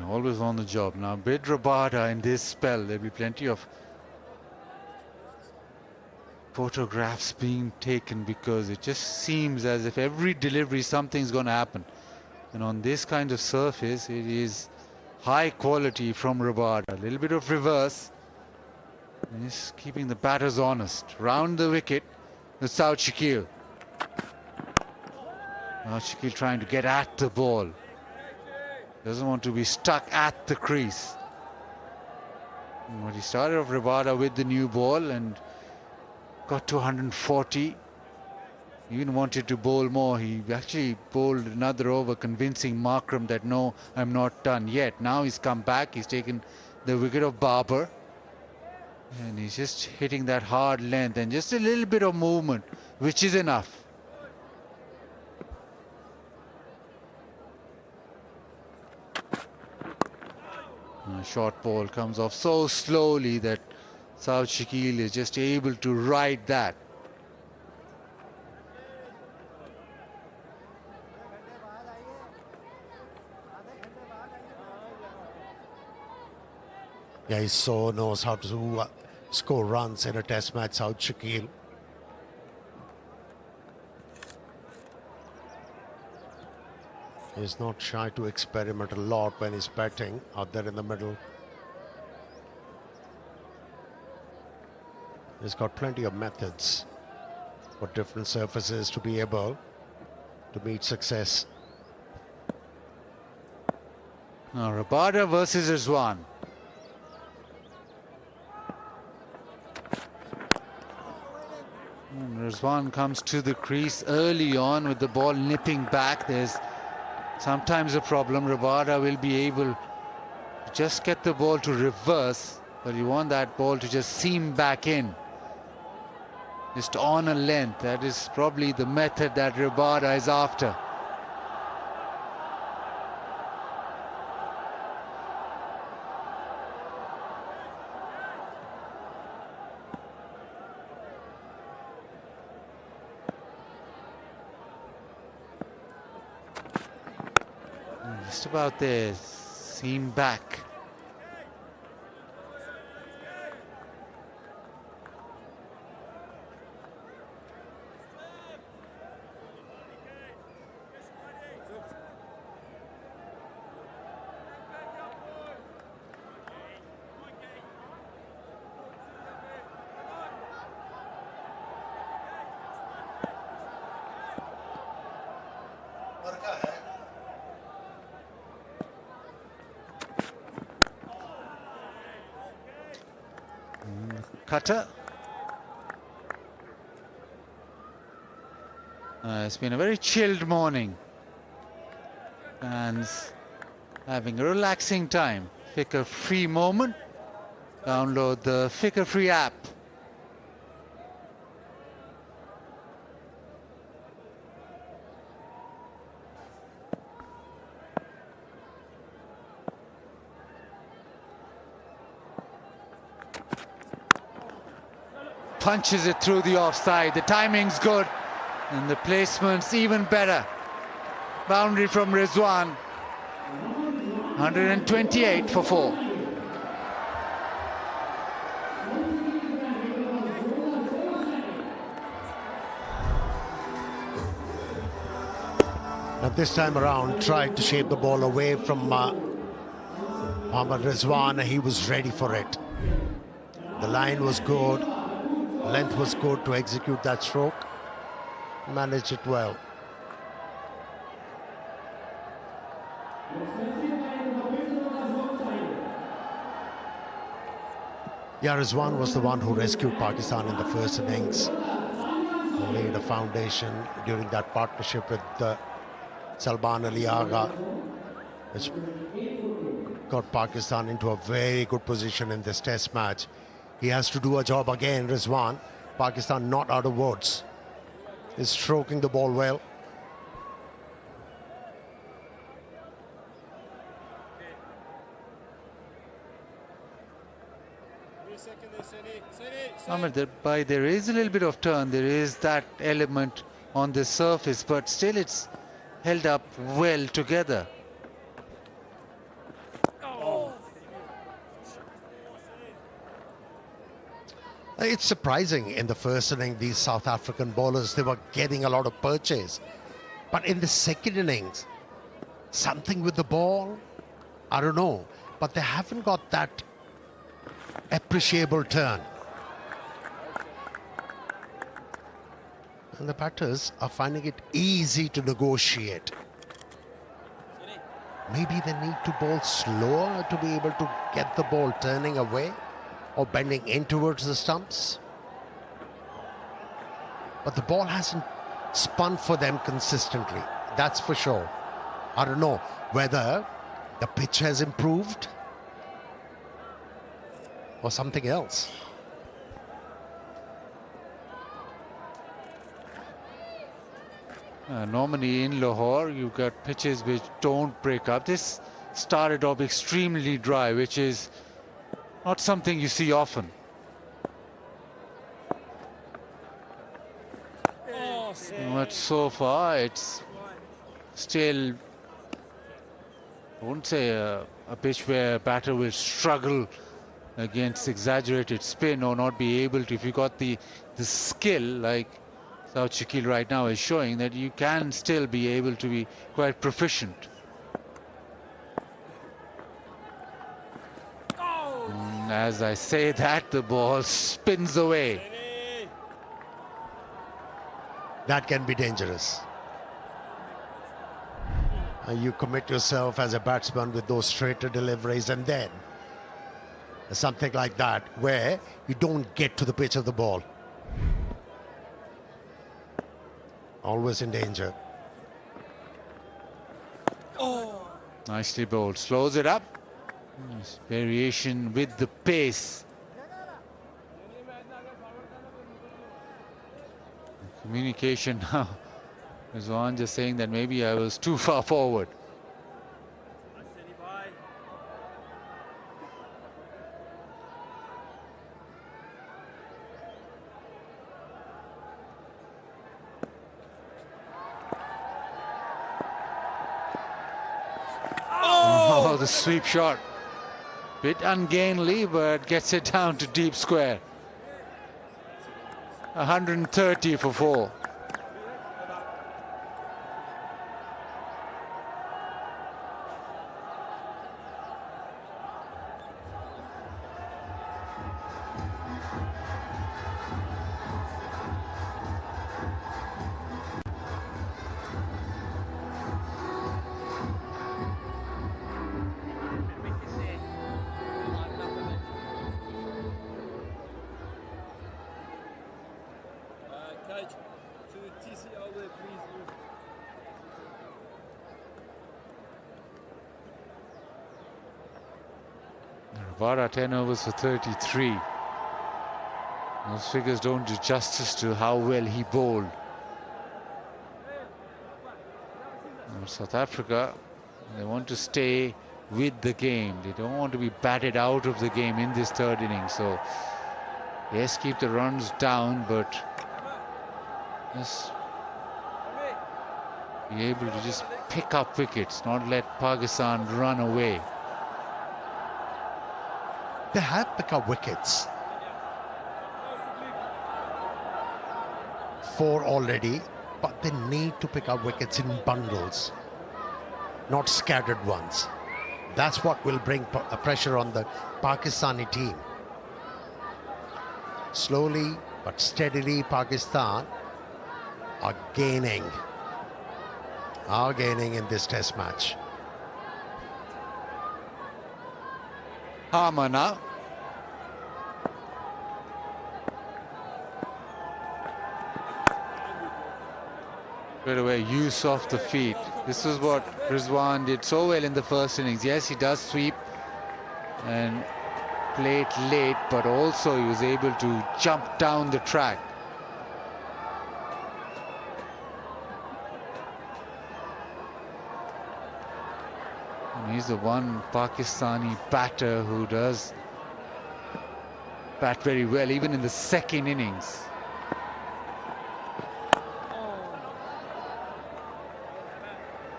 Always on the job. Now, Bid Rabada in this spell, there'll be plenty of photographs being taken because it just seems as if every delivery something's going to happen. And on this kind of surface, it is high quality from Rabada. A little bit of reverse. And he's keeping the batters honest. Round the wicket, the South Shakil. Now Shakil trying to get at the ball. Doesn't want to be stuck at the crease. But he started off Rabada with the new ball and got to 140. He even wanted to bowl more. He actually bowled another over, convincing Markram that no, I'm not done yet. Now he's come back. He's taken the wicket of Babar. And he's just hitting that hard length and just a little bit of movement, which is enough. A short ball comes off so slowly that South Shakil is just able to ride that. Yeah, he so knows how to score runs in a test match, South Shakil. He's not shy to experiment a lot when he's batting out there in the middle. He's got plenty of methods for different surfaces to be able to meet success. Now Rabada versus Rizwan. And Rizwan comes to the crease early on with the ball nipping back. There's sometimes a problem. Rabada will be able to just get the ball to reverse, but you want that ball to just seam back in. just on a length. That is probably the method that Rabada is after. Just about there, seam back. Cutter. It's been a very chilled morning. Fans having a relaxing time. Ficker free moment. Download the Ficker free app. Punches it through the offside. The timing's good and the placement's even better. Boundary from Rizwan. 128 for 4. Now this time around, tried to shape the ball away from Mohammad Rizwan. He was ready for it. The line was good. Length was good to execute that stroke. Managed it well. Yeah, Rizwan was the one who rescued Pakistan in the first innings. He laid a foundation during that partnership with Salman Ali Agha, which got Pakistan into a very good position in this test match. He has to do a job again, Rizwan. Pakistan not out of words. He's stroking the ball well. There is a little bit of turn. There is that element on the surface, but still it's held up well together. It's surprising in the first inning, these South African bowlers, they were getting a lot of purchase. But in the second innings, something with the ball, I don't know. But they haven't got that appreciable turn. And the batters are finding it easy to negotiate. Maybe they need to bowl slower to be able to get the ball turning away or bending in towards the stumps. But the ball hasn't spun for them consistently, that's for sure. I don't know whether the pitch has improved or something else. Normally in Lahore, you've got pitches which don't break up. This started off extremely dry, which is not something you see often. But so far, it's still, I wouldn't say a pitch where a batter will struggle against exaggerated spin or not be able to. If you got the skill, like South Shakil right now is showing, that you can still be able to be quite proficient. As I say that, the ball spins away. That can be dangerous. You commit yourself as a batsman with those straighter deliveries, and then something like that where you don't get to the pitch of the ball. Always in danger. Nicely bowled. Slows it up. Nice variation with the pace. Communication now. Rizwan just saying that maybe I was too far forward. Oh, the sweep shot. Bit ungainly, but gets it down to deep square. 130 for 4. Vara 10 overs for 33. Those figures don't do justice to how well he bowled. South Africa, they want to stay with the game. They don't want to be batted out of the game in this third inning. So, yes, keep the runs down, but just be able to just pick up wickets, not let Pakistan run away. They have picked up wickets. 4 already, but they need to pick up wickets in bundles, not scattered ones. That's what will bring pressure on the Pakistani team. Slowly but steadily, Pakistan are gaining in this test match. Harmer now. Straight away, use of the feet. This is what Rizwan did so well in the first innings. Yes, he does sweep and play it late, but also he was able to jump down the track. And he's the one Pakistani batter who does bat very well, even in the second innings.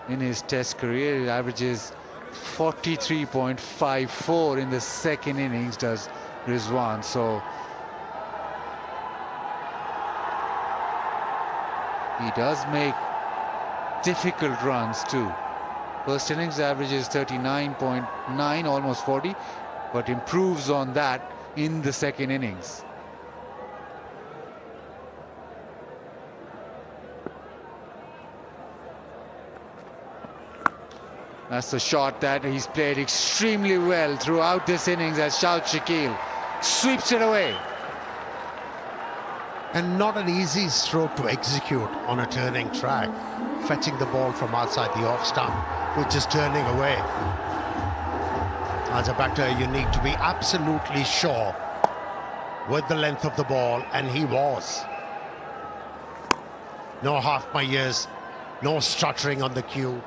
In his test career, he averages 43.54 in the second innings, does Rizwan. So he does make difficult runs too. First innings averages 39.9, almost 40, but improves on that in the second innings. That's a shot that he's played extremely well throughout this innings as Shahid Shakil sweeps it away. And not an easy stroke to execute on a turning track, fetching the ball from outside the off stump, which is turning away. As a batter, you need to be absolutely sure with the length of the ball, and he was. No half my years, no stuttering on the cue.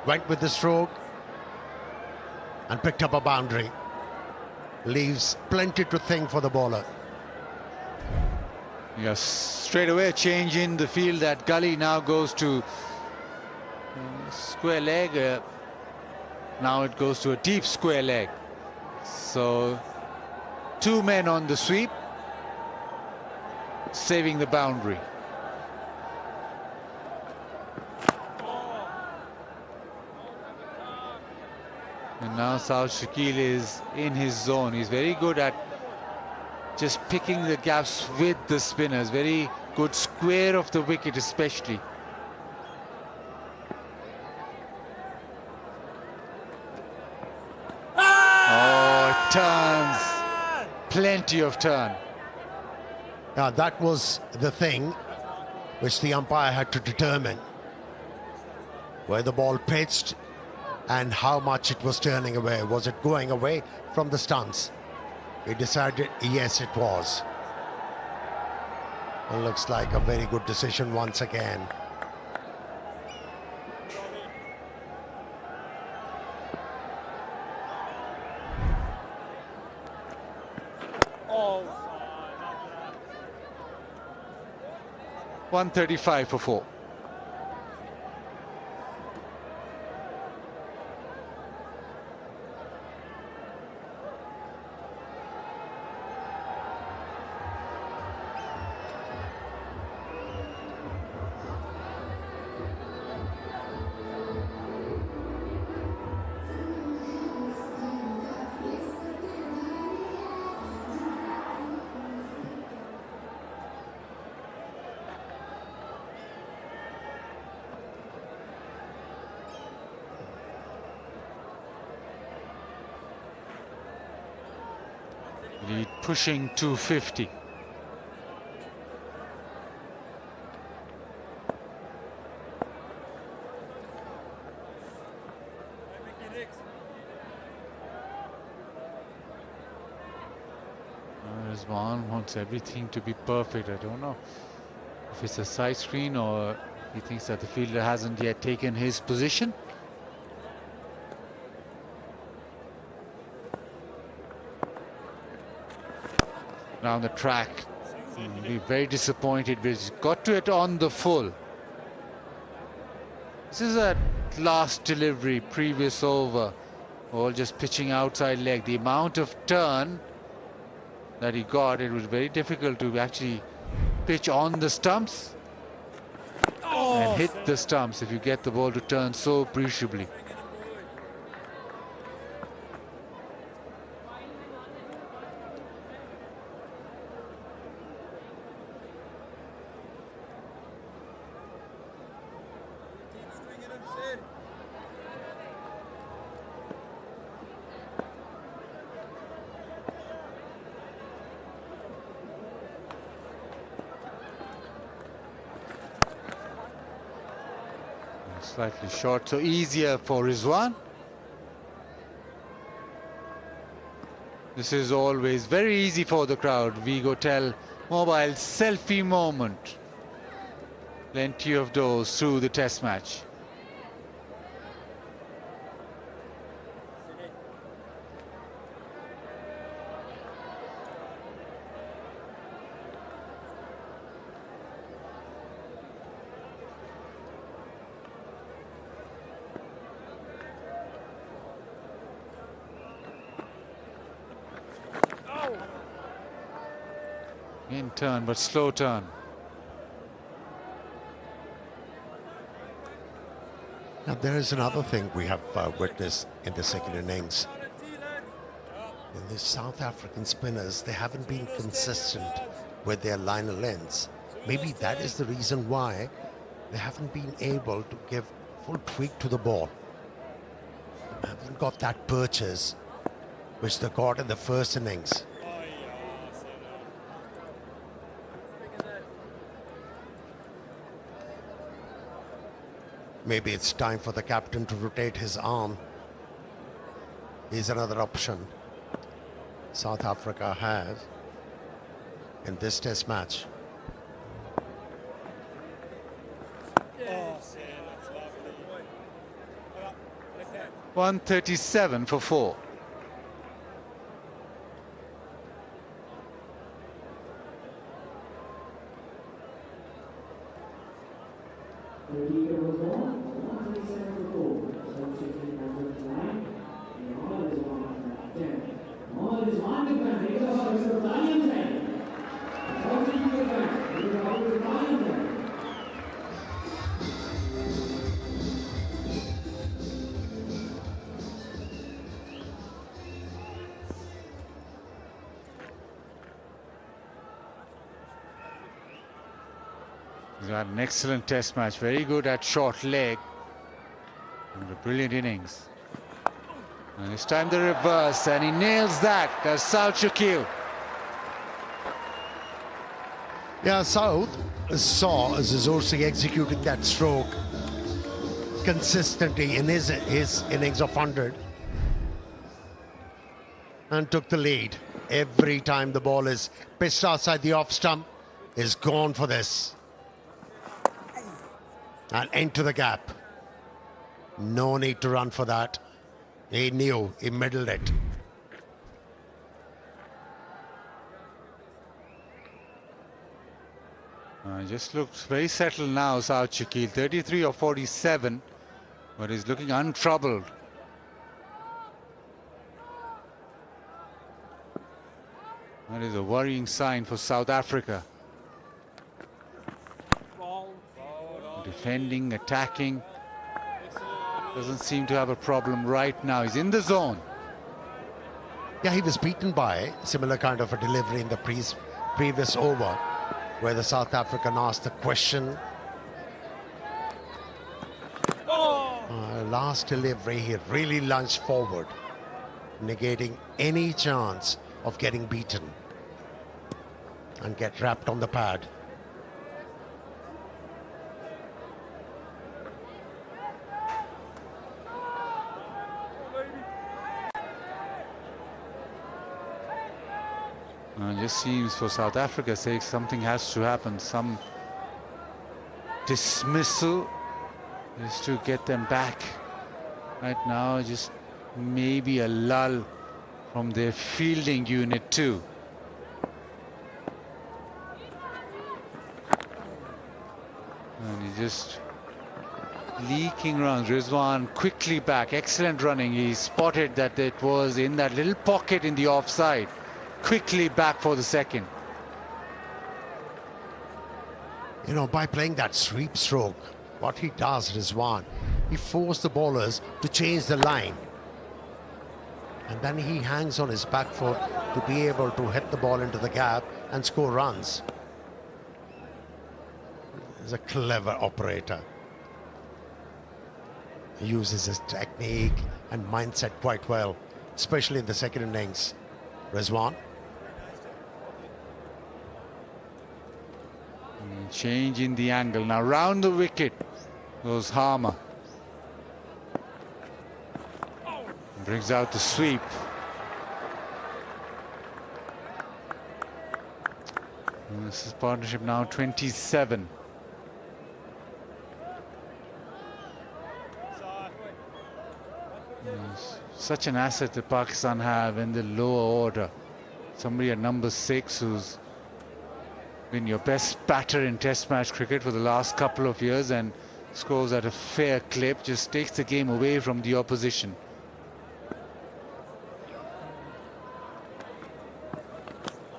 Went with the stroke and picked up a boundary. Leaves plenty to think for the bowler. Yes, straight away a change in the field. That gully now goes to square leg. Now it goes to a deep square leg. So 2 men on the sweep, saving the boundary. And now Shahid Shakil is in his zone. He's very good at just picking the gaps with the spinners. Very good square of the wicket especially. Oh, it turns. Plenty of turn. Now that was the thing which the umpire had to determine. Where the ball pitched and how much it was turning away. Was it going away from the stumps? He decided yes, it was. It looks like a very good decision once again. Oh, 135 for 4. Lead pushing 250. Rizwan wants everything to be perfect. I don't know if it's a side screen or he thinks that the fielder hasn't yet taken his position. Down the track, be very disappointed, but he's got to it on the full. This is a last delivery, previous over, all just pitching outside leg. The amount of turn that he got, it was very difficult to actually pitch on the stumps and hit the stumps if you get the ball to turn so appreciably. Slightly short, so easier for Rizwan. This is always very easy for the crowd. Vigo Tel mobile selfie moment. Plenty of those through the test match. In turn, but slow turn. Now there is another thing we have witnessed in the second innings. In the South African spinners, they haven't been consistent with their liner lengths. Maybe that is the reason why they haven't been able to give full tweak to the ball. They haven't got that purchase which they got in the first innings. Maybe it's time for the captain to rotate his arm. Here's another option South Africa has in this test match. 137 for 4. He's got an excellent test match, very good at short leg. And a brilliant innings. And this time the reverse, and he nails that. That's South Shakil. Yeah, South saw Zazorsi executing that stroke consistently in his innings of 100 and took the lead. Every time the ball is pitched outside the off stump, is gone for this. And into the gap. No need to run for that. He knew, he middled it. Just looks very settled now, South Shakil. 33 or 47, but he's looking untroubled. That is a worrying sign for South Africa. Defending, attacking. Doesn't seem to have a problem right now. He's in the zone. Yeah, he was beaten by similar kind of a delivery in the previous over, where the South African asked the question. Last delivery, he really lunged forward, negating any chance of getting beaten and get wrapped on the pad. It just seems for South Africa's sake something has to happen, some dismissal just to get them back. Right now just maybe a lull from their fielding unit too. And he's just leaking runs. Rizwan quickly back, excellent running. He spotted that it was in that little pocket in the offside. Quickly back for the second. You know, by playing that sweep stroke, what he does, Rizwan, he forced the bowlers to change the line. And then he hangs on his back foot to be able to hit the ball into the gap and score runs. He's a clever operator. He uses his technique and mindset quite well, especially in the second innings. Rizwan. Change in the angle. Now round the wicket goes Harmer. Brings out the sweep. And this is partnership now 27. Yes. Such an asset that Pakistan have in the lower order. Somebody at number 6 who's been your best batter in Test match cricket for the last couple of years and scores at a fair clip, just takes the game away from the opposition.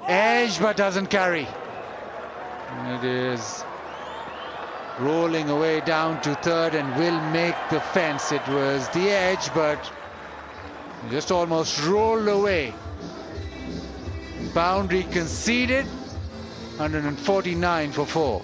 Edge but doesn't carry. And it is rolling away down to third and will make the fence. It was the edge but just almost rolled away. Boundary conceded. 149 for 4.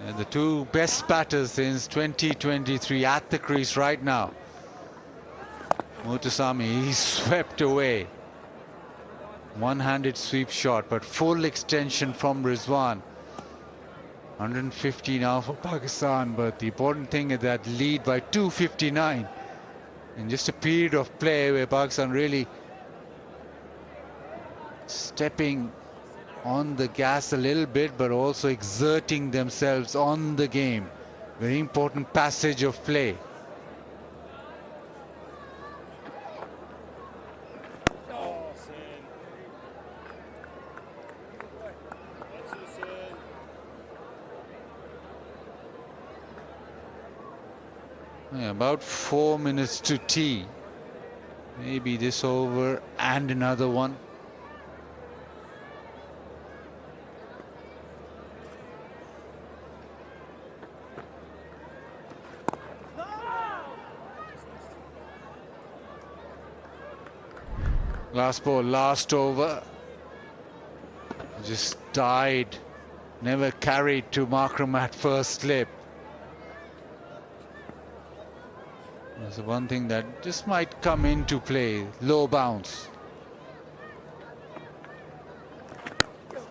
And the two best batters since 2023 at the crease right now. Muthusamy, he swept away. One-handed sweep shot, but full extension from Rizwan. 150 now for Pakistan, but the important thing is that lead by 259. In just a period of play where Pakistan really stepping on the gas a little bit, but also exerting themselves on the game. Very important passage of play. Yeah, about 4 minutes to tea. Maybe this over and another one. Last ball, last over. Just died. Never carried to Markram at first slip. That's the one thing that just might come into play. Low bounce.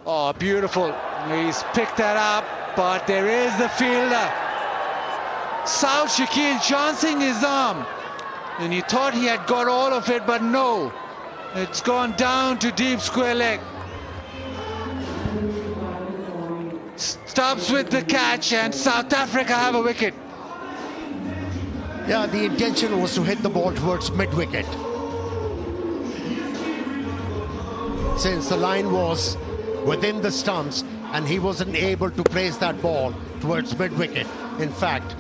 Oh, beautiful. He's picked that up, but there is the fielder. Saud Shakil chancing his arm. And he thought he had got all of it, but no. It's gone down to deep square leg. Stops with the catch, and South Africa have a wicket. Yeah, the intention was to hit the ball towards mid-wicket. Since the line was within the stumps and he wasn't able to place that ball towards mid-wicket. In fact,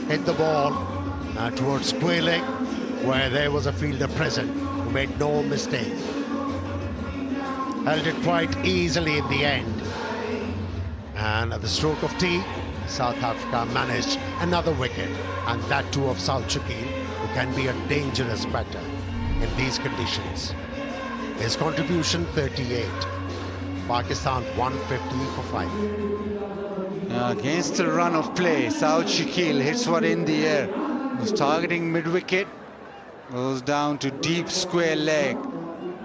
hit the ball towards square leg, where there was a fielder present who made no mistake. Held it quite easily in the end. And at the stroke of tea, South Africa managed another wicket, and that too of Saud Shakil, who can be a dangerous batter in these conditions. His contribution 38. Pakistan 150 for 5. Against the run of play, Saud Shakil hits one in the air. Was targeting mid-wicket, goes down to deep square leg.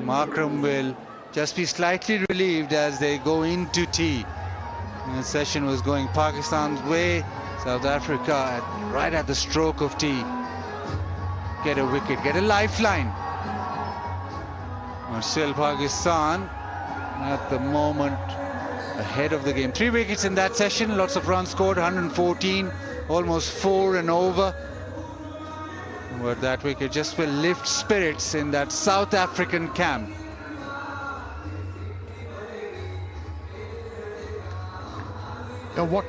Markram will just be slightly relieved as they go into tea. The session was going Pakistan's way. South Africa right at the stroke of tea. Get a wicket, get a lifeline. But still Pakistan at the moment ahead of the game. 3 wickets in that session, lots of runs scored, 114, almost 4 and over. But that wicket just will lift spirits in that South African camp. Now, what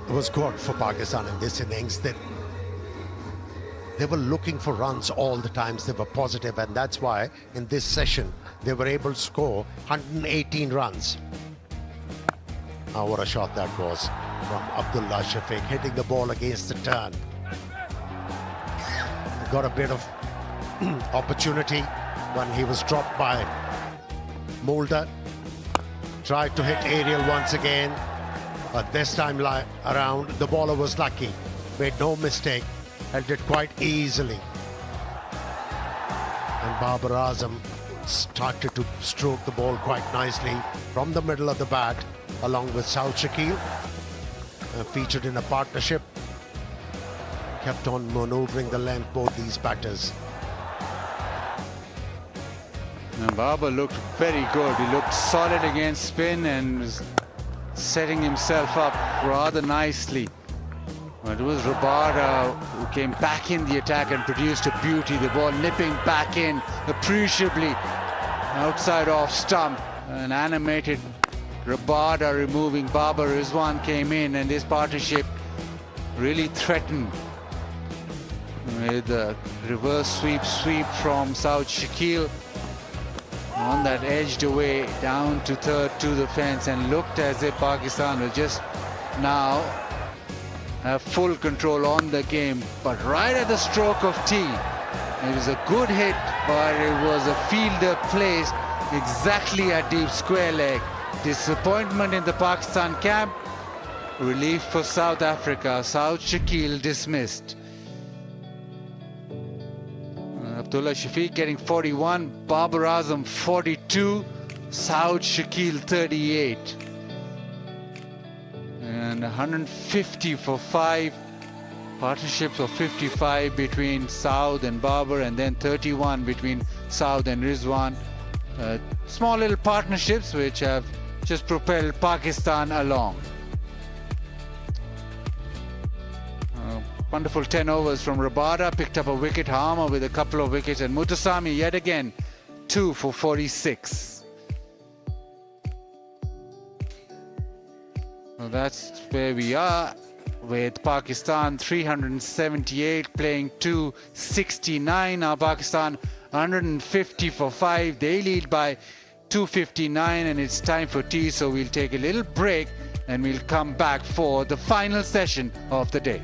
was good for Pakistan in this innings, that they were looking for runs all the times. They were positive, and that's why in this session they were able to score 118 runs. Oh, what a shot that was from Abdullah Shafiq, hitting the ball against the turn. Got a bit of opportunity when he was dropped by Mulder. Tried to hit aerial once again, but this time around the bowler was lucky. Made no mistake, held it quite easily. And Babar Azam started to stroke the ball quite nicely from the middle of the bat, along with Saud Shakil. Featured in a partnership. Kept on maneuvering the length, both these batters. And Babar looked very good. He looked solid against spin and was setting himself up rather nicely. But it was Rabada who came back in the attack and produced a beauty. The ball nipping back in appreciably outside off stump. An animated Rabada removing Babar Rizwan came in, and this partnership really threatened with a reverse sweep from Saud Shakil. On that edged away down to third to the fence, and looked as if Pakistan will just now have full control on the game. But right at the stroke of tea, it was a good hit, but it was a fielder placed exactly at deep square leg. Disappointment in the Pakistan camp, relief for South Africa. Saud Shakil dismissed. Abdullah Shafiq getting 41, Babar Azam 42, Saud Shakil 38. And 150 for 5. Partnerships of 55 between Saud and Babar, and then 31 between Saud and Rizwan. Small little partnerships which have just propelled Pakistan along. Wonderful 10 overs from Rabada, picked up a wicket. Harmer with a couple of wickets, and Mutasami yet again 2 for 46. Well, that's where we are, with Pakistan 378 playing 269. Now Pakistan 150 for 5. They lead by 259, and it's time for tea, so we'll take a little break and we'll come back for the final session of the day.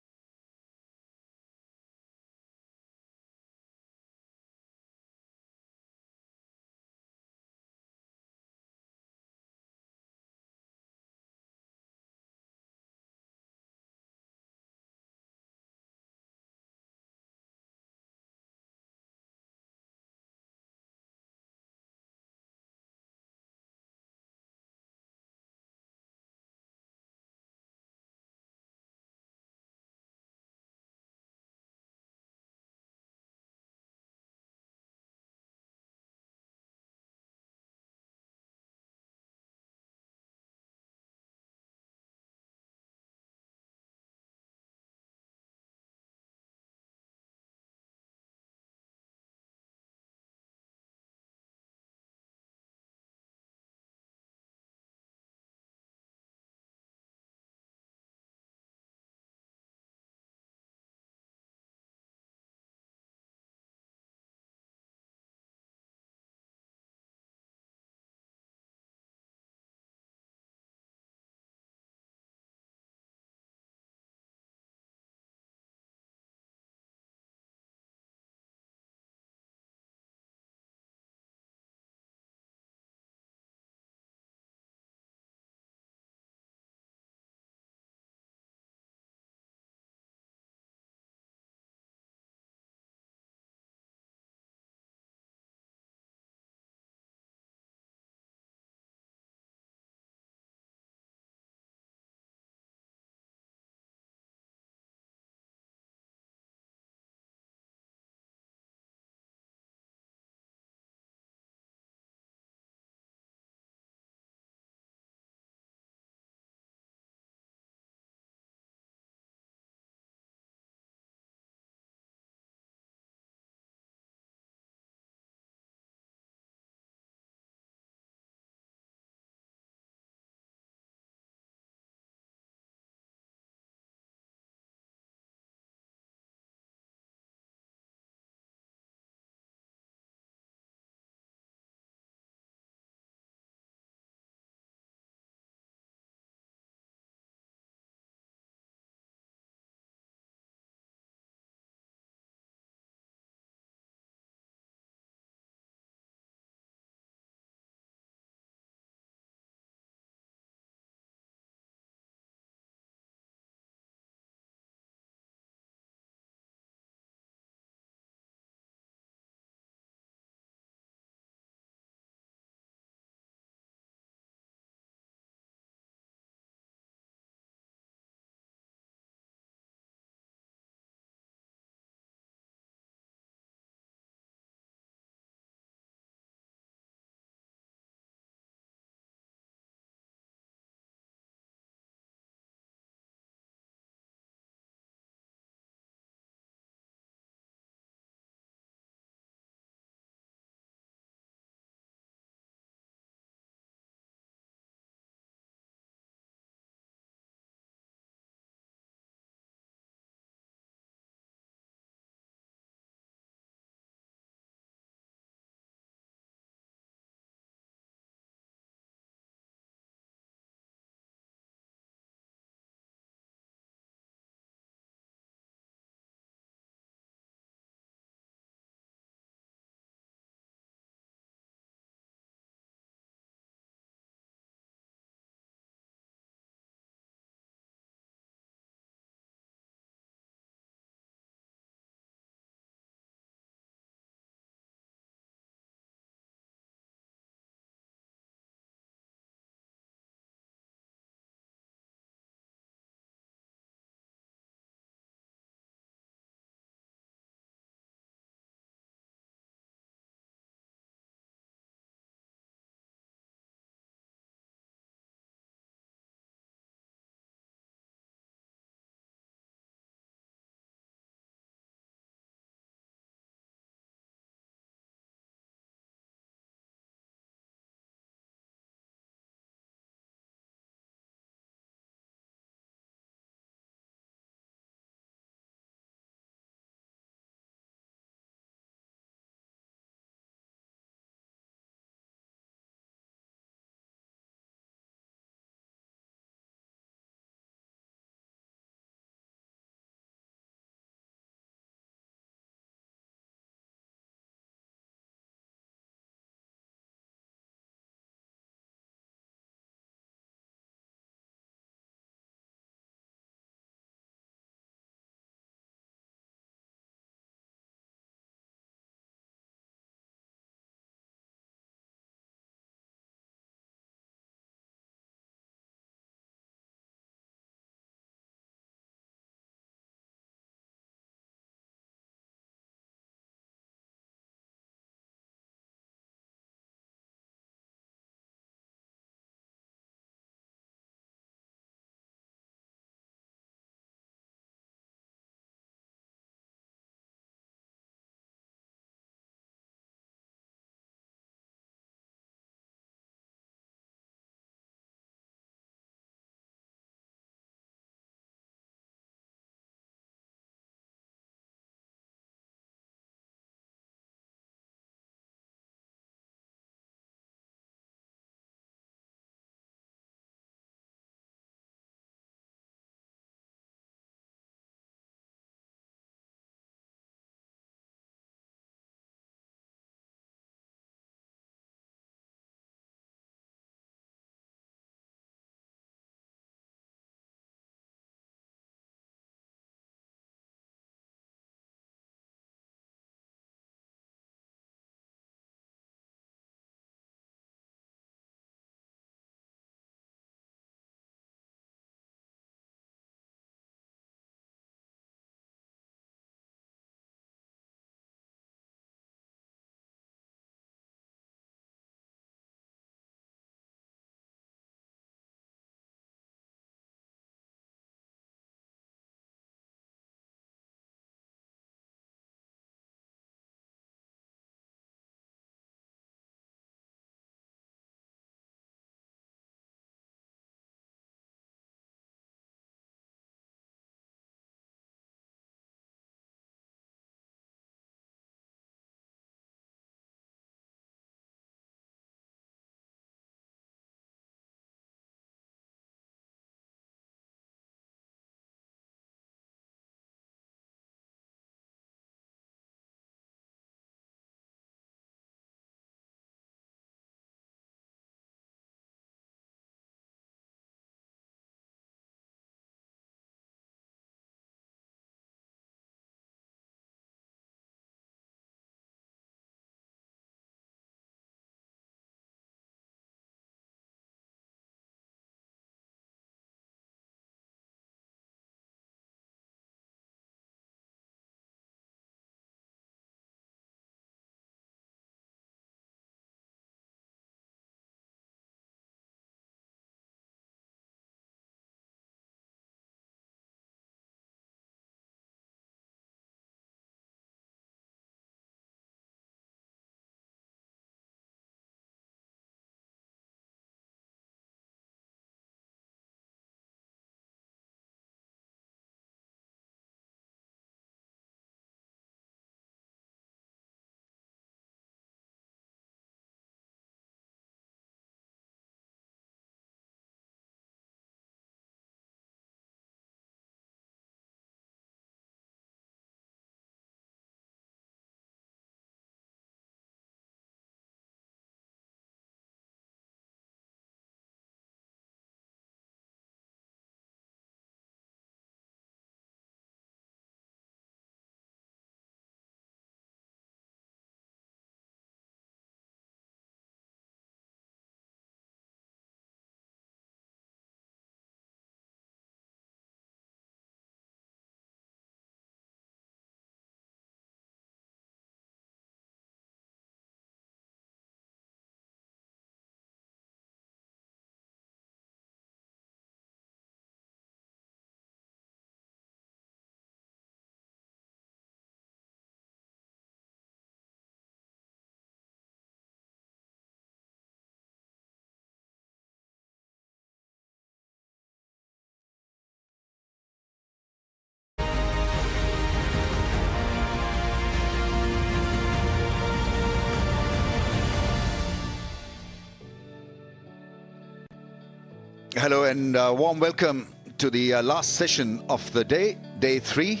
Hello and warm welcome to the last session of the day, day 3.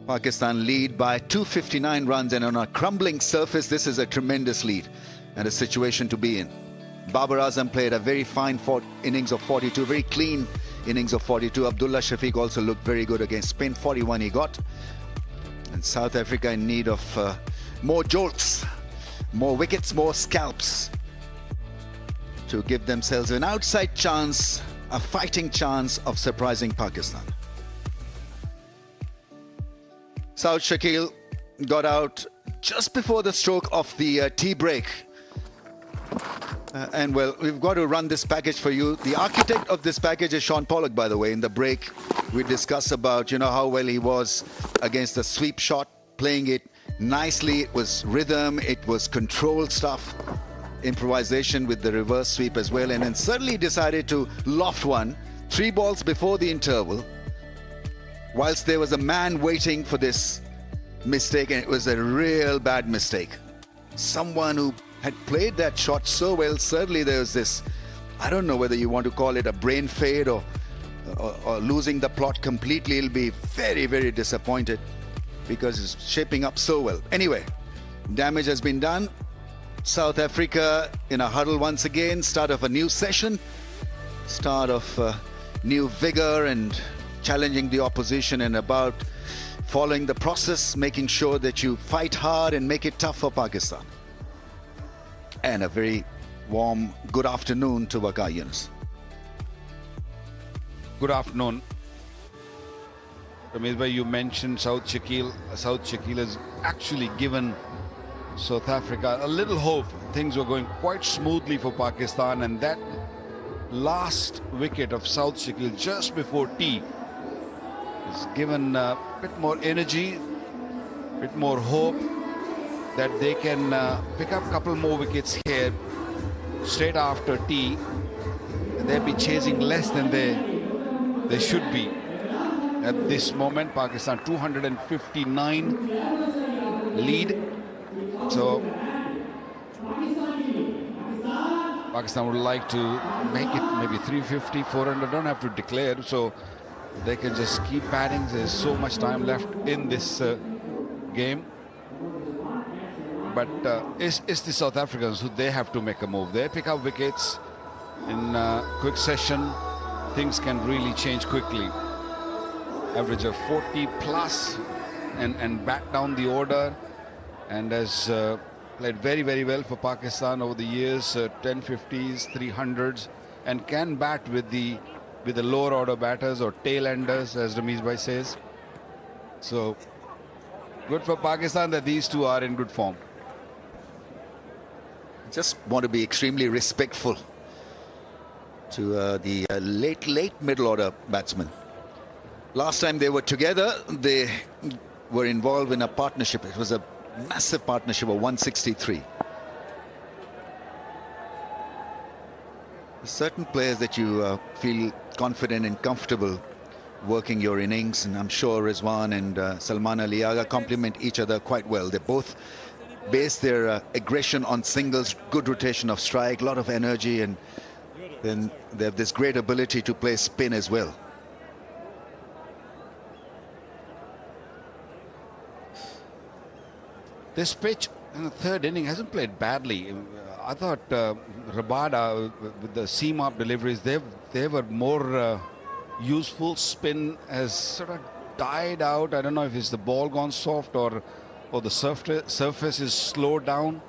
Pakistan lead by 259 runs, and on a crumbling surface, this is a tremendous lead and a situation to be in. Babar Azam played a very fine innings of 42, very clean innings of 42. Abdullah Shafiq also looked very good against spin, 41 he got. And South Africa in need of more jolts, more wickets, more scalps, to give themselves an outside chance, a fighting chance of surprising Pakistan. Saud Shakil got out just before the stroke of the tea break. And well, we've got to run this package for you. The architect of this package is Sean Pollock, by the way. In the break, we discussed about, how well he was against the sweep shot, playing it nicely. It was rhythm, it was controlled stuff. Improvisation with the reverse sweep as well, and then suddenly decided to loft one 3 balls before the interval, whilst there was a man waiting for this mistake, and it was a real bad mistake. Someone who had played that shot so well, certainly there was this, I don't know whether you want to call it a brain fade or losing the plot completely. He'll be very, very disappointed because it's shaping up so well. Anyway, damage has been done. South Africa in a huddle once again, start of a new session, start of new vigor and challenging the opposition, and about following the process, making sure that you fight hard and make it tough for Pakistan. And a very warm good afternoon to Waqar Yunus. Good afternoon. Ramesh bhai, you mentioned Saud Shakil. Saud Shakil has actually given South Africa a little hope. Things were going quite smoothly for Pakistan, and that last wicket of Saud Shakil just before tea has given a bit more energy, a bit more hope that they can pick up a couple more wickets here straight after tea. They'll be chasing less than they should be at this moment. Pakistan 259 lead. So Pakistan would like to make it maybe 350, 400, don't have to declare, so they can just keep batting. There's so much time left in this game. But it's the South Africans who they have to make a move. They pick up wickets in quick session. Things can really change quickly. Average of 40 plus and back down the order. And has played very, very well for Pakistan over the years, 1050s, 300s, and can bat with the lower order batters or tail enders, as Ramesh bhai says. So good for Pakistan that these two are in good form. Just want to be extremely respectful to the late middle order batsmen. Last time they were together, they were involved in a partnership. It was a massive partnership of 163. Certain players that you feel confident and comfortable working your innings, and I'm sure Rizwan and Salman Ali Agha complement each other quite well. They both base their aggression on singles, good rotation of strike, a lot of energy, and then they have this great ability to play spin as well. This pitch in the third inning hasn't played badly. I thought Rabada with the seam-up deliveries, they were more useful. Spin has sort of died out. I don't know if it's the ball gone soft or the surface is slowed down.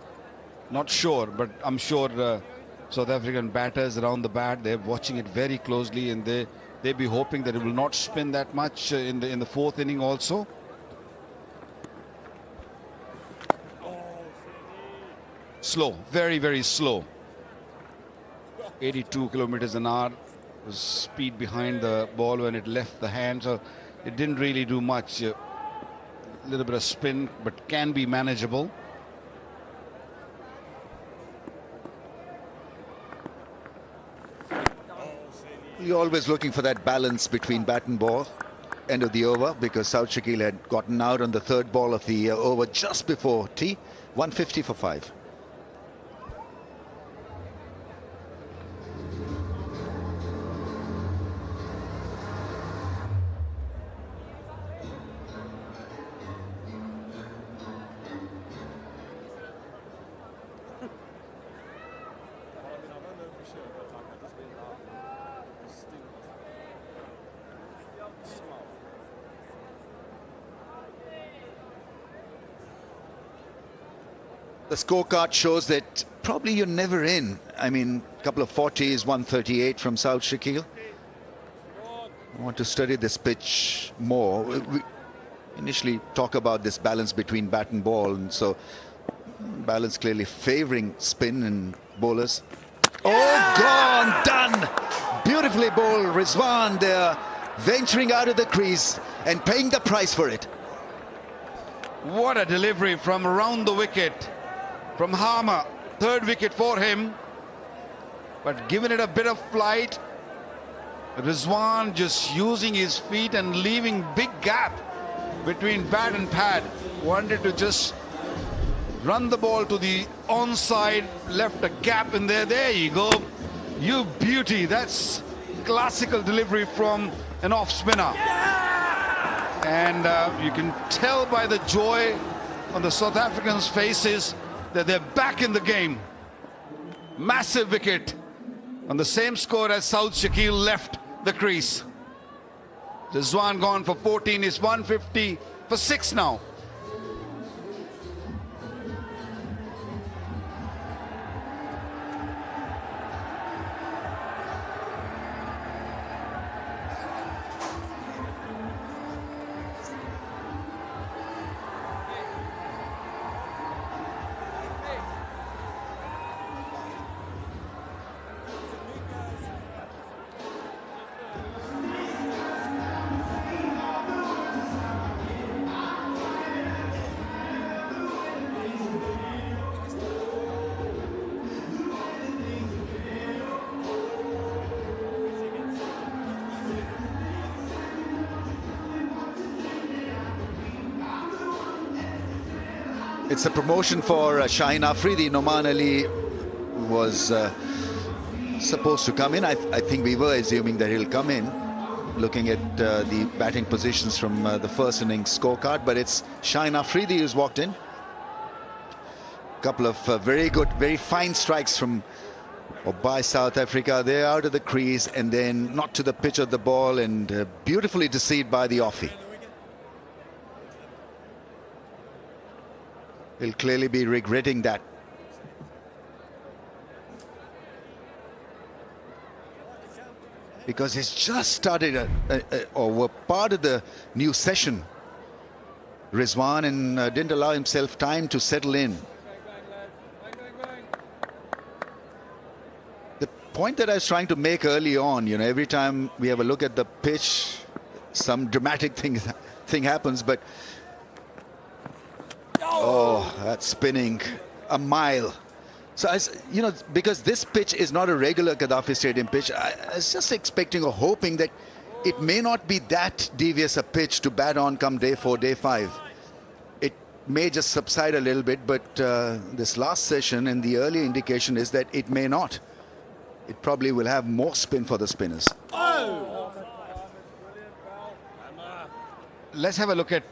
Not sure, but I'm sure South African batters around the bat, they're watching it very closely, and they'll be hoping that it will not spin that much in the fourth inning also. Slow, very, very slow. 82 kilometers an hour was speed behind the ball when it left the hand, so it didn't really do much. A little bit of spin, but can be manageable. You're always looking for that balance between bat and ball, end of the over, because Saud Shakil had gotten out on the third ball of the over just before tea. 150 for 5. The scorecard shows that probably you're never in. I mean, a couple of 40s, 138 from South Shakil. I want to study this pitch more. We initially talk about this balance between bat and ball, and so balance clearly favoring spin and bowlers. Oh, gone, done. Beautifully bowled. Rizwan there, venturing out of the crease and paying the price for it. What a delivery from around the wicket from Harmer. Third wicket for him, but giving it a bit of flight. Rizwan just using his feet and leaving big gap between bat and pad. Wanted to just run the ball to the onside, left a gap in there. There you go. You beauty. That's classical delivery from an off spinner. And you can tell by the joy on the South Africans' faces that they're back in the game. Massive wicket on the same score as South Shakil left the crease. Rizwan gone for 14, is 150 for 6 now. It's a promotion for Shaheen Afridi. Noman Ali was supposed to come in. I think we were assuming that he'll come in, looking at the batting positions from the first innings scorecard, but it's Shaheen Afridi who's walked in. A couple of very good, very fine strikes from or by South Africa. They're out of the crease and then not to the pitch of the ball, and beautifully deceived by the offie. He'll clearly be regretting that. Because he's just started or were part of the new session, Rizwan, and didn't allow himself time to settle in. The point that I was trying to make early on, you know, every time we have a look at the pitch, some dramatic thing happens, but oh, that's spinning a mile. So, you know, because this pitch is not a regular Gaddafi Stadium pitch, I was just expecting or hoping that it may not be that devious a pitch to bat on come day 4, day 5. It may just subside a little bit, but this last session and the early indication is that it may not. It probably will have more spin for the spinners. Oh. Let's have a look at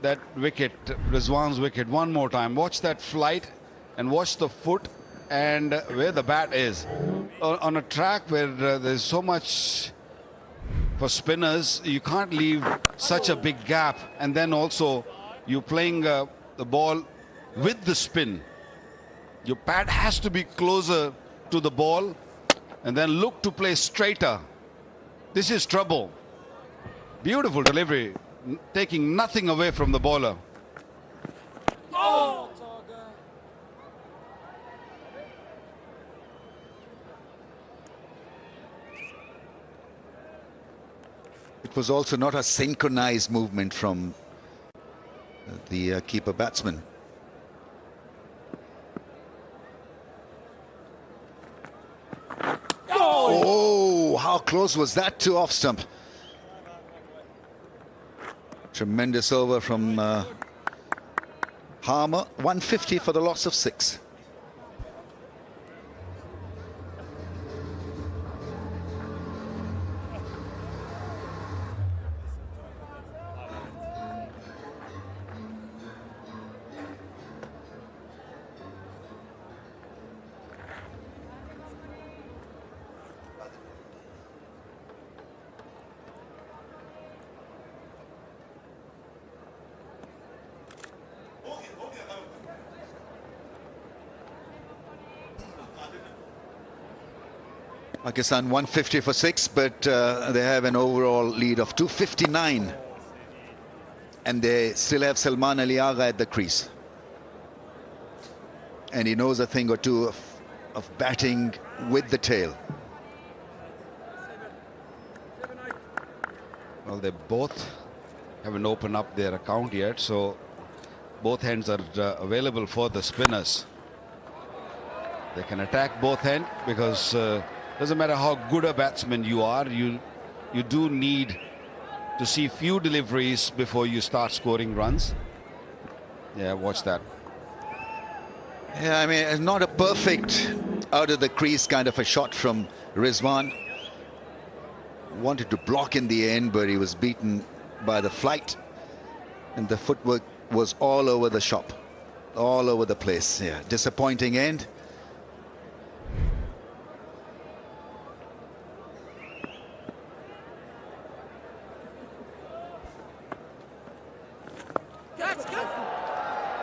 that wicket, Rizwan's wicket, one more time. Watch that flight and watch the foot and where the bat is. On a track where there's so much for spinners, you can't leave such a big gap. And then also you're playing the ball with the spin. Your pad has to be closer to the ball and then look to play straighter. This is trouble. Beautiful delivery, taking nothing away from the bowler. Oh! It was also not a synchronized movement from the keeper batsman. Oh, how close was that to off stump? Tremendous over from Harmer. 150 for the loss of 6. Pakistan 150 for 6, but they have an overall lead of 259. And they still have Salman Ali Agha at the crease. And he knows a thing or two of batting with the tail. Well, they both haven't opened up their account yet, so both hands are available for the spinners. They can attack both hands because doesn't matter how good a batsman you are, you do need to see few deliveries before you start scoring runs. Yeah, watch that. Yeah, I mean, it's not a perfect out of the crease kind of a shot from Rizwan. Wanted to block in the end, but he was beaten by the flight, and the footwork was all over the shop, all over the place. Yeah, disappointing end.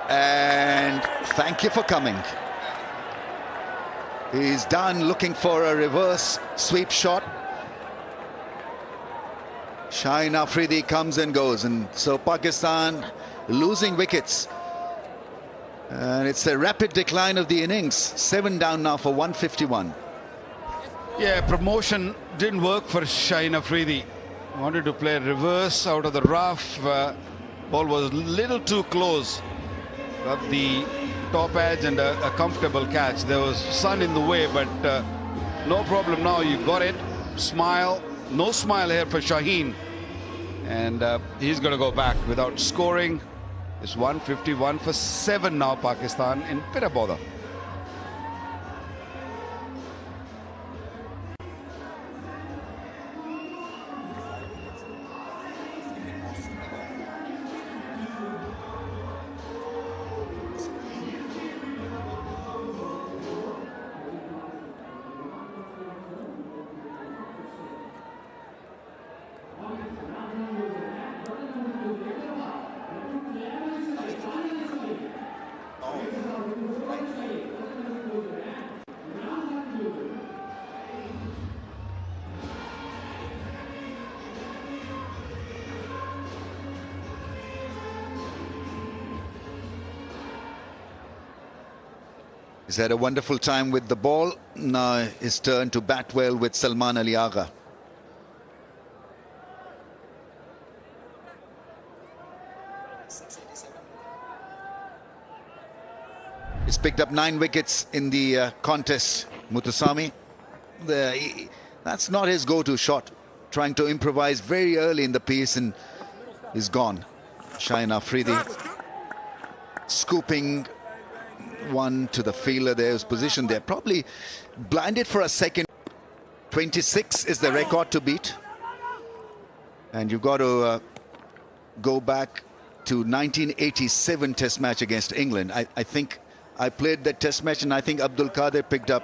And thank you for coming. He's done, looking for a reverse sweep shot. Shaheen Afridi comes and goes, and so Pakistan losing wickets. And it's a rapid decline of the innings. 7 down now for 151. Yeah, promotion didn't work for Shaheen Afridi. Wanted to play reverse out of the rough. Ball was a little too close. Got the top edge and a comfortable catch. There was sun in the way, but no problem now. You got it. Smile. No smile here for Shaheen. And he's going to go back without scoring. It's 151 for 7 now, Pakistan in bit of bother. He's had a wonderful time with the ball. Now his turn to bat well with Salman Ali Agha. He's picked up 9 wickets in the contest, Muthuswamy. That's not his go-to shot. Trying to improvise very early in the piece, and he's gone. Shaheen Afridi scooping one to the fielder there, who's positioned there, probably blinded for a second. 26 is the record to beat, and you've got to go back to 1987 test match against England. I think I played that test match, and I think Abdul Qadir picked up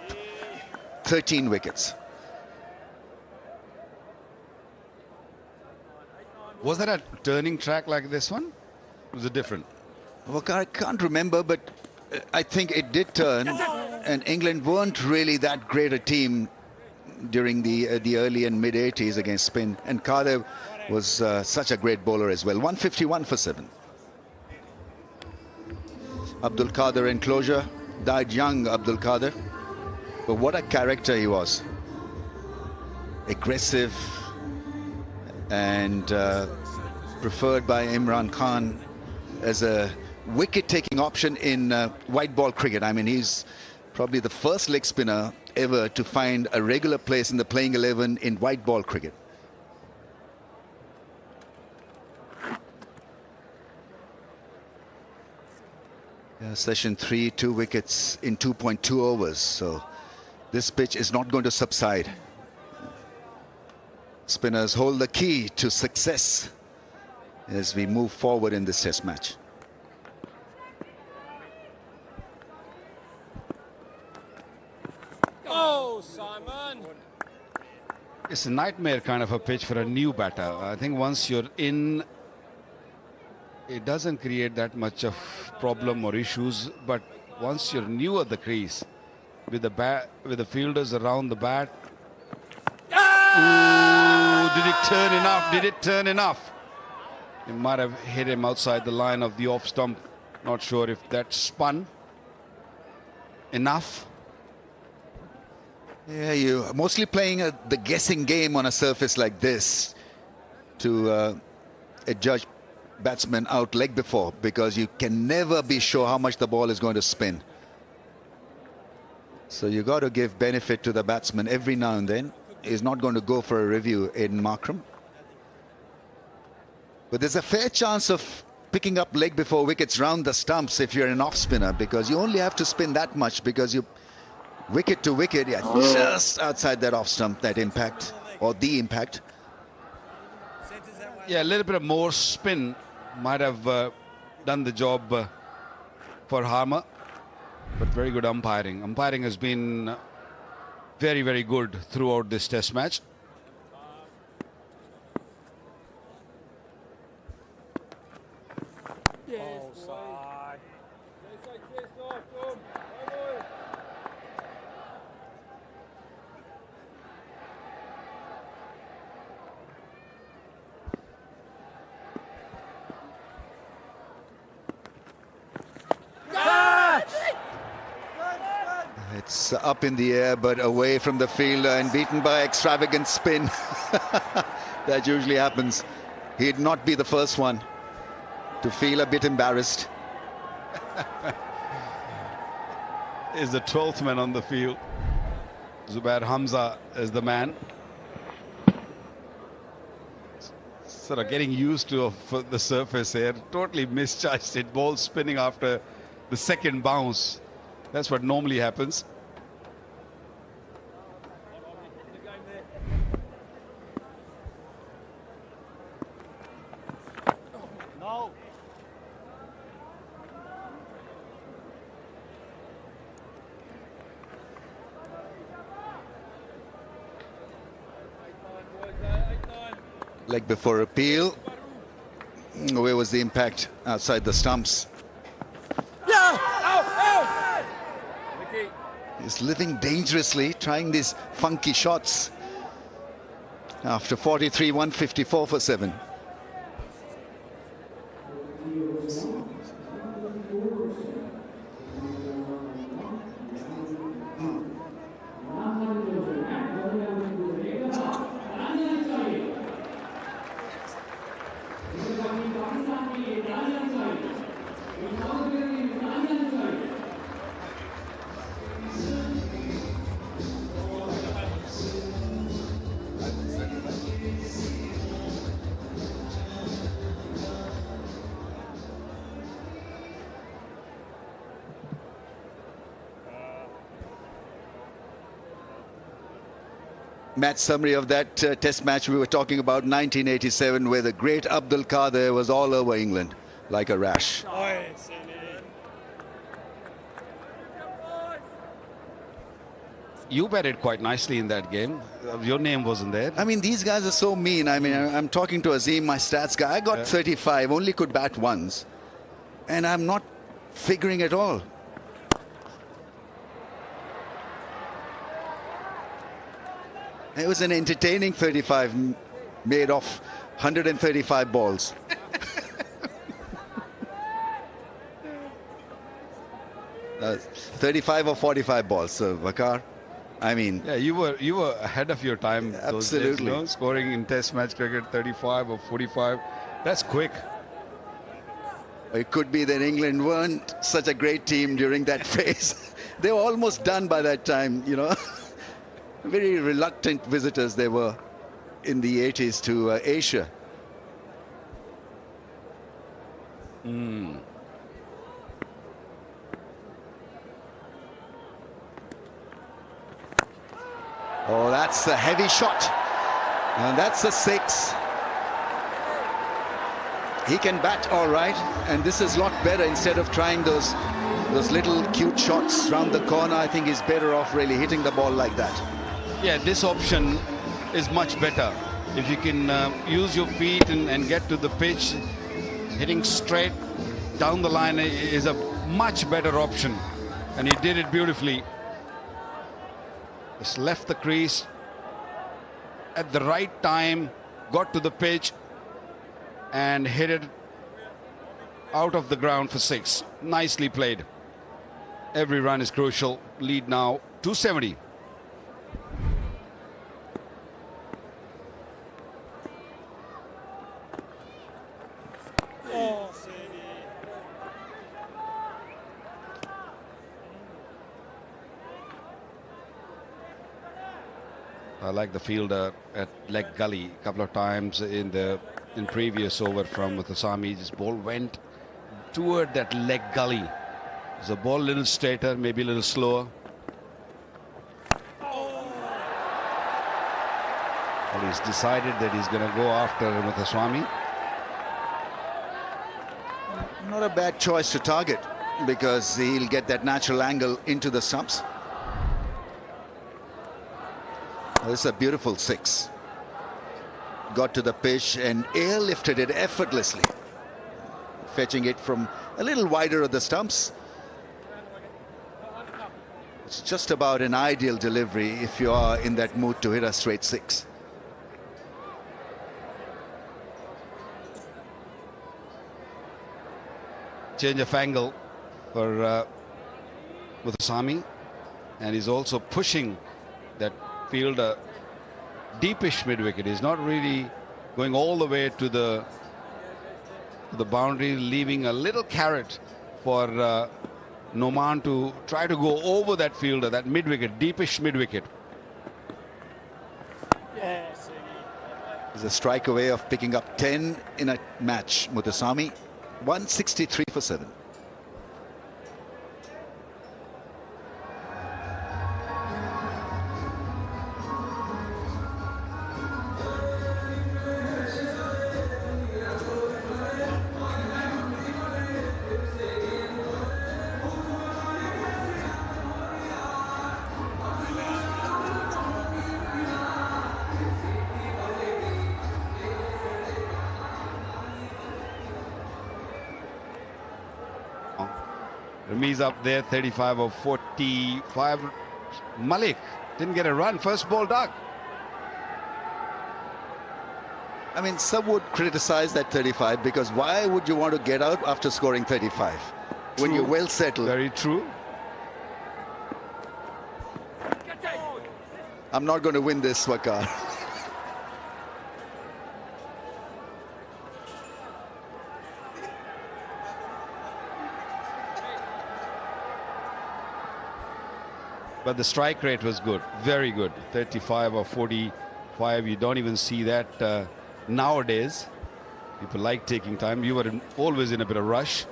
13 wickets. Was that a turning track like this one? Was it different? Well, I can't remember, but I think it did turn, and England weren't really that great a team during the early and mid 80s against spin, and Qadir was such a great bowler as well. 151 for 7. Abdul Qadir enclosure, died young Abdul Qadir, but what a character he was. Aggressive and preferred by Imran Khan as a wicket-taking option in white ball cricket. I mean, he's probably the first leg spinner ever to find a regular place in the playing 11 in white ball cricket. Yeah, session 3, 2 wickets in 2.2 overs. So this pitch is not going to subside. Spinners hold the key to success as we move forward in this test match. Oh, Simon! It's a nightmare kind of a pitch for a new batter. I think once you're in, it doesn't create that much of problem or issues. But once you're new at the crease, with the fielders around the bat, Ooh, did it turn enough? Did it turn enough? It might have hit him outside the line of the off stump. Not sure if that spun enough. Yeah, you're mostly playing the guessing game on a surface like this to judge batsmen out leg before, because you can never be sure how much the ball is going to spin. So you got to give benefit to the batsman every now and then. He's not going to go for a review in Markram. But there's a fair chance of picking up leg before wickets round the stumps if you're an off spinner, because you only have to spin that much, because you wicket to wicket, yeah, just outside that off stump, that impact or the impact. Yeah, a little bit of more spin might have done the job for Harmer, but very good umpiring. Umpiring has been very, very good throughout this test match. It's up in the air but away from the fielder and beaten by extravagant spin. That usually happens. He'd not be the first one to feel a bit embarrassed. Is the 12th man on the field. Zubair Hamza is the man. Sort of getting used to the surface here. Totally misjudged it. Ball spinning after the second bounce. That's what normally happens. No. Leg before appeal. Where was the impact? Outside the stumps. He's living dangerously, trying these funky shots. After 43, 154 for 7. Match summary of that test match we were talking about, 1987, where the great Abdul Qadir was all over England like a rash. You batted quite nicely in that game. Your name wasn't there. I mean, these guys are so mean. I mean, I'm talking to Azim, my stats guy. I got 35, only could bat once. And I'm not figuring at all. It was an entertaining 35 made off 135 balls. uh, 35 or 45 balls, so Vakar. I mean, yeah, you were ahead of your time. Absolutely. Those days, you know, scoring in Test match cricket 35 or 45. That's quick. It could be that England weren't such a great team during that phase. They were almost done by that time, you know. Very reluctant visitors they were in the 80s to Asia. Oh, that's a heavy shot. And that's a 6. He can bat all right, and this is a lot better. Instead of trying those little cute shots round the corner, I think he's better off really hitting the ball like that. Yeah, this option is much better. If you can use your feet and get to the pitch, hitting straight down the line is a much better option. And he did it beautifully. Just left the crease. at the right time, got to the pitch and hit it out of the ground for 6. Nicely played. Every run is crucial. Lead now 270. I like the fielder at leg gully a couple of times in previous over from Muthuswamy. This ball went toward that leg gully. The ball a little straighter, maybe a little slower. Well, he's decided that he's going to go after Muthuswamy. Not a bad choice to target because he'll get that natural angle into the stumps. This is a beautiful 6. Got to the pitch and airlifted it effortlessly, fetching it from a little wider of the stumps. It's just about an ideal delivery if you are in that mood to hit a straight 6. Change of angle for Muthuswamy, and he's also pushing that fielder deepish mid-wicket. He's not really going all the way to the boundary, leaving a little carrot for Noman to try to go over that fielder, that mid-wicket, deepish mid-wicket. He's a strike away of picking up 10 in a match, Muthuswamy. 163 for 7. Rami's up there, 35 of 45. Malik didn't get a run. First ball dug. I mean, some would criticize that 35 because why would you want to get out after scoring 35 when you're well settled? Very true. I'm not going to win this, Wakar. But the strike rate was good, very good. 35 or 45, you don't even see that nowadays. People like taking time. You were always in a bit of rush.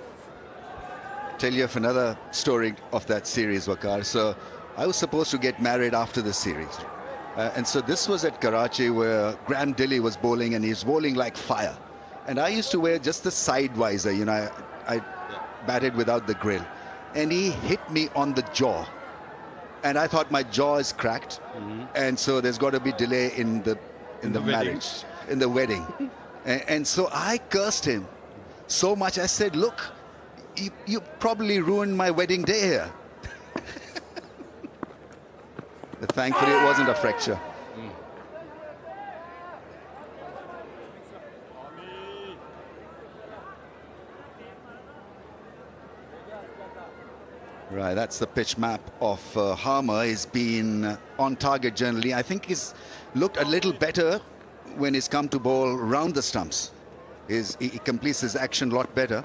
Tell you of another story of that series, Wakar. So I was supposed to get married after the series. And so this was at Karachi where Graham Dilley was bowling, and he's bowling like fire. And I used to wear just the side visor, you know, I batted without the grill. And he hit me on the jaw. And I thought my jaw is cracked, and so there's got to be delay in the marriage, in the wedding. And so I cursed him so much. I said, "Look, you probably ruined my wedding day here." But thankfully, it wasn't a fracture. Right, that's the pitch map of Harmer. He's been on target generally. I think he's looked a little better when he's come to bowl round the stumps. He completes his action a lot better.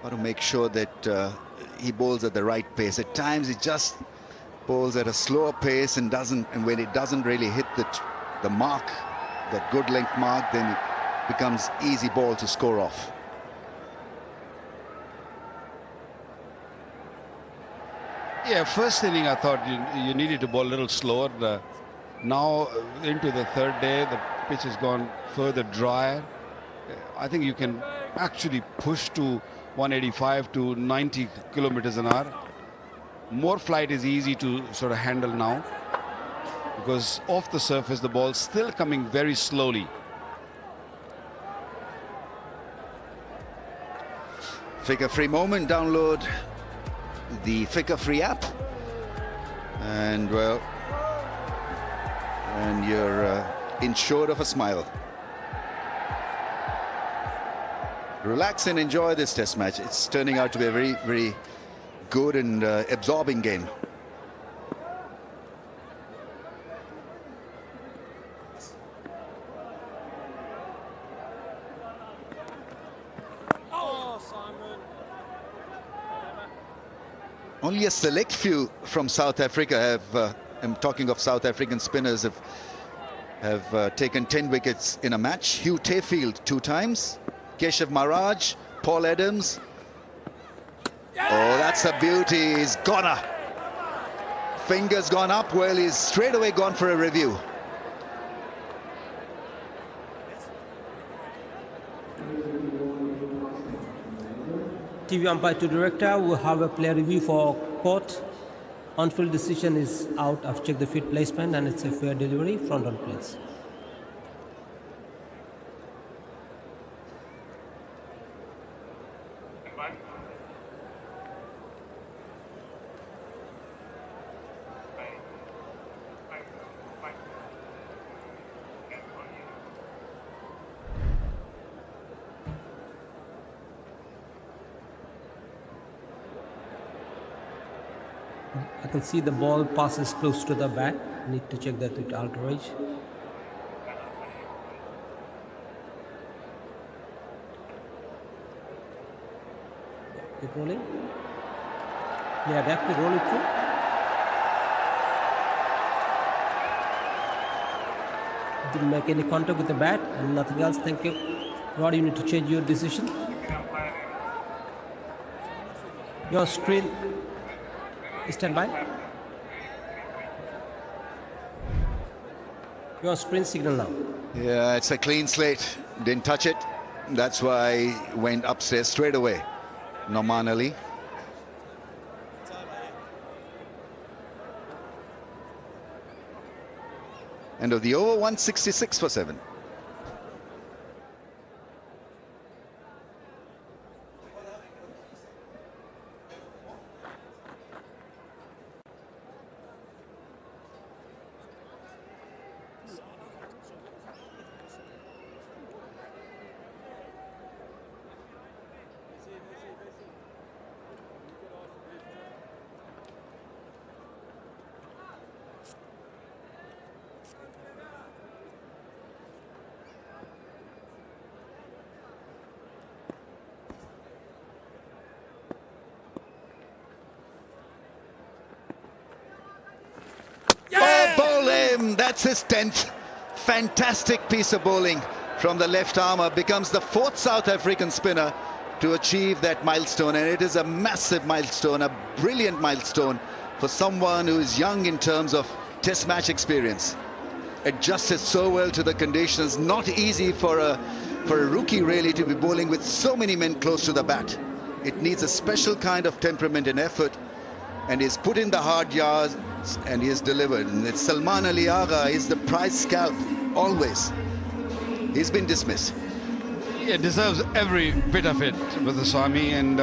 Got to make sure that he bowls at the right pace. At times he just bowls at a slower pace and when it doesn't really hit the mark, that good length mark, then it becomes easy ball to score off. Yeah, first inning I thought you needed to bowl a little slower. Now into the third day, the pitch has gone further drier. I think you can actually push to 185 to 90 kilometers an hour. More flight is easy to sort of handle now because off the surface the ball's still coming very slowly. Figure free moment, download the Figure free app And well, and you're insured of a smile. Relax and enjoy this test match. It's turning out to be a very, very good and absorbing game. Only a select few from South Africa have, I'm talking of South African spinners, have taken 10 wickets in a match. Hugh Tayfield 2 times, Keshav Maharaj, Paul Adams. Oh, that's a beauty. He's gone. Fingers gone up. Well, he's straight away gone for a review. TV umpire to director, we have a player review for court. On-field decision is out. I've checked the field placement and it's a fair delivery. Front on, please. I can see the ball passes close to the bat. Need to check that with outrage. Keep rolling. Yeah, definitely roll it through. Didn't make any contact with the bat and nothing else. Thank you. Rod, you need to change your decision. Your screen. Stand by. Your screen signal now. Yeah, it's a clean slate. Didn't touch it. That's why he went upstairs straight away. Noman Ali. End of the over, 166 for 7. That's his 10th. Fantastic piece of bowling from the left armour. Becomes the 4th South African spinner to achieve that milestone, and it is a massive milestone, a brilliant milestone for someone who is young in terms of test match experience. Adjusted so well to the conditions. Not easy for a rookie really to be bowling with so many men close to the bat. It needs a special kind of temperament and effort, and he's put in the hard yards and he has delivered. And it's Salman Ali Agha is the prize scalp always. He's been dismissed. He deserves every bit of it with the Swami, and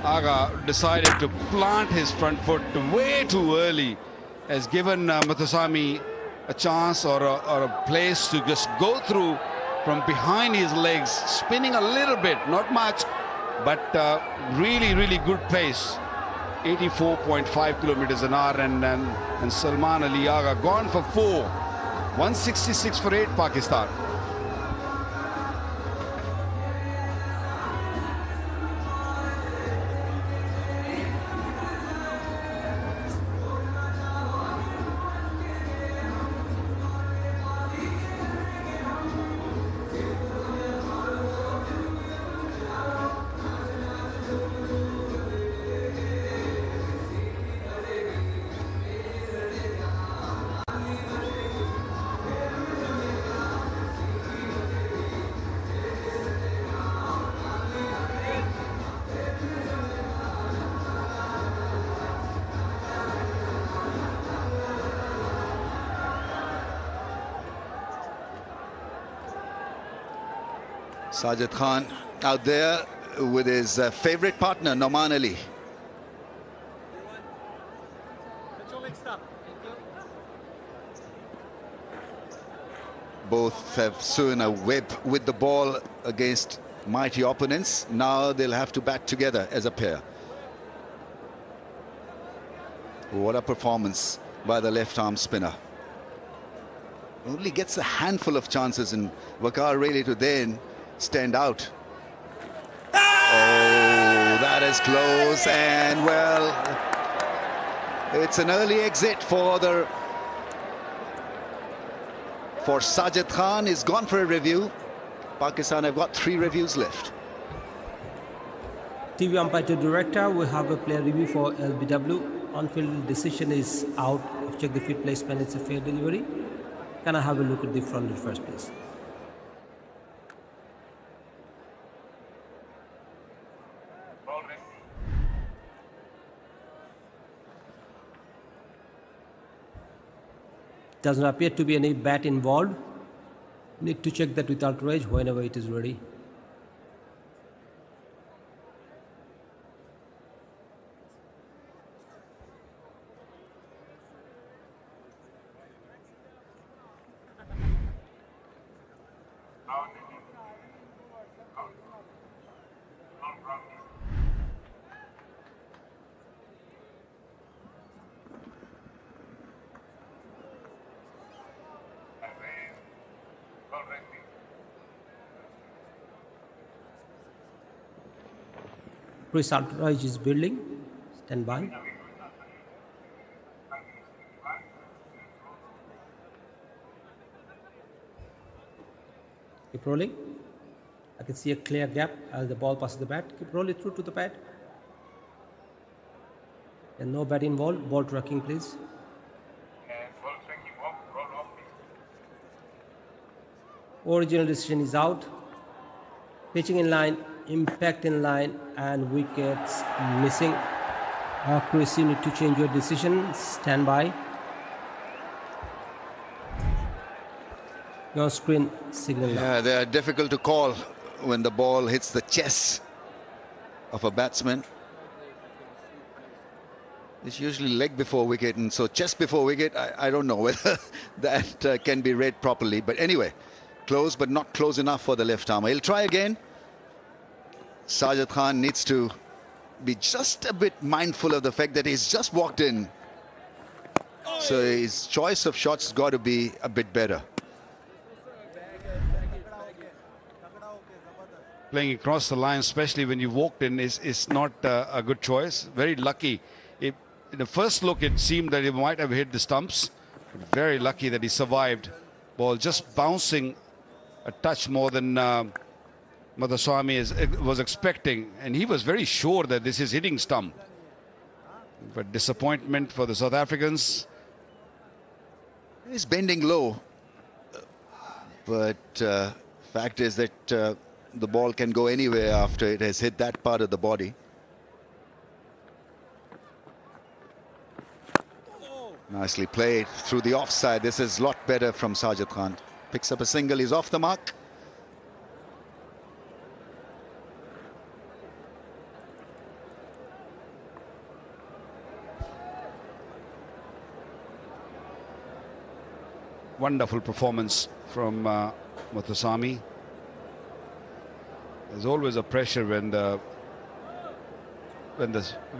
Agha decided to plant his front foot way too early. Has given Muthuswamy a chance or a place to just go through from behind his legs, spinning a little bit, not much, but really, really good pace. 84.5 kilometers an hour, and Salman Ali Agha gone for 4. 166 for 8 Pakistan. Sajid Khan out there with his favorite partner, Noman Ali. Both have sewn a web with the ball against mighty opponents. Now they'll have to bat together as a pair. What a performance by the left-arm spinner. Only gets a handful of chances, and Waqar really to then stand out. Oh, that is close, and well, it's an early exit for Sajid Khan. Is gone for a review. Pakistan have got 3 reviews left. TV umpire to director, we have a player review for LBW. On-field decision is out. Check the field placement, it's a fair delivery. Can I have a look at the front first, please? Doesn't appear to be any bat involved. Need to check that with outrage whenever it is ready. Pre-outrage is building. Stand by. Keep rolling. I can see a clear gap as the ball passes the bat. Keep rolling through to the bat. And no bat involved. Ball tracking, please. Original decision is out. Pitching in line, impact in line, and wickets missing. Chris, you need to change your decision. Stand by. Your screen signal. Yeah, they are difficult to call when the ball hits the chest of a batsman. It's usually leg before wicket, and so chest before wicket, I don't know whether that can be read properly. But anyway, close but not close enough for the left arm. He'll try again. Sajid Khan needs to be just a bit mindful of the fact that he's just walked in. So his choice of shots has got to be a bit better. Playing across the line, especially when you walked in, is not a good choice. Very lucky. In the first look, it seemed that he might have hit the stumps. But very lucky that he survived. Ball just bouncing a touch more than Madhuswami was expecting. And he was very sure that this is hitting stump. But disappointment for the South Africans. He's bending low. But fact is that the ball can go anywhere after it has hit that part of the body. Nicely played through the offside. This is a lot better from Sajid Khan. Picks up a single, he's off the mark. Wonderful performance from Madhuswami. There's always a pressure when the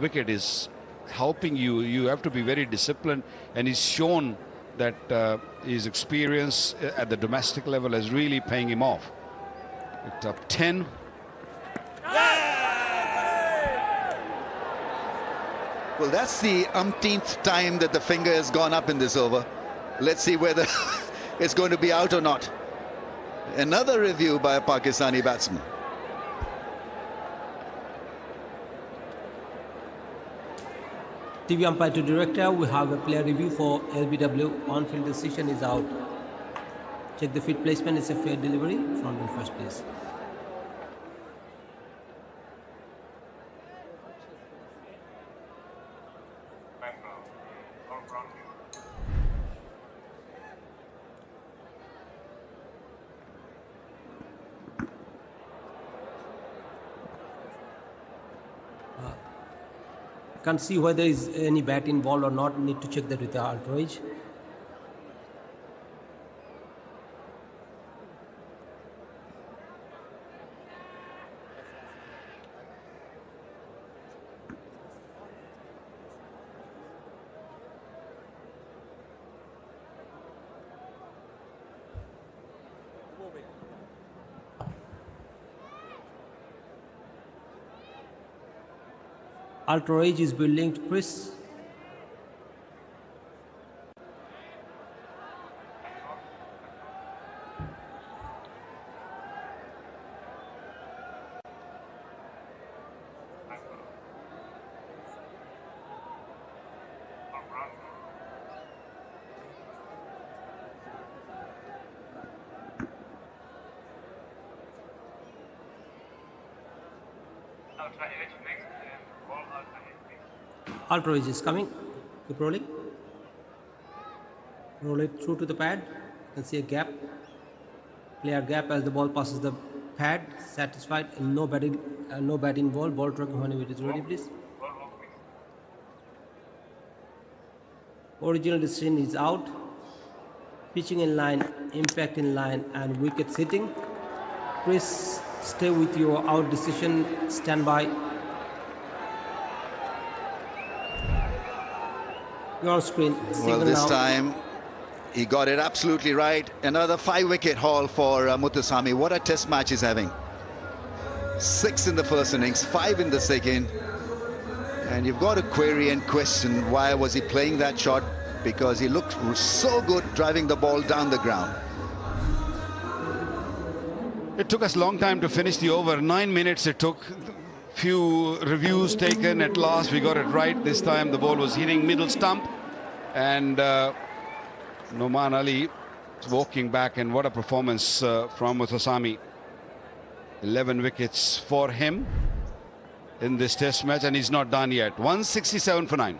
wicket is helping you. You have to be very disciplined, and he's shown that his experience at the domestic level is really paying him off. It's up 10. Well, that's the umpteenth time that the finger has gone up in this over. Let's see whether it's going to be out or not. Another review by a Pakistani batsman. TV umpire to director, we have a player review for LBW. On-field decision is out. Check the field placement, it's a fair delivery. Front and first, please. Can't see whether there is any bat involved or not. Need to check that with the outrage. Ultra Age is building to Chris. Ultra Age is coming. Keep rolling. Roll it through to the pad. You can see a gap. Player gap as the ball passes the pad. Satisfied. No batting ball. Ball tracking whenever it is ready, please. Original decision is out. Pitching in line, impact in line, and wickets hitting. Chris, stay with your out decision. Stand by. Your screen. Well, this now. time he got it absolutely right. Another 5-wicket haul for Muthuswamy. What a test match he's having. 6 in the first innings, 5 in the second. And you've got to query and question why was he playing that shot, because he looked so good driving the ball down the ground. It took us a long time to finish the over. 9 minutes it took. Few reviews taken. At last we got it right. This time the ball was hitting middle stump, and Noman Ali is walking back, and what a performance from Muthuswamy. 11 wickets for him in this test match, and he's not done yet. 167 for 9.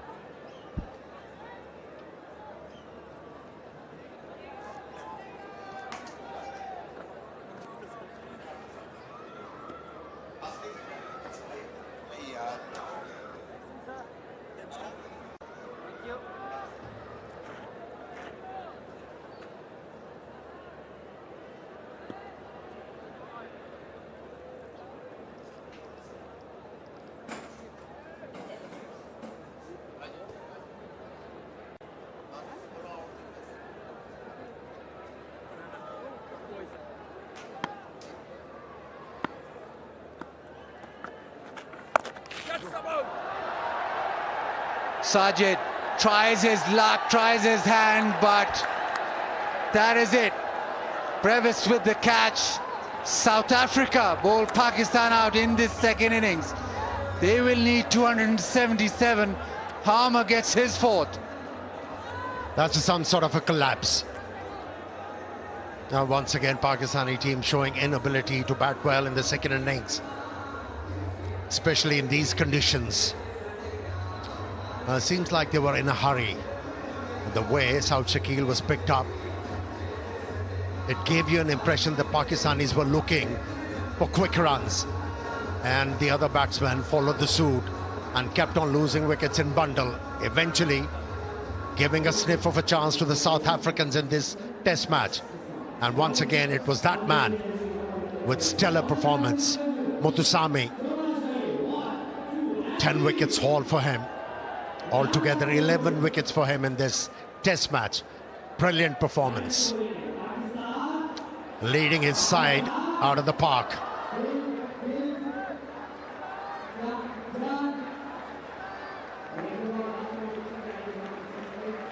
Sajid tries his luck, tries his hand, but that is it. Brevis with the catch. South Africa bowl Pakistan out in this second innings. They will need 277. Harmer gets his 4th. That's some sort of a collapse. Now once again Pakistani team showing inability to bat well in the second innings, especially in these conditions. Seems like they were in a hurry. The way South Shakil was picked up, it gave you an impression that Pakistanis were looking for quick runs, and the other batsmen followed the suit and kept on losing wickets in bundle, eventually giving a sniff of a chance to the South Africans in this test match. And once again it was that man with stellar performance, Muthuswamy. 10 wickets haul for him. Altogether 11 wickets for him in this test match. Brilliant performance. Leading his side out of the park.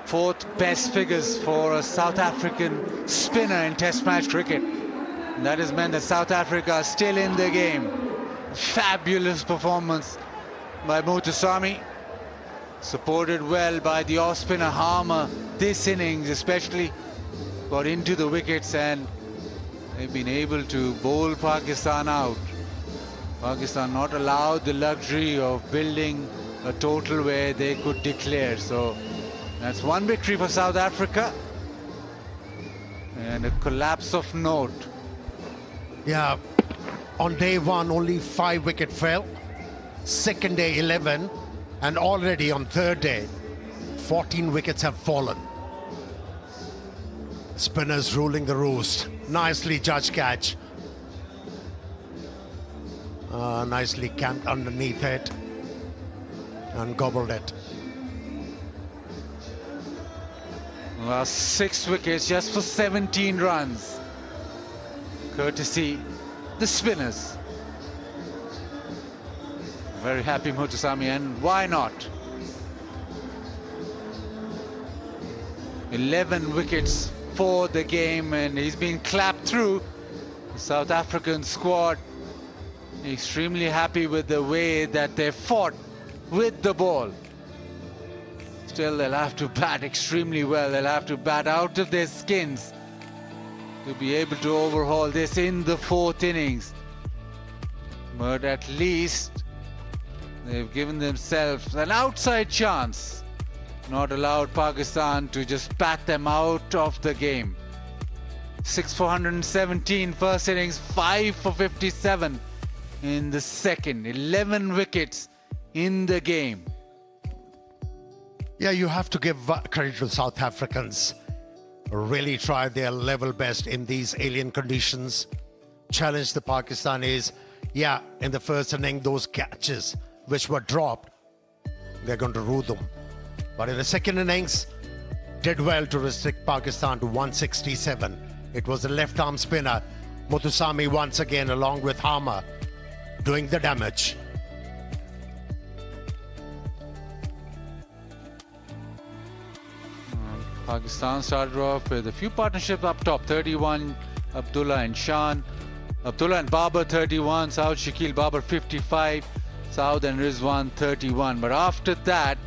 Fourth best figures for a South African spinner in test match cricket. And that has meant that South Africa are still in the game. Fabulous performance by Muthuswamy, supported well by the off spinner Harmer. This innings especially got into the wickets, and they've been able to bowl Pakistan out. Pakistan not allowed the luxury of building a total where they could declare. So that's one victory for South Africa, and a collapse of note. Yeah, on day one only 5 wicket fell, second day 11, and already on third day 14 wickets have fallen. Spinners ruling the roost. Nicely judged catch. Nicely camped underneath it and gobbled it. Well, 6 wickets just for 17 runs, courtesy the spinners. Very happy Muthusamy, and why not? 11 wickets for the game, and he's been clapped through. The South African squad extremely happy with the way that they fought with the ball. Still, they'll have to bat extremely well. They'll have to bat out of their skins to be able to overhaul this in the 4th innings. But at least they've given themselves an outside chance, not allowed Pakistan to just bat them out of the game. 6 for 117 first innings, 5 for 57 in the second. 11 wickets in the game. Yeah, you have to give credit to South Africans. Really tried their level best in these alien conditions. Challenged the Pakistanis. Yeah, in the first inning, those catches which were dropped, they're going to rue them. But in the second innings, did well to restrict Pakistan to 167. It was the left-arm spinner, Muthusamy, once again, along with Harmer, doing the damage. Pakistan started off with a few partnerships up top. 31, Abdullah and Shan. Abdullah and Babar 31, Saud Shakil Babar 55, Saud and Rizwan 31. But after that,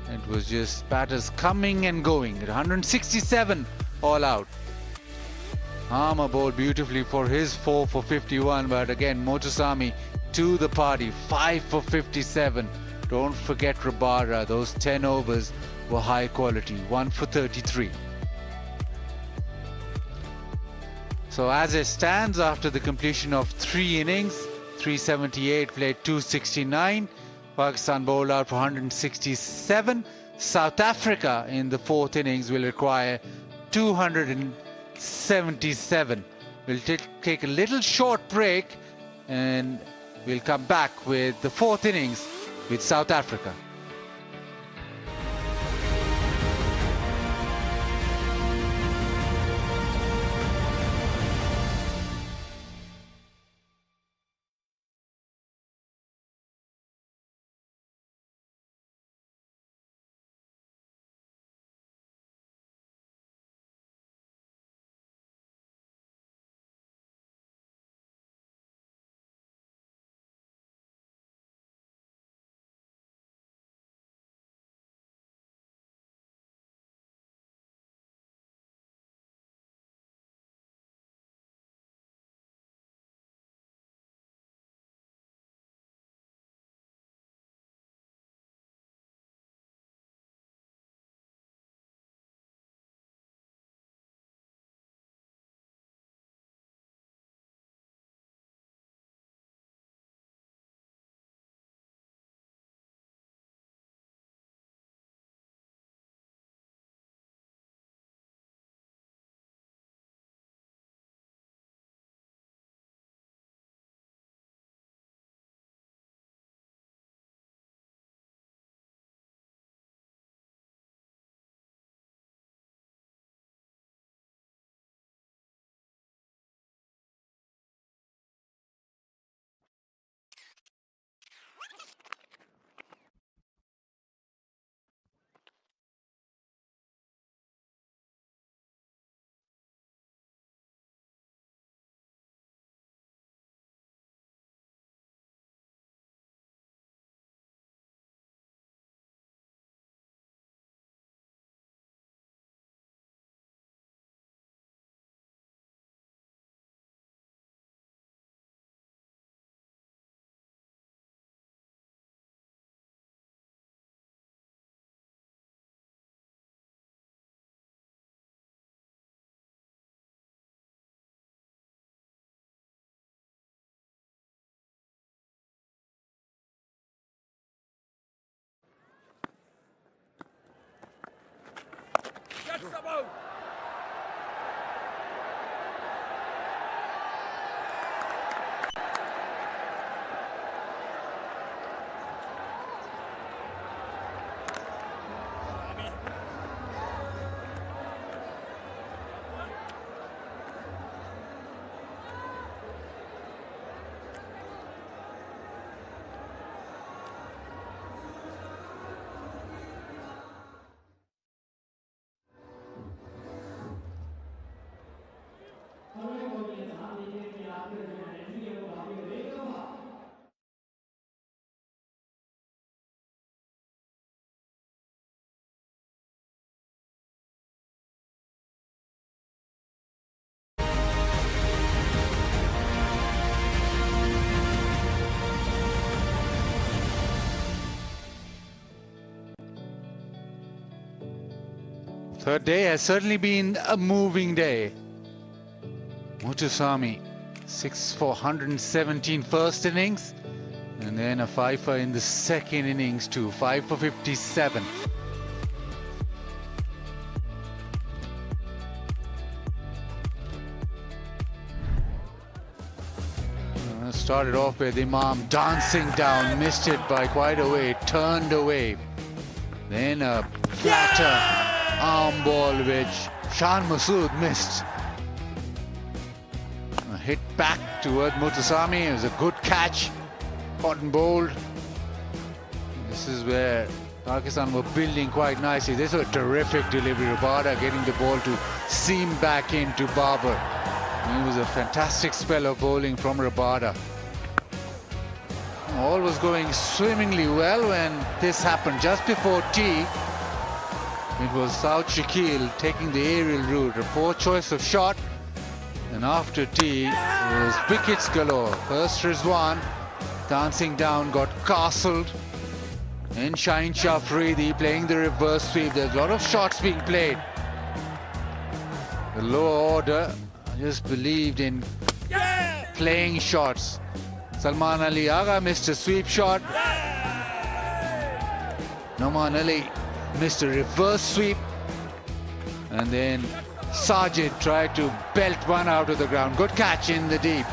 it was just batters coming and going. At 167 all out. Harmer bowled beautifully for his 4 for 51, but again Muthusamy to the party, 5 for 57. Don't forget Rabara, those 10 overs were high quality, 1 for 33. So as it stands, after the completion of 3 innings, 378 played 269, Pakistan bowled out for 167. South Africa in the 4th innings will require 277. We'll take a little short break and we'll come back with the 4th innings with South Africa. Third day has certainly been a moving day. Mutusamy, 6 for 117 first innings, and then a 5-for in the second innings too, 5 for 57. Started off with Imam dancing down, missed it by quite a way, turned away. Then a flatter arm ball which Shan Masood missed. A hit back toward Mutusamy. It was a good catch, hot and bold. This is where Pakistan were building quite nicely. This was a terrific delivery. Rabada getting the ball to seam back into Babar. It was a fantastic spell of bowling from Rabada. All was going swimmingly well when this happened. Just before tea, it was South Shakil taking the aerial route. A poor choice of shot. And after tea, it was wickets galore. First Rizwan dancing down, got castled. And Shaheen Shah Afridi playing the reverse sweep. There's a lot of shots being played. The lower order just believed in playing shots. Salman Ali Agha missed a sweep shot. Noman Ali missed a reverse sweep. And then Sajid tried to belt one out of the ground. Good catch in the deep.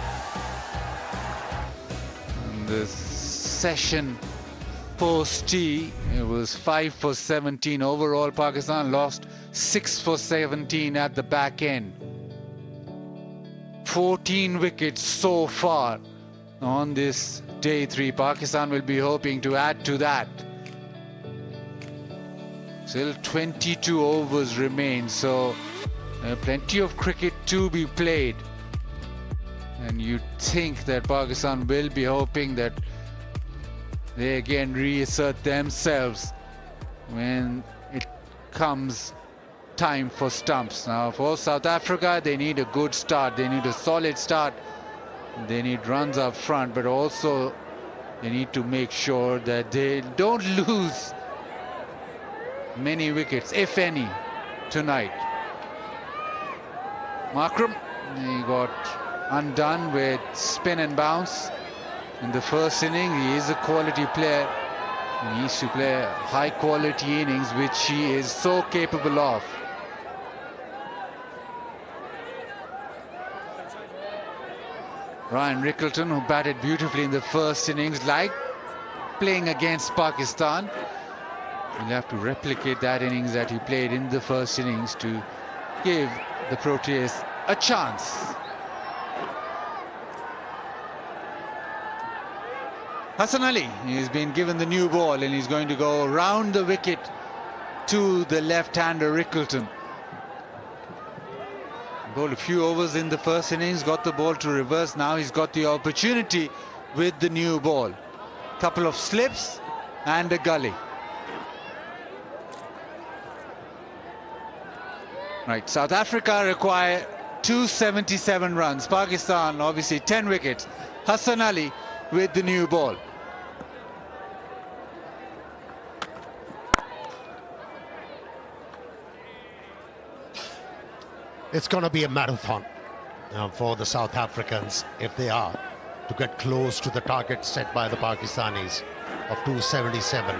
And the session post-tea, it was 5 for 17. Overall, Pakistan lost 6 for 17 at the back end. 14 wickets so far on this day 3. Pakistan will be hoping to add to that. Still 22 overs remain, so plenty of cricket to be played. And you'd think that Pakistan will be hoping that they again reassert themselves when it comes time for stumps. Now for South Africa, they need a good start. They need a solid start. They need runs up front, but also they need to make sure that they don't lose many wickets, if any, tonight. Makram, he got undone with spin and bounce in the first inning. He is a quality player. He needs to play high quality innings, which he is so capable of. Ryan Rickleton, who batted beautifully in the first innings, like playing against Pakistan. He'll have to replicate that innings that he played in the first innings to give the Proteas a chance. Hassan Ali, he's been given the new ball and he's going to go around the wicket to the left-hander Rickleton. Bowled a few overs in the first innings, got the ball to reverse. Now he's got the opportunity with the new ball. Couple of slips and a gully. Right, South Africa require 277 runs. Pakistan, obviously 10 wickets. Hassan Ali with the new ball. It's going to be a marathon for the South Africans, if they are, to get close to the target set by the Pakistanis of 277.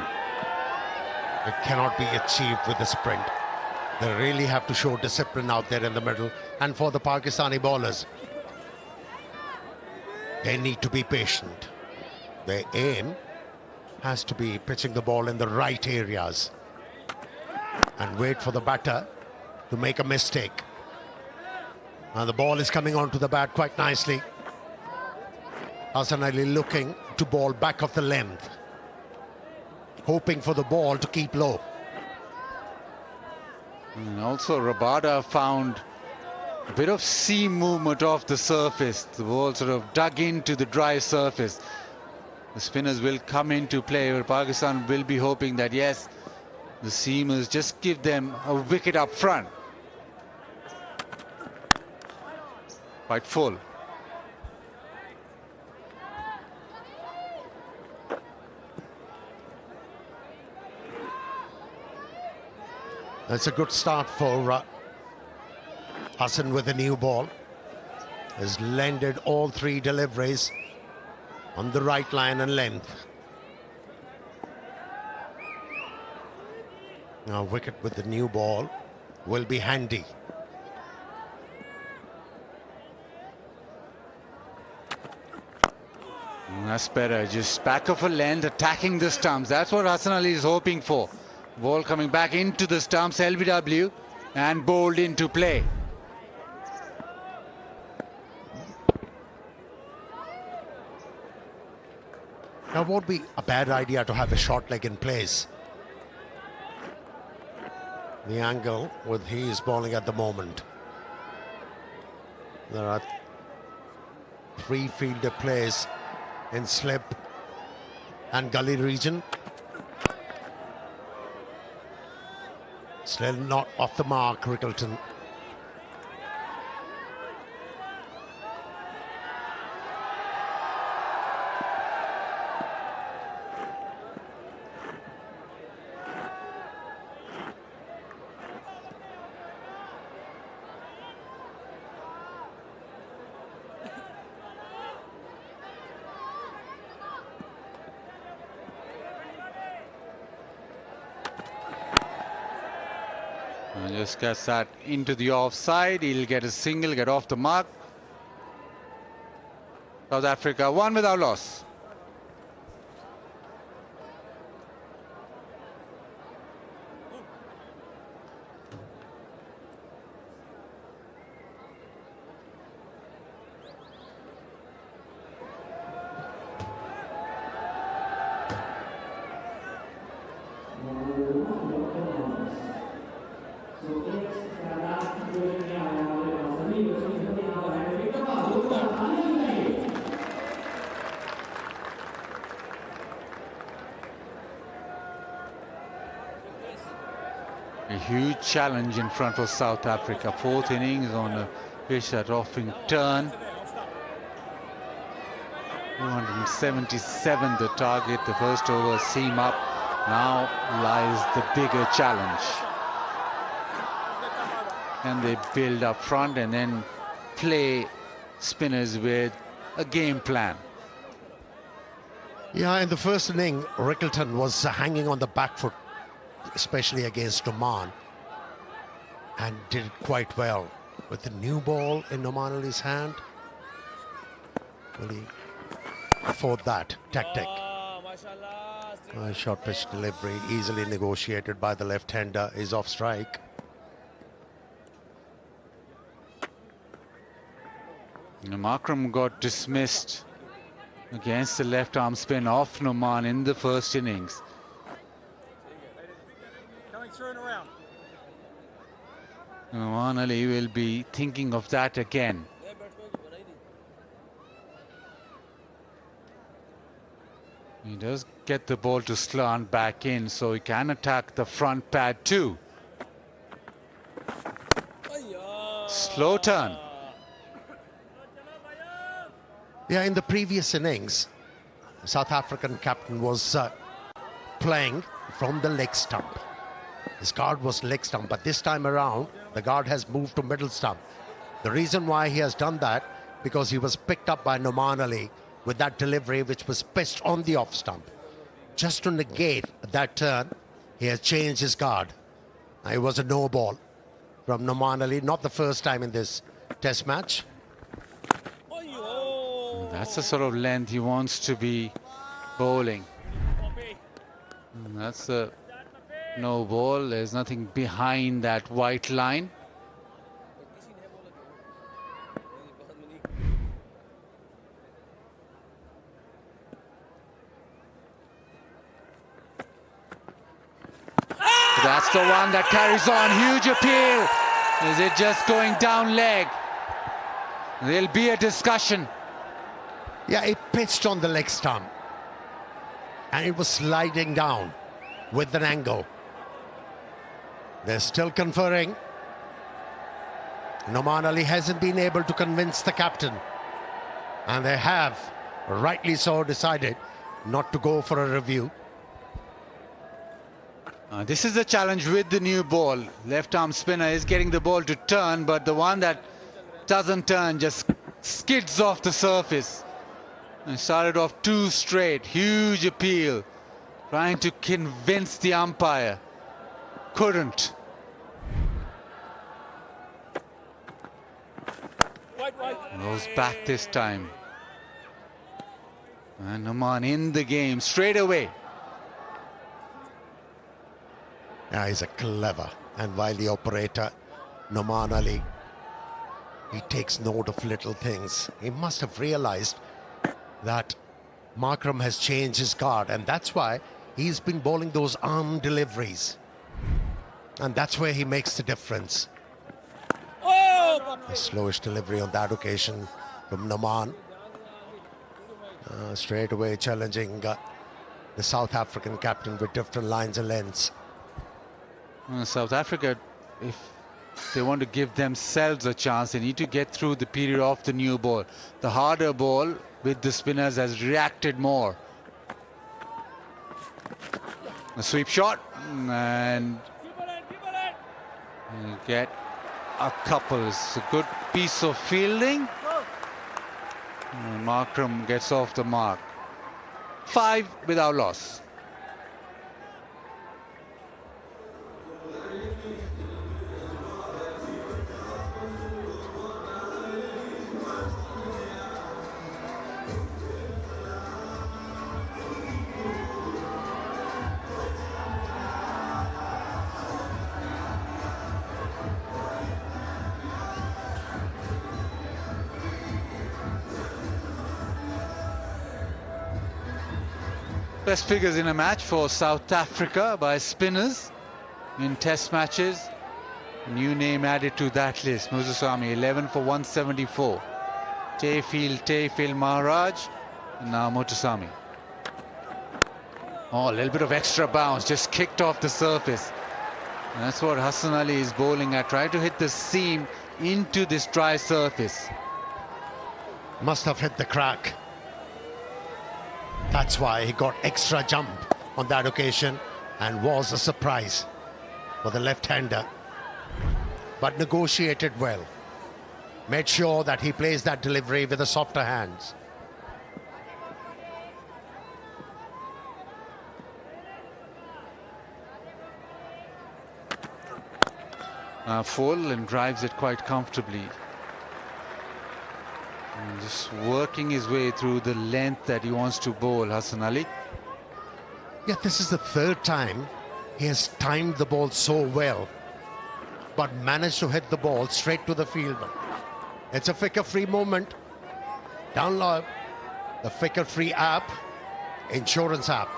It cannot be achieved with a sprint. They really have to show discipline out there in the middle. And for the Pakistani bowlers, they need to be patient. Their aim has to be pitching the ball in the right areas and wait for the batter to make a mistake. Now the ball is coming onto the bat quite nicely. Hassan Ali looking to bowl back of the length, hoping for the ball to keep low. And also Rabada found a bit of seam movement off the surface. The ball sort of dug into the dry surface. The spinners will come into play, where Pakistan will be hoping that, yes, the seamers just give them a wicket up front. Quite full. That's a good start for Hassan with a new ball. Has landed all three deliveries on the right line and length. Now wicket with the new ball will be handy. That's better, just back of a length, attacking the stumps. That's what Hassan Ali is hoping for. Ball coming back into the stumps, LBW, and bowled into play. Now it won't be a bad idea to have a short leg in place. The angle with he is bowling at the moment. There are three fielder plays in slip and gully region. Still not off the mark, Rickleton. Just gets that into the offside. He'll get a single, get off the mark. South Africa won without loss. A huge challenge in front of South Africa. Fourth innings on a pitch that often turn. 277 the target. The first over seam up. Now lies the bigger challenge. And they build up front and then play spinners with a game plan. Yeah, in the first inning, Rickleton was hanging on the back foot, especially against Oman, and did it quite well. With the new ball in Oman Ali's hand, will he afford that tactic? Short pitch delivery, easily negotiated by the left-hander, is off strike. Makram got dismissed against the left-arm spin off Noman in the first innings. Noman Ali will be thinking of that again. He does get the ball to slant back in, so he can attack the front pad too. Slow turn. Yeah, in the previous innings, South African captain was playing from the leg stump. His guard was leg stump, but this time around, the guard has moved to middle stump. The reason why he has done that, because he was picked up by Noman Ali with that delivery which was pitched on the off stump. Just to negate that turn, he has changed his guard. It was a no ball from Noman Ali, not the first time in this test match. That's the sort of length he wants to be bowling. That's a no ball. There's nothing behind that white line. That's the one that carries on. Huge appeal. Is it just going down leg? There'll be a discussion. Yeah, it pitched on the leg stump. And it was sliding down with an angle. They're still conferring. Noman Ali hasn't been able to convince the captain. And they have, rightly so, decided not to go for a review. This is the challenge with the new ball. Left arm spinner is getting the ball to turn, but the one that doesn't turn just skids off the surface. And started off too straight. Huge appeal. Trying to convince the umpire. Couldn't. Goes back this time. And Oman in the game straight away. Yeah, he's a clever and wily operator, Noman Ali. He takes note of little things. He must have realized that Markram has changed his guard, and that's why he's been bowling those arm deliveries. And that's where he makes the difference. A slowish delivery on that occasion from Noman. Straight away challenging the South African captain with different lines and lengths. South Africa, if they want to give themselves a chance, they need to get through the period of the new ball. The harder ball with the spinners has reacted more. A sweep shot, and you get a couple. It's a good piece of fielding. And Markram gets off the mark. 5 without loss. Best figures in a match for South Africa by spinners in test matches. New name added to that list. Muthuswamy 11 for 174. Tayfield Maharaj, and now Muthuswamy. Oh, a little bit of extra bounce, just kicked off the surface. And that's what Hassan Ali is bowling at. Try to hit the seam into this dry surface. Must have hit the crack. That's why he got extra jump on that occasion and was a surprise for the left-hander. But negotiated well. Made sure that he plays that delivery with the softer hands. Full and drives it quite comfortably. And just working his way through the length that he wants to bowl, Hassan Ali. Yeah, this is the third time he has timed the ball so well, but managed to hit the ball straight to the fielder. It's a Ficker-free moment. Download the Ficker-free app, insurance app.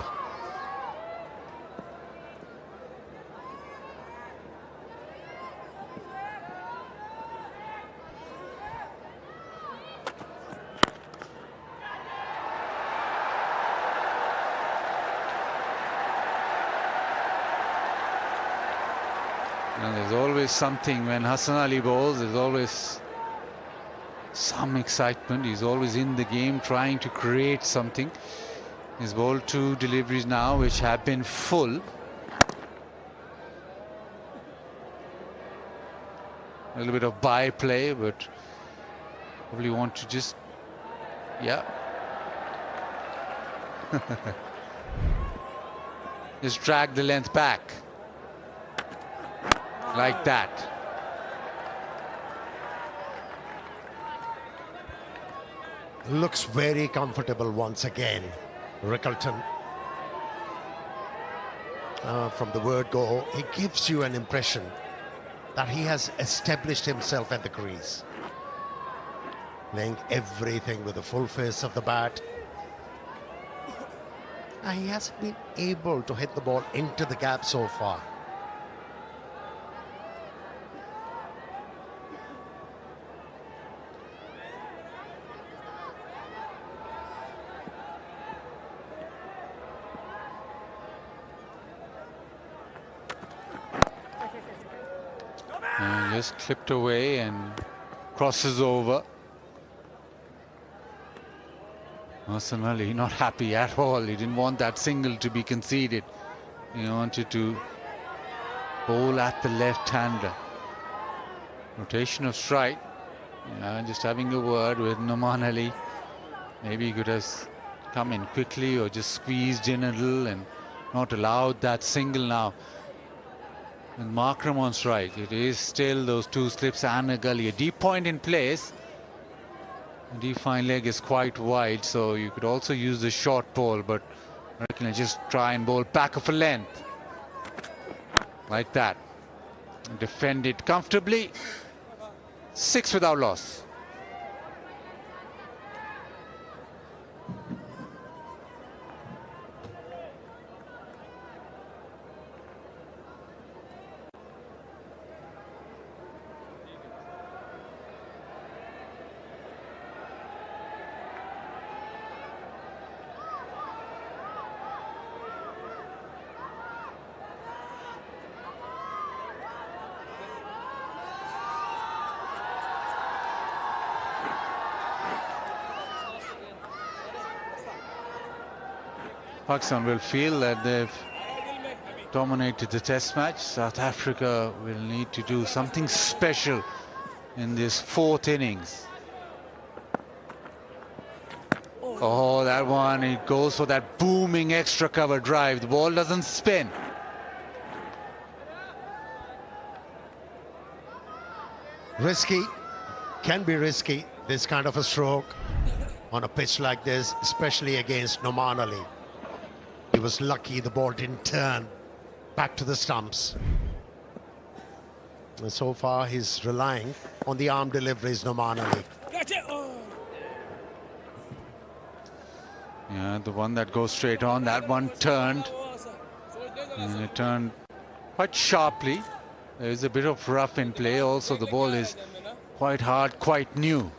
There's always something when Hassan Ali bowls. There's always some excitement. He's always in the game trying to create something. He's bowled 2 deliveries now which have been full. A little bit of byplay, but probably want to just, yeah. Just drag the length back. Like that. Looks very comfortable once again, Rickleton. From the word go, he gives you an impression that he has established himself at the crease. Playing everything with the full face of the bat. He hasn't been able to hit the ball into the gap so far. And just clipped away and crosses over. Hassan Ali not happy at all. He didn't want that single to be conceded. He wanted to bowl at the left-hander. Rotation of strike. Yeah, just having a word with Noman Ali. Maybe he could have come in quickly or just squeezed in a little and not allowed that single now. With Markram on strike, it is still those two slips and a gully. A deep point in place. The deep fine leg is quite wide, so you could also use the short ball, but I reckon I just try and bowl back of a length. Like that. Defend it comfortably. 6 without loss. Pakistan will feel that they've dominated the test match. South Africa will need to do something special in this 4th innings. Oh, that one, it goes for that booming extra cover drive. The ball doesn't spin. Risky, can be risky, this kind of a stroke on a pitch like this, especially against Noman Ali. He was lucky the ball didn't turn back to the stumps. And so far he's relying on the arm deliveries, Noman Ali. Yeah, the one that goes straight on, that one turned. And it turned quite sharply. There is a bit of rough in play. Also, the ball is quite hard, quite new.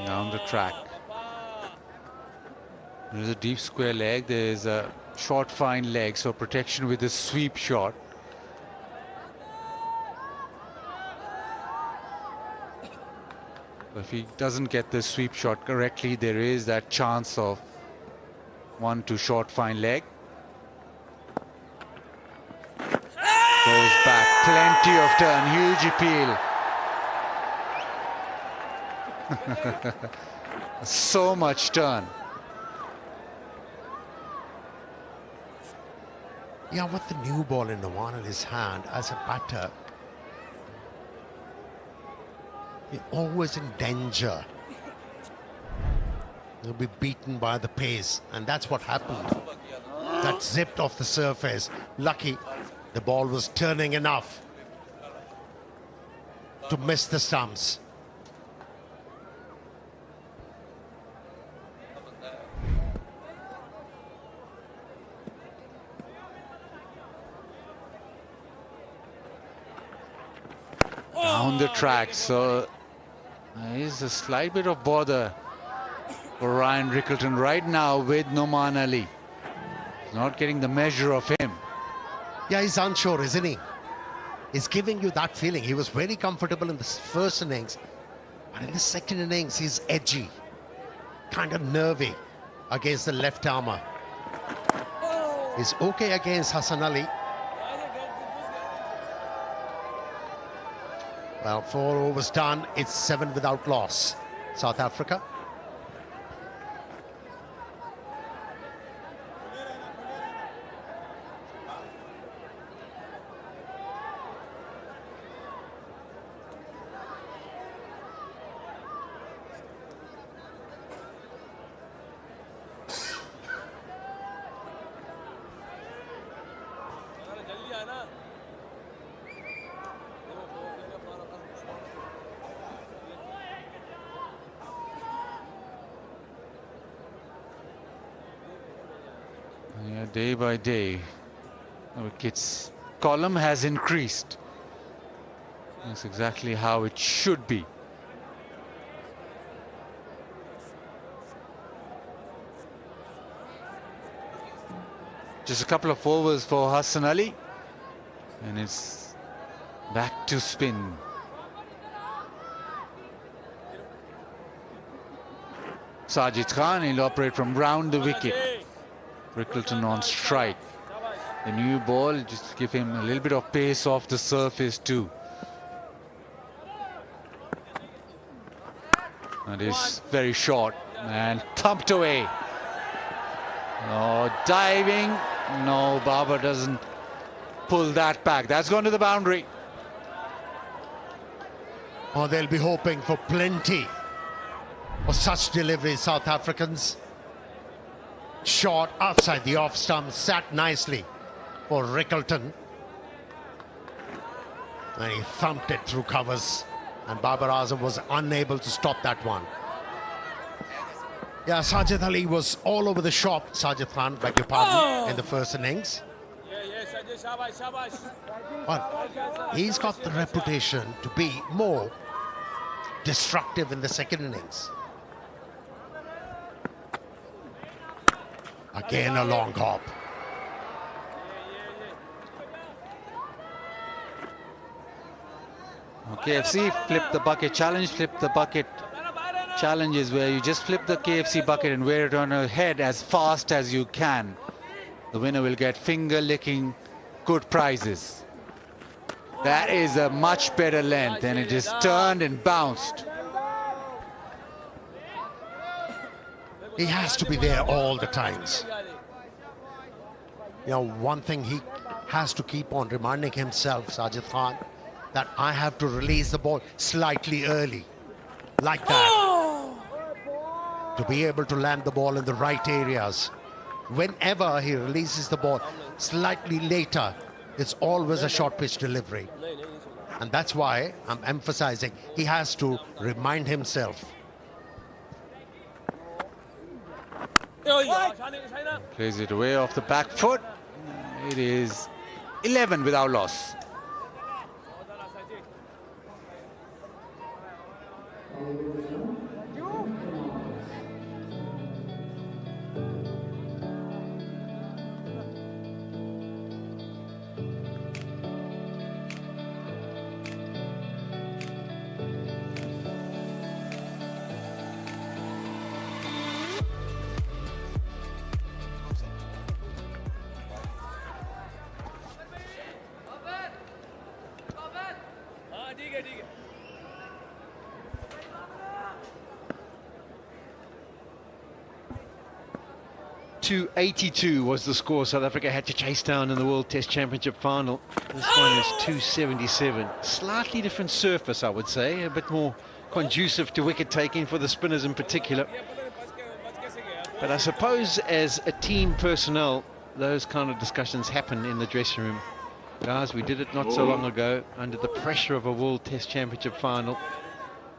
Down the track. There's a deep square leg. There's a short fine leg, so protection with a sweep shot. If he doesn't get the sweep shot correctly, there is that chance of 1-2 short fine leg. Goes back, plenty of turn, huge appeal. So much turn. Yeah, with the new ball in Noman Ali's hand as a batter, you're always in danger. You'll be beaten by the pace, and that's what happened. That zipped off the surface. Lucky the ball was turning enough to miss the stumps. Down the track, so there's a slight bit of bother for Ryan Rickleton right now with Noman Ali. He's not getting the measure of him. Yeah, he's unsure, isn't he? He's giving you that feeling. He was very comfortable in the first innings, but in the second innings, he's edgy, kind of nervy against the left armour. He's okay against Hassan Ali. Well, 4 overs done. It's 7 without loss. South Africa. Yeah, day by day, the wickets column has increased. That's exactly how it should be. Just a couple of overs for Hassan Ali, and it's back to spin. Sajid Khan, he'll operate from round the wicket. Rickleton on strike. The new ball, just give him a little bit of pace off the surface too. And is very short and thumped away. Oh, diving. No, Babar doesn't pull that back. That's gone to the boundary. Oh, they'll be hoping for plenty of such deliveries, South Africans. Shot outside the off stump, sat nicely for Rickleton. And he thumped it through covers. And Babar Azam was unable to stop that one. Yeah, Sajid Ali was all over the shop, Sajid Khan, beg your pardon, in the first innings. But he's got the reputation to be more destructive in the second innings. Again, a long hop. KFC, flip the bucket challenge, flip the bucket challenge is where you just flip the KFC bucket and wear it on your head as fast as you can. The winner will get finger-licking good prizes. That is a much better length, and it just turned and bounced. He has to be there all the times. You know, one thing he has to keep on reminding himself, Sajid Khan, that I have to release the ball slightly early, like that, to be able to land the ball in the right areas. Whenever he releases the ball slightly later, it's always a short pitch delivery. And that's why I'm emphasizing he has to remind himself. Plays it away off the back foot. It is 11 without loss. .282 was the score South Africa had to chase down in the World Test Championship final. This one is .277. Slightly different surface, I would say, a bit more conducive to wicket taking for the spinners in particular. But I suppose as a team personnel, those kind of discussions happen in the dressing room. Guys, we did it not so long ago under the pressure of a World Test Championship final.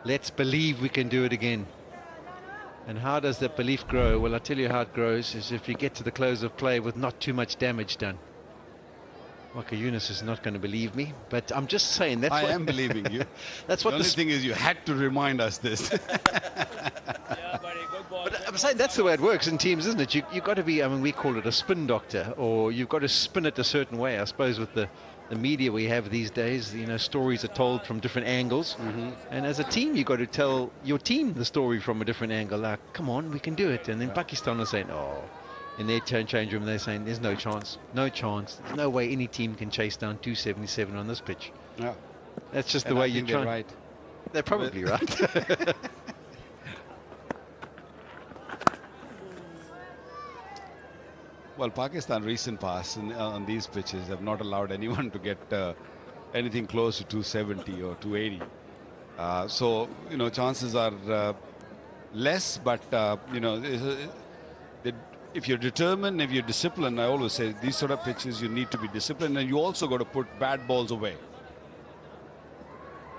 Let's believe we can do it again. And how does that belief grow? Well, I'll tell you how it grows is if you get to the close of play with not too much damage done. Waka Yunus is not going to believe me, but I'm just saying that's I what am believing you. That's what the only thing is you had to remind us this. But I'm saying that's the way it works in teams, isn't it? You've got to be, I mean, we call it a spin doctor, or you've got to spin it a certain way. I suppose with the media we have these days, you know, stories are told from different angles. And as a team, you've got to tell your team the story from a different angle. Like, come on, we can do it. And then Pakistan are saying, oh, in their change room, they're saying, there's no chance, no chance. There's no way any team can chase down 277 on this pitch. Yeah. That's just the way you try. They're right. They're probably right. Well, Pakistan recent past on these pitches have not allowed anyone to get anything close to 270 or 280. So, you know, chances are less, but, you know, if you're determined, if you're disciplined, I always say these sort of pitches, you need to be disciplined, and you also got to put bad balls away.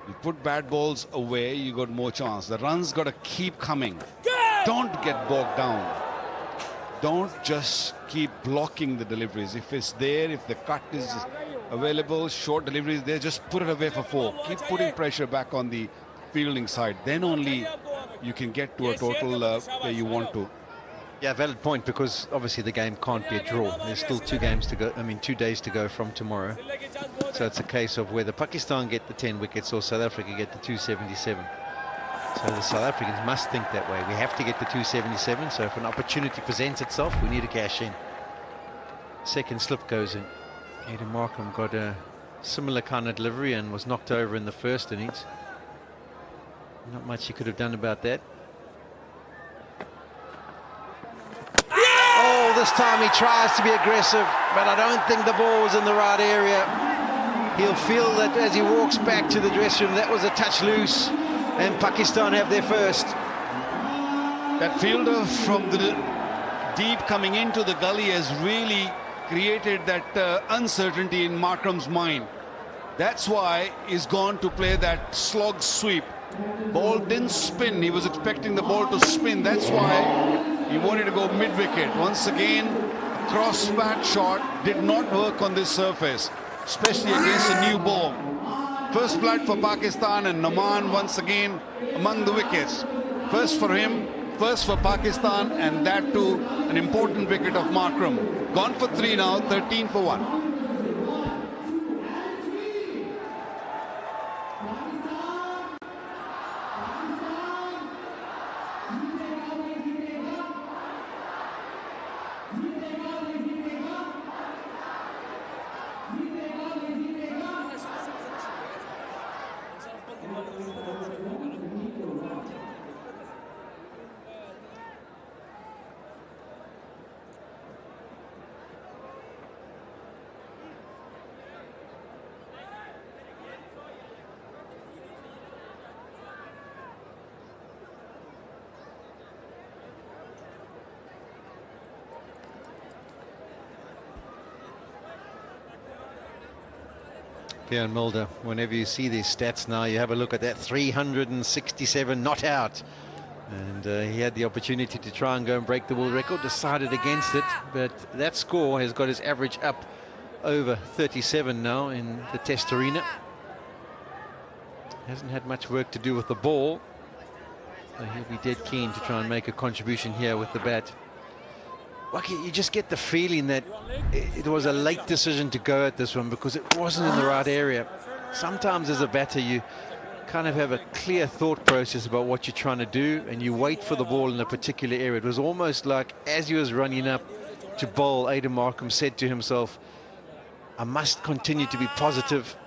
You put bad balls away, you got more chance. The runs got to keep coming. Don't get bogged down. Don't just keep blocking the deliveries. If it's there, if the cut is available, short deliveries there, just put it away for 4. Keep putting pressure back on the fielding side. Then only you can get to a total where you want to. Yeah, valid point, because obviously the game can't be a draw. There's still 2 games to go, 2 days to go from tomorrow. So it's a case of whether Pakistan get the 10 wickets or South Africa get the 277. So the South Africans must think that way. We have to get to 277, so if an opportunity presents itself, we need to cash in. Second slip goes in. Aidan Markham got a similar kind of delivery and was knocked over in the first innings. Not much he could have done about that. Oh, this time he tries to be aggressive, but I don't think the ball was in the right area. He'll feel that as he walks back to the dressing room, that was a touch loose, and Pakistan have their first. That fielder from the deep coming into the gully has really created that uncertainty in Markram's mind. That's why he's gone to play that slog sweep. Ball didn't spin. He was expecting the ball to spin. That's why he wanted to go mid-wicket. Once again, cross bat shot did not work on this surface, especially against a new ball. First blood for Pakistan, and Naman once again among the wickets. First for him, first for Pakistan, and that too an important wicket of Markram. Gone for 3 now, 13 for 1. Pierre Mulder, whenever you see these stats now, you have a look at that 367 not out. And he had the opportunity to try and go and break the world record, decided against it, but that score has got his average up over 37 now in the Test arena. Hasn't had much work to do with the ball, so he'll be dead keen to try and make a contribution here with the bat. Waki, you just get the feeling that it was a late decision to go at this one because it wasn't in the right area. Sometimes as a batter you kind of have a clear thought process about what you're trying to do and you wait for the ball in a particular area. It was almost like as he was running up to bowl, Aidan Markham said to himself, I must continue to be positive,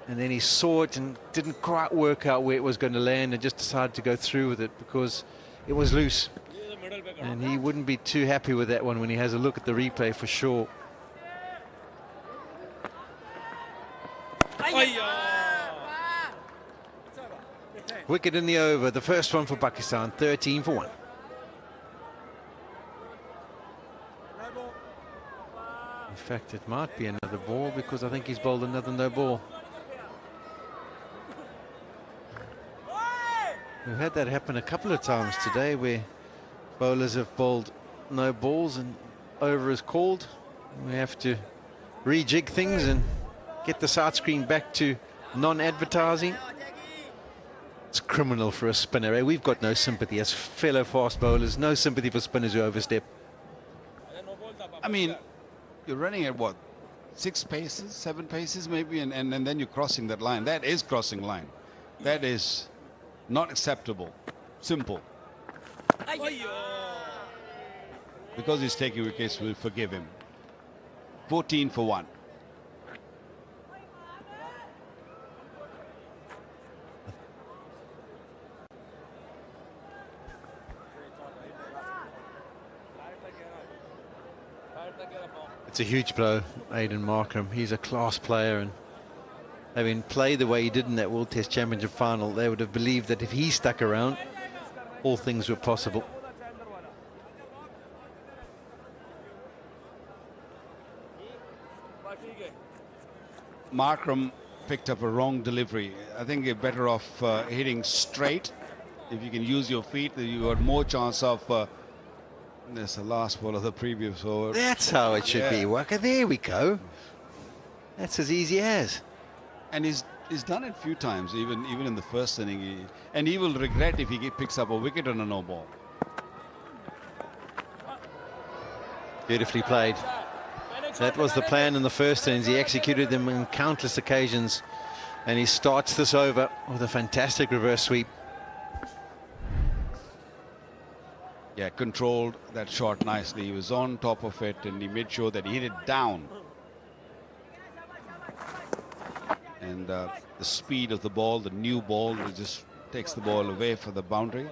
and then he saw it and didn't quite work out where it was going to land and just decided to go through with it because it was loose. And he wouldn't be too happy with that one when he has a look at the replay for sure. Wicket in the over, the first one for Pakistan, 13 for 1. In fact, it might be another ball because I think he's bowled another no ball. We've had that happen a couple of times today where bowlers have bowled no balls and over is called. We have to rejig things and get the side screen back to non-advertising. It's criminal for a spinner. Eh? We've got no sympathy as fellow fast bowlers, no sympathy for spinners who overstep. I mean, you're running at what, 6 paces, 7 paces maybe, and then you're crossing that line. That is crossing line. That is not acceptable. Simple. Because he's taking wickets, we'll forgive him. 14 for 1. It's a huge blow, Aidan Markham. He's a class player, and having played the way he did in that World Test Championship final, they would have believed that if he stuck around, all things were possible. Markram picked up a wrong delivery. I think you're better off hitting straight. If you can use your feet, you got more chance of... That's the last ball of the previous over. That's how it should be, Waka. There we go. That's as easy as. And he's done it a few times, even in the first inning. And he will regret if he picks up a wicket on a no ball. Beautifully played. That was the plan in the first innings. He executed them on countless occasions. And he starts this over with a fantastic reverse sweep. Yeah, controlled that shot nicely. He was on top of it and he made sure that he hit it down. And the speed of the ball, the new ball, it just takes the ball away for the boundary.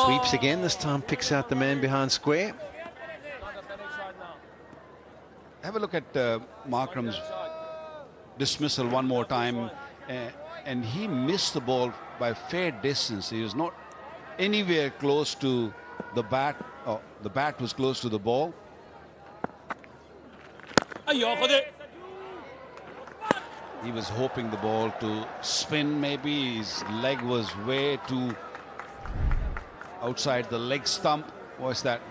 Sweeps again, this time picks out the man behind square. Have a look at Markram's dismissal one more time. And he missed the ball by a fair distance. He was not anywhere close to the bat. Oh, the bat was close to the ball. He was hoping the ball to spin maybe. His leg was way too outside the leg stump. What's that?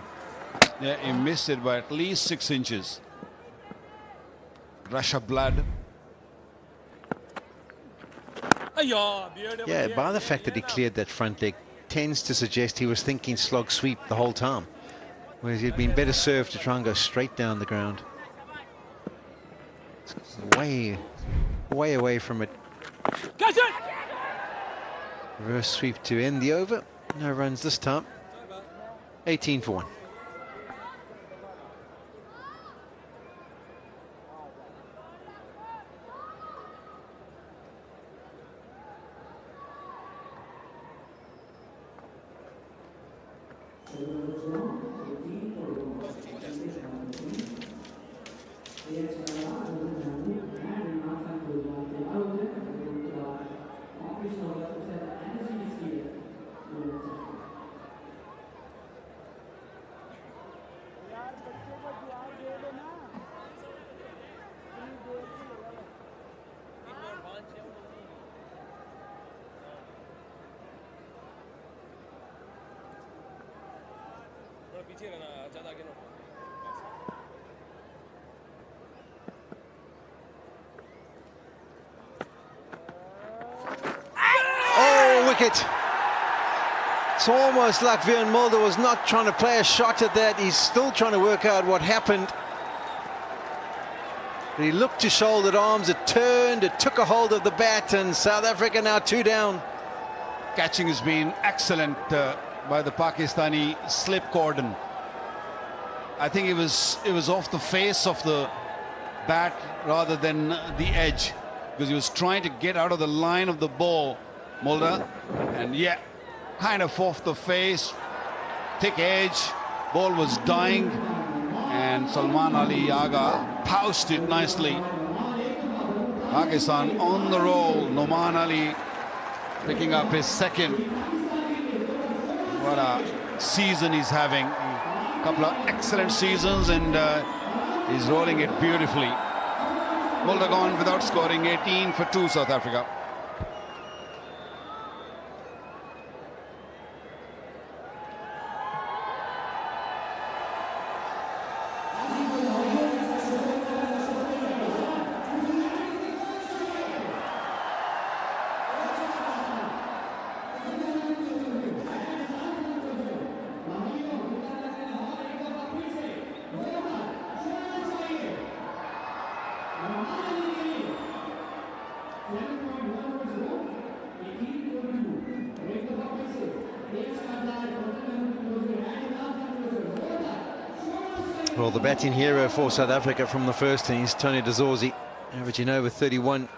Yeah, he missed it by at least 6 inches. Rush of blood. Yeah, by the fact that he cleared that front leg tends to suggest he was thinking slog sweep the whole time, whereas he'd been better served to try and go straight down the ground. Way away from it. Catch it! Reverse sweep to end the over. No runs this time. 18 for 1. Oh, wicket. It's almost like Vian Mulder was not trying to play a shot at that. He's still trying to work out what happened. But he looked to shouldered arms, it turned, it took a hold of the bat, and South Africa now 2 down. Catching has been excellent by the Pakistani slip cordon. I think it was off the face of the bat rather than the edge, because he was trying to get out of the line of the ball, Mulder, and yeah, kind of off the face, thick edge, ball was dying, and Salman Ali Aga pounced it nicely. Pakistan on the roll. Noman Ali picking up his second. What a season he's having. A couple of excellent seasons, and he's rolling it beautifully. Mulder gone without scoring. 18 for 2 South Africa. Well, the batting hero for South Africa from the first innings, Tony de Zorzi, averaging over 31.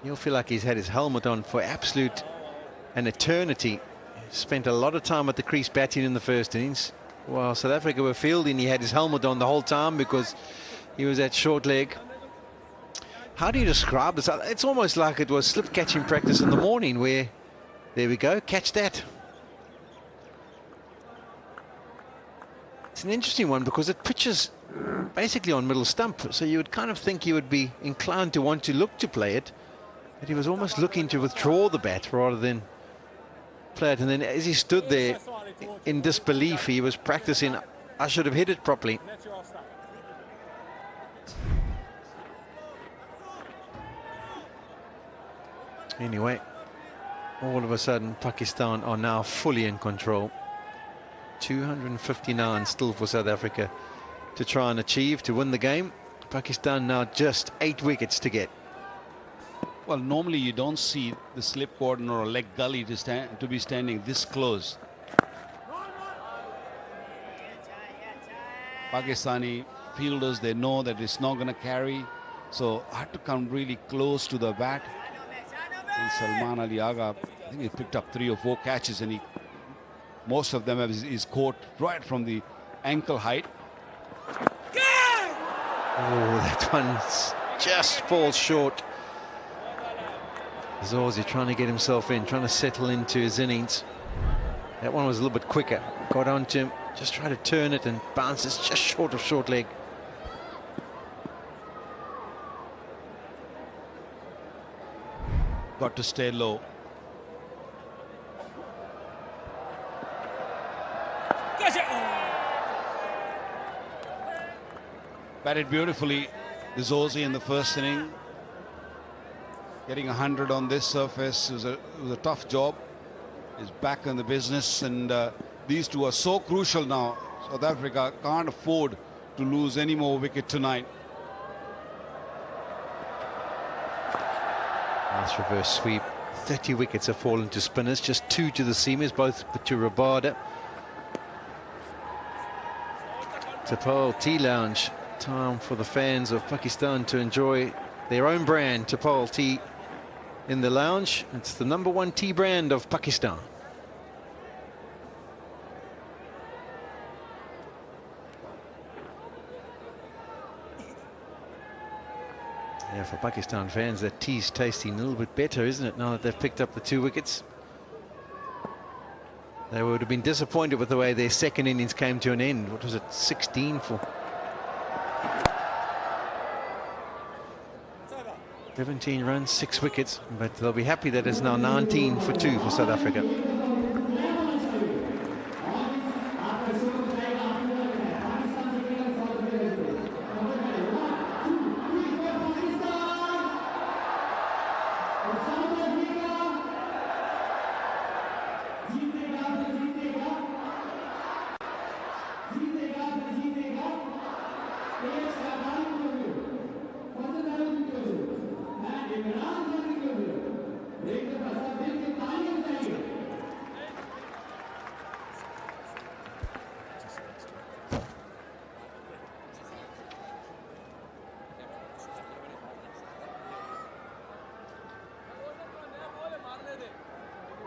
You'll feel like he's had his helmet on for absolute an eternity. Spent a lot of time at the crease batting in the first innings. While South Africa were fielding, he had his helmet on the whole time because he was at short leg. How do you describe this? It's almost like it was slip catching practice in the morning where, there we go, catch that. It's an interesting one because it pitches basically on middle stump, so you would kind of think he would be inclined to want to look to play it, but he was almost looking to withdraw the bat rather than play it. And then as he stood there in disbelief, he was practicing, I should have hit it properly. Anyway, all of a sudden, Pakistan are now fully in control. 259 still for South Africa to try and achieve to win the game. Pakistan now just 8 wickets to get. Well, normally you don't see the slip cordon or a leg gully to be standing this close. Pakistani fielders, they know that it's not going to carry, so had to come really close to the bat. And Salman Ali Agha, I think he picked up 3 or 4 catches, and most of them is caught right from the ankle height. Oh, that one just falls short. Zorzi trying to get himself in, trying to settle into his innings. That one was a little bit quicker. Got onto him, just tried to turn it and bounces just short of short leg. Got to stay low. Batted beautifully, Zorzi in the first inning. Getting 100 on this surface was a tough job. He's back in the business, and these two are so crucial now. South Africa can't afford to lose any more wicket tonight. Nice reverse sweep. 30 wickets have fallen to spinners, just 2 to the seamers, both to Rabada. Tapal Tea Lounge. Time for the fans of Pakistan to enjoy their own brand, Tapal Tea, in the lounge. It's the #1 tea brand of Pakistan. Yeah, for Pakistan fans, that tea's tasting a little bit better, isn't it, now that they've picked up the 2 wickets? They would have been disappointed with the way their second innings came to an end. What was it, 16 for 17 runs, 6 wickets, but they'll be happy that it's now 19 for 2 for South Africa.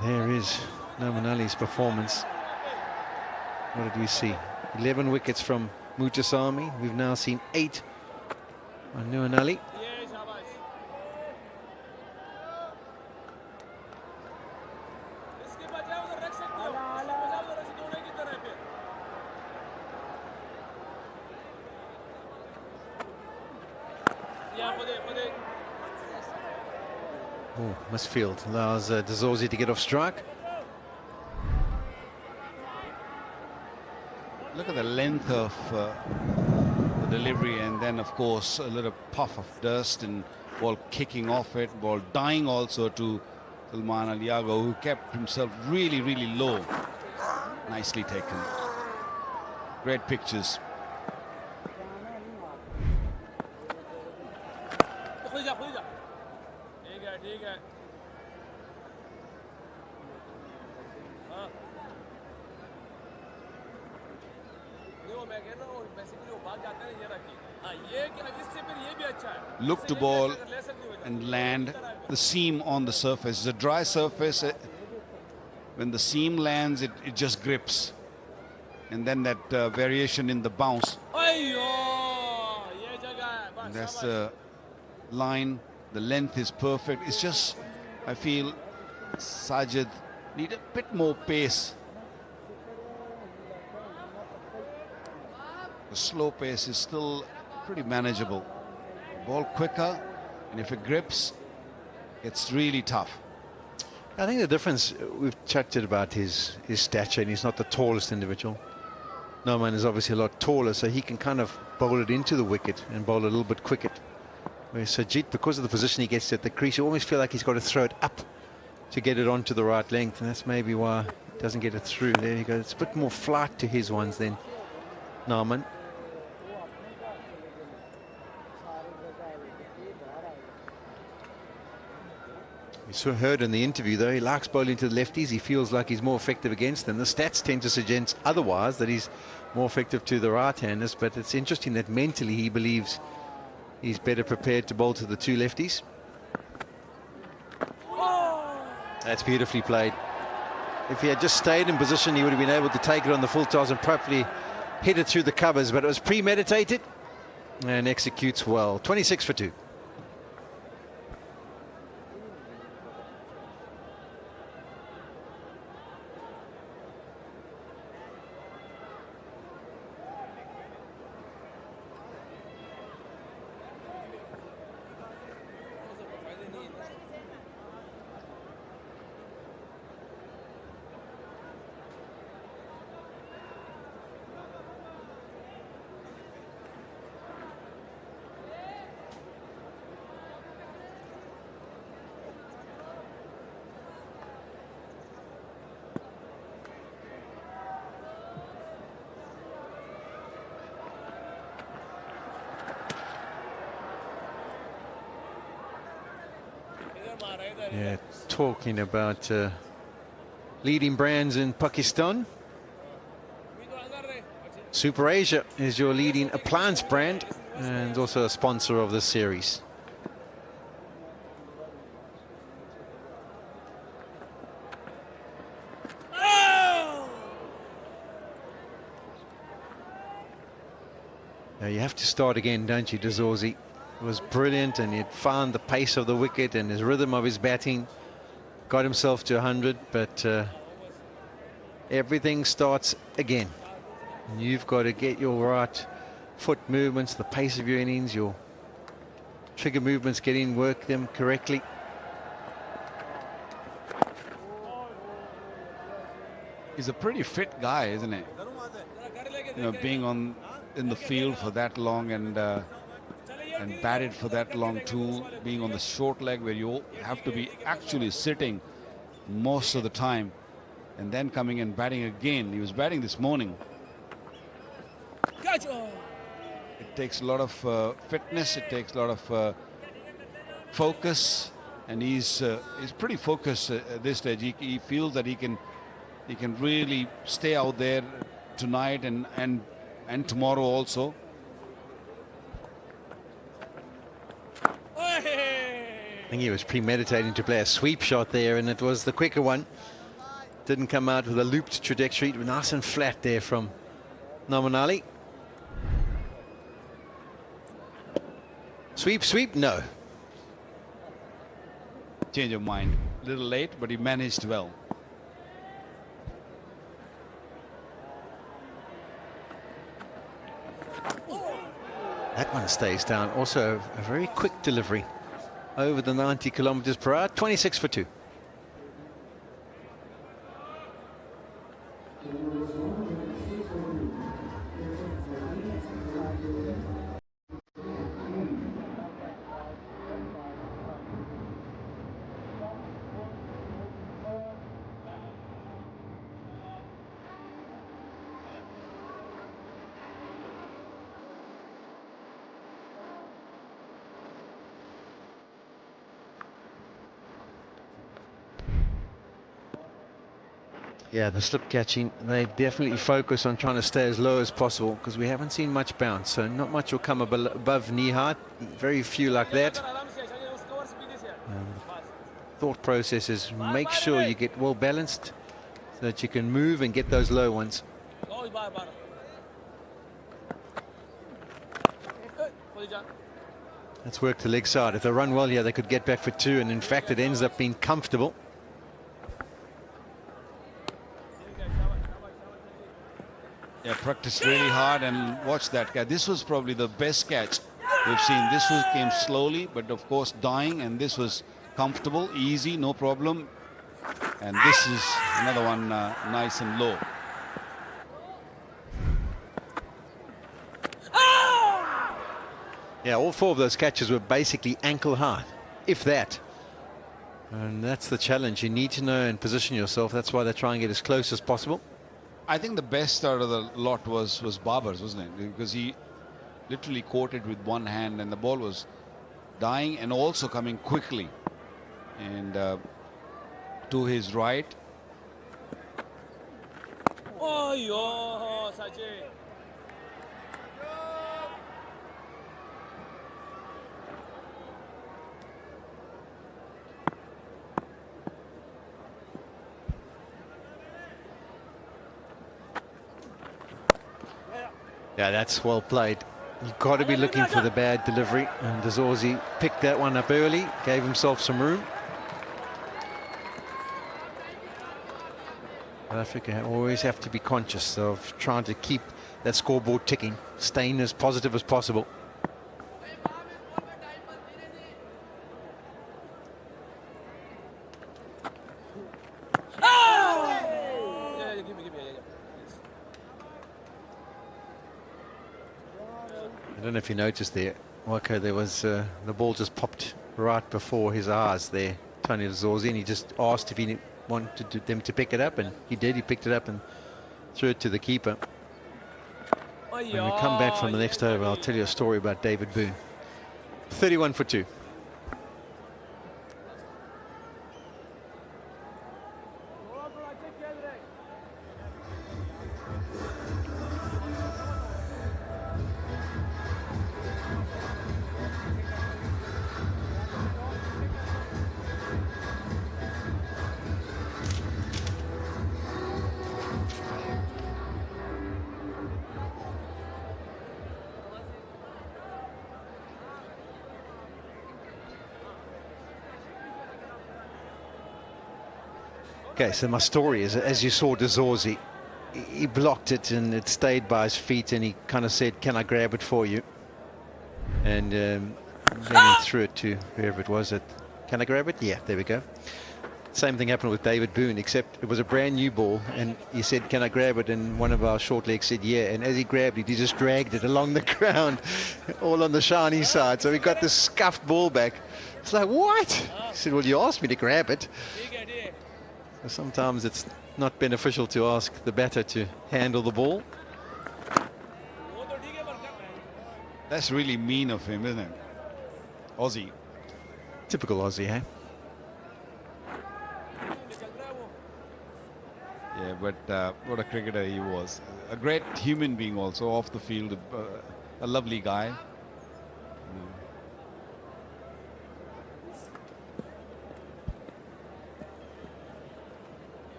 There is Nouman Ali's performance. What did we see? 11 wickets from Mutasami. We've now seen 8 on Nouman Ali. Oh, misfield allows Zorzi to get off strike. Look at the length of the delivery, and then of course a little puff of dust and ball kicking off it, ball dying also to Salman Ali Agha, who kept himself really, really low. Nicely taken. Great pictures. Look to ball and land the seam on the surface. It's a dry surface. When the seam lands, it just grips. And then that variation in the bounce. And that's the line. The length is perfect. It's just, I feel, Sajid need a bit more pace. The slow pace is still pretty manageable. Ball quicker, and if it grips, it's really tough. I think the difference, we've chatted about his stature, and he's not the tallest individual. Nouman is obviously a lot taller, so he can kind of bowl it into the wicket and bowl a little bit quicker. Where Sajid, because of the position he gets at the crease, you almost feel like he's got to throw it up to get it onto the right length, and that's maybe why he doesn't get it through. There you go. It's a bit more flight to his ones than Narman. We heard in the interview, though, he likes bowling to the lefties. He feels like he's more effective against them. The stats tend to suggest otherwise, that he's more effective to the right-handers, but it's interesting that mentally he believes he's better prepared to bowl to the two lefties. That's beautifully played. If he had just stayed in position, he would have been able to take it on the full toss and properly hit it through the covers, but it was premeditated and executes well. 26 for 2. Yeah, talking about leading brands in Pakistan. Super Asia is your leading appliance brand and also a sponsor of this series. Now you have to start again, don't you, Dazorzi? It was brilliant, and he'd found the pace of the wicket and his rhythm of his batting, got himself to 100, but everything starts again. And you've got to get your right foot movements, the pace of your innings, your trigger movements, work them correctly. He's a pretty fit guy, isn't he? You know, being in the field for that long and batted for that long too, being on the short leg where you have to be actually sitting most of the time, and then coming and batting again. He was batting this morning. It takes a lot of fitness, it takes a lot of focus, and he's pretty focused at this stage. He feels that he can really stay out there tonight and tomorrow also. I think he was premeditating to play a sweep shot there, and it was the quicker one. Didn't come out with a looped trajectory. Nice and flat there from Naman Ali. Sweep, sweep, no. Change of mind. A little late, but he managed well. That one stays down. Also a very quick delivery over the 90 kilometers per hour. 26 for 2. Yeah, the slip catching, they definitely focus on trying to stay as low as possible, because we haven't seen much bounce, so not much will come above knee height, very few like that. Thought process is make sure you get well balanced so that you can move and get those low ones. Let's work the leg side. If they run well here, they could get back for 2, and in fact it ends up being comfortable. Yeah, practiced really hard, and watch that catch. This was probably the best catch we've seen. This came slowly, but of course dying, and this was comfortable, easy, no problem. And this is another one nice and low. Yeah, all 4 of those catches were basically ankle high, if that. And that's the challenge. You need to know and position yourself. That's why they try and get as close as possible. I think the best out of the lot was Babar's, wasn't it? Because he literally caught it with one hand and the ball was dying and also coming quickly. And to his right. Oh, yo, Sajid. Yeah, that's well played. You've got to be looking for the bad delivery. And Dazorzi picked that one up early, gave himself some room. South Africa always have to be conscious of trying to keep that scoreboard ticking, staying as positive as possible. I don't know if you noticed there, Waka, there was the ball just popped right before his eyes there, Tony Dazorzi, and he just asked if he wanted them to pick it up, and he did. He picked it up and threw it to the keeper. When we come back from the next over, I'll tell you a story about David Boone. 31 for 2. Okay, so my story is, as you saw Dazorzi, he blocked it and it stayed by his feet, and he kind of said, "Can I grab it for you?" And then he threw it to whoever it was. Can I grab it? Yeah, there we go. Same thing happened with David Boone, except it was a brand new ball, and he said, "Can I grab it?" And one of our short legs said, "Yeah." And as he grabbed it, he just dragged it along the ground, all on the shiny side. So he got this scuffed ball back. It's like, what? He said, "Well, you asked me to grab it." So sometimes it's not beneficial to ask the batter to handle the ball. That's really mean of him, isn't it? Aussie. Typical Aussie, eh? Yeah, but what a cricketer he was. A great human being also off the field. A lovely guy.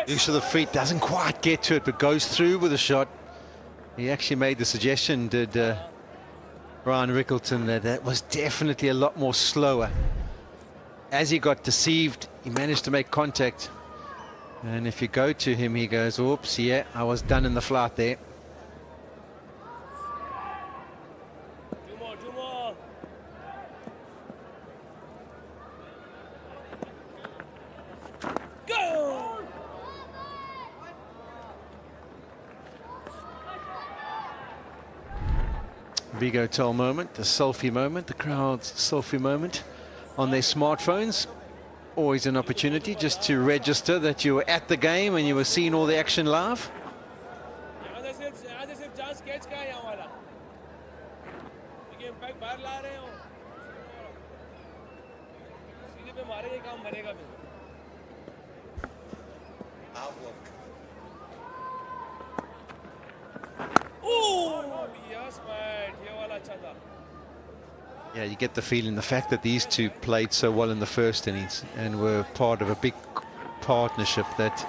Use of the feet, doesn't quite get to it, but goes through with a shot. He actually made the suggestion, did Ryan Rickleton, that that was definitely a lot more slower. As he got deceived, he managed to make contact. And if you go to him, he goes, "Oops, yeah, I was done in the flat there." Vigo Toll moment, the selfie moment, the crowd's selfie moment on their smartphones. Always an opportunity just to register that you were at the game and you were seeing all the action live. Yeah, you get the feeling, the fact that these two played so well in the first innings and were part of a big partnership, that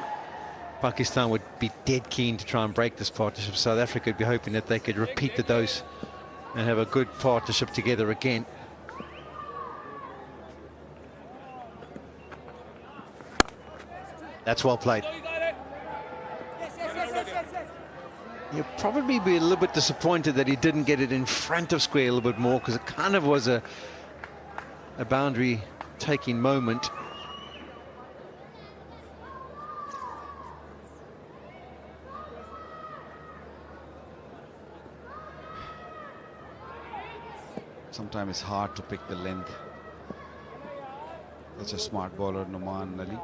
Pakistan would be dead keen to try and break this partnership. South Africa would be hoping that they could repeat the dose and have a good partnership together again. That's well played. You'll probably be a little bit disappointed that he didn't get it in front of square a little bit more, because it kind of was a boundary taking moment. Sometimes it's hard to pick the length. That's a smart bowler, Noman Ali.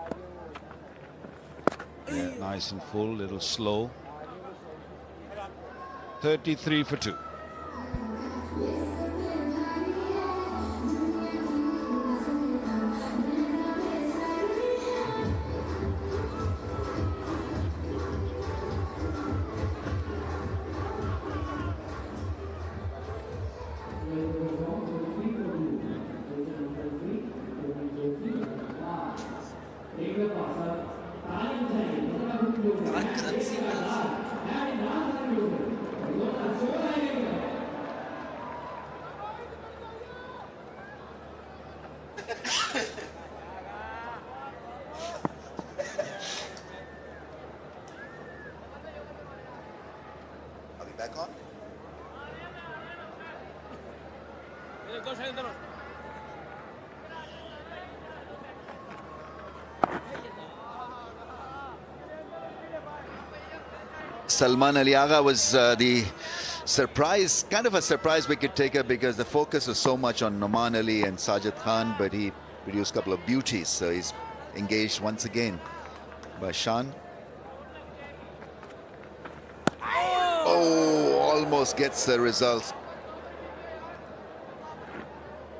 Yeah, nice and full, little slow. 33 for 2. Are we back on? Salman Ali Agha was the surprise, kind of a surprise wicket taker, because the focus was so much on Noman Ali and Sajid Khan, but he produced a couple of beauties, so he's engaged once again by Shan. Oh, almost gets the result.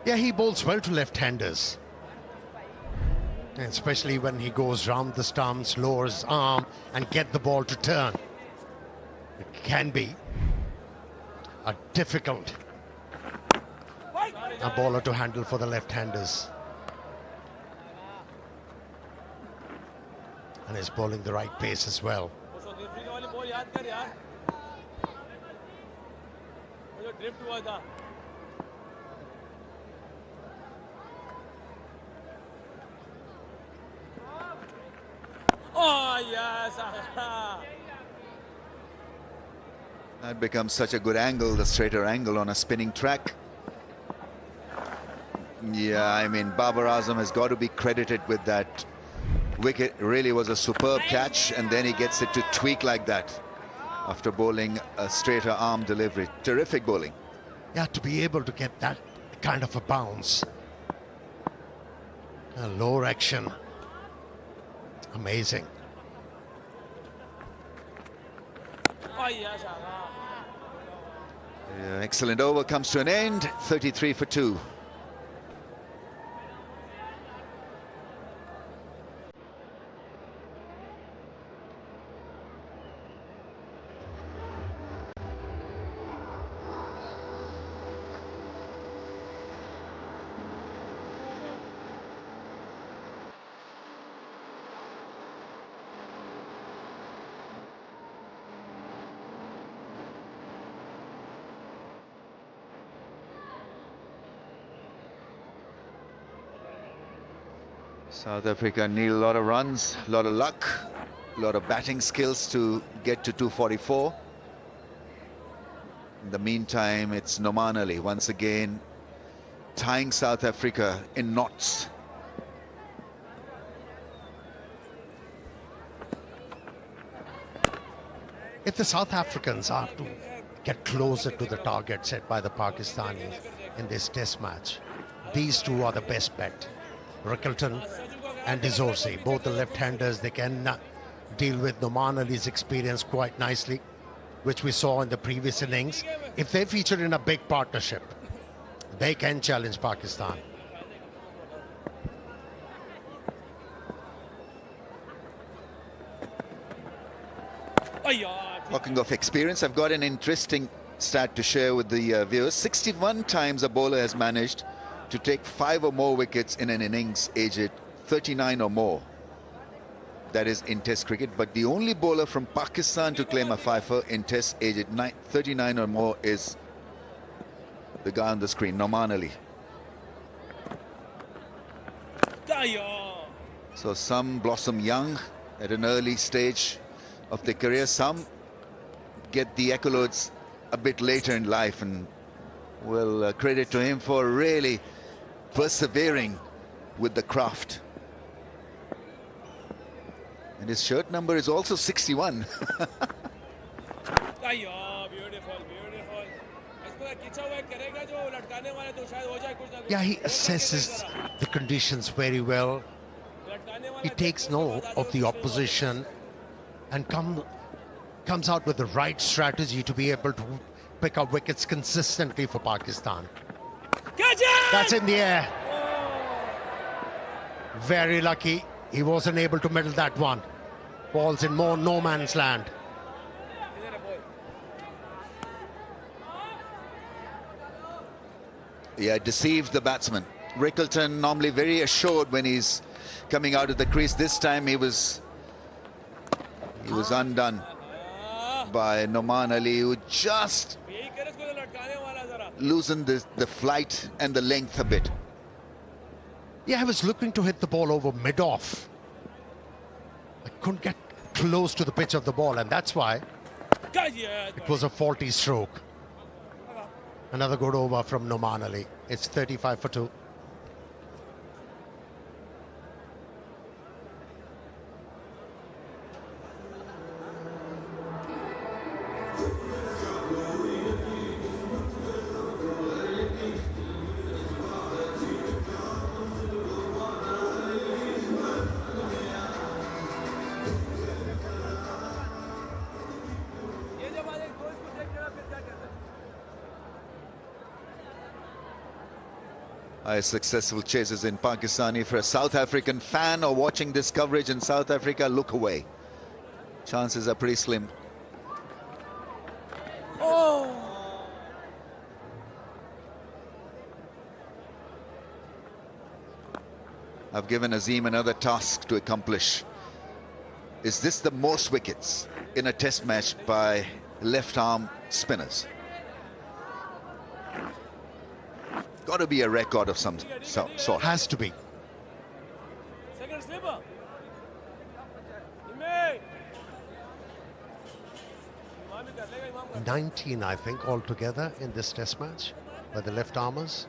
Yeah, he bowls well to left-handers. And especially when he goes round the stumps, lowers his arm and get the ball to turn. It can be a difficult bowler to handle for the left-handers. And he's bowling the right pace as well. Oh, yes. That becomes such a good angle, the straighter angle on a spinning track. Yeah, I mean, Babar Azam has got to be credited with that wicket. Really was a superb catch, and then he gets it to tweak like that after bowling a straighter arm delivery. Terrific bowling. Yeah, to be able to get that kind of a bounce. A lower action. Amazing. Oh, yes. Yeah, excellent over comes to an end. 33 for 2. South Africa need a lot of runs, a lot of luck, a lot of batting skills to get to 244. In the meantime, it's Noman Ali once again tying South Africa in knots. If the South Africans are to get closer to the target set by the Pakistanis in this test match, these two are the best bet. Rickleton and Dizorsi, both the left-handers, they can deal with Noman Ali's experience quite nicely, which we saw in the previous innings. If they feature in a big partnership, they can challenge Pakistan. Talking of experience, I've got an interesting stat to share with the viewers. 61 times a bowler has managed to take 5 or more wickets in an innings aged 39 or more. That is in Test cricket. But the only bowler from Pakistan to claim a fifer in Test aged 39 or more is the guy on the screen, Noman Ali. So some blossom young at an early stage of their career. Some get the accolades a bit later in life, and we'll credit to him for really persevering with the craft. And his shirt number is also 61. Beautiful, beautiful. Yeah, he assesses the conditions very well. He takes note of the opposition and comes out with the right strategy to be able to pick up wickets consistently for Pakistan. That's in the air. Very lucky. He wasn't able to middle that one. Ball's in more no man's land. Yeah, deceived the batsman. Rickleton normally very assured when he's coming out of the crease. This time he was undone by Noman Ali, who just loosened the flight and the length a bit. Yeah, I was looking to hit the ball over mid-off. I couldn't get close to the pitch of the ball, and that's why it was a faulty stroke. Another good over from Noman Ali. It's 35 for 2. Successful chases in Pakistan. If you're a South African fan or watching this coverage in South Africa, look away. Chances are pretty slim. Oh! I've given Azim another task to accomplish. Is this the most wickets in a test match by left-arm spinners? Got to be a record of some sort. Has to be. 19, I think, altogether in this test match by the left armers.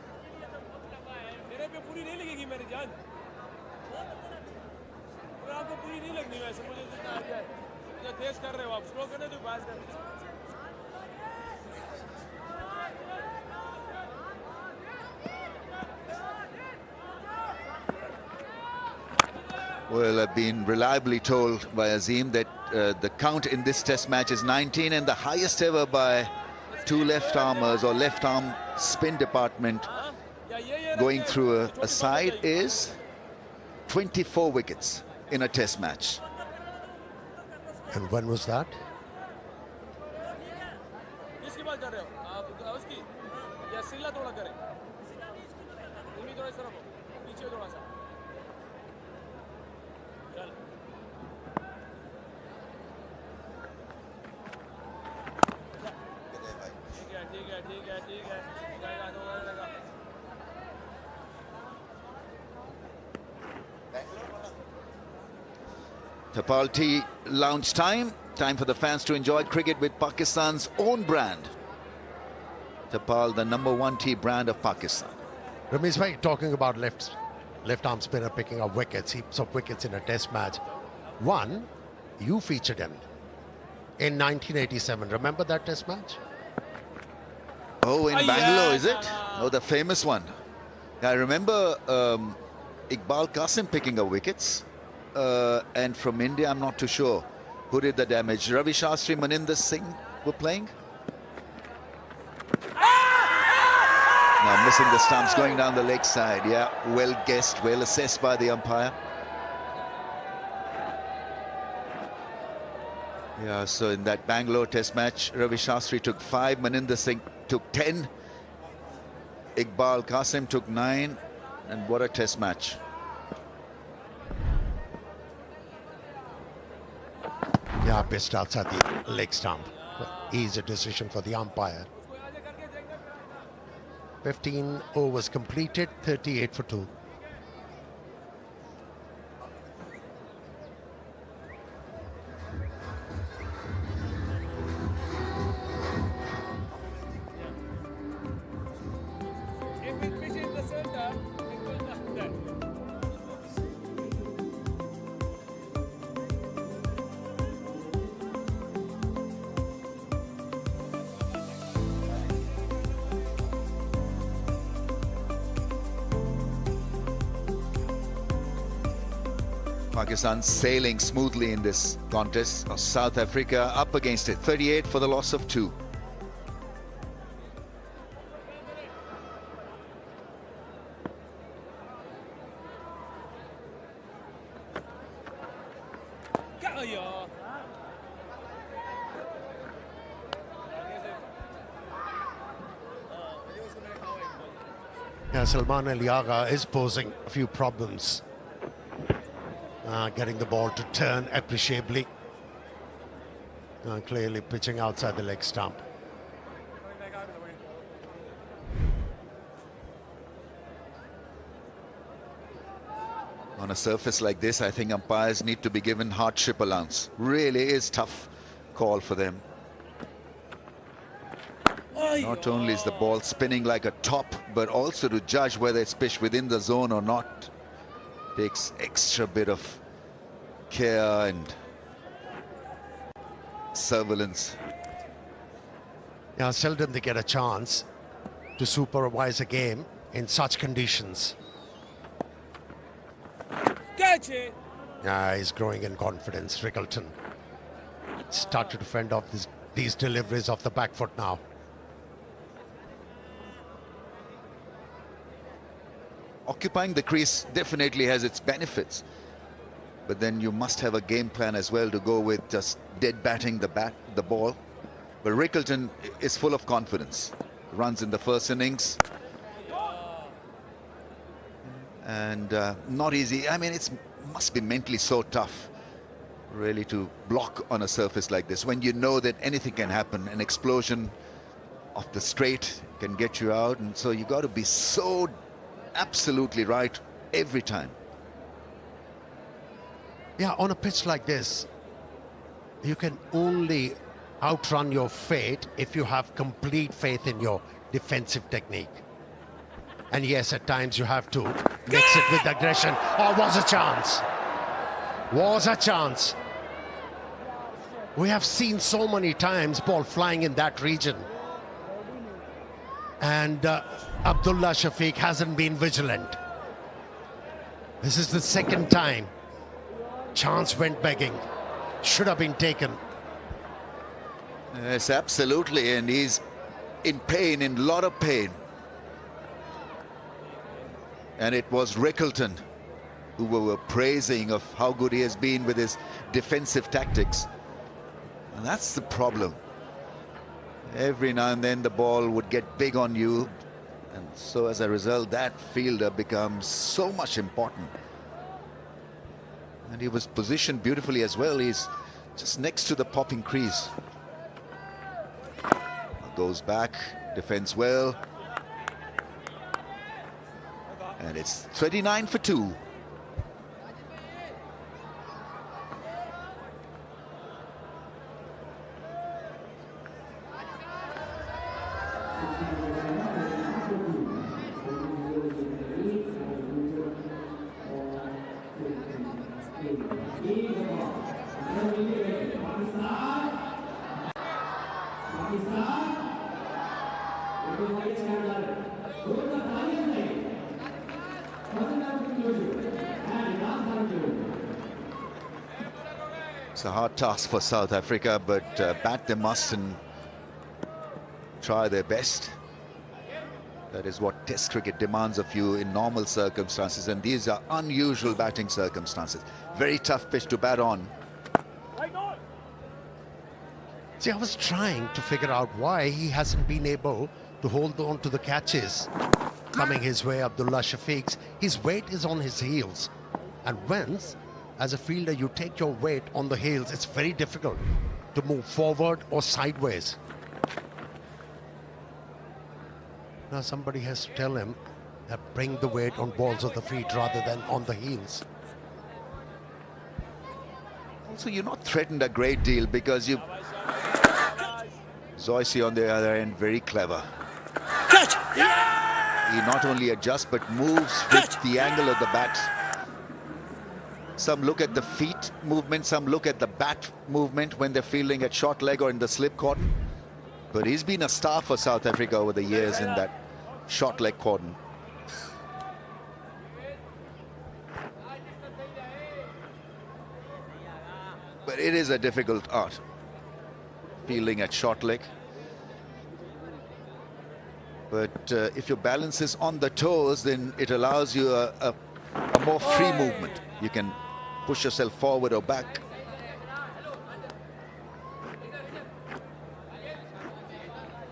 Well, I've been reliably told by Azim that the count in this test match is 19, and the highest ever by two left armers or left arm spin department going through a side is 24 wickets in a test match. And when was that? Tapal tea lounge time for the fans to enjoy cricket with Pakistan's own brand. Tapal, the #1 tea brand of Pakistan. Ramesh bhai, talking about left arm spinner picking up wickets, heaps of wickets in a test match. One, you featured him in 1987. Remember that test match? Oh, in Bangalore, is it? Oh, the famous one. I remember Iqbal Qasim picking up wickets. And from India, I'm not too sure who did the damage. Ravi Shastri, Maninder Singh were playing. Now missing the stumps, going down the leg side. Yeah, well guessed, well assessed by the umpire. Yeah, so in that Bangalore test match, Ravi Shastri took 5, Maninder Singh took 10, Iqbal Qasim took 9, and what a test match. Yeah, pitched outside the leg stump. Easy decision for the umpire. 15 overs completed, 38 for 2. Pakistan sailing smoothly in this contest. South Africa up against it, 38 for the loss of 2. Yeah, Salman Aliaga is posing a few problems. Getting the ball to turn appreciably. Clearly pitching outside the leg stump. On a surface like this, I think umpires need to be given hardship allowance. Really is tough call for them. Not only is the ball spinning like a top, but also to judge whether it's pitched within the zone or not takes extra bit of care and surveillance. Yeah, seldom they get a chance to supervise a game in such conditions. Catch it! Yeah, he's growing in confidence, Rickleton. Started to fend off these deliveries off the back foot now. Occupying the crease definitely has its benefits, but then you must have a game plan as well to go with just dead batting the ball. But Rickleton is full of confidence. Runs in the first innings. And not easy. I mean, it must be mentally so tough, really, to block on a surface like this when you know that anything can happen. An explosion of the straight can get you out, and so you got to be so absolutely right every time. Yeah, on a pitch like this, you can only outrun your fate if you have complete faith in your defensive technique. And yes, at times you have to mix it with aggression. Oh, was a chance. Was a chance. We have seen so many times ball flying in that region. And Abdullah Shafiq hasn't been vigilant. This is the second time. Chance went begging. Should have been taken. Yes, absolutely. And he's in pain, in a lot of pain. And it was Rickleton who we were praising of how good he has been with his defensive tactics. And that's the problem. Every now and then the ball would get big on you, and so as a result that fielder becomes so much important. And he was positioned beautifully as well. He's just next to the popping crease. Goes back, defends well, and it's 39 for 2. It's a hard task for South Africa, but bat they must and try their best. That is what Test cricket demands of you in normal circumstances, and these are unusual batting circumstances. Very tough pitch to bat on. See, I was trying to figure out why he hasn't been able to hold on to the catches coming his way. Abdullah Shafiq's, his weight is on his heels, and once as a fielder you take your weight on the heels, it's very difficult to move forward or sideways. Now somebody has to tell him that bring the weight on balls of the feet rather than on the heels. Also, you're not threatened a great deal because you... Zoysi on the other end, very clever. Catch! He not only adjusts but moves with the angle of the bat. Some look at the feet movement, some look at the bat movement when they're fielding at short leg or in the slip cordon. But he's been a star for South Africa over the years in that short leg cordon. but it is a difficult art, fielding at short leg. But if your balance is on the toes, then it allows you a more free movement. You can push yourself forward or back.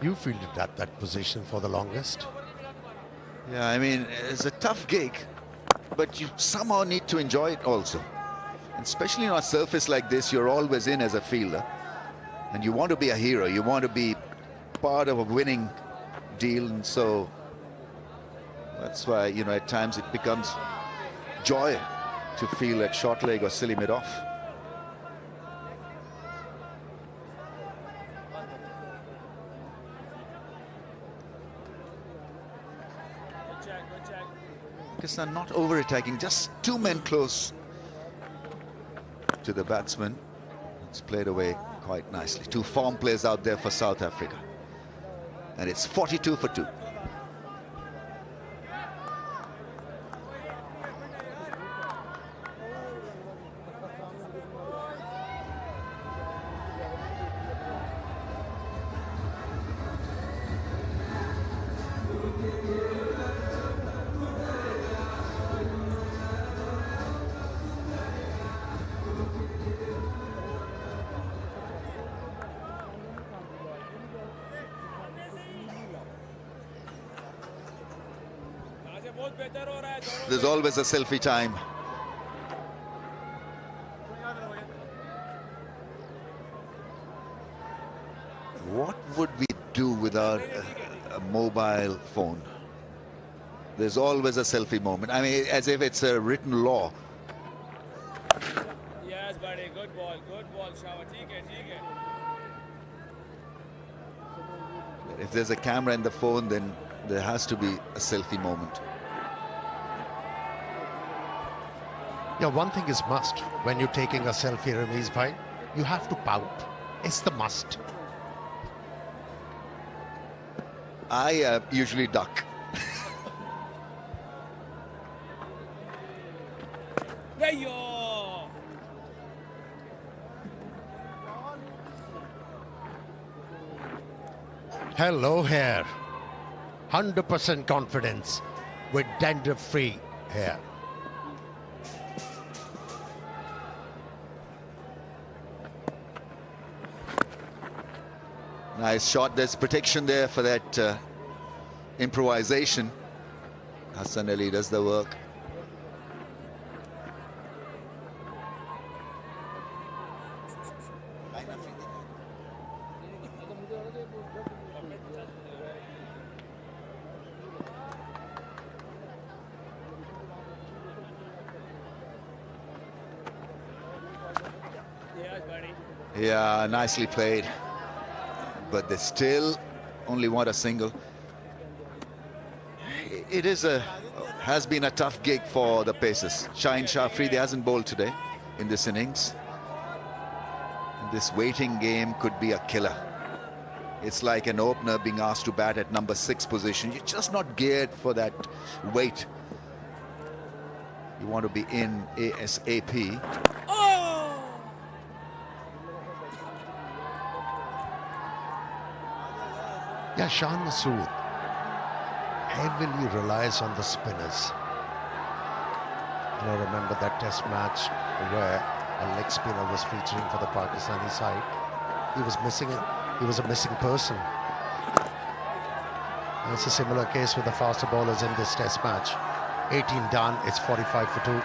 You fielded at that position for the longest. Yeah, I mean, it's a tough gig, but you somehow need to enjoy it also. And especially on a surface like this, you're always in as a fielder. And you want to be a hero. You want to be part of a winning deal. And so that's why, you know, at times it becomes joy to field at short leg or silly mid-off. Pakistan not over-attacking, just two men close to the batsman. It's played away quite nicely. Two form players out there for South Africa. And it's 42 for 2. There's always a selfie time. What would we do without a mobile phone? There's always a selfie moment. I mean, as if it's a written law. Yes, buddy. Good ball, Shawa. If there's a camera in the phone, then there has to be a selfie moment. Yeah, one thing is must. When you're taking a selfie, Ramiz bhai, you have to pout. It's the must. I usually duck. Hello hair. 100% confidence with dandruff-free hair. Nice shot. There's protection there for that improvisation. Hassan Ali does the work. Yeah, nicely played. But they still only want a single. It has been a tough gig for the Pacers. Shaheen Shah Afridi hasn't bowled today in this innings. This waiting game could be a killer. It's like an opener being asked to bat at number 6 position. You're just not geared for that weight. You want to be in ASAP. Yeah, Shan Masood heavily relies on the spinners. And I remember that test match where a leg spinner was featuring for the Pakistani side. He was missing it. He was a missing person. And it's a similar case with the faster bowlers in this test match. 18 done, it's 45 for 2.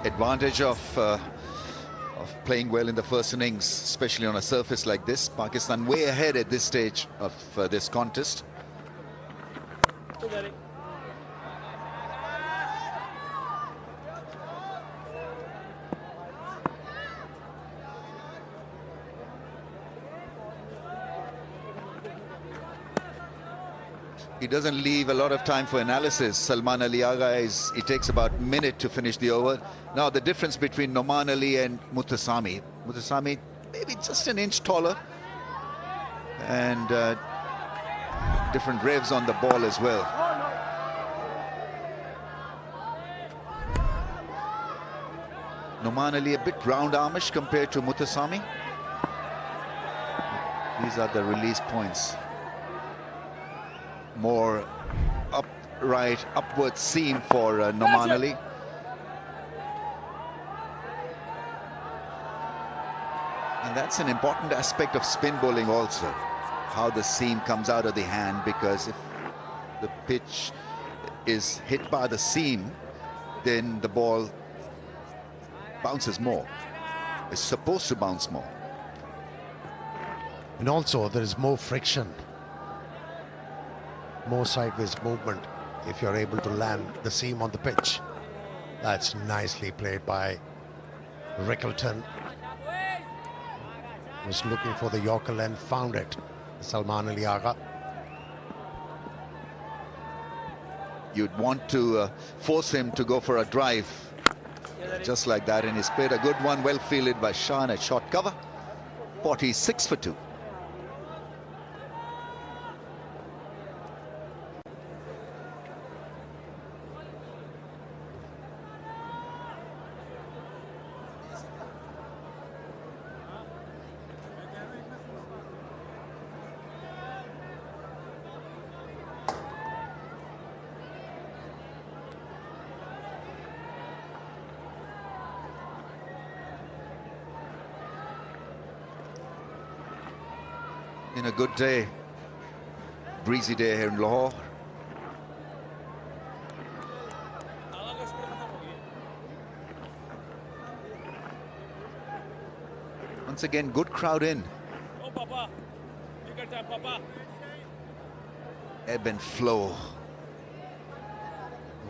Advantage of playing well in the first innings, especially on a surface like this. Pakistan way ahead at this stage of this contest. He doesn't leave a lot of time for analysis. Salman Ali Agha it takes about a minute to finish the over. Now the difference between Noman Ali and Muthusamy maybe just an inch taller, and different revs on the ball as well. Noman Ali a bit round-armish compared to Muthusamy. These are the release points. More upright, upward seam for Noman Ali. And that's an important aspect of spin bowling also, how the seam comes out of the hand, because if the pitch is hit by the seam, then the ball bounces more. It's supposed to bounce more. And also there is more friction, more sideways movement if you're able to land the seam on the pitch. That's nicely played by Rickleton. Was looking for the Yorker length, found it. Salman Ali Agha. You'd want to force him to go for a drive just like that, and he's played a good one, well fielded by Shan at short cover. 46 for 2. In a good day, breezy day here in Lahore. Once again, good crowd in. Ebb and flow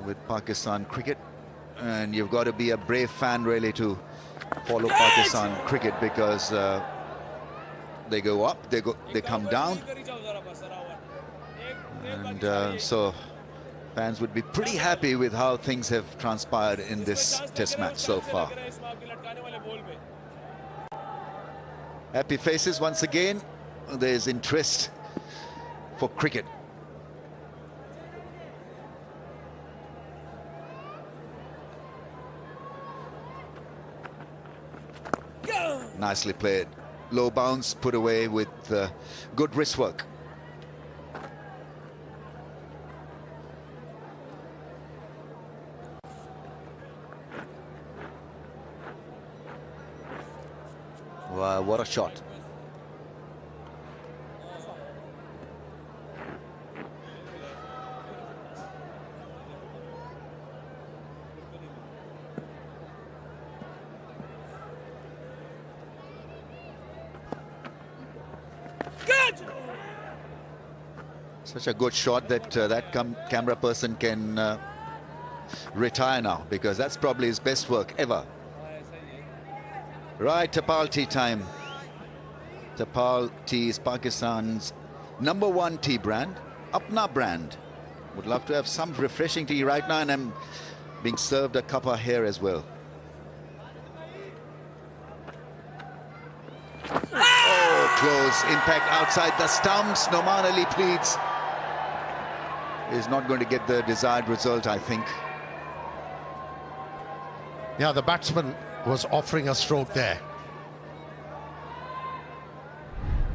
with Pakistan cricket, and you've got to be a brave fan really to follow Pakistan cricket, because they go up, they come down, and so fans would be pretty happy with how things have transpired in this test match so far. Happy faces once again. There's interest for cricket. Nicely played. Low bounce put away with good wrist work. Wow, what a shot. Such a good shot that that camera person can retire now, because that's probably his best work ever. Right, Tapal tea time. Tapal tea is Pakistan's #1 tea brand, Apna brand. Would love to have some refreshing tea right now, and I'm being served a cuppa here as well. Oh, close impact outside the stumps. Noman Ali pleads. Is not going to get the desired result, I think. Yeah, the batsman was offering a stroke there.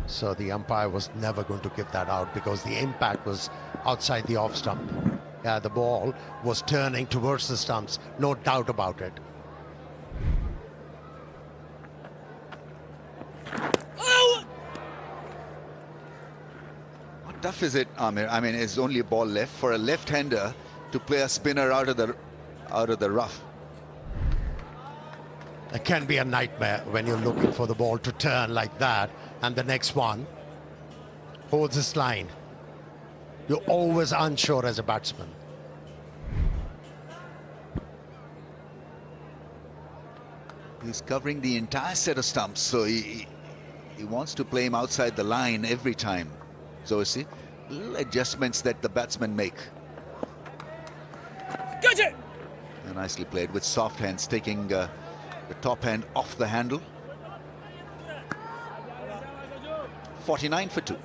So the umpire was never going to give that out, because the impact was outside the off stump. Yeah, the ball was turning towards the stumps, no doubt about it. How tough is it, Amir? I mean, it's only a ball left for a left-hander to play a spinner out of the rough. It can be a nightmare when you're looking for the ball to turn like that, and the next one holds this line. You're always unsure as a batsman. He's covering the entire set of stumps, so he wants to play him outside the line every time. So you see, little adjustments that the batsmen make. And nicely played with soft hands, taking the top hand off the handle. 49 for 2.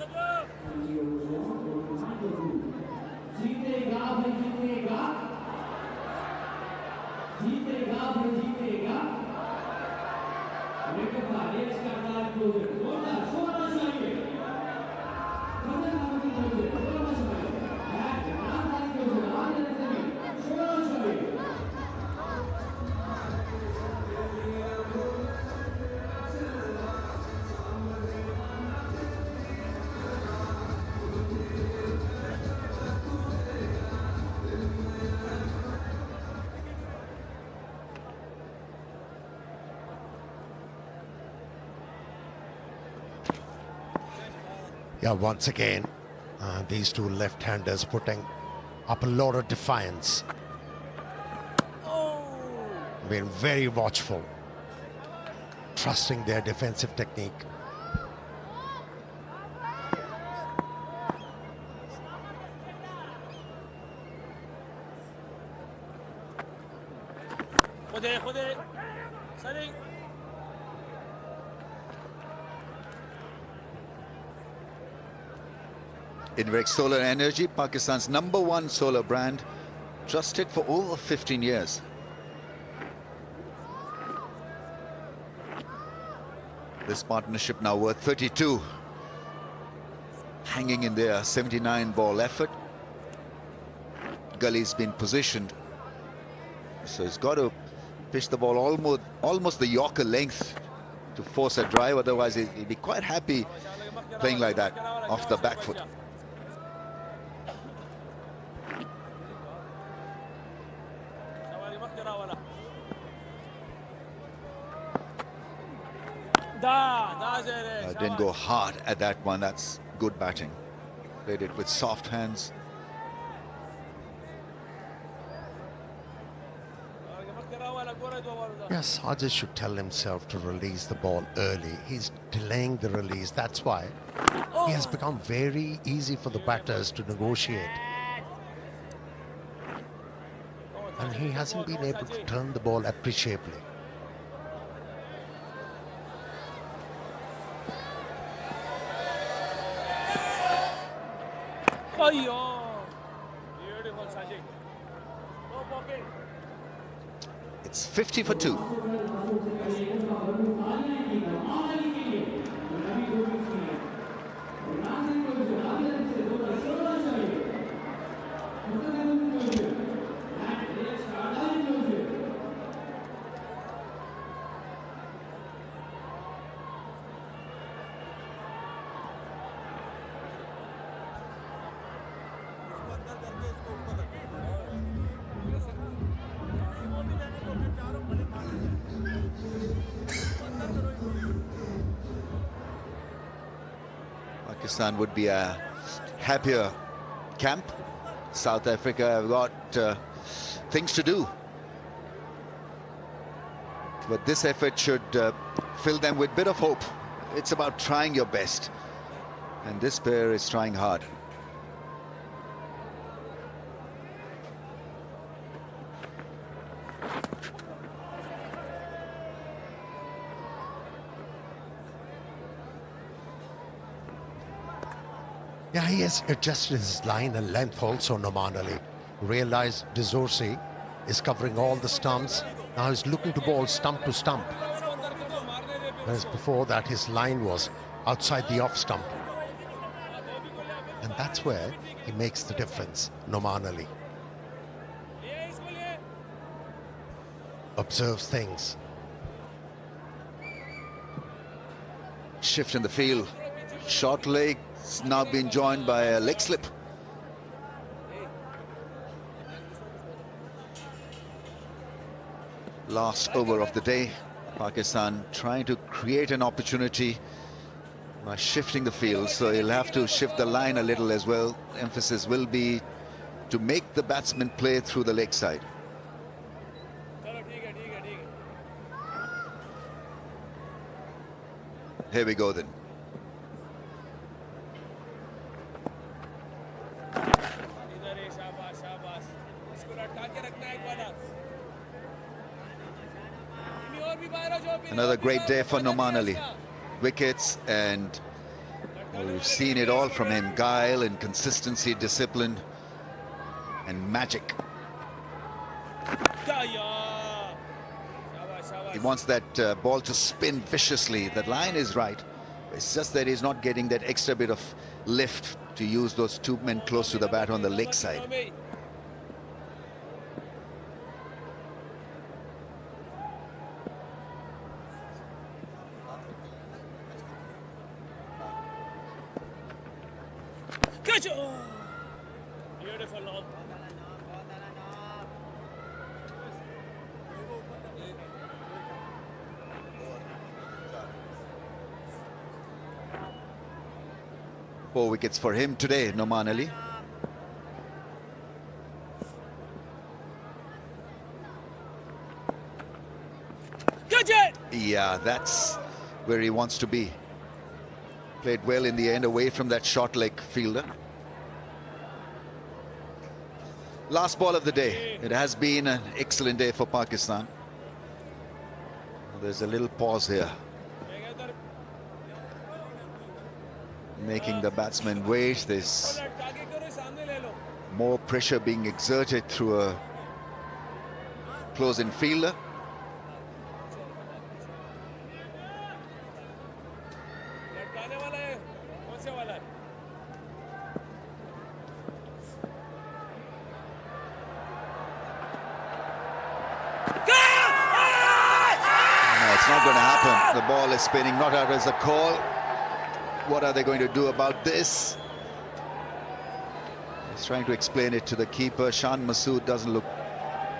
Yeah, once again, these two left-handers putting up a lot of defiance. Being very watchful, trusting their defensive technique. Invex Solar Energy, Pakistan's #1 solar brand, trusted for over 15 years. This partnership now worth 32. Hanging in there, 79-ball effort. Gully's been positioned, so he's got to pitch the ball almost the Yorker length to force a drive. Otherwise, he'll be quite happy playing like that off the back foot. Didn't go hard at that one. That's good batting. Played it with soft hands. Yes, Sajid should tell himself to release the ball early. He's delaying the release. That's why he has become very easy for the batters to negotiate. And he hasn't been able to turn the ball appreciably. It's 50 for 2. Pakistan would be a happier camp. South Africa have got things to do. But this effort should fill them with a bit of hope. It's about trying your best. And this pair is trying hard. Yeah, he has adjusted his line and length also, Noman Ali. Realized Dezorsi is covering all the stumps. Now he's looking to bowl stump to stump. Whereas before that, his line was outside the off stump. And that's where he makes the difference, Noman Ali. Observes things. Shift in the field. Short leg. It's now been joined by a leg slip. Last over of the day. Pakistan trying to create an opportunity by shifting the field. So he'll have to shift the line a little as well. Emphasis will be to make the batsman play through the leg side. Here we go then. Another great day for Noman Ali. Wickets, and we've seen it all from him. Guile and consistency, discipline and magic. He wants that ball to spin viciously. That line is right. It's just that he's not getting that extra bit of lift to use those two men close to the bat on the leg side. Beautiful long. 4 wickets for him today, Noman Ali. Yeah, that's where he wants to be. Played well in the end, away from that short leg fielder. Last ball of the day. It has been an excellent day for Pakistan. There's a little pause here, making the batsman wait. There's more pressure being exerted through a close-in fielder. It's not going to happen. The ball is spinning, not out as a call. What are they going to do about this? He's trying to explain it to the keeper. Shan Masood doesn't look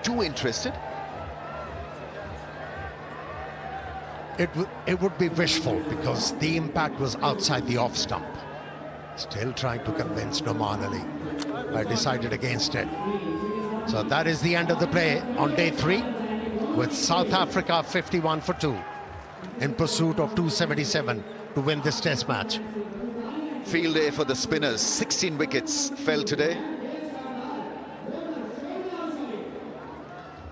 too interested. It would be wishful because the impact was outside the off stump. Still trying to convince Noman Ali. I decided against it. So that is the end of the play on day 3, with South Africa 51 for 2 in pursuit of 277 to win this test match. Field day for the spinners. 16 wickets fell today.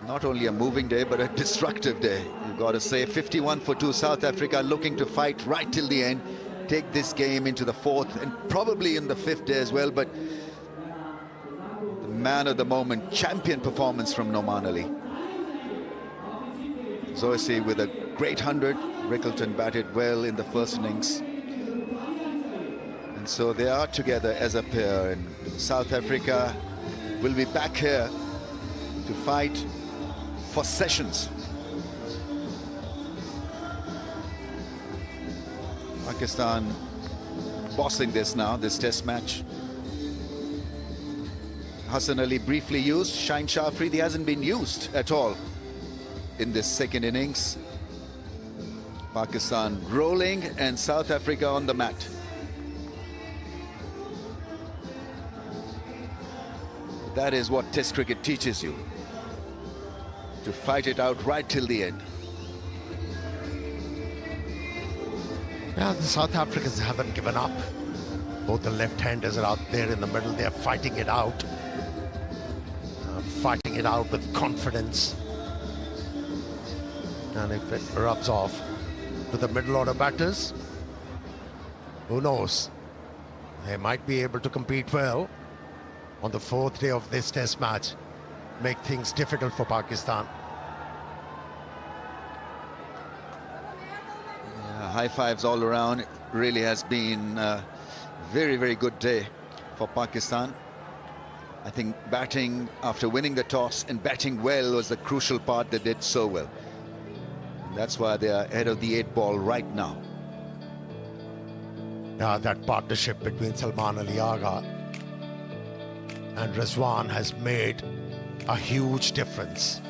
Not only a moving day, but a destructive day. You've got to say 51 for 2. South Africa looking to fight right till the end, take this game into the 4th and probably in the 5th day as well. But the man of the moment, champion performance from Noman Ali. Zoysi with a great 100. Rickleton batted well in the first innings. And so they are together as a pair, and South Africa will be back here to fight for sessions. Pakistan bossing this now, this test match. Hassan Ali briefly used. Shaheen Shah Afridi hasn't been used at all in this second innings. Pakistan rolling and South Africa on the mat. That is what Test cricket teaches you, to fight it out right till the end. Yeah, the South Africans haven't given up. Both the left-handers are out there in the middle. They're fighting it out. Fighting it out with confidence. And if it rubs off to the middle order batters, who knows? They might be able to compete well on the 4th day of this test match, make things difficult for Pakistan. High fives all around. It really has been a very, very good day for Pakistan. I think batting after winning the toss and batting well was the crucial part. They did so well. And that's why they are ahead of the 8 ball right now. That partnership between Salman Ali Agha and Rizwan has made a huge difference.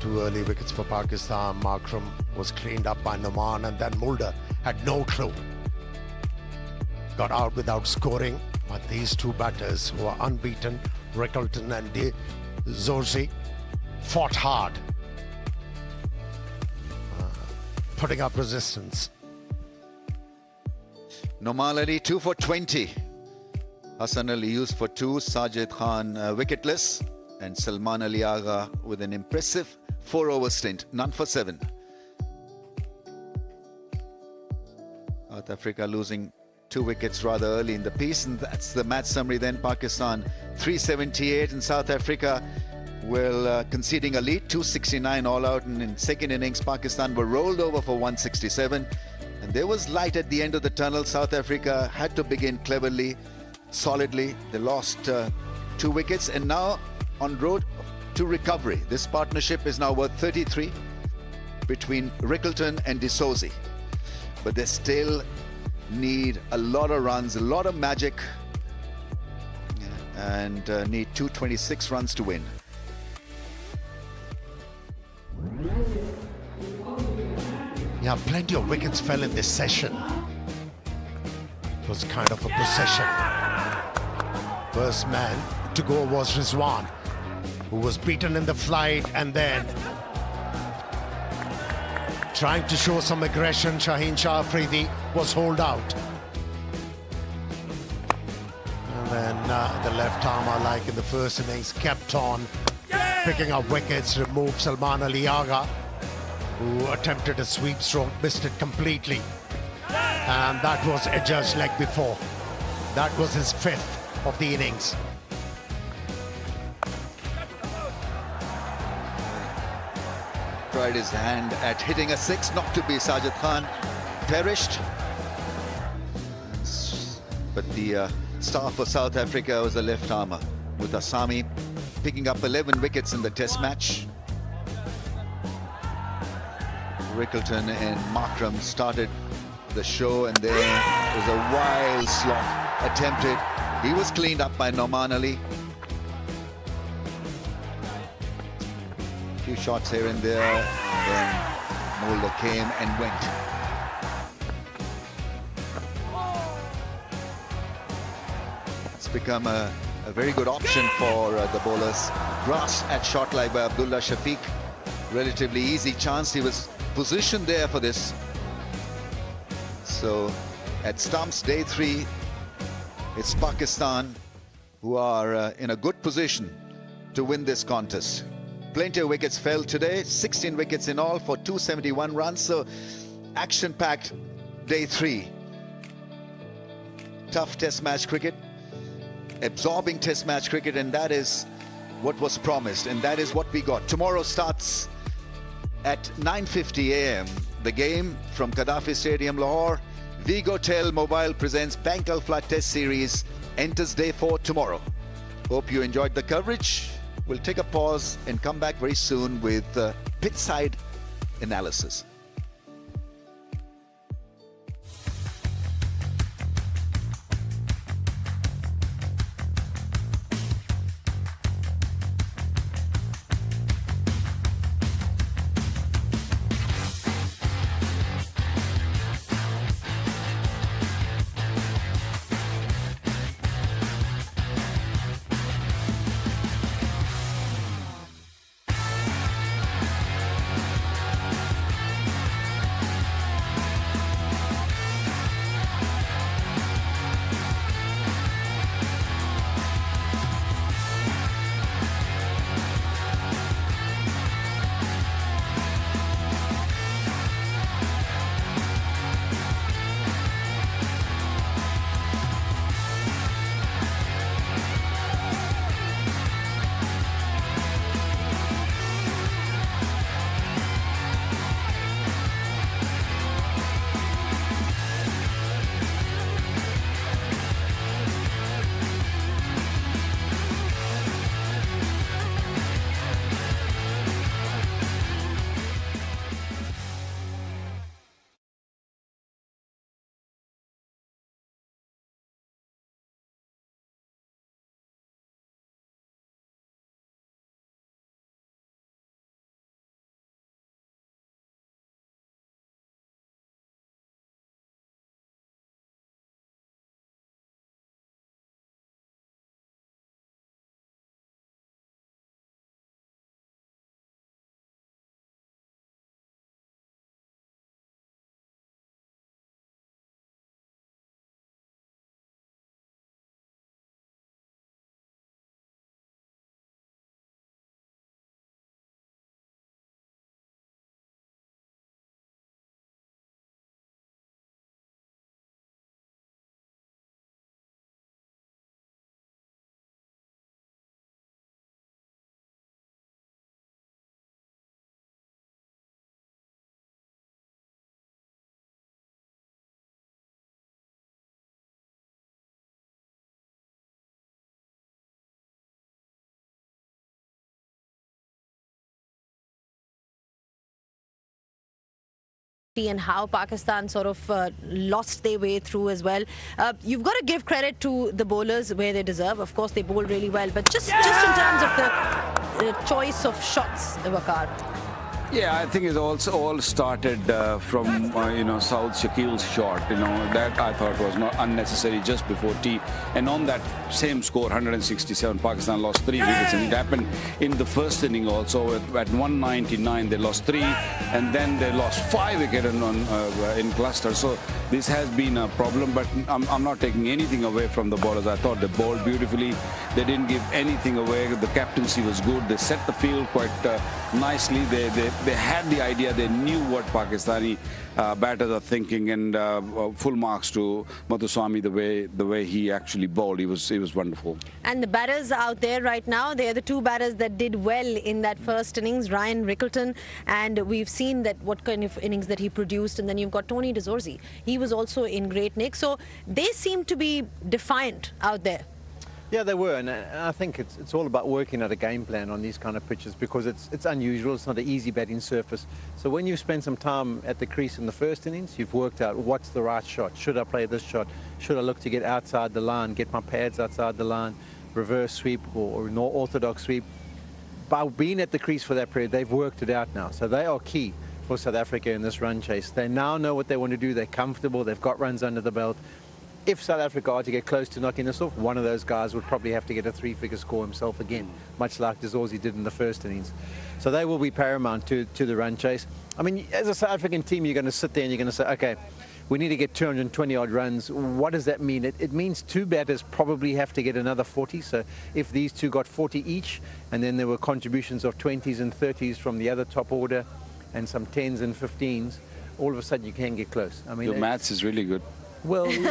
2 early wickets for Pakistan. Markram was cleaned up by Noman, and then Mulder had no clue. Got out without scoring, but these 2 batters who are unbeaten, Rickleton and Zoysi, fought hard, putting up resistance. Noman Ali 2 for 20. Hassan Ali used for 2. Sajid Khan wicketless. And Salman Ali Agha with an impressive 4-over stint, none for 7. South Africa losing 2 wickets rather early in the piece, and that's the match summary then. Pakistan 378 and South Africa will conceding a lead, 269 all out, and in second innings Pakistan were rolled over for 167, and there was light at the end of the tunnel. South Africa had to begin cleverly, solidly. They lost 2 wickets and now on road to recovery. This partnership is now worth 33 between Rickleton and D'Souza, but they still need a lot of runs, a lot of magic, and need 226 runs to win. Yeah, plenty of wickets fell in this session. It was kind of a procession. First man to go was Rizwan, who was beaten in the flight, and then trying to show some aggression, Shaheen Shah Afridi was holed out. And then the left armer, like in the first innings, kept on picking up wickets, removed Salman Ali Agha, who attempted a sweep stroke, missed it completely. And that was Ejaz's leg before. That was his 5th of the innings. Tried his hand at hitting a 6, not to be. Sajid Khan perished. But the star for South Africa was the left armer, with Asami picking up 11 wickets in the test match. Rickleton and Markram started the show, and there was a wild slot attempted. He was cleaned up by Noman Ali. A few shots here and there, and then Mulder came and went. It's become a very good option for the bowlers. Grass at short leg by Abdullah Shafiq. Relatively easy chance. He was positioned there for this. So at stumps, day 3, it's Pakistan who are in a good position to win this contest. Plenty of wickets fell today, 16 wickets in all for 271 runs. So action-packed day 3. Tough test match cricket, absorbing test match cricket, and that is what was promised, and that is what we got. Tomorrow starts at 9:50 a.m. the game from Gaddafi Stadium, Lahore. Vigotel Mobile presents Bank Al-Flat Test Series, enters day 4 tomorrow. Hope you enjoyed the coverage. We'll take a pause and come back very soon with pitch-side analysis. nasty and how Pakistan sort of lost their way through as well. You've got to give credit to the bowlers where they deserve. Of course, they bowled really well, but just in terms of the choice of shots, Waqar. Yeah, I think it also all started from Saud Shakil's shot. That I thought was not unnecessary just before tea. And on that same score, 167, Pakistan lost 3 wickets, and it happened in the first inning also. At 199, they lost 3, and then they lost 5 wickets in cluster. So this has been a problem, but I'm not taking anything away from the bowlers. I thought they bowled beautifully. They didn't give anything away. The captaincy was good. They set the field quite nicely. They had the idea. They knew what Pakistani batters are thinking, and full marks to Mathuswamy the way he actually bowled. He was wonderful. And the batters out there right now, they are the 2 batters that did well in that first innings, Ryan Rickleton, and we've seen that what kind of innings that he produced. And then you've got Tony de Zorzi. He was also in great nick. So they seem to be defiant out there. Yeah, they were, and I think it's all about working out a game plan on these kind of pitches, because it's unusual. It's not an easy batting surface. So when you spend some time at the crease in the first innings, you've worked out what's the right shot. Should I play this shot? Should I look to get outside the line, get my pads outside the line, reverse sweep or an orthodox sweep? By being at the crease for that period, they've worked it out now. So they are key for South Africa in this run chase. They now know what they want to do. They're comfortable. They've got runs under the belt. If South Africa are to get close to knocking this off, one of those guys would probably have to get a 3-figure score himself again, much like de Zorzi did in the first innings. So they will be paramount to the run chase. I mean, as a South African team, you're going to sit there and you're going to say, okay, we need to get 220-odd runs. What does that mean? It means 2 batters probably have to get another 40. So if these 2 got 40 each, and then there were contributions of 20s and 30s from the other top order, and some 10s and 15s, all of a sudden you can get close. I mean, your maths is really good. Well, you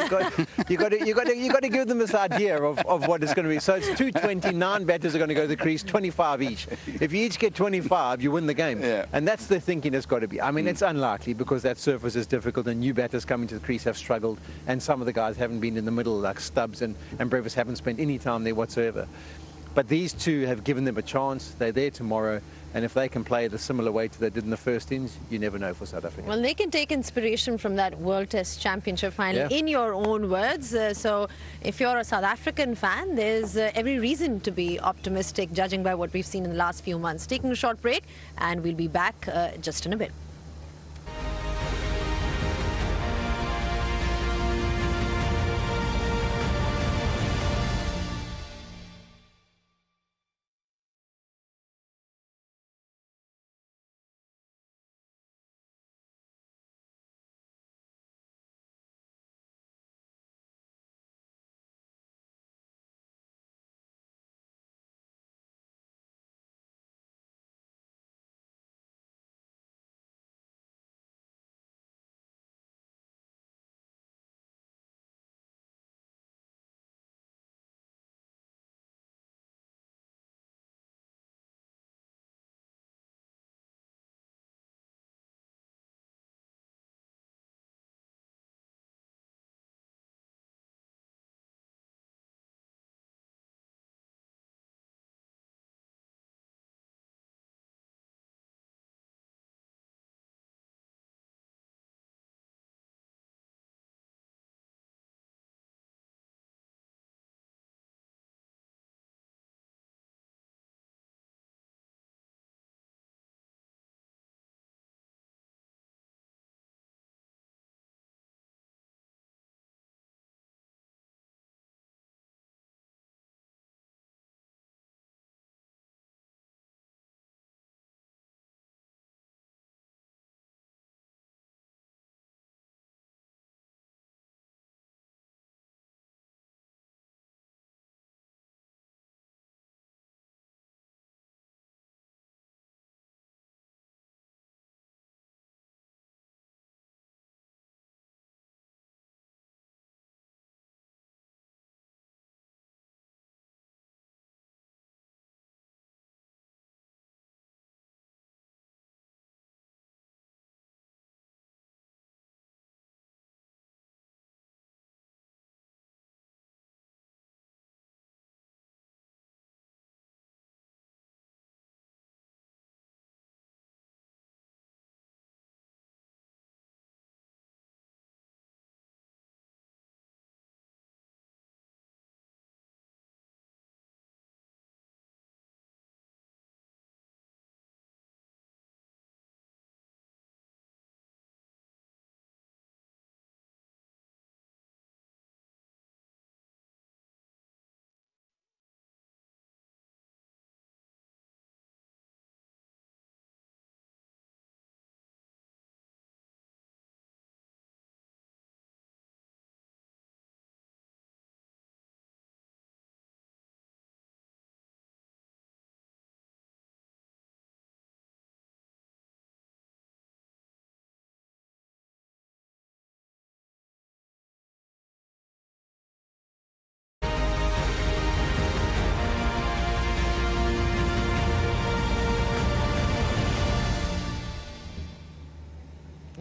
got to give them this idea of what it's going to be. So it's 229 batters are going to go to the crease, 25 each. If you each get 25, you win the game. Yeah. And that's the thinking it's got to be. I mean, it's unlikely because that surface is difficult and new batters coming to the crease have struggled, and some of the guys haven't been in the middle, like Stubbs and Brevis haven't spent any time there whatsoever. But these 2 have given them a chance. They're there tomorrow. And if they can play it a similar way to they did in the first innings, you never know for South Africa. Well, they can take inspiration from that World Test Championship final in your own words. So if you're a South African fan, there's every reason to be optimistic, judging by what we've seen in the last few months. Taking a short break, and we'll be back just in a bit.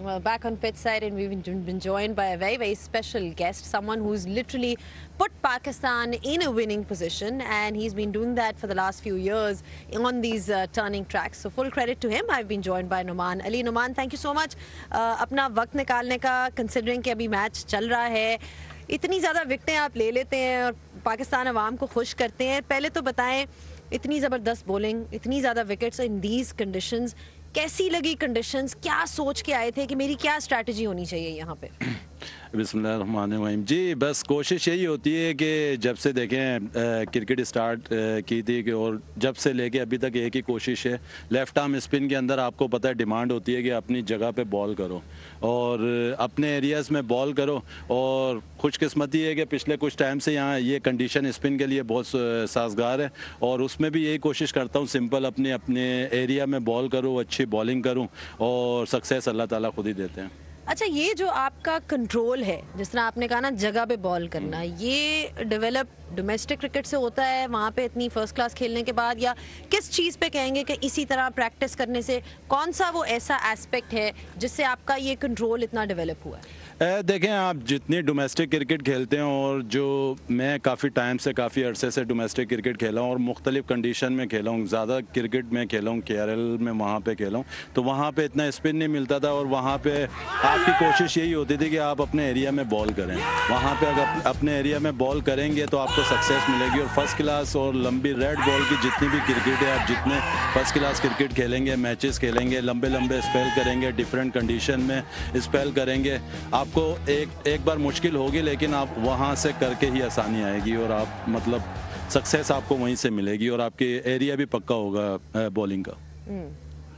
Well, back on pitch side, and we've been joined by a very, very special guest, someone who's literally put Pakistan in a winning position, and he's been doing that for the last few years on these turning tracks. So full credit to him. I've been joined by Numan Ali. Numan, thank you so much. अपना वक्त निकालने का, considering कि अभी match चल रहा है, इतनी ज़्यादा विकेटें आप ले लेते हैं और पाकिस्तान अवाम को खुश करते हैं. पहले तो बताएं, इतनी ज़बरदस्त बॉलिंग, इतनी ज़्यादा विकेट्स इन दीज कंडीशंस, कैसी लगी कंडीशंस? क्या सोच के आए थे कि मेरी क्या स्ट्रैटेजी होनी चाहिए यहाँ पे? बिस्मिल्लाहिर्रहमानिर्रहीम जी, बस कोशिश यही होती है कि जब से देखें क्रिकेट स्टार्ट की थी कि और जब से लेके अभी तक एक ही कोशिश है, लेफ़्ट आर्म स्पिन के अंदर आपको पता है डिमांड होती है कि अपनी जगह पे बॉल करो और अपने एरियाज़ में बॉल करो. और खुशकिस्मती है कि पिछले कुछ टाइम से यहाँ ये कंडीशन स्पिन के लिए बहुत साजगार है और उसमें भी यही कोशिश करता हूँ सिंपल अपने एरिया में बॉल करूँ, अच्छी बॉलिंग करूँ और सक्सेस अल्लाह ताला खुद ही देते हैं. अच्छा, ये जो आपका कंट्रोल है, जिस तरह आपने कहा ना जगह पे बॉल करना, ये डेवलप डोमेस्टिक क्रिकेट से होता है वहाँ पे इतनी फर्स्ट क्लास खेलने के बाद, या किस चीज़ पे कहेंगे कि इसी तरह प्रैक्टिस करने से कौन सा वो ऐसा एस्पेक्ट है जिससे आपका ये कंट्रोल इतना डेवलप हुआ है? देखें, आप जितनी डोमेस्टिक क्रिकेट खेलते हैं और जो मैं काफ़ी टाइम से काफ़ी अरसे से डोमेस्टिक क्रिकेट खेला हूँ और मुख्तलिफ कंडीशन में खेला हूँ, ज़्यादा क्रिकेट में खेला हूँ, KRL में वहाँ पे खेला हूँ, तो वहाँ पे इतना स्पिन नहीं मिलता था और वहाँ पे आपकी कोशिश यही होती थी कि आप अपने एरिया में बॉल करें. वहाँ पे अगर अपने एरिया में बॉल करेंगे तो आपको सक्सेस मिलेगी. और फर्स्ट क्लास और लंबी रेड बॉल की जितनी भी क्रिकेट है, आप जितने फर्स्ट क्लास क्रिकेट खेलेंगे, मैचेस खेलेंगे, लंबे लंबे स्पेल करेंगे, डिफरेंट कंडीशन में स्पेल करेंगे, आपको एक बार मुश्किल होगी लेकिन आप वहाँ से करके ही आसानी आएगी और आप मतलब सक्सेस आपको वहीं से मिलेगी और आपके एरिया भी पक्का होगा बॉलिंग का.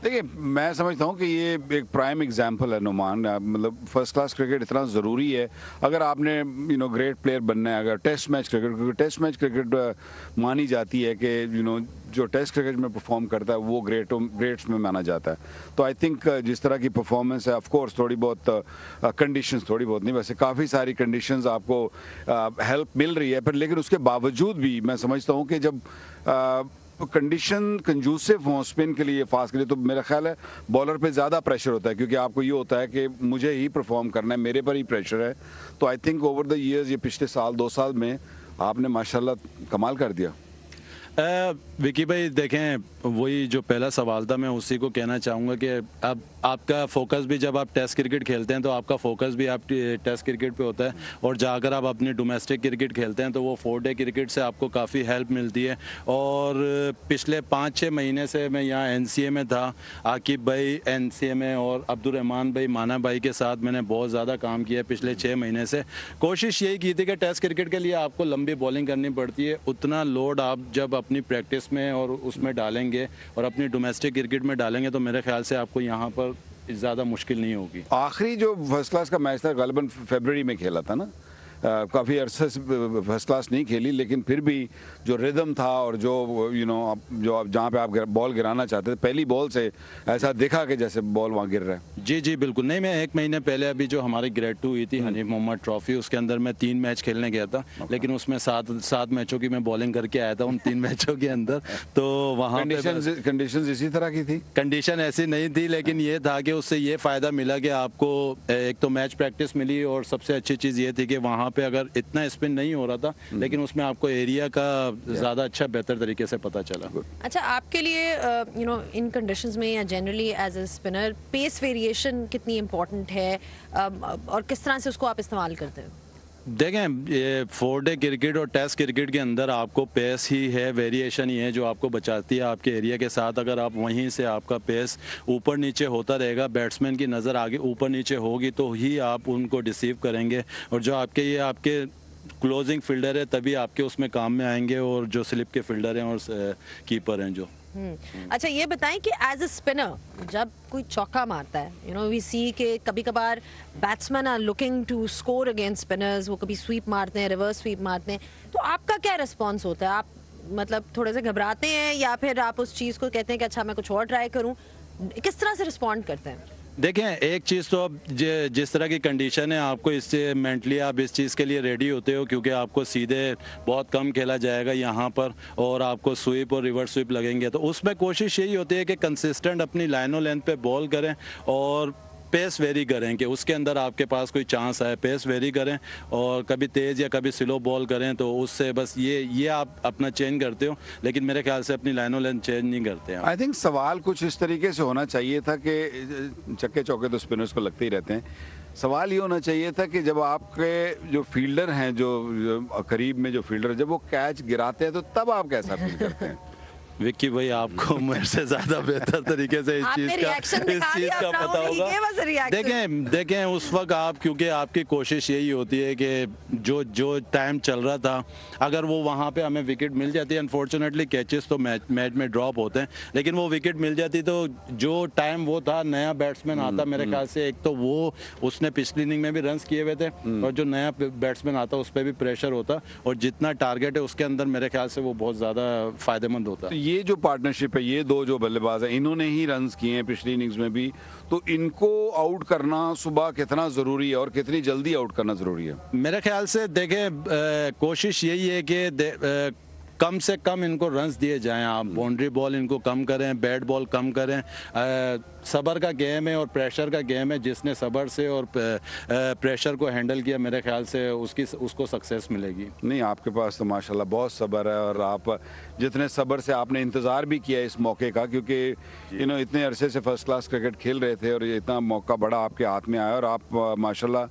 देखिए, मैं समझता हूँ कि ये एक प्राइम एग्जांपल है नुमान. मतलब फर्स्ट क्लास क्रिकेट इतना ज़रूरी है अगर आपने ग्रेट प्लेयर बनना है. अगर टेस्ट मैच क्रिकेट, क्योंकि टेस्ट मैच क्रिकेट मानी जाती है कि जो टेस्ट क्रिकेट में परफॉर्म करता है वो ग्रेट्स में माना जाता है. तो आई थिंक जिस तरह की परफॉर्मेंस है, ऑफ कोर्स थोड़ी बहुत कंडीशंस, थोड़ी बहुत नहीं वैसे काफ़ी सारी कंडीशंस आपको हेल्प मिल रही है, पर लेकिन उसके बावजूद भी मैं समझता हूँ कि जब कंडीशन कंजूसिव हों स्पिन के लिए, फास्ट के लिए, तो मेरा ख्याल है बॉलर पे ज़्यादा प्रेशर होता है क्योंकि आपको ये होता है कि मुझे ही परफॉर्म करना है, मेरे पर ही प्रेशर है. तो I think over the years, ये पिछले साल 2 साल में आपने माशाल्लाह कमाल कर दिया. विकी भाई देखें, वही जो पहला सवाल था मैं उसी को कहना चाहूँगा कि अब आपका फोकस भी जब आप टेस्ट क्रिकेट खेलते हैं तो आपका फोकस भी आप टेस्ट क्रिकेट पे होता है और जाकर आप अपनी डोमेस्टिक क्रिकेट खेलते हैं तो वो 4 डे क्रिकेट से आपको काफ़ी हेल्प मिलती है. और पिछले 5-6 महीने से मैं यहाँ NCA में था, आकिब भाई NCA में और अब्दुलरहमान भाई, माना भाई के साथ मैंने बहुत ज़्यादा काम किया पिछले 6 महीने से. कोशिश यही की थी कि टेस्ट क्रिकेट के लिए आपको लंबी बॉलिंग करनी पड़ती है, उतना लोड आप जब अपनी प्रैक्टिस में और उसमें डालेंगे और अपनी डोमेस्टिक क्रिकेट में डालेंगे तो मेरे ख्याल से आपको यहाँ पर ज़्यादा मुश्किल नहीं होगी. आखिरी जो फर्स्ट क्लास का मैच था गलबन फरवरी में खेला था ना, काफ़ी अरसे से फर्स्ट क्लास नहीं खेली, लेकिन फिर भी जो रिदम था और जो जो जहाँ पे आप बॉल गिराना चाहते थे, पहली बॉल से ऐसा दिखा कि जैसे बॉल वहाँ गिर रहा है. जी बिल्कुल. नहीं, मैं 1 महीने पहले अभी जो हमारी ग्रेड 2 हुई थी हनीफ मोहम्मद ट्रॉफी, उसके अंदर मैं 3 मैच खेलने गया था, लेकिन उसमें 7 मैचों की मैं बॉलिंग करके आया था उन 3 मैचों के अंदर. तो वहाँ कंडीशन इसी तरह की थी. कंडीशन ऐसी नहीं थी, लेकिन ये था कि उससे ये फ़ायदा मिला कि आपको एक तो मैच प्रैक्टिस मिली और सबसे अच्छी चीज़ ये थी कि वहाँ पे अगर इतना स्पिन नहीं हो रहा था लेकिन उसमें आपको एरिया का ज़्यादा अच्छा बेहतर तरीके से पता चला. अच्छा, आपके लिए इन कंडीशंस में या generally as a spinner pace variation कितनी इम्पोर्टेंट है और किस तरह से उसको आप इस्तेमाल करते हैं? देखें, ये 4 डे क्रिकेट और टेस्ट क्रिकेट के अंदर आपको पेस ही है, वेरिएशन ही है जो आपको बचाती है आपके एरिया के साथ. अगर आप वहीं से आपका पेस ऊपर नीचे होता रहेगा, बैट्समैन की नज़र आगे ऊपर नीचे होगी तो ही आप उनको डिसीव करेंगे और जो आपके क्लोजिंग फील्डर है तभी आपके उसमें काम में आएंगे और जो स्लिप के फील्डर हैं और कीपर हैं जो. अच्छा, ये बताएं कि एज अ स्पिनर जब कोई चौका मारता है, वी सी के कभी कभार batsman are looking to score against spinners, वो कभी स्वीप मारते हैं, रिवर्स स्वीप मारते हैं, तो आपका क्या रिस्पॉन्स होता है? आप मतलब थोड़े से घबराते हैं या फिर आप उस चीज़ को कहते हैं कि अच्छा मैं कुछ और ट्राई करूं? किस तरह से रिस्पॉन्ड करते हैं? देखें, एक चीज़ तो अब जिस तरह की कंडीशन है आपको इससे मेंटली आप इस चीज़ के लिए रेडी होते हो क्योंकि आपको सीधे बहुत कम खेला जाएगा यहाँ पर और आपको स्वीप और रिवर्स स्वीप लगेंगे, तो उसमें कोशिश यही होती है कि कंसिस्टेंट अपनी लाइनों लेंथ पे बॉल करें और पेस वेरी करें कि उसके अंदर आपके पास कोई चांस है, पेस वेरी करें और कभी तेज़ या कभी स्लो बॉल करें, तो उससे बस ये आप अपना चेंज करते हो, लेकिन मेरे ख्याल से अपनी लाइनों लेंथ चेंज नहीं करते हैं। आई थिंक सवाल कुछ इस तरीके से होना चाहिए था कि चक्के चौके तो स्पिनर्स को लगते ही रहते हैं, सवाल ये होना चाहिए था कि जब आपके जो फील्डर हैं, जो करीब में जो फील्डर, जब वो कैच गिराते हैं तो तब आप कैसा फील करते हैं? विक्की भाई आपको मेरे से ज्यादा बेहतर तरीके से इस चीज का पता होगा। देखें उस वक्त आप, क्योंकि आपकी कोशिश यही होती है कि जो टाइम चल रहा था, अगर वो वहाँ पे हमें विकेट मिल जाती है, अनफॉर्चुनेटली कैचेस तो मैच में ड्रॉप होते हैं, लेकिन वो विकेट मिल जाती तो जो टाइम वो था, नया बैट्समैन आता मेरे ख्याल से, एक तो वो उसने पिछली इनिंग में भी रन्स किए हुए थे और जो नया बैट्समैन आता उस पर भी प्रेशर होता और जितना टारगेट है उसके अंदर मेरे ख्याल से वो बहुत ज़्यादा फायदेमंद होता। ये जो पार्टनरशिप है, ये दो जो बल्लेबाज हैं, इन्होंने ही रन्स किए हैं पिछली इनिंग्स में भी, तो इनको आउट करना सुबह कितना ज़रूरी है और कितनी जल्दी आउट करना ज़रूरी है? मेरे ख्याल से देखें, कोशिश यही है कि कम से कम इनको रन्स दिए जाएं, आप बाउंड्री बॉल इनको कम करें, बैट बॉल कम करें। सबर का गेम है और प्रेशर का गेम है, जिसने सबर से और प्रेशर को हैंडल किया मेरे ख्याल से उसको सक्सेस मिलेगी। नहीं, आपके पास तो माशाल्लाह बहुत सबर है और आप जितने सबर से आपने इंतज़ार भी किया इस मौके का, क्योंकि इतने अरसे से फर्स्ट क्लास क्रिकेट खेल रहे थे और ये इतना मौका बड़ा आपके हाथ में आया और आप माशाल्लाह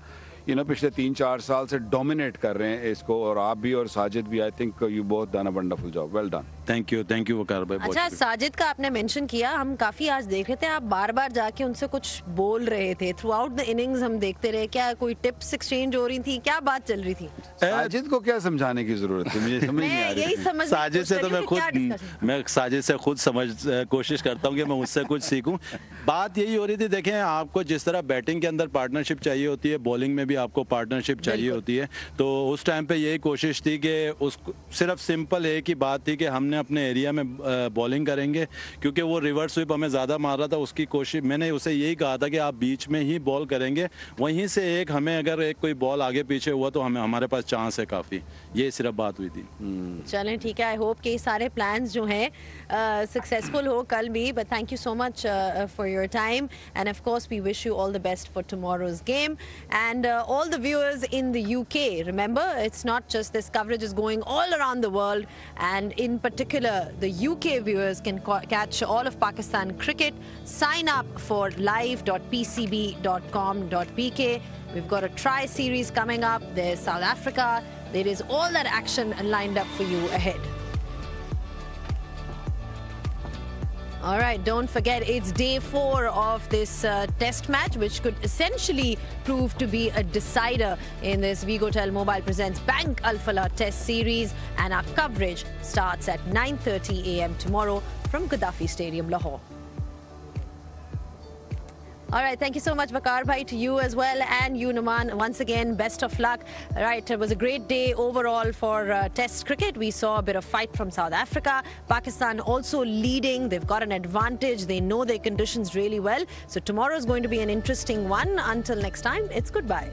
पिछले 3-4 साल से डोमिनेट कर रहे हैं इसको, और आप भी और साजिद भी। I think you both done a wonderful job, well done. Thank you Waqar भाई। अच्छा, साजिद का आपने मेंशन किया, हम काफी आज देख रहे थे आप बार बार जाके उनसे कुछ बोल रहे थे थ्रू आउट द इनिंग्स, हम देखते रहे, क्या कोई टिप्स एक्सचेंज हो रही थी, क्या बात चल रही थी? साजिद को क्या समझाने की जरूरत है, मुझे समझ नहीं आ रही है। साजिद से तो मैं साजिद से खुद कोशिश करता हूँ कि मैं उससे कुछ सीखूं। बात यही हो रही थी, देखें आपको जिस तरह बैटिंग के अंदर पार्टनरशिप चाहिए होती है, बॉलिंग में भी आपको पार्टनरशिप चाहिए होती है, तो उस टाइम पे यही कोशिश थी कि उसको सिर्फ सिंपल एक ही बात थी कि हमने अपने एरिया में बॉलिंग करेंगे, क्योंकि वो रिवर्स स्वीप हमें ज़्यादा मार रहा था। उसकी कोशिश मैंने उसे यही कहा था कि आप बीच में ही बॉल करेंगे, वहीं से एक हमें अगर एक कोई बॉल आगे पीछे हुआ तो हमारे पास चांस है काफ़ी, ये सिर्फ बात हुई थी। चलें ठीक है, आई होप कि सारे प्लान्स जो हैं सक्सेसफुल हो कल भी, but thank you so much for your time and of course we wish you all the best for tomorrow's game and all the viewers in the UK. Remember, it's not just this coverage is going all around the world, and in particular the UK viewers can catch all of Pakistan cricket. Sign up for live.pcb.com.pk. We've got a tri-series coming up. There's South Africa. There is all that action lined up for you ahead. All right, don't forget it's day 4 of this test match, which could essentially prove to be a decider in this Vigotel Mobile Presents Bank Al Falah Test Series, and our coverage starts at 9:30 a.m. tomorrow from Gaddafi Stadium, Lahore. All right, thank you so much, Vakar bhai, to you as well, and you, Numan. Once again, best of luck. All right, it was a great day overall for Test cricket. We saw a bit of fight from South Africa. Pakistan also leading. They've got an advantage. They know their conditions really well. So tomorrow is going to be an interesting one. Until next time, it's goodbye.